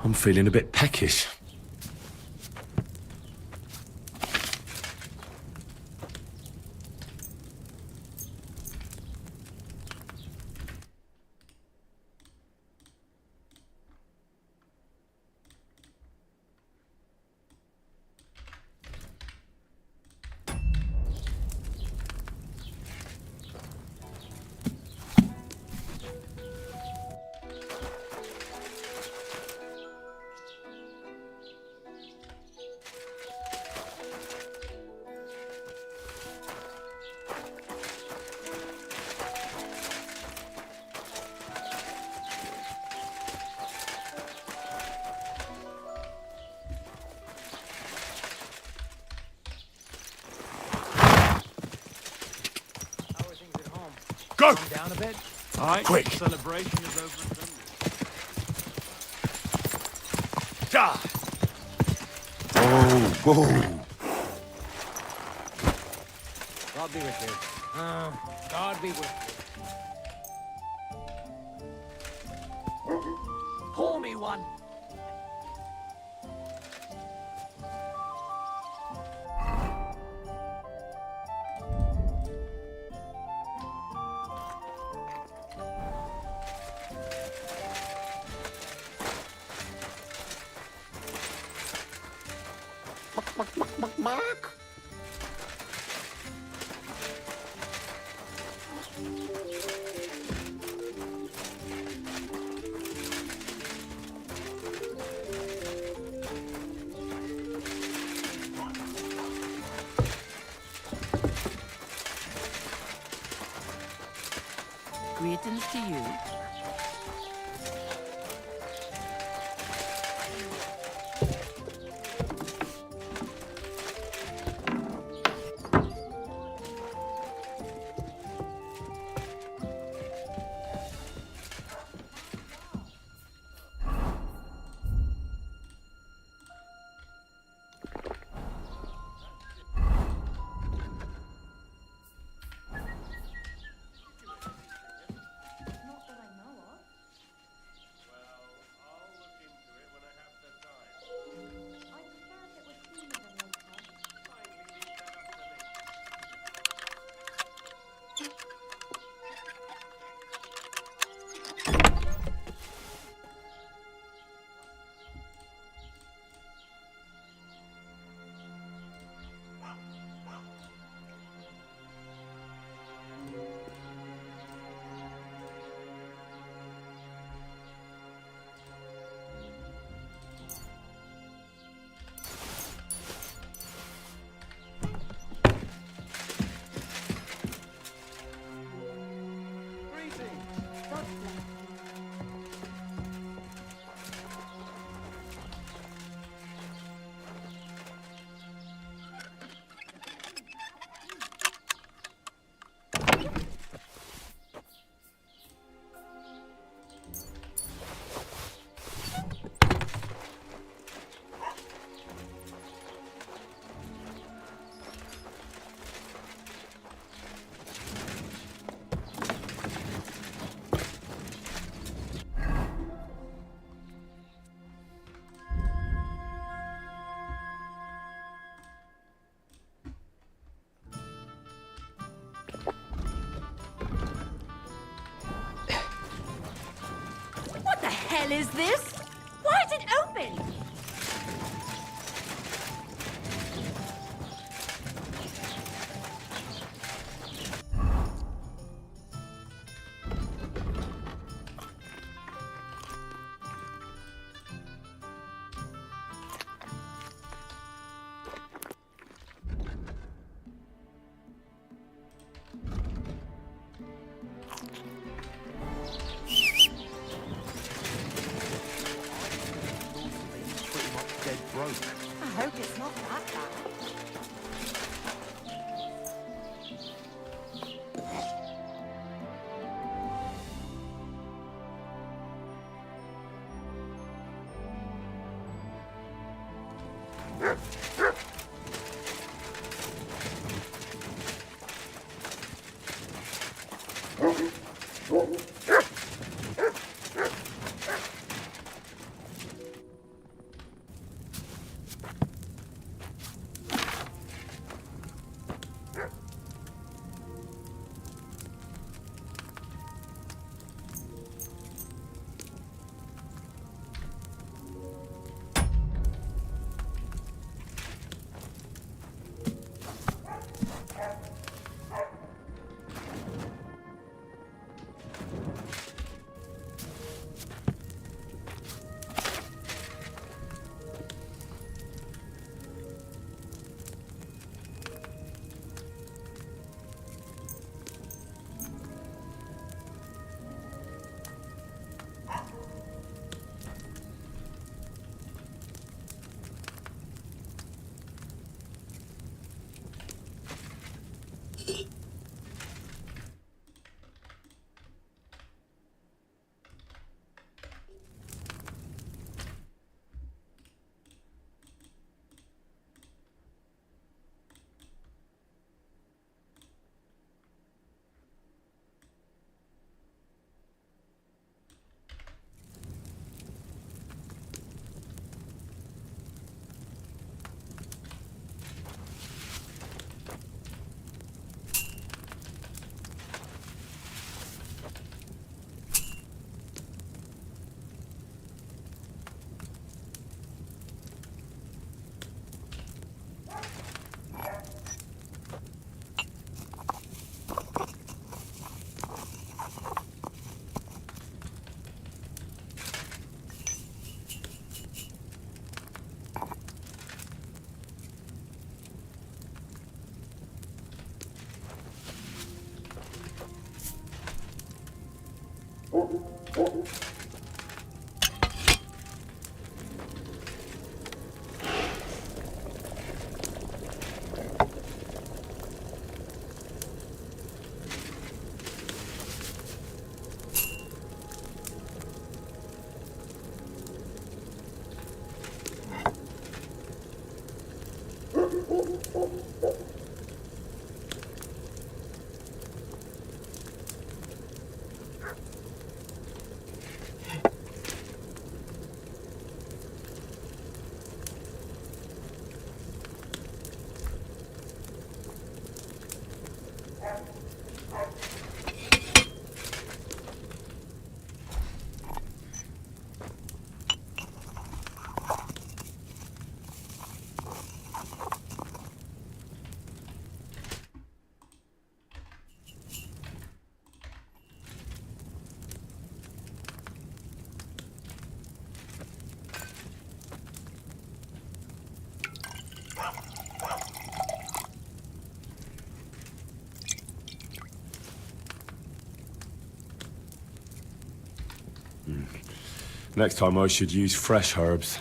I'm feeling a bit peckish. Go! Calm down a bit. Aye, Quick. Celebration is over and done with. Oh, whoa. God be with you. God be with you. Pour me one. Mark? Greetings to you. What the hell is this? Why is it open? I hope it's not that bad. Next time I should use fresh herbs.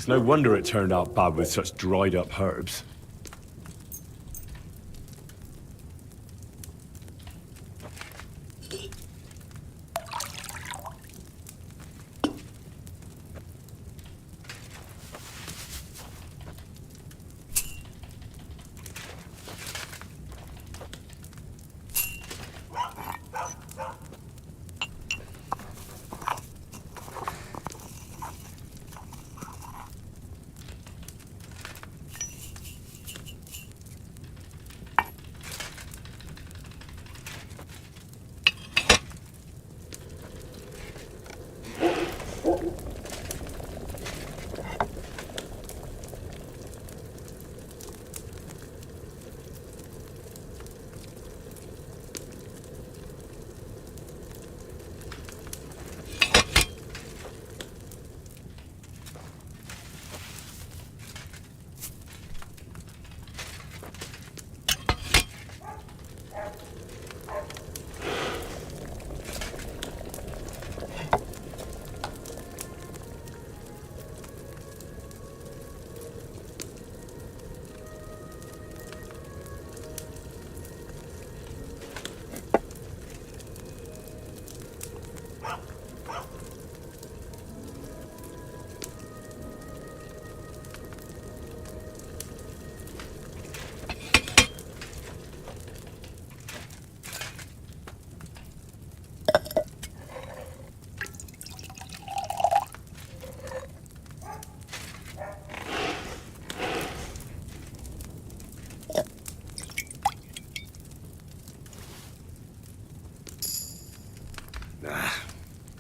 It's no wonder it turned out bad with such dried up herbs.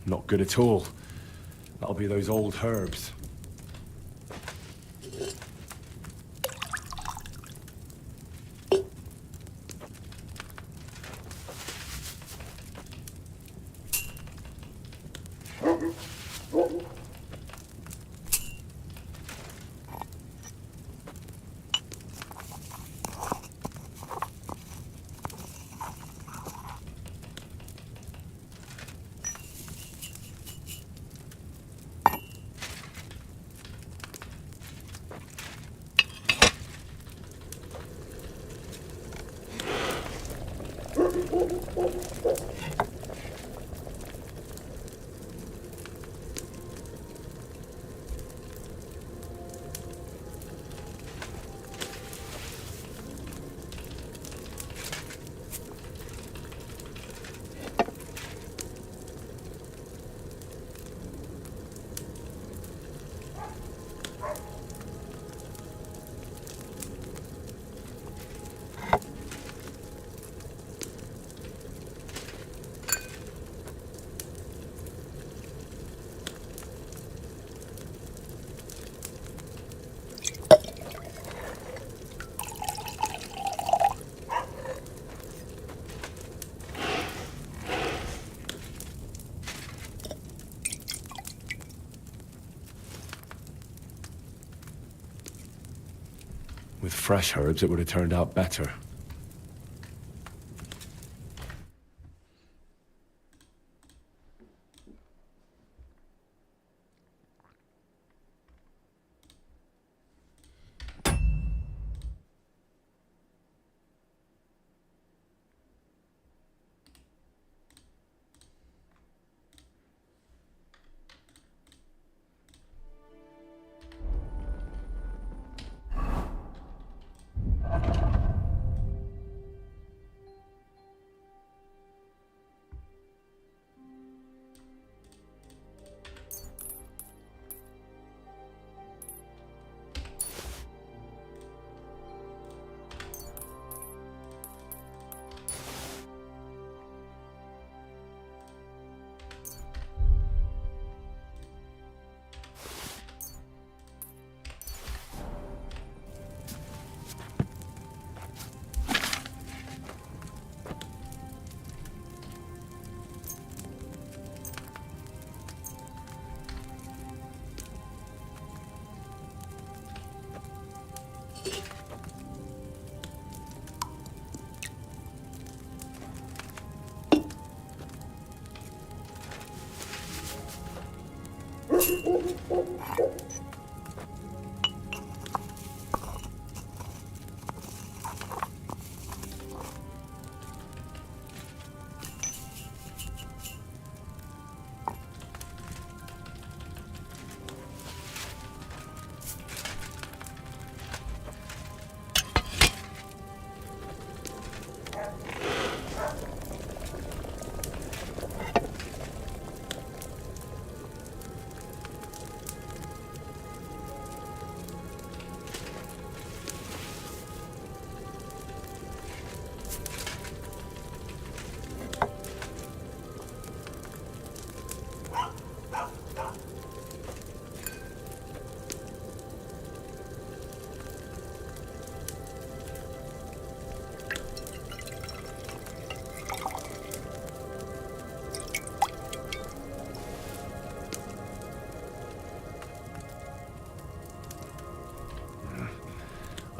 Not good at all. That'll be those old herbs. With fresh herbs, it would have turned out better.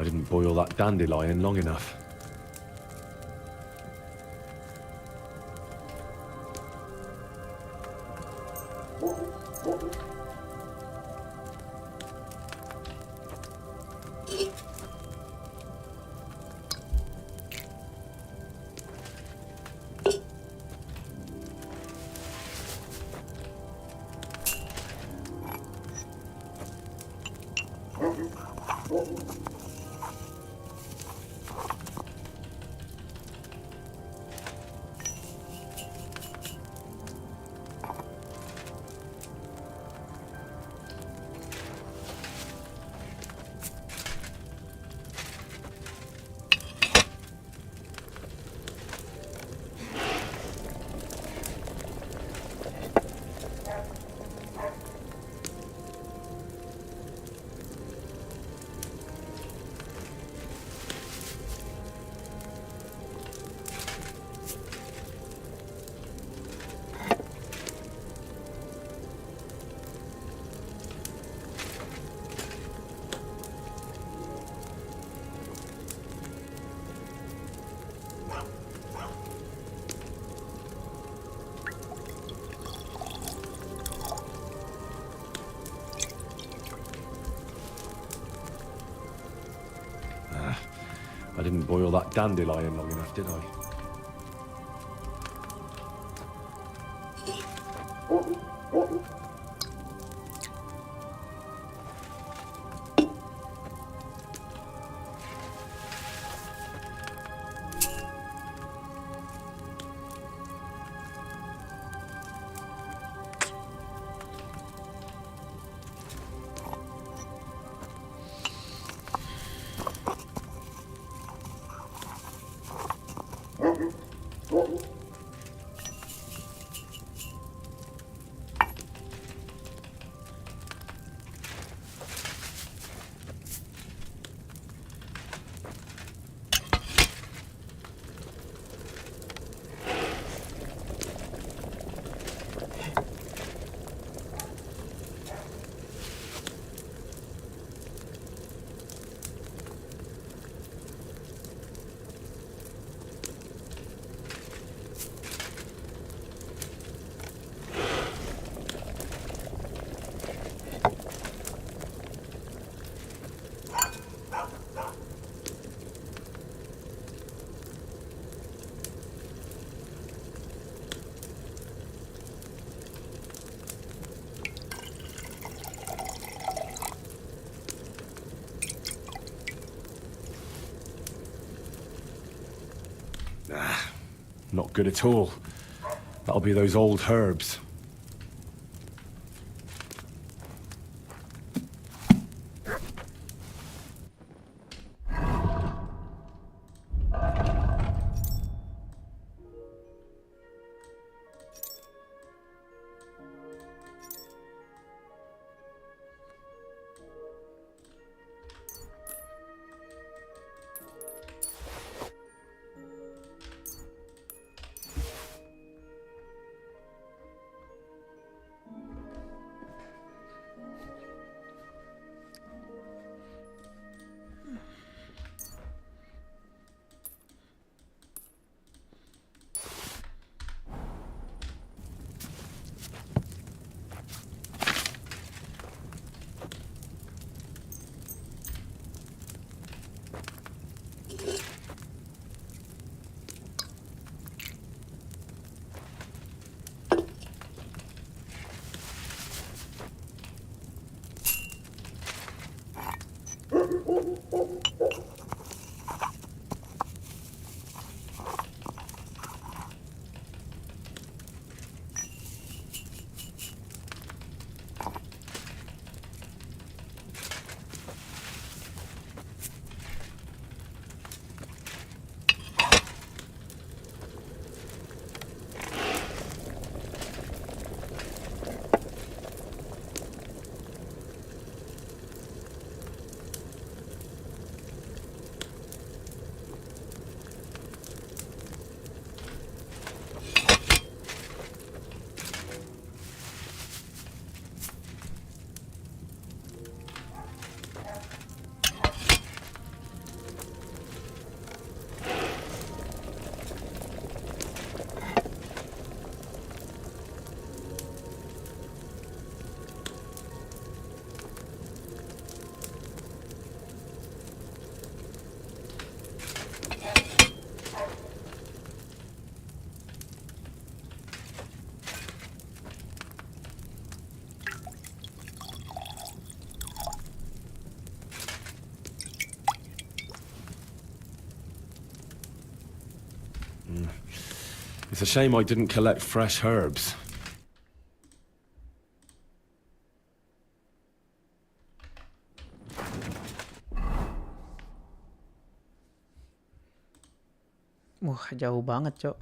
I didn't boil that dandelion long enough. I didn't boil that dandelion long enough, did I? Not good at all. That'll be those old herbs. a shame I didn't collect fresh herbs. Wah, jauh banget, Cok.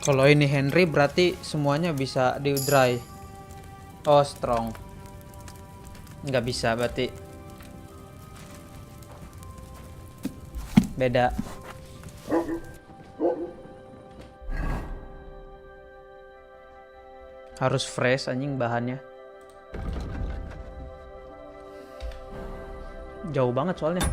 Kalau ini Henry berarti semuanya bisa di dry. Oh, strong. Nggak bisa berarti. Beda. Harus fresh anjing bahannya. Jauh banget soalnya.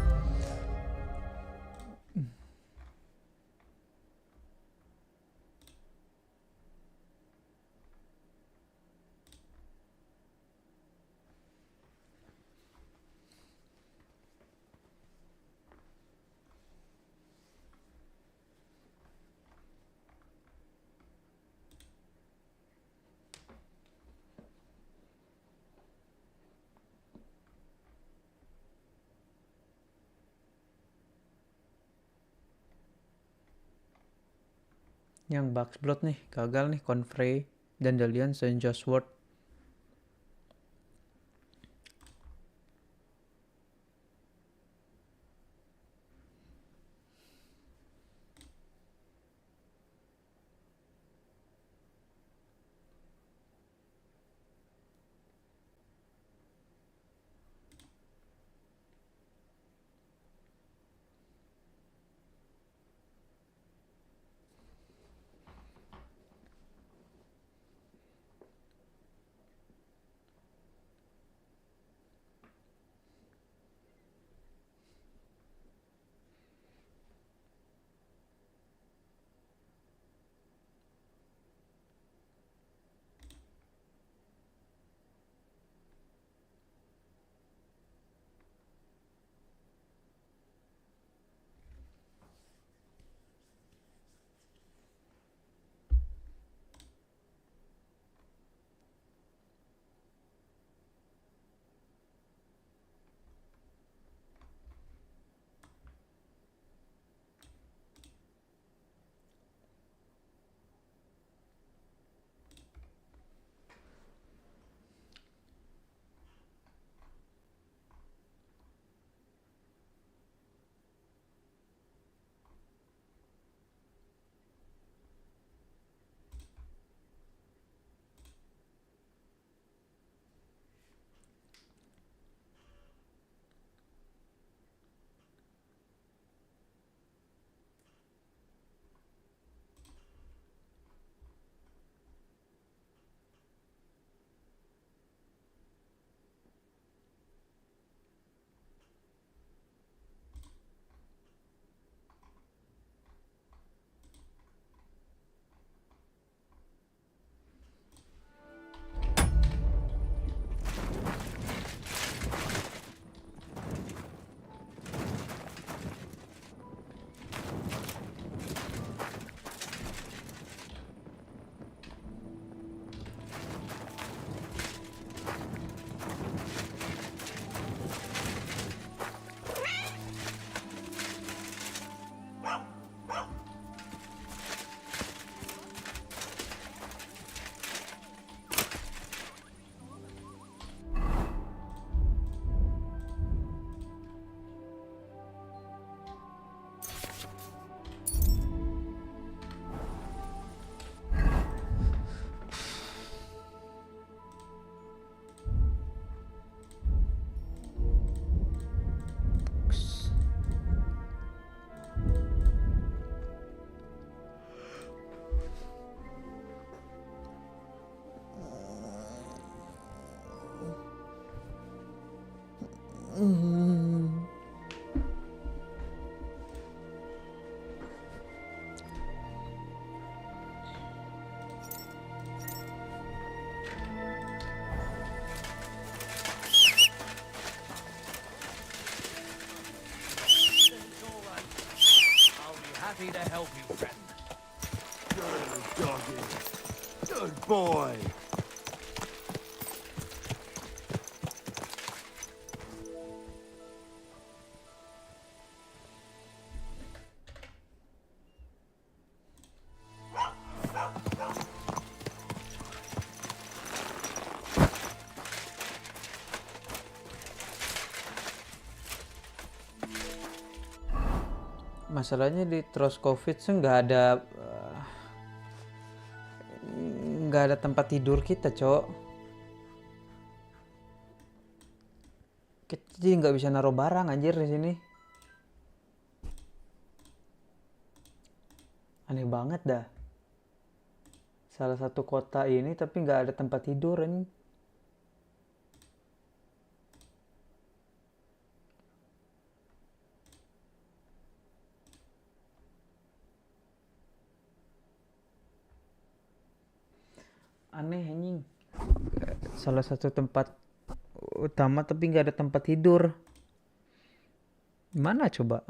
Yang Bugs Blood nih gagal nih, Confrey, Dandelion, Saint John's Wort. happy to help you, friend. Good doggy. Good boy. Masalahnya di Troskowitz nggak ada tempat tidur kita, Cok. Kita jadi nggak bisa naruh barang anjir di sini. Aneh banget dah. Salah satu kota ini tapi nggak ada tempat tidur anjing. Aneh anjing. Salah satu tempat utama tapi nggak ada tempat tidur. Gimana coba?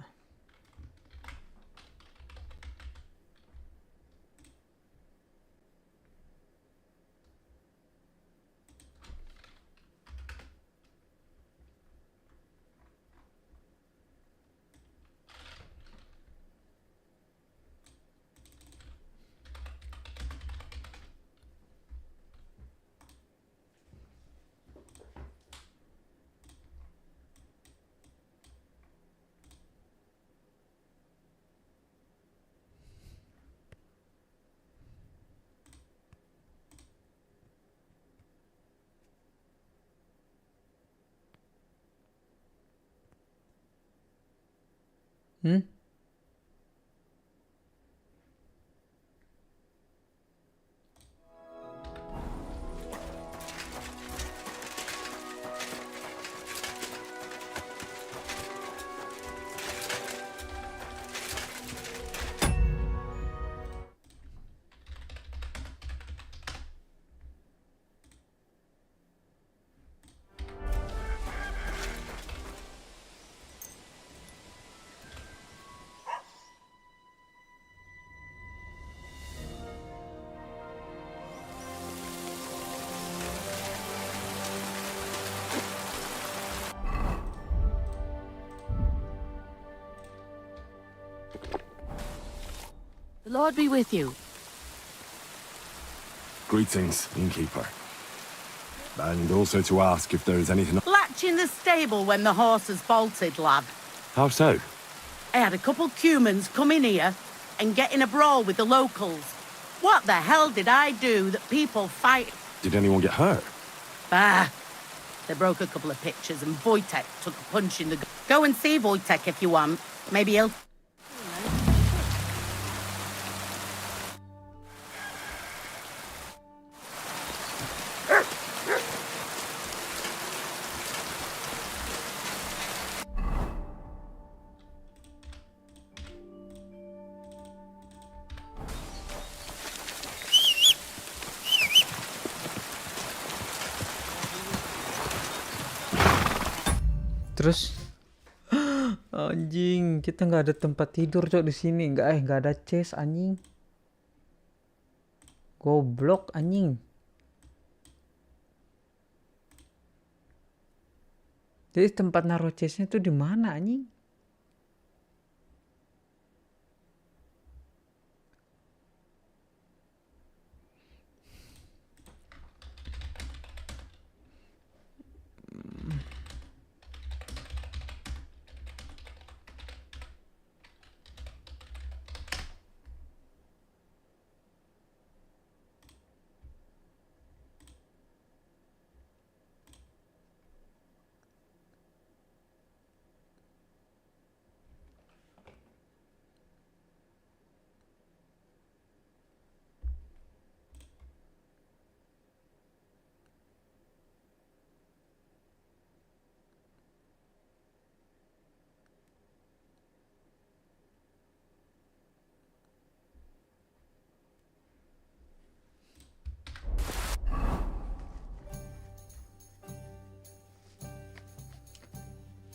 Hmm? The Lord be with you. Greetings, innkeeper. And also to ask if there is anything... Latch in the stable when the horses bolted, lad. How so? I had a couple cumans come in here and get in a brawl with the locals. What the hell did I do that people fight? Did anyone get hurt? Bah! They broke a couple of pictures and Wojtek took a punch in the... Go and see Wojtek if you want. Maybe he'll... Terus anjing, kita nggak ada tempat tidur cok di sini. Nggak ada chest anjing. Goblok anjing. Jadi tempat naruh chestnya tuh di mana anjing?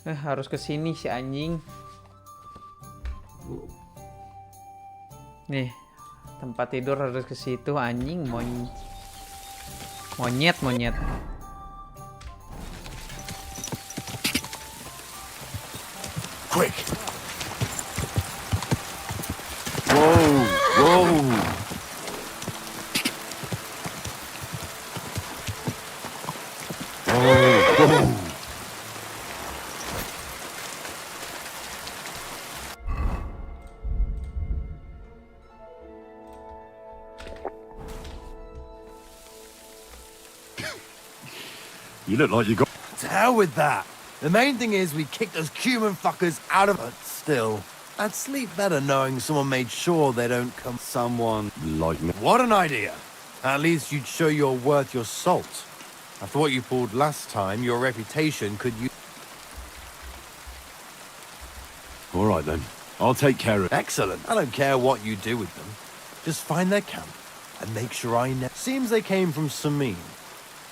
Harus ke sini si anjing. Nih, tempat tidur harus ke situ anjing, monyet. Quick! Whoa! You look like you got... To hell with that. The main thing is we kicked those human fuckers out of it. Still, I'd sleep better knowing someone made sure they don't come. Someone like me. What an idea. At least you'd show you're worth your salt. After what you pulled last time, your reputation could use... All right, then. I'll take care of it. Excellent. I don't care what you do with them. Just find their camp and make sure I know. Seems they came from Samin.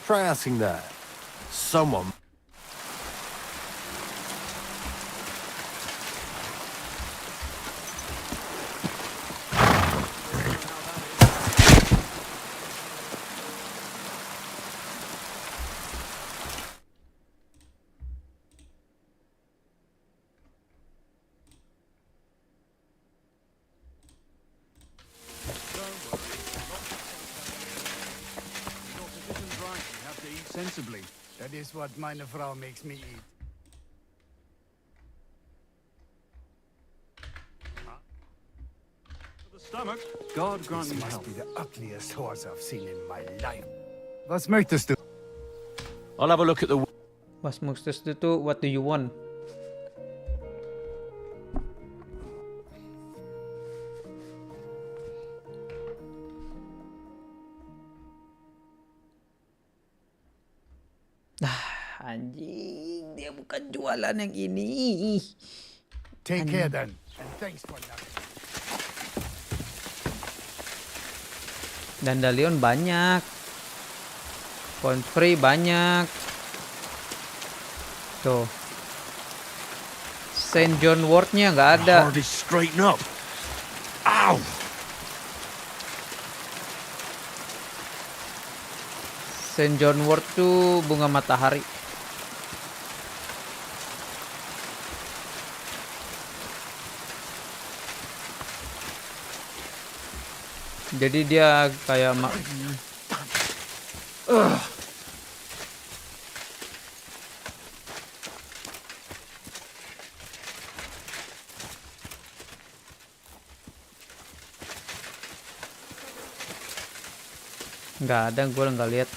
Try asking there. Someone... Sensibly. That is what meine Frau makes me eat. For the stomach, God grant me This health. must be the ugliest horse I've seen in my life. Was möchtest du? I'll have a look at the... Was möchtest du? What do you want? Anjing, dia bukan jualan yang ini. Take care then, and thanks for nothing. Dandelion banyak. Confrey banyak. Tuh. Saint John Wort-nya nggak ada. Hardly straighten up. Ow! Saint John Wort tuh bunga matahari. Jadi dia kayak nggak ada, gue nggak lihat.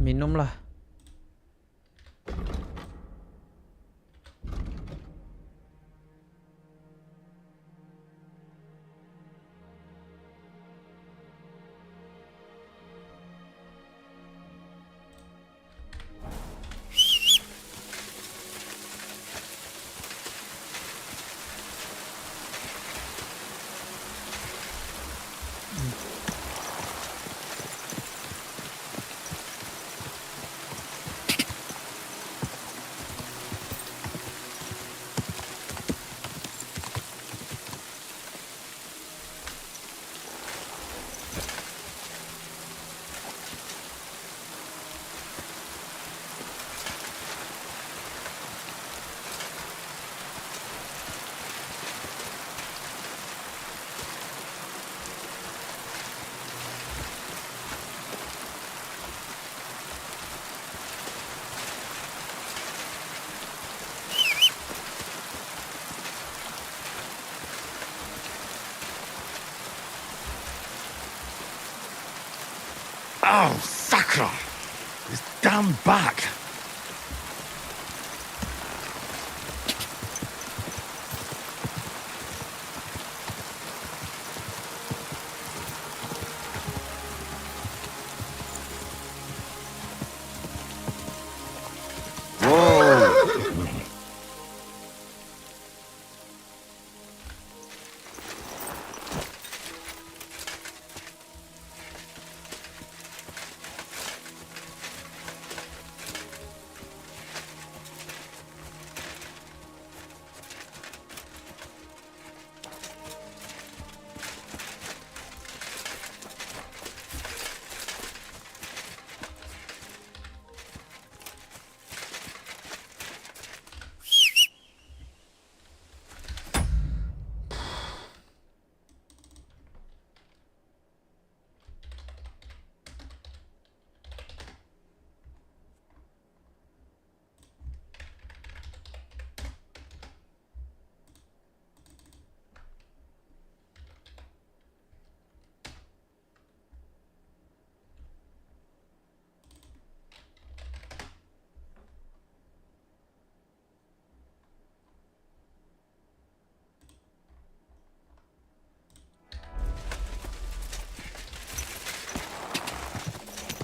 Minum lah. Oh, sucker! This damn back! Whoa!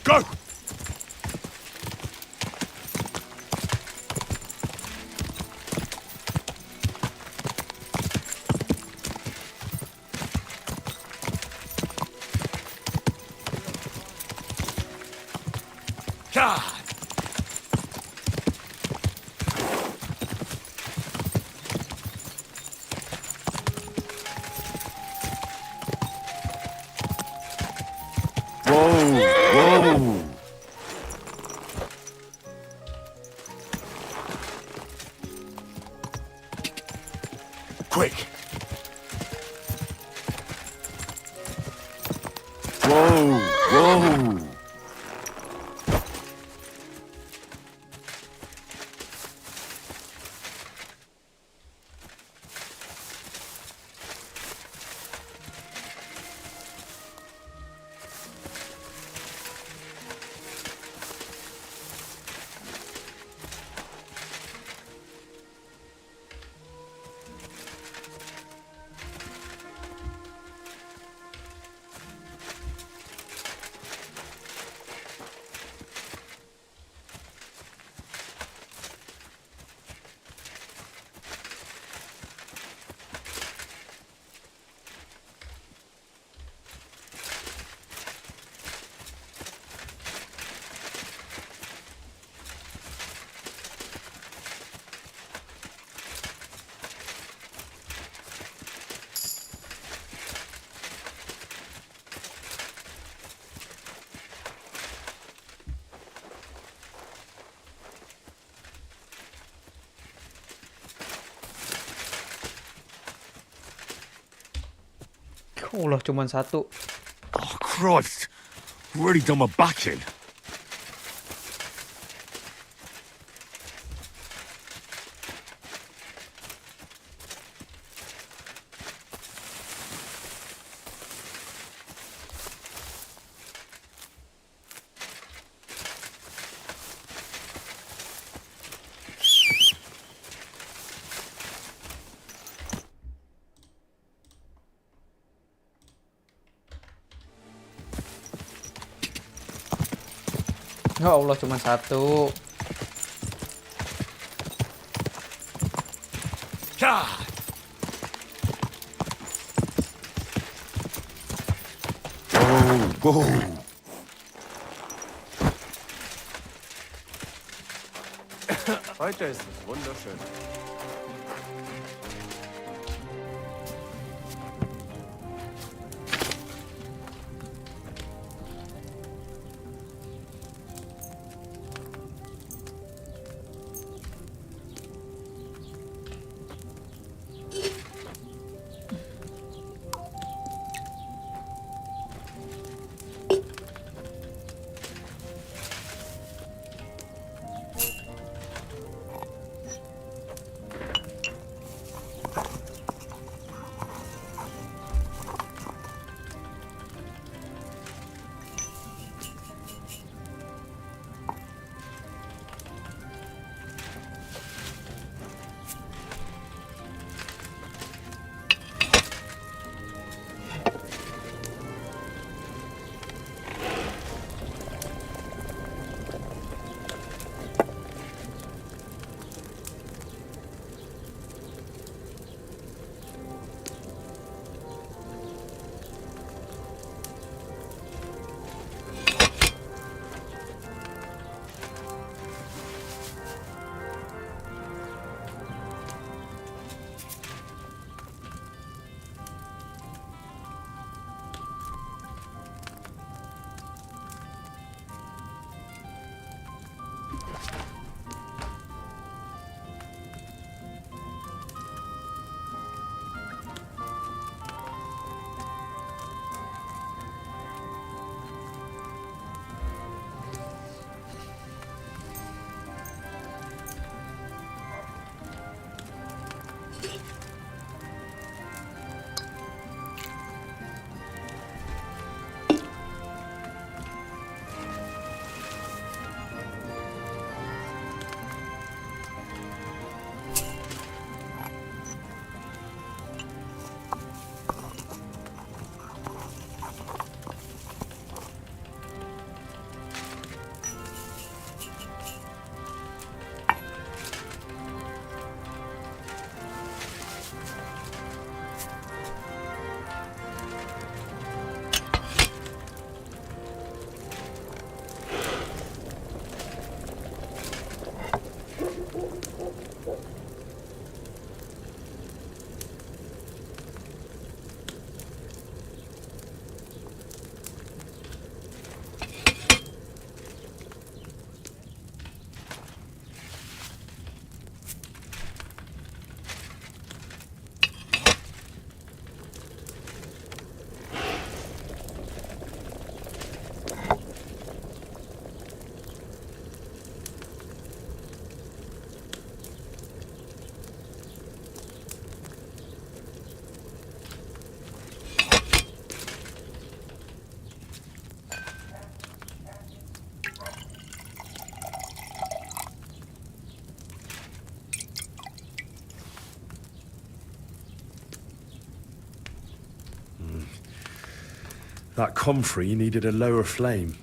Go! God! Whoa! Whoa! Quick! Whoa! Whoa! Allah, cuman satu. Oh, Christ! Really done my back in. Ya Allah, cuman satu. God! Whoa! Whoa! Heute ist es wunderschön. That comfrey needed a lower flame.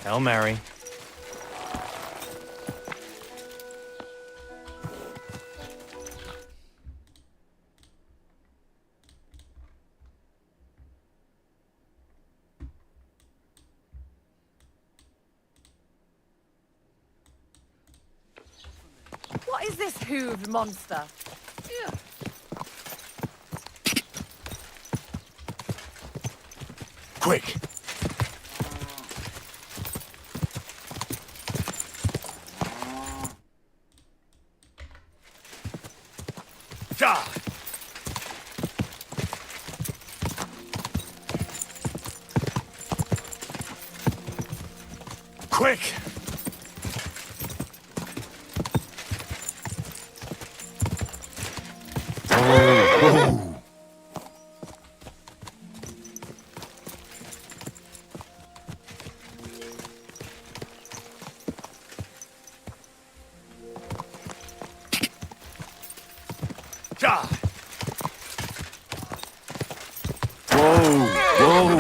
Hail Mary. What is this hooved monster? Quick! Ja! Quick! Ja!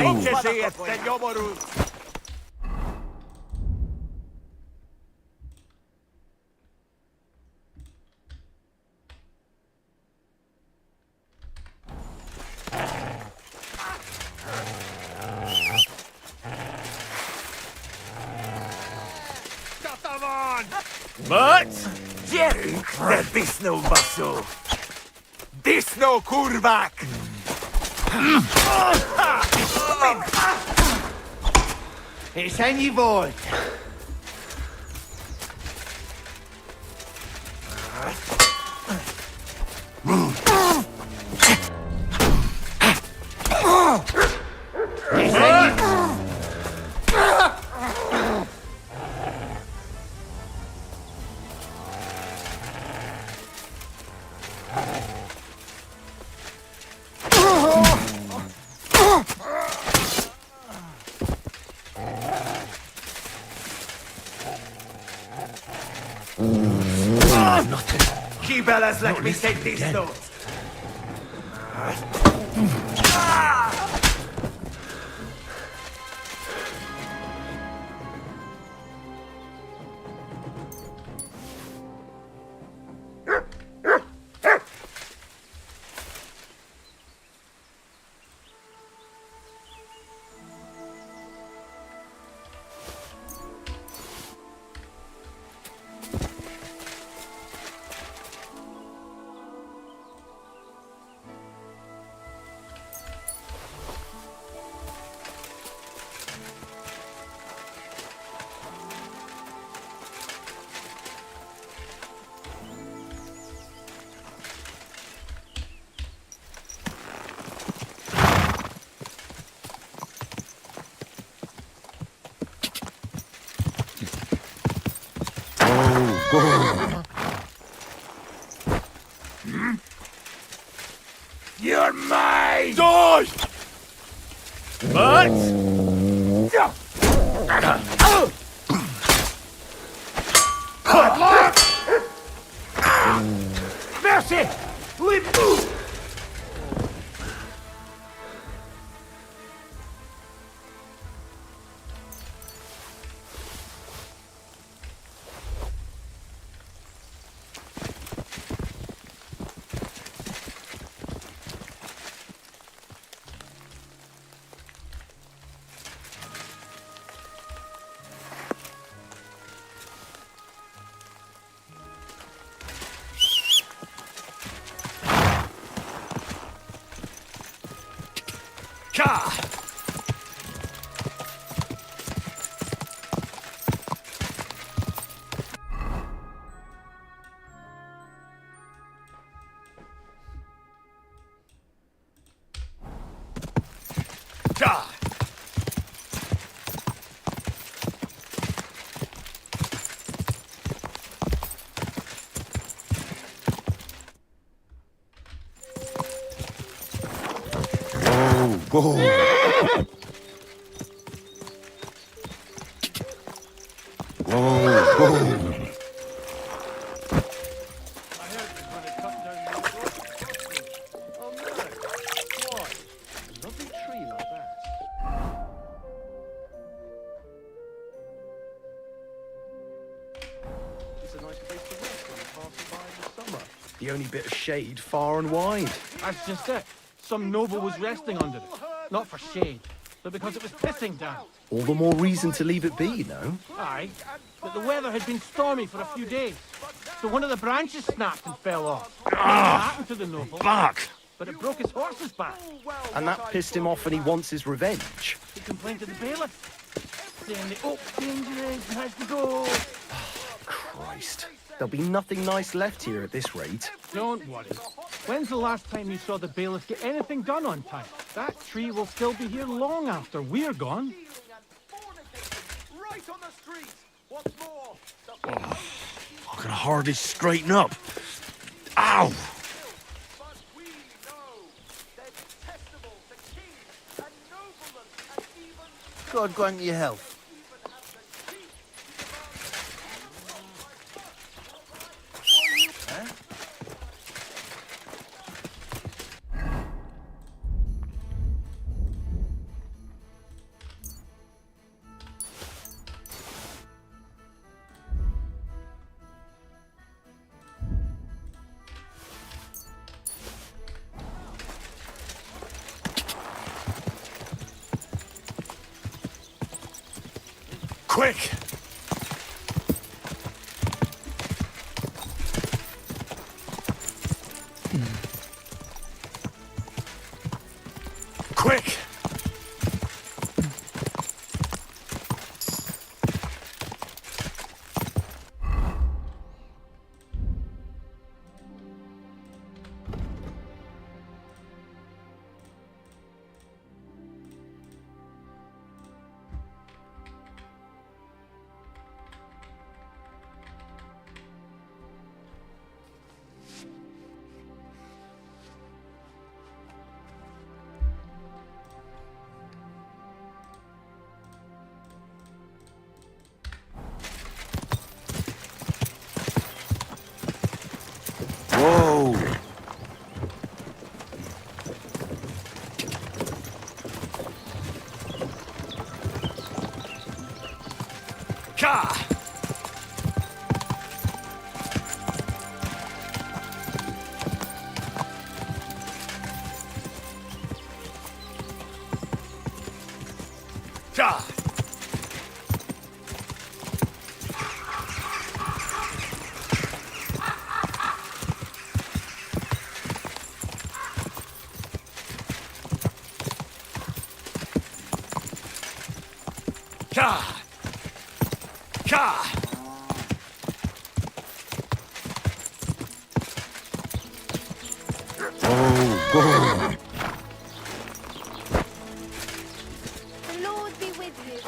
Inte se ett jobbar ut! But Jerry, there is no muscle. This no kurvak. It's any void. Kibellas, let me take these notes. You're mine! Die! But... Good luck! Mercy! Leave move! Ka! Ka! Whoa! The only bit of shade far and wide. That's just it. Some noble was resting under it. Not for shade, but because it was pissing down. All the more reason to leave it be, no? Aye, but the weather had been stormy for a few days, so one of the branches snapped and fell off. Nothing happened to the noble. Back! But it broke his horse's back. And that pissed him off and he wants his revenge. He complained to the bailiff, saying the oak's dangerous and has to go. Christ. There'll be nothing nice left here at this rate. Don't worry. When's the last time you saw the bailiff get anything done on time? That tree will still be here long after we're gone. Right on the street. What's more? I can hardly straighten up. Ow! God grant you health. Quick! Quick! Whoa! Ka! Ka! Ka! Ka! Oh, The Lord be with you.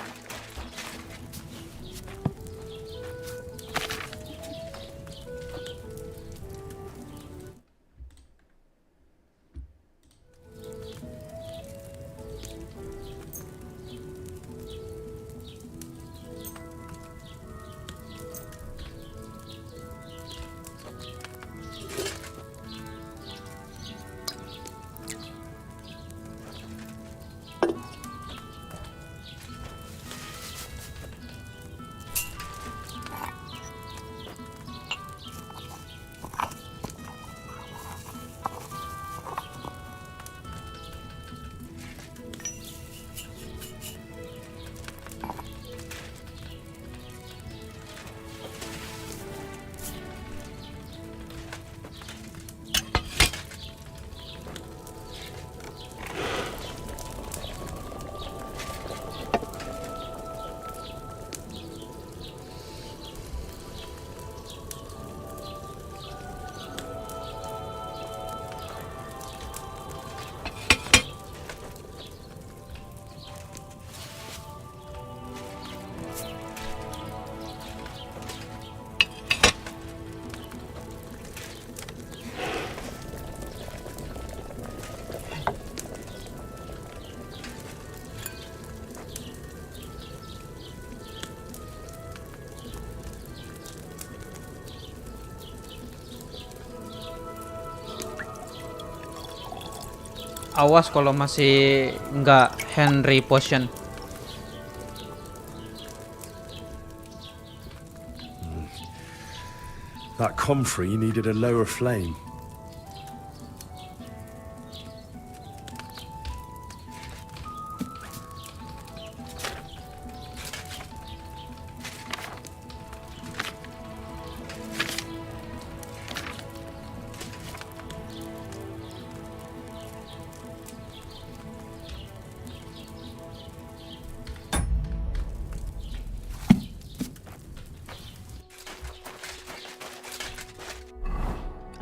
Awas kalau masih nggak Henry potion. That comfrey needed a lower flame.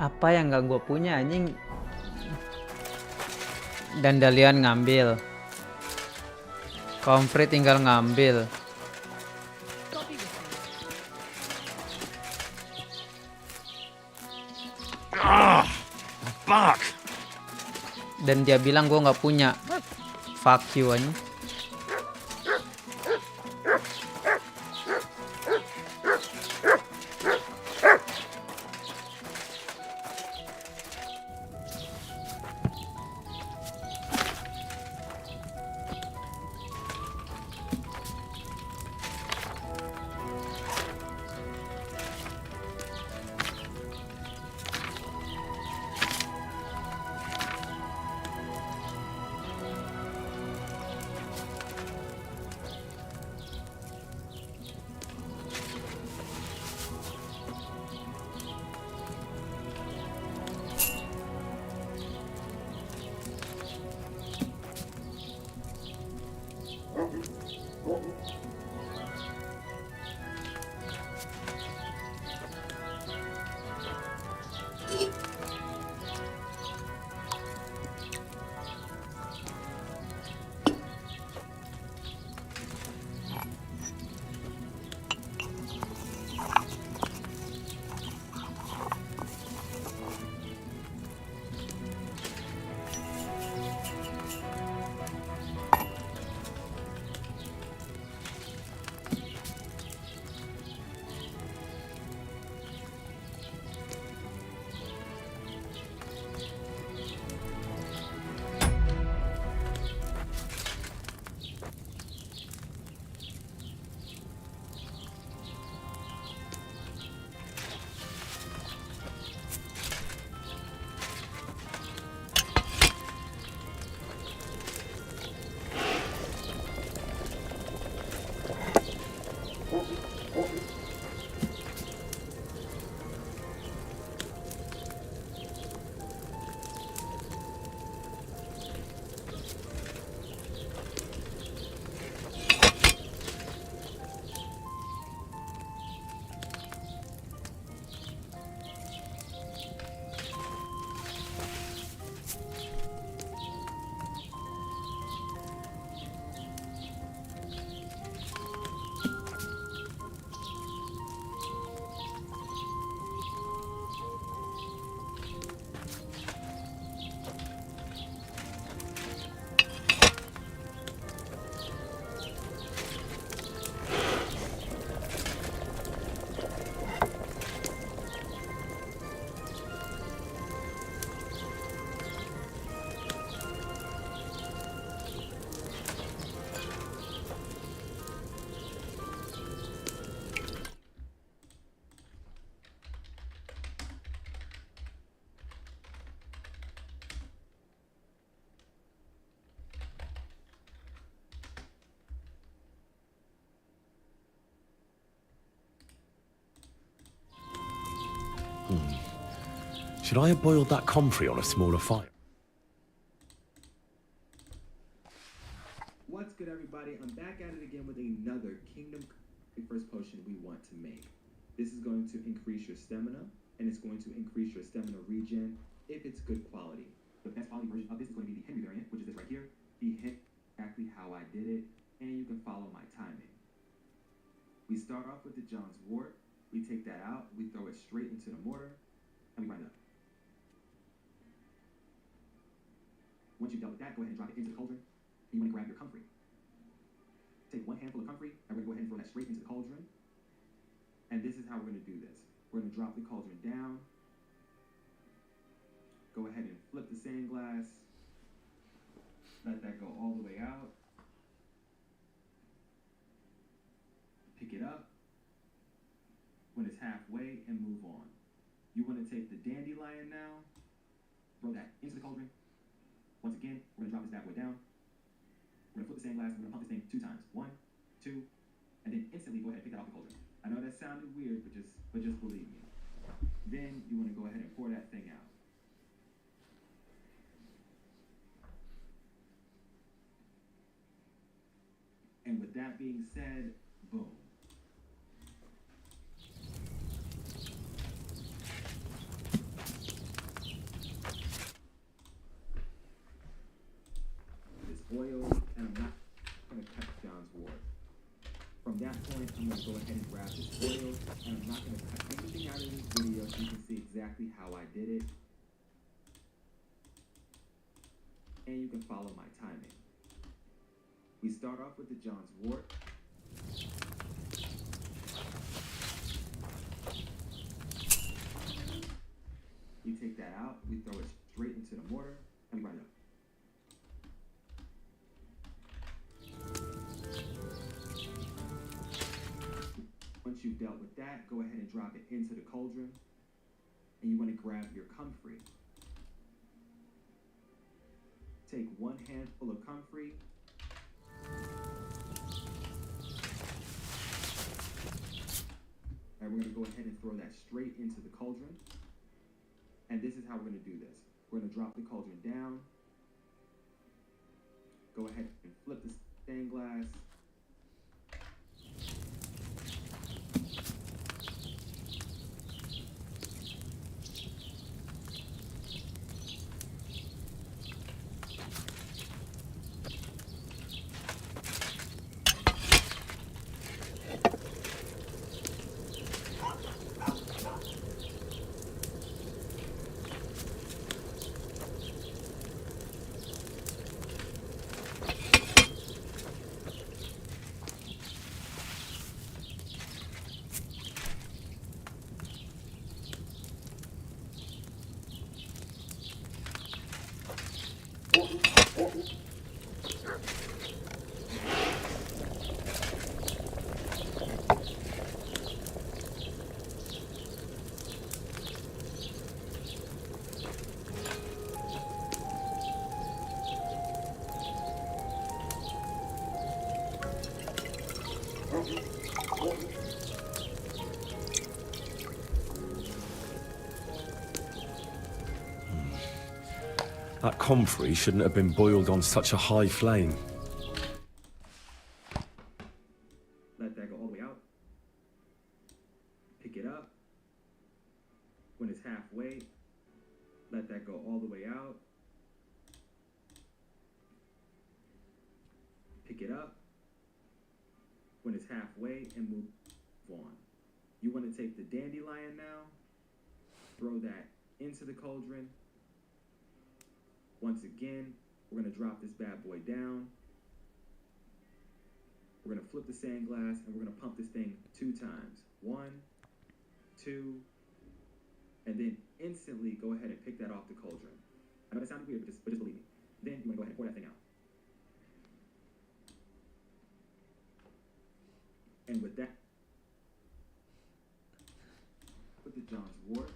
Apa yang gak gue punya anjing? Dandelion ngambil. Comfrey tinggal ngambil. Fuck. Dan dia bilang gue nggak punya. Fuck you anjing. Should I have boiled that comfrey on a smaller fire? What's good, everybody? I'm back at it again with another Kingdom first potion we want to make. This is going to increase your stamina, and it's going to increase your stamina regen if it's good quality. The best quality version of this is going to be the Henry variant, which is this right here. The hit exactly how I did it, and you can follow my timing. We start off with the John's wort. We take that out, we throw it straight into the mortar, and we grind it up. Once you've dealt with that, go ahead and drop it into the cauldron. And you want to grab your comfrey. Take one handful of comfrey, and we're going to go ahead and throw that straight into the cauldron. And this is how we're going to do this. We're going to drop the cauldron down. Go ahead and flip the sand glass. Let that go all the way out. Pick it up when it's halfway and move on. You want to take the dandelion now, throw that into the cauldron. Once again, we're going to drop this bad boy down. We're going to flip the sand glass. We're going to pump this thing 2 times. 1, 2, and then instantly go ahead and pick that off the cauldron. I know that sounded weird, but just believe me. Then you want to go ahead and pour that thing out. And with that being said, boom. go ahead and grab this oil, and I'm not going to cut anything out of this video so you can see exactly how I did it. And you can follow my timing. We start off with the John's wort. We take that out, we throw it straight into the mortar, and we grind it up. Once you've dealt with that, go ahead and drop it into the cauldron, and you want to grab your comfrey. Take 1 handful of comfrey, and we're going to go ahead and throw that straight into the cauldron. And this is how we're going to do this. We're going to drop the cauldron down, go ahead and flip the stained glass, That comfrey shouldn't have been boiled on such a high flame. let that go all the way out, pick it up. When it's halfway, let that go all the way out, pick it up. When it's halfway, and move on. You want to take the dandelion now, throw that into the cauldron. Once again, we're going to drop this bad boy down. We're going to flip the sand glass, and we're going to pump this thing 2 times. 1, 2, and then instantly go ahead and pick that off the cauldron. I know that sounded weird, but just believe me. Then you want to go ahead and pour that thing out. And with that, put the John's wort.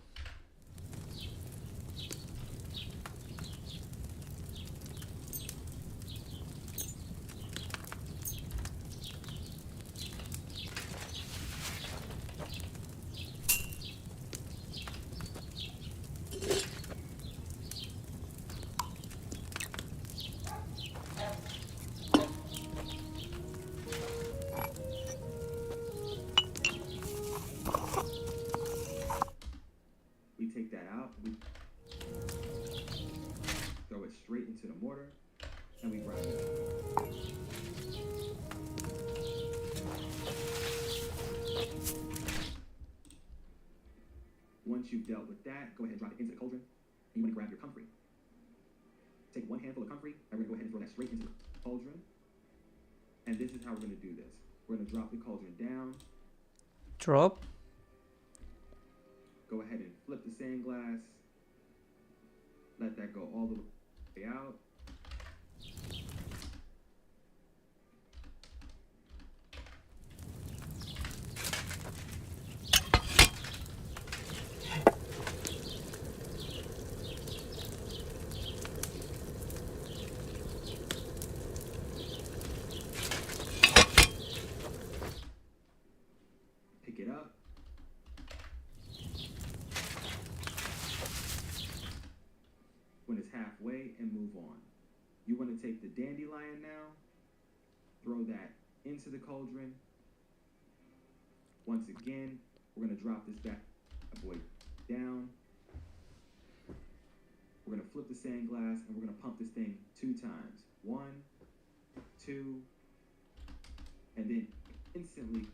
We take that out, we throw it straight into the mortar, and we grind it up. Once you've dealt with that, go ahead and drop it into the cauldron, and you want to grab your comfrey. Take 1 handful of comfrey, and we're going to go ahead and throw that straight into the cauldron. And this is how we're going to do this. We're going to drop the cauldron down. Drop. Go ahead and flip the sand glass. Let that go all the way out. Pick it up. When it's halfway, and move on. You want to take the dandelion now, throw that into the cauldron. Once again, we're going to drop this bad boy down. We're going to flip the sand glass, and we're going to pump this thing 2 times. 1, 2, and then instantly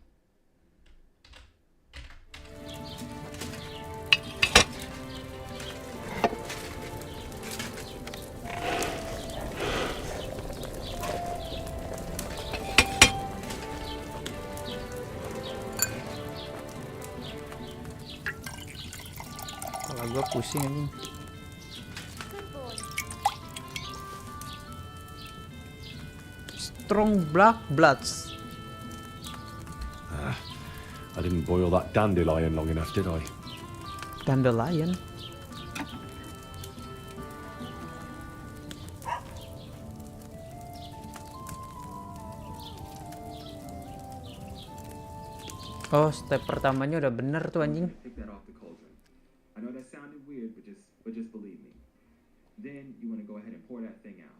Kepala gua pusing anjing. Strong black bloods. I didn't boil that dandelion long enough, did I? Dandelion. Oh, step pertamanya udah bener tuh anjing. Take that off the cauldron. I know that sounded weird, but just believe me. Then you want to go ahead and pour that thing out.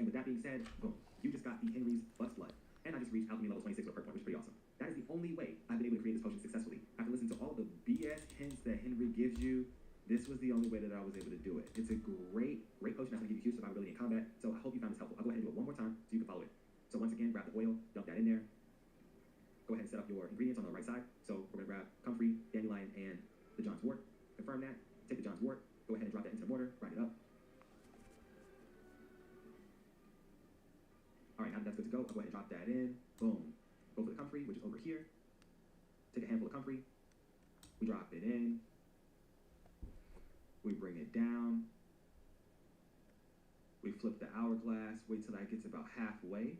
And with that being said, boom, you just got the Henry's Butt's Blood. And I just reached alchemy level 26 with a perk point, which is pretty awesome. That is the only way I've been able to create this potion successfully. After listening to all the BS hints that Henry gives you, this was the only way that I was able to do it. It's a great potion that's going to give you huge survivability in combat, so I hope you found this helpful. I'll go ahead and do it one more time so you can follow it. So once again, grab the oil, dump that in there. Go ahead and set up your ingredients on the right side. So we're going to grab comfrey, dandelion, and the John's wort. Confirm that. Take the John's wort. Go ahead and drop that into the mortar. Grind it up. All right, now that that's good to go, I'll go ahead and drop that in. Boom. Go for the comfrey, which is over here. Take a handful of comfrey. We drop it in. We bring it down. We flip the hourglass. Wait till that gets about halfway.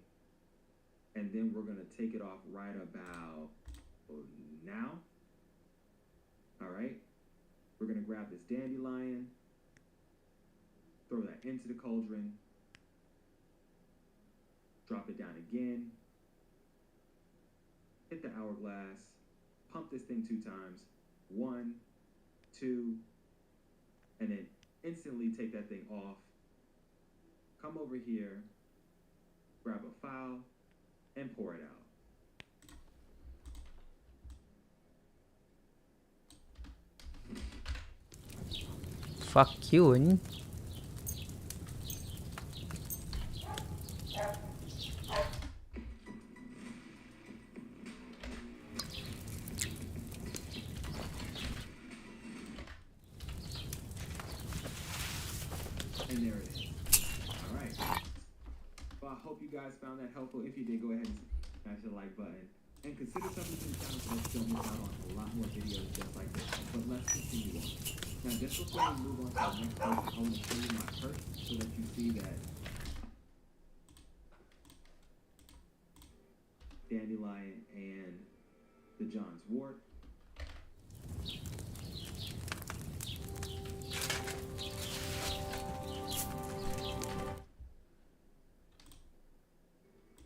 And then we're going to take it off right about now. All right. We're going to grab this dandelion, throw that into the cauldron, drop it down again, hit the hourglass, pump this thing 2 times, 1, 2, and then instantly take that thing off. Come over here, grab a file, and pour it out. Fuck you anjing. And there it is. All right. Well, I hope you guys found that helpful. If you did, go ahead and smash the like button. And consider something to the channel so that you don't miss out on a lot more videos just like this. But let's continue on. Now, just before we move on to the next person, I want to show you my perk so that you see that dandelion and the John's wort.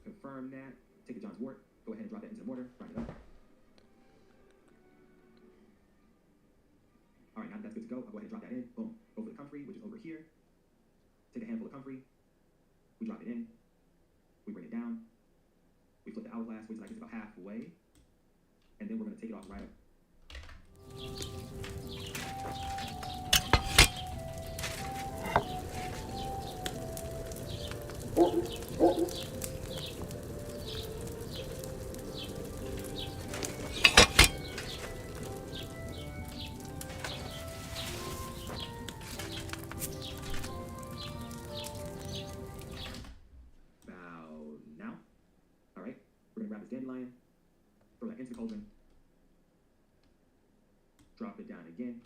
Confirm that. Take the John's wort. Go ahead and drop that into the mortar. Grind it up. All right, now that that's good to go, I'll go ahead and drop that in. Boom. Go for the comfrey, which is over here. Take a handful of comfrey. We drop it in. We bring it down. We flip the hourglass. Wait till that gets about halfway. And then we're going to take it off right up. Dandelion, throw that into the cauldron, drop it down again.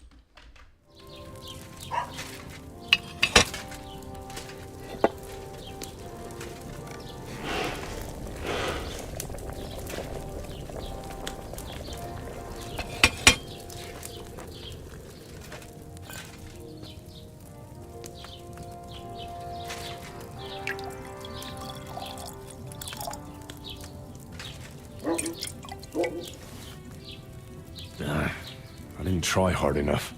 I didn't try hard enough.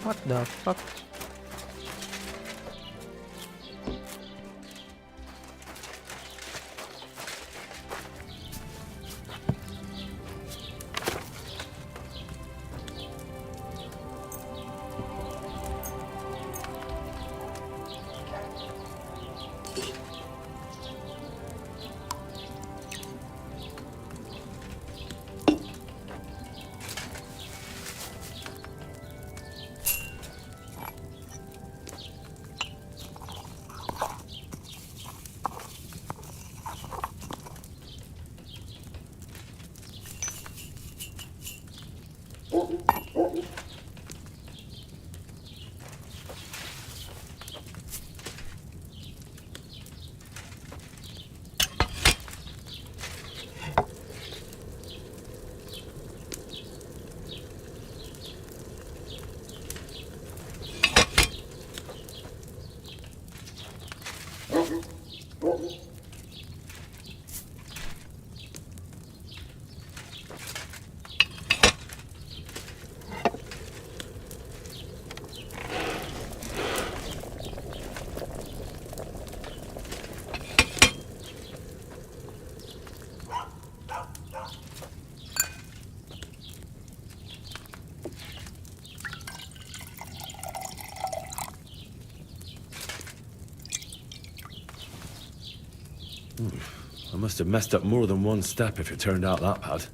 What the fuck? I must have messed up more than one step if it turned out that bad.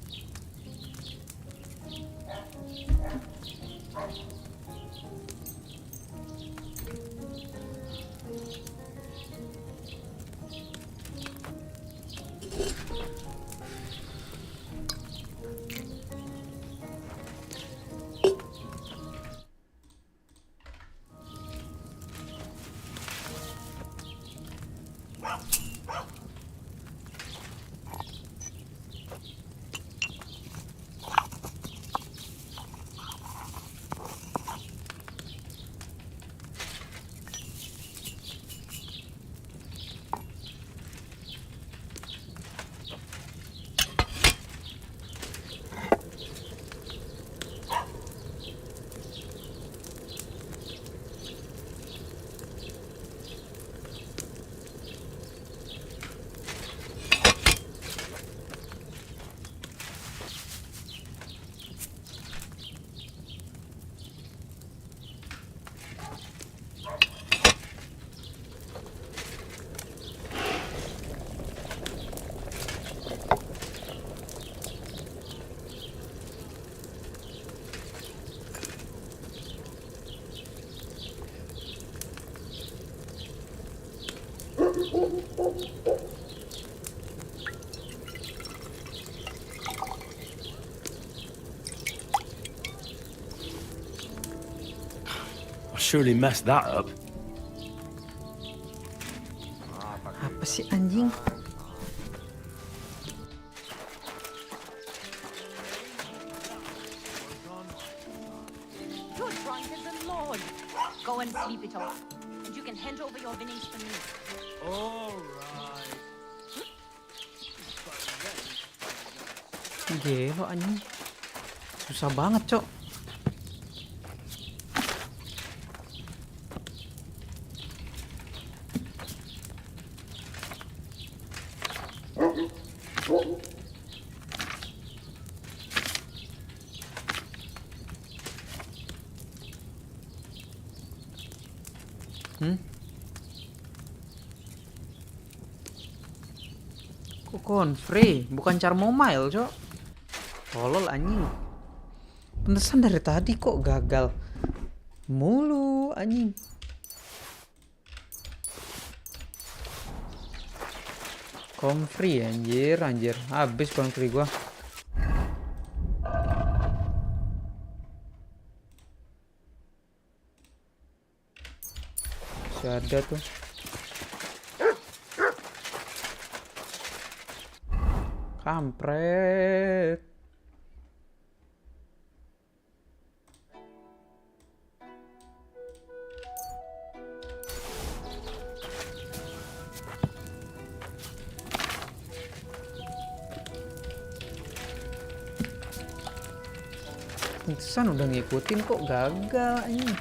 I surely messed that up. Apa sih anjing? You're drunk as a lord. Go and sleep it off. And you can hand over your winnings to me. Gelo anjing. Susah banget, Cok. Kok free, bukan Charmomile, Cok. Tolol anjing. Pantesan dari tadi kok gagal mulu anjing. Free anjir, habis free gua. Masih ada tuh. Kampret. Pantesan udah ngikutin kok gagal ini.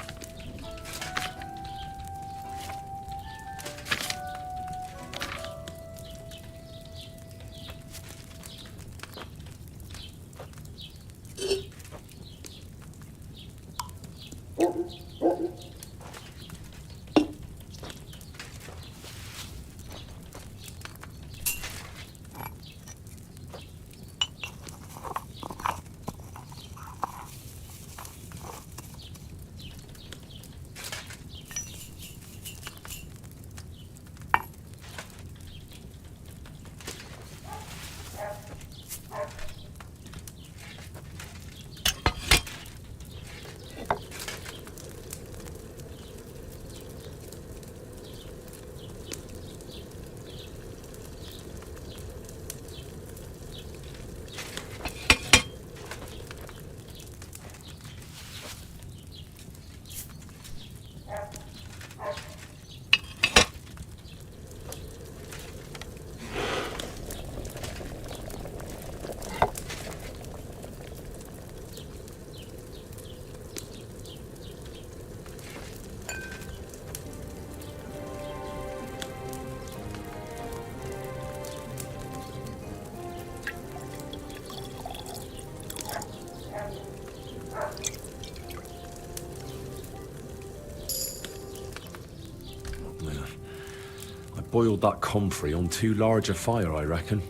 boiled that comfrey on too large a fire, I reckon.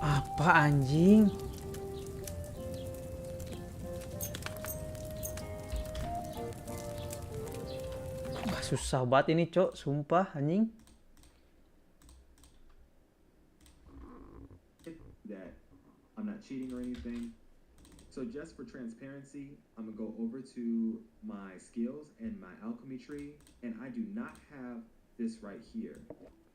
Apa anjing? Wah, susah banget ini, Cok. Sumpah anjing. That I'm not cheating or anything. So just for transparency, I'm gonna go over to my skills and my alchemy tree, and I do not have this right here,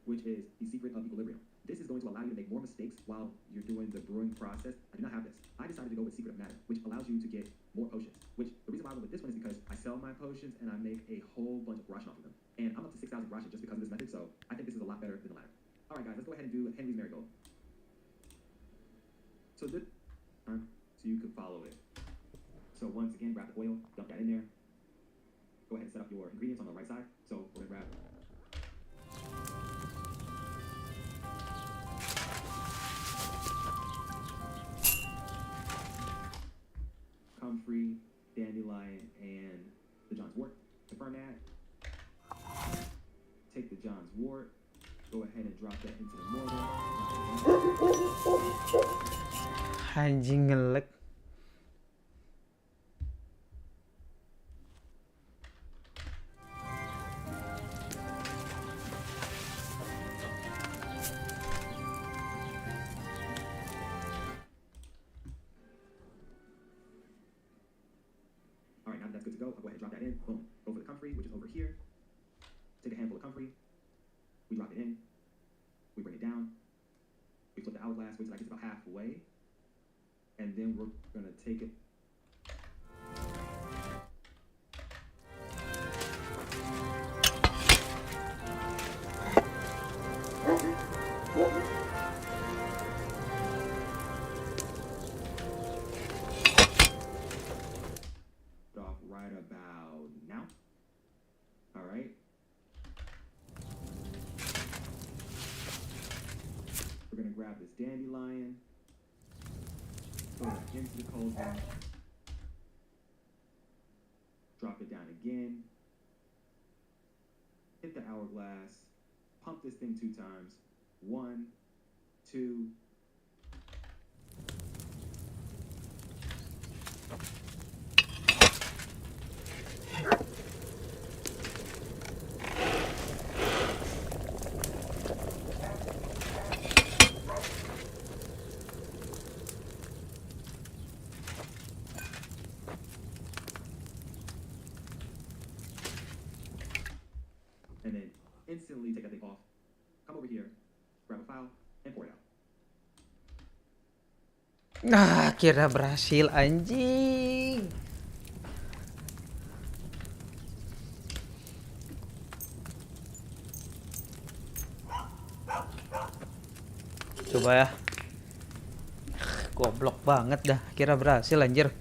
which is the secret of equilibrium. This is going to allow you to make more mistakes while you're doing the brewing process. I do not have this. I decided to go with secret of matter, which allows you to get more potions. Which the reason why I went with this one is because I sell my potions and I make a whole bunch of groschen off of them, and I'm up to 6,000 groschen just because of this method. So I think this is a lot better than the latter. All right, guys, let's go ahead and do Henry's Marigold. So this time, so you can follow it. So once again, grab the oil, dump that in there. Go ahead and set up your ingredients on the right side. So we're gonna grab comfrey, dandelion, and the John's wort. Confirm that. Take the John's wort. Go ahead and drop that into the mortar. Anjing ngelek. All right, now that that's good to go, I'll go ahead and drop that in. Boom. Go for the comfrey, which is over here. Take a handful of comfrey. We drop it in. We bring it down. We flip the hourglass, wait till that gets about halfway. And then we're gonna take it. Off right about now. All right. We're gonna grab this dandelion, throw it into the cauldron, drop it down again, hit the hourglass, pump this thing 2 times. 1, 2. And then instantly take that thing off. Come over here, grab a file, and pour it out. Kira berhasil anjing. Coba ya. Goblok banget dah. Kira berhasil anjir.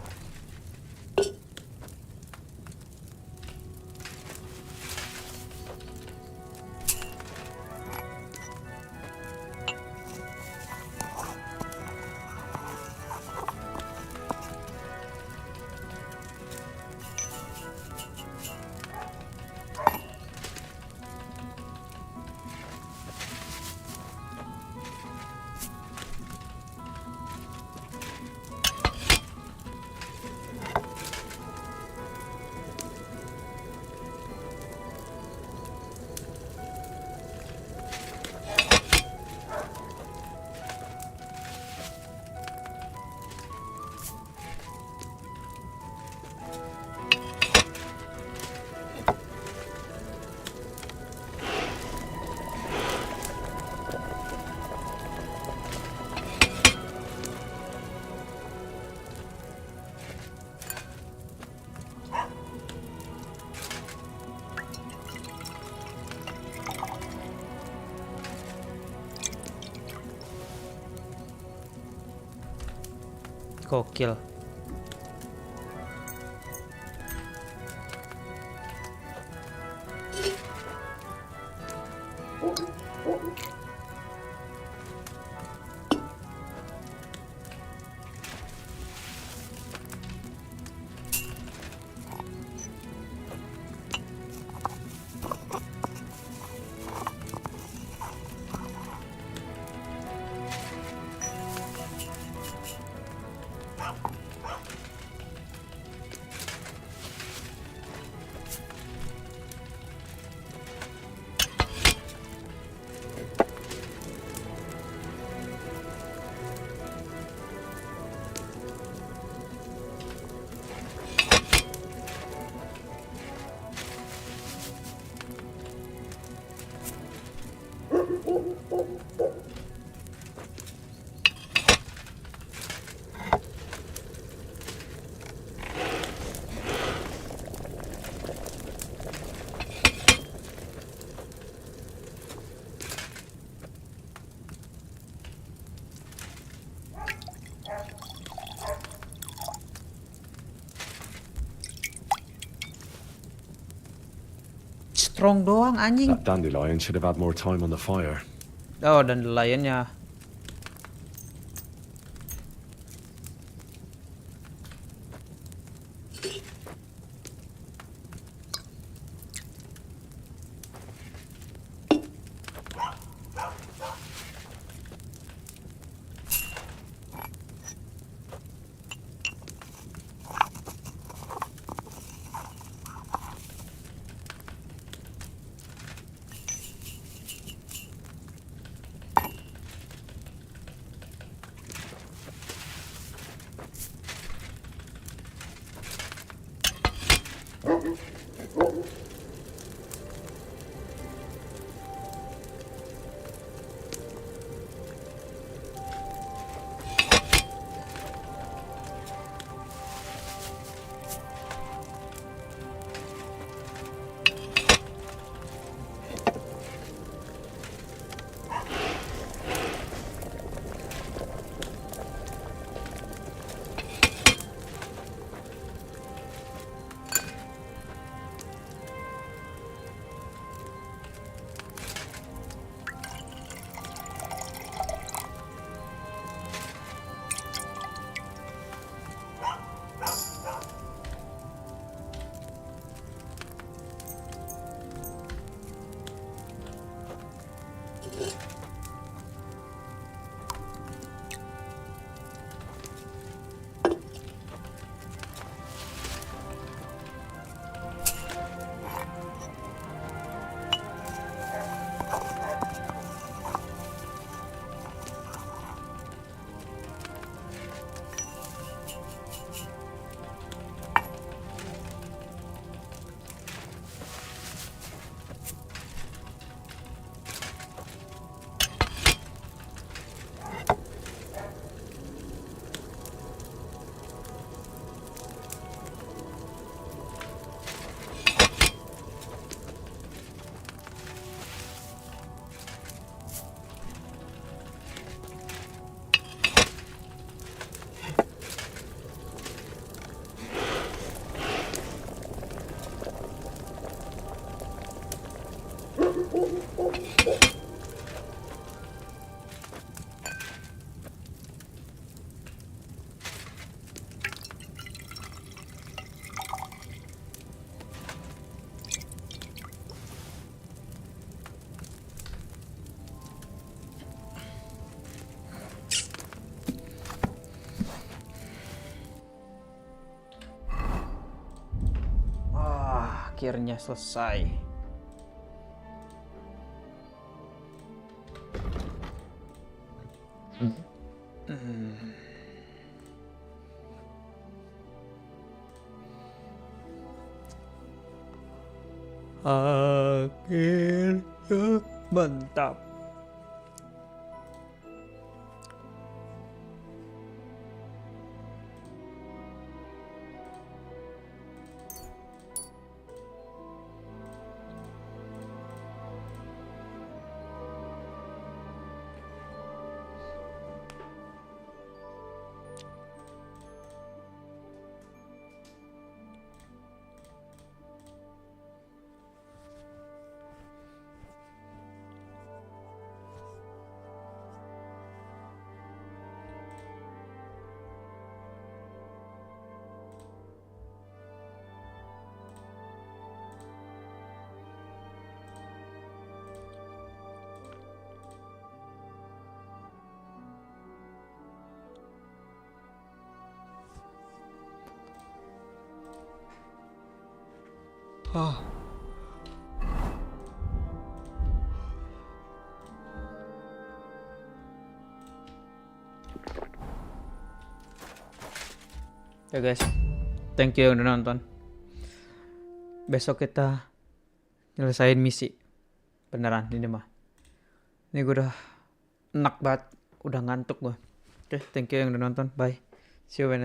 Gokil. strong doang anjing. That dandelion should have had more time on the fire. Oh, dandelionnya. Akhirnya selesai. Akhirnya mantap. Ah. Ya guys, thank you yang udah nonton. Besok kita nyelesain misi. Beneran ini mah. Ini gue udah enak banget, udah ngantuk gue. Oke, thank you yang udah nonton. Bye. See you when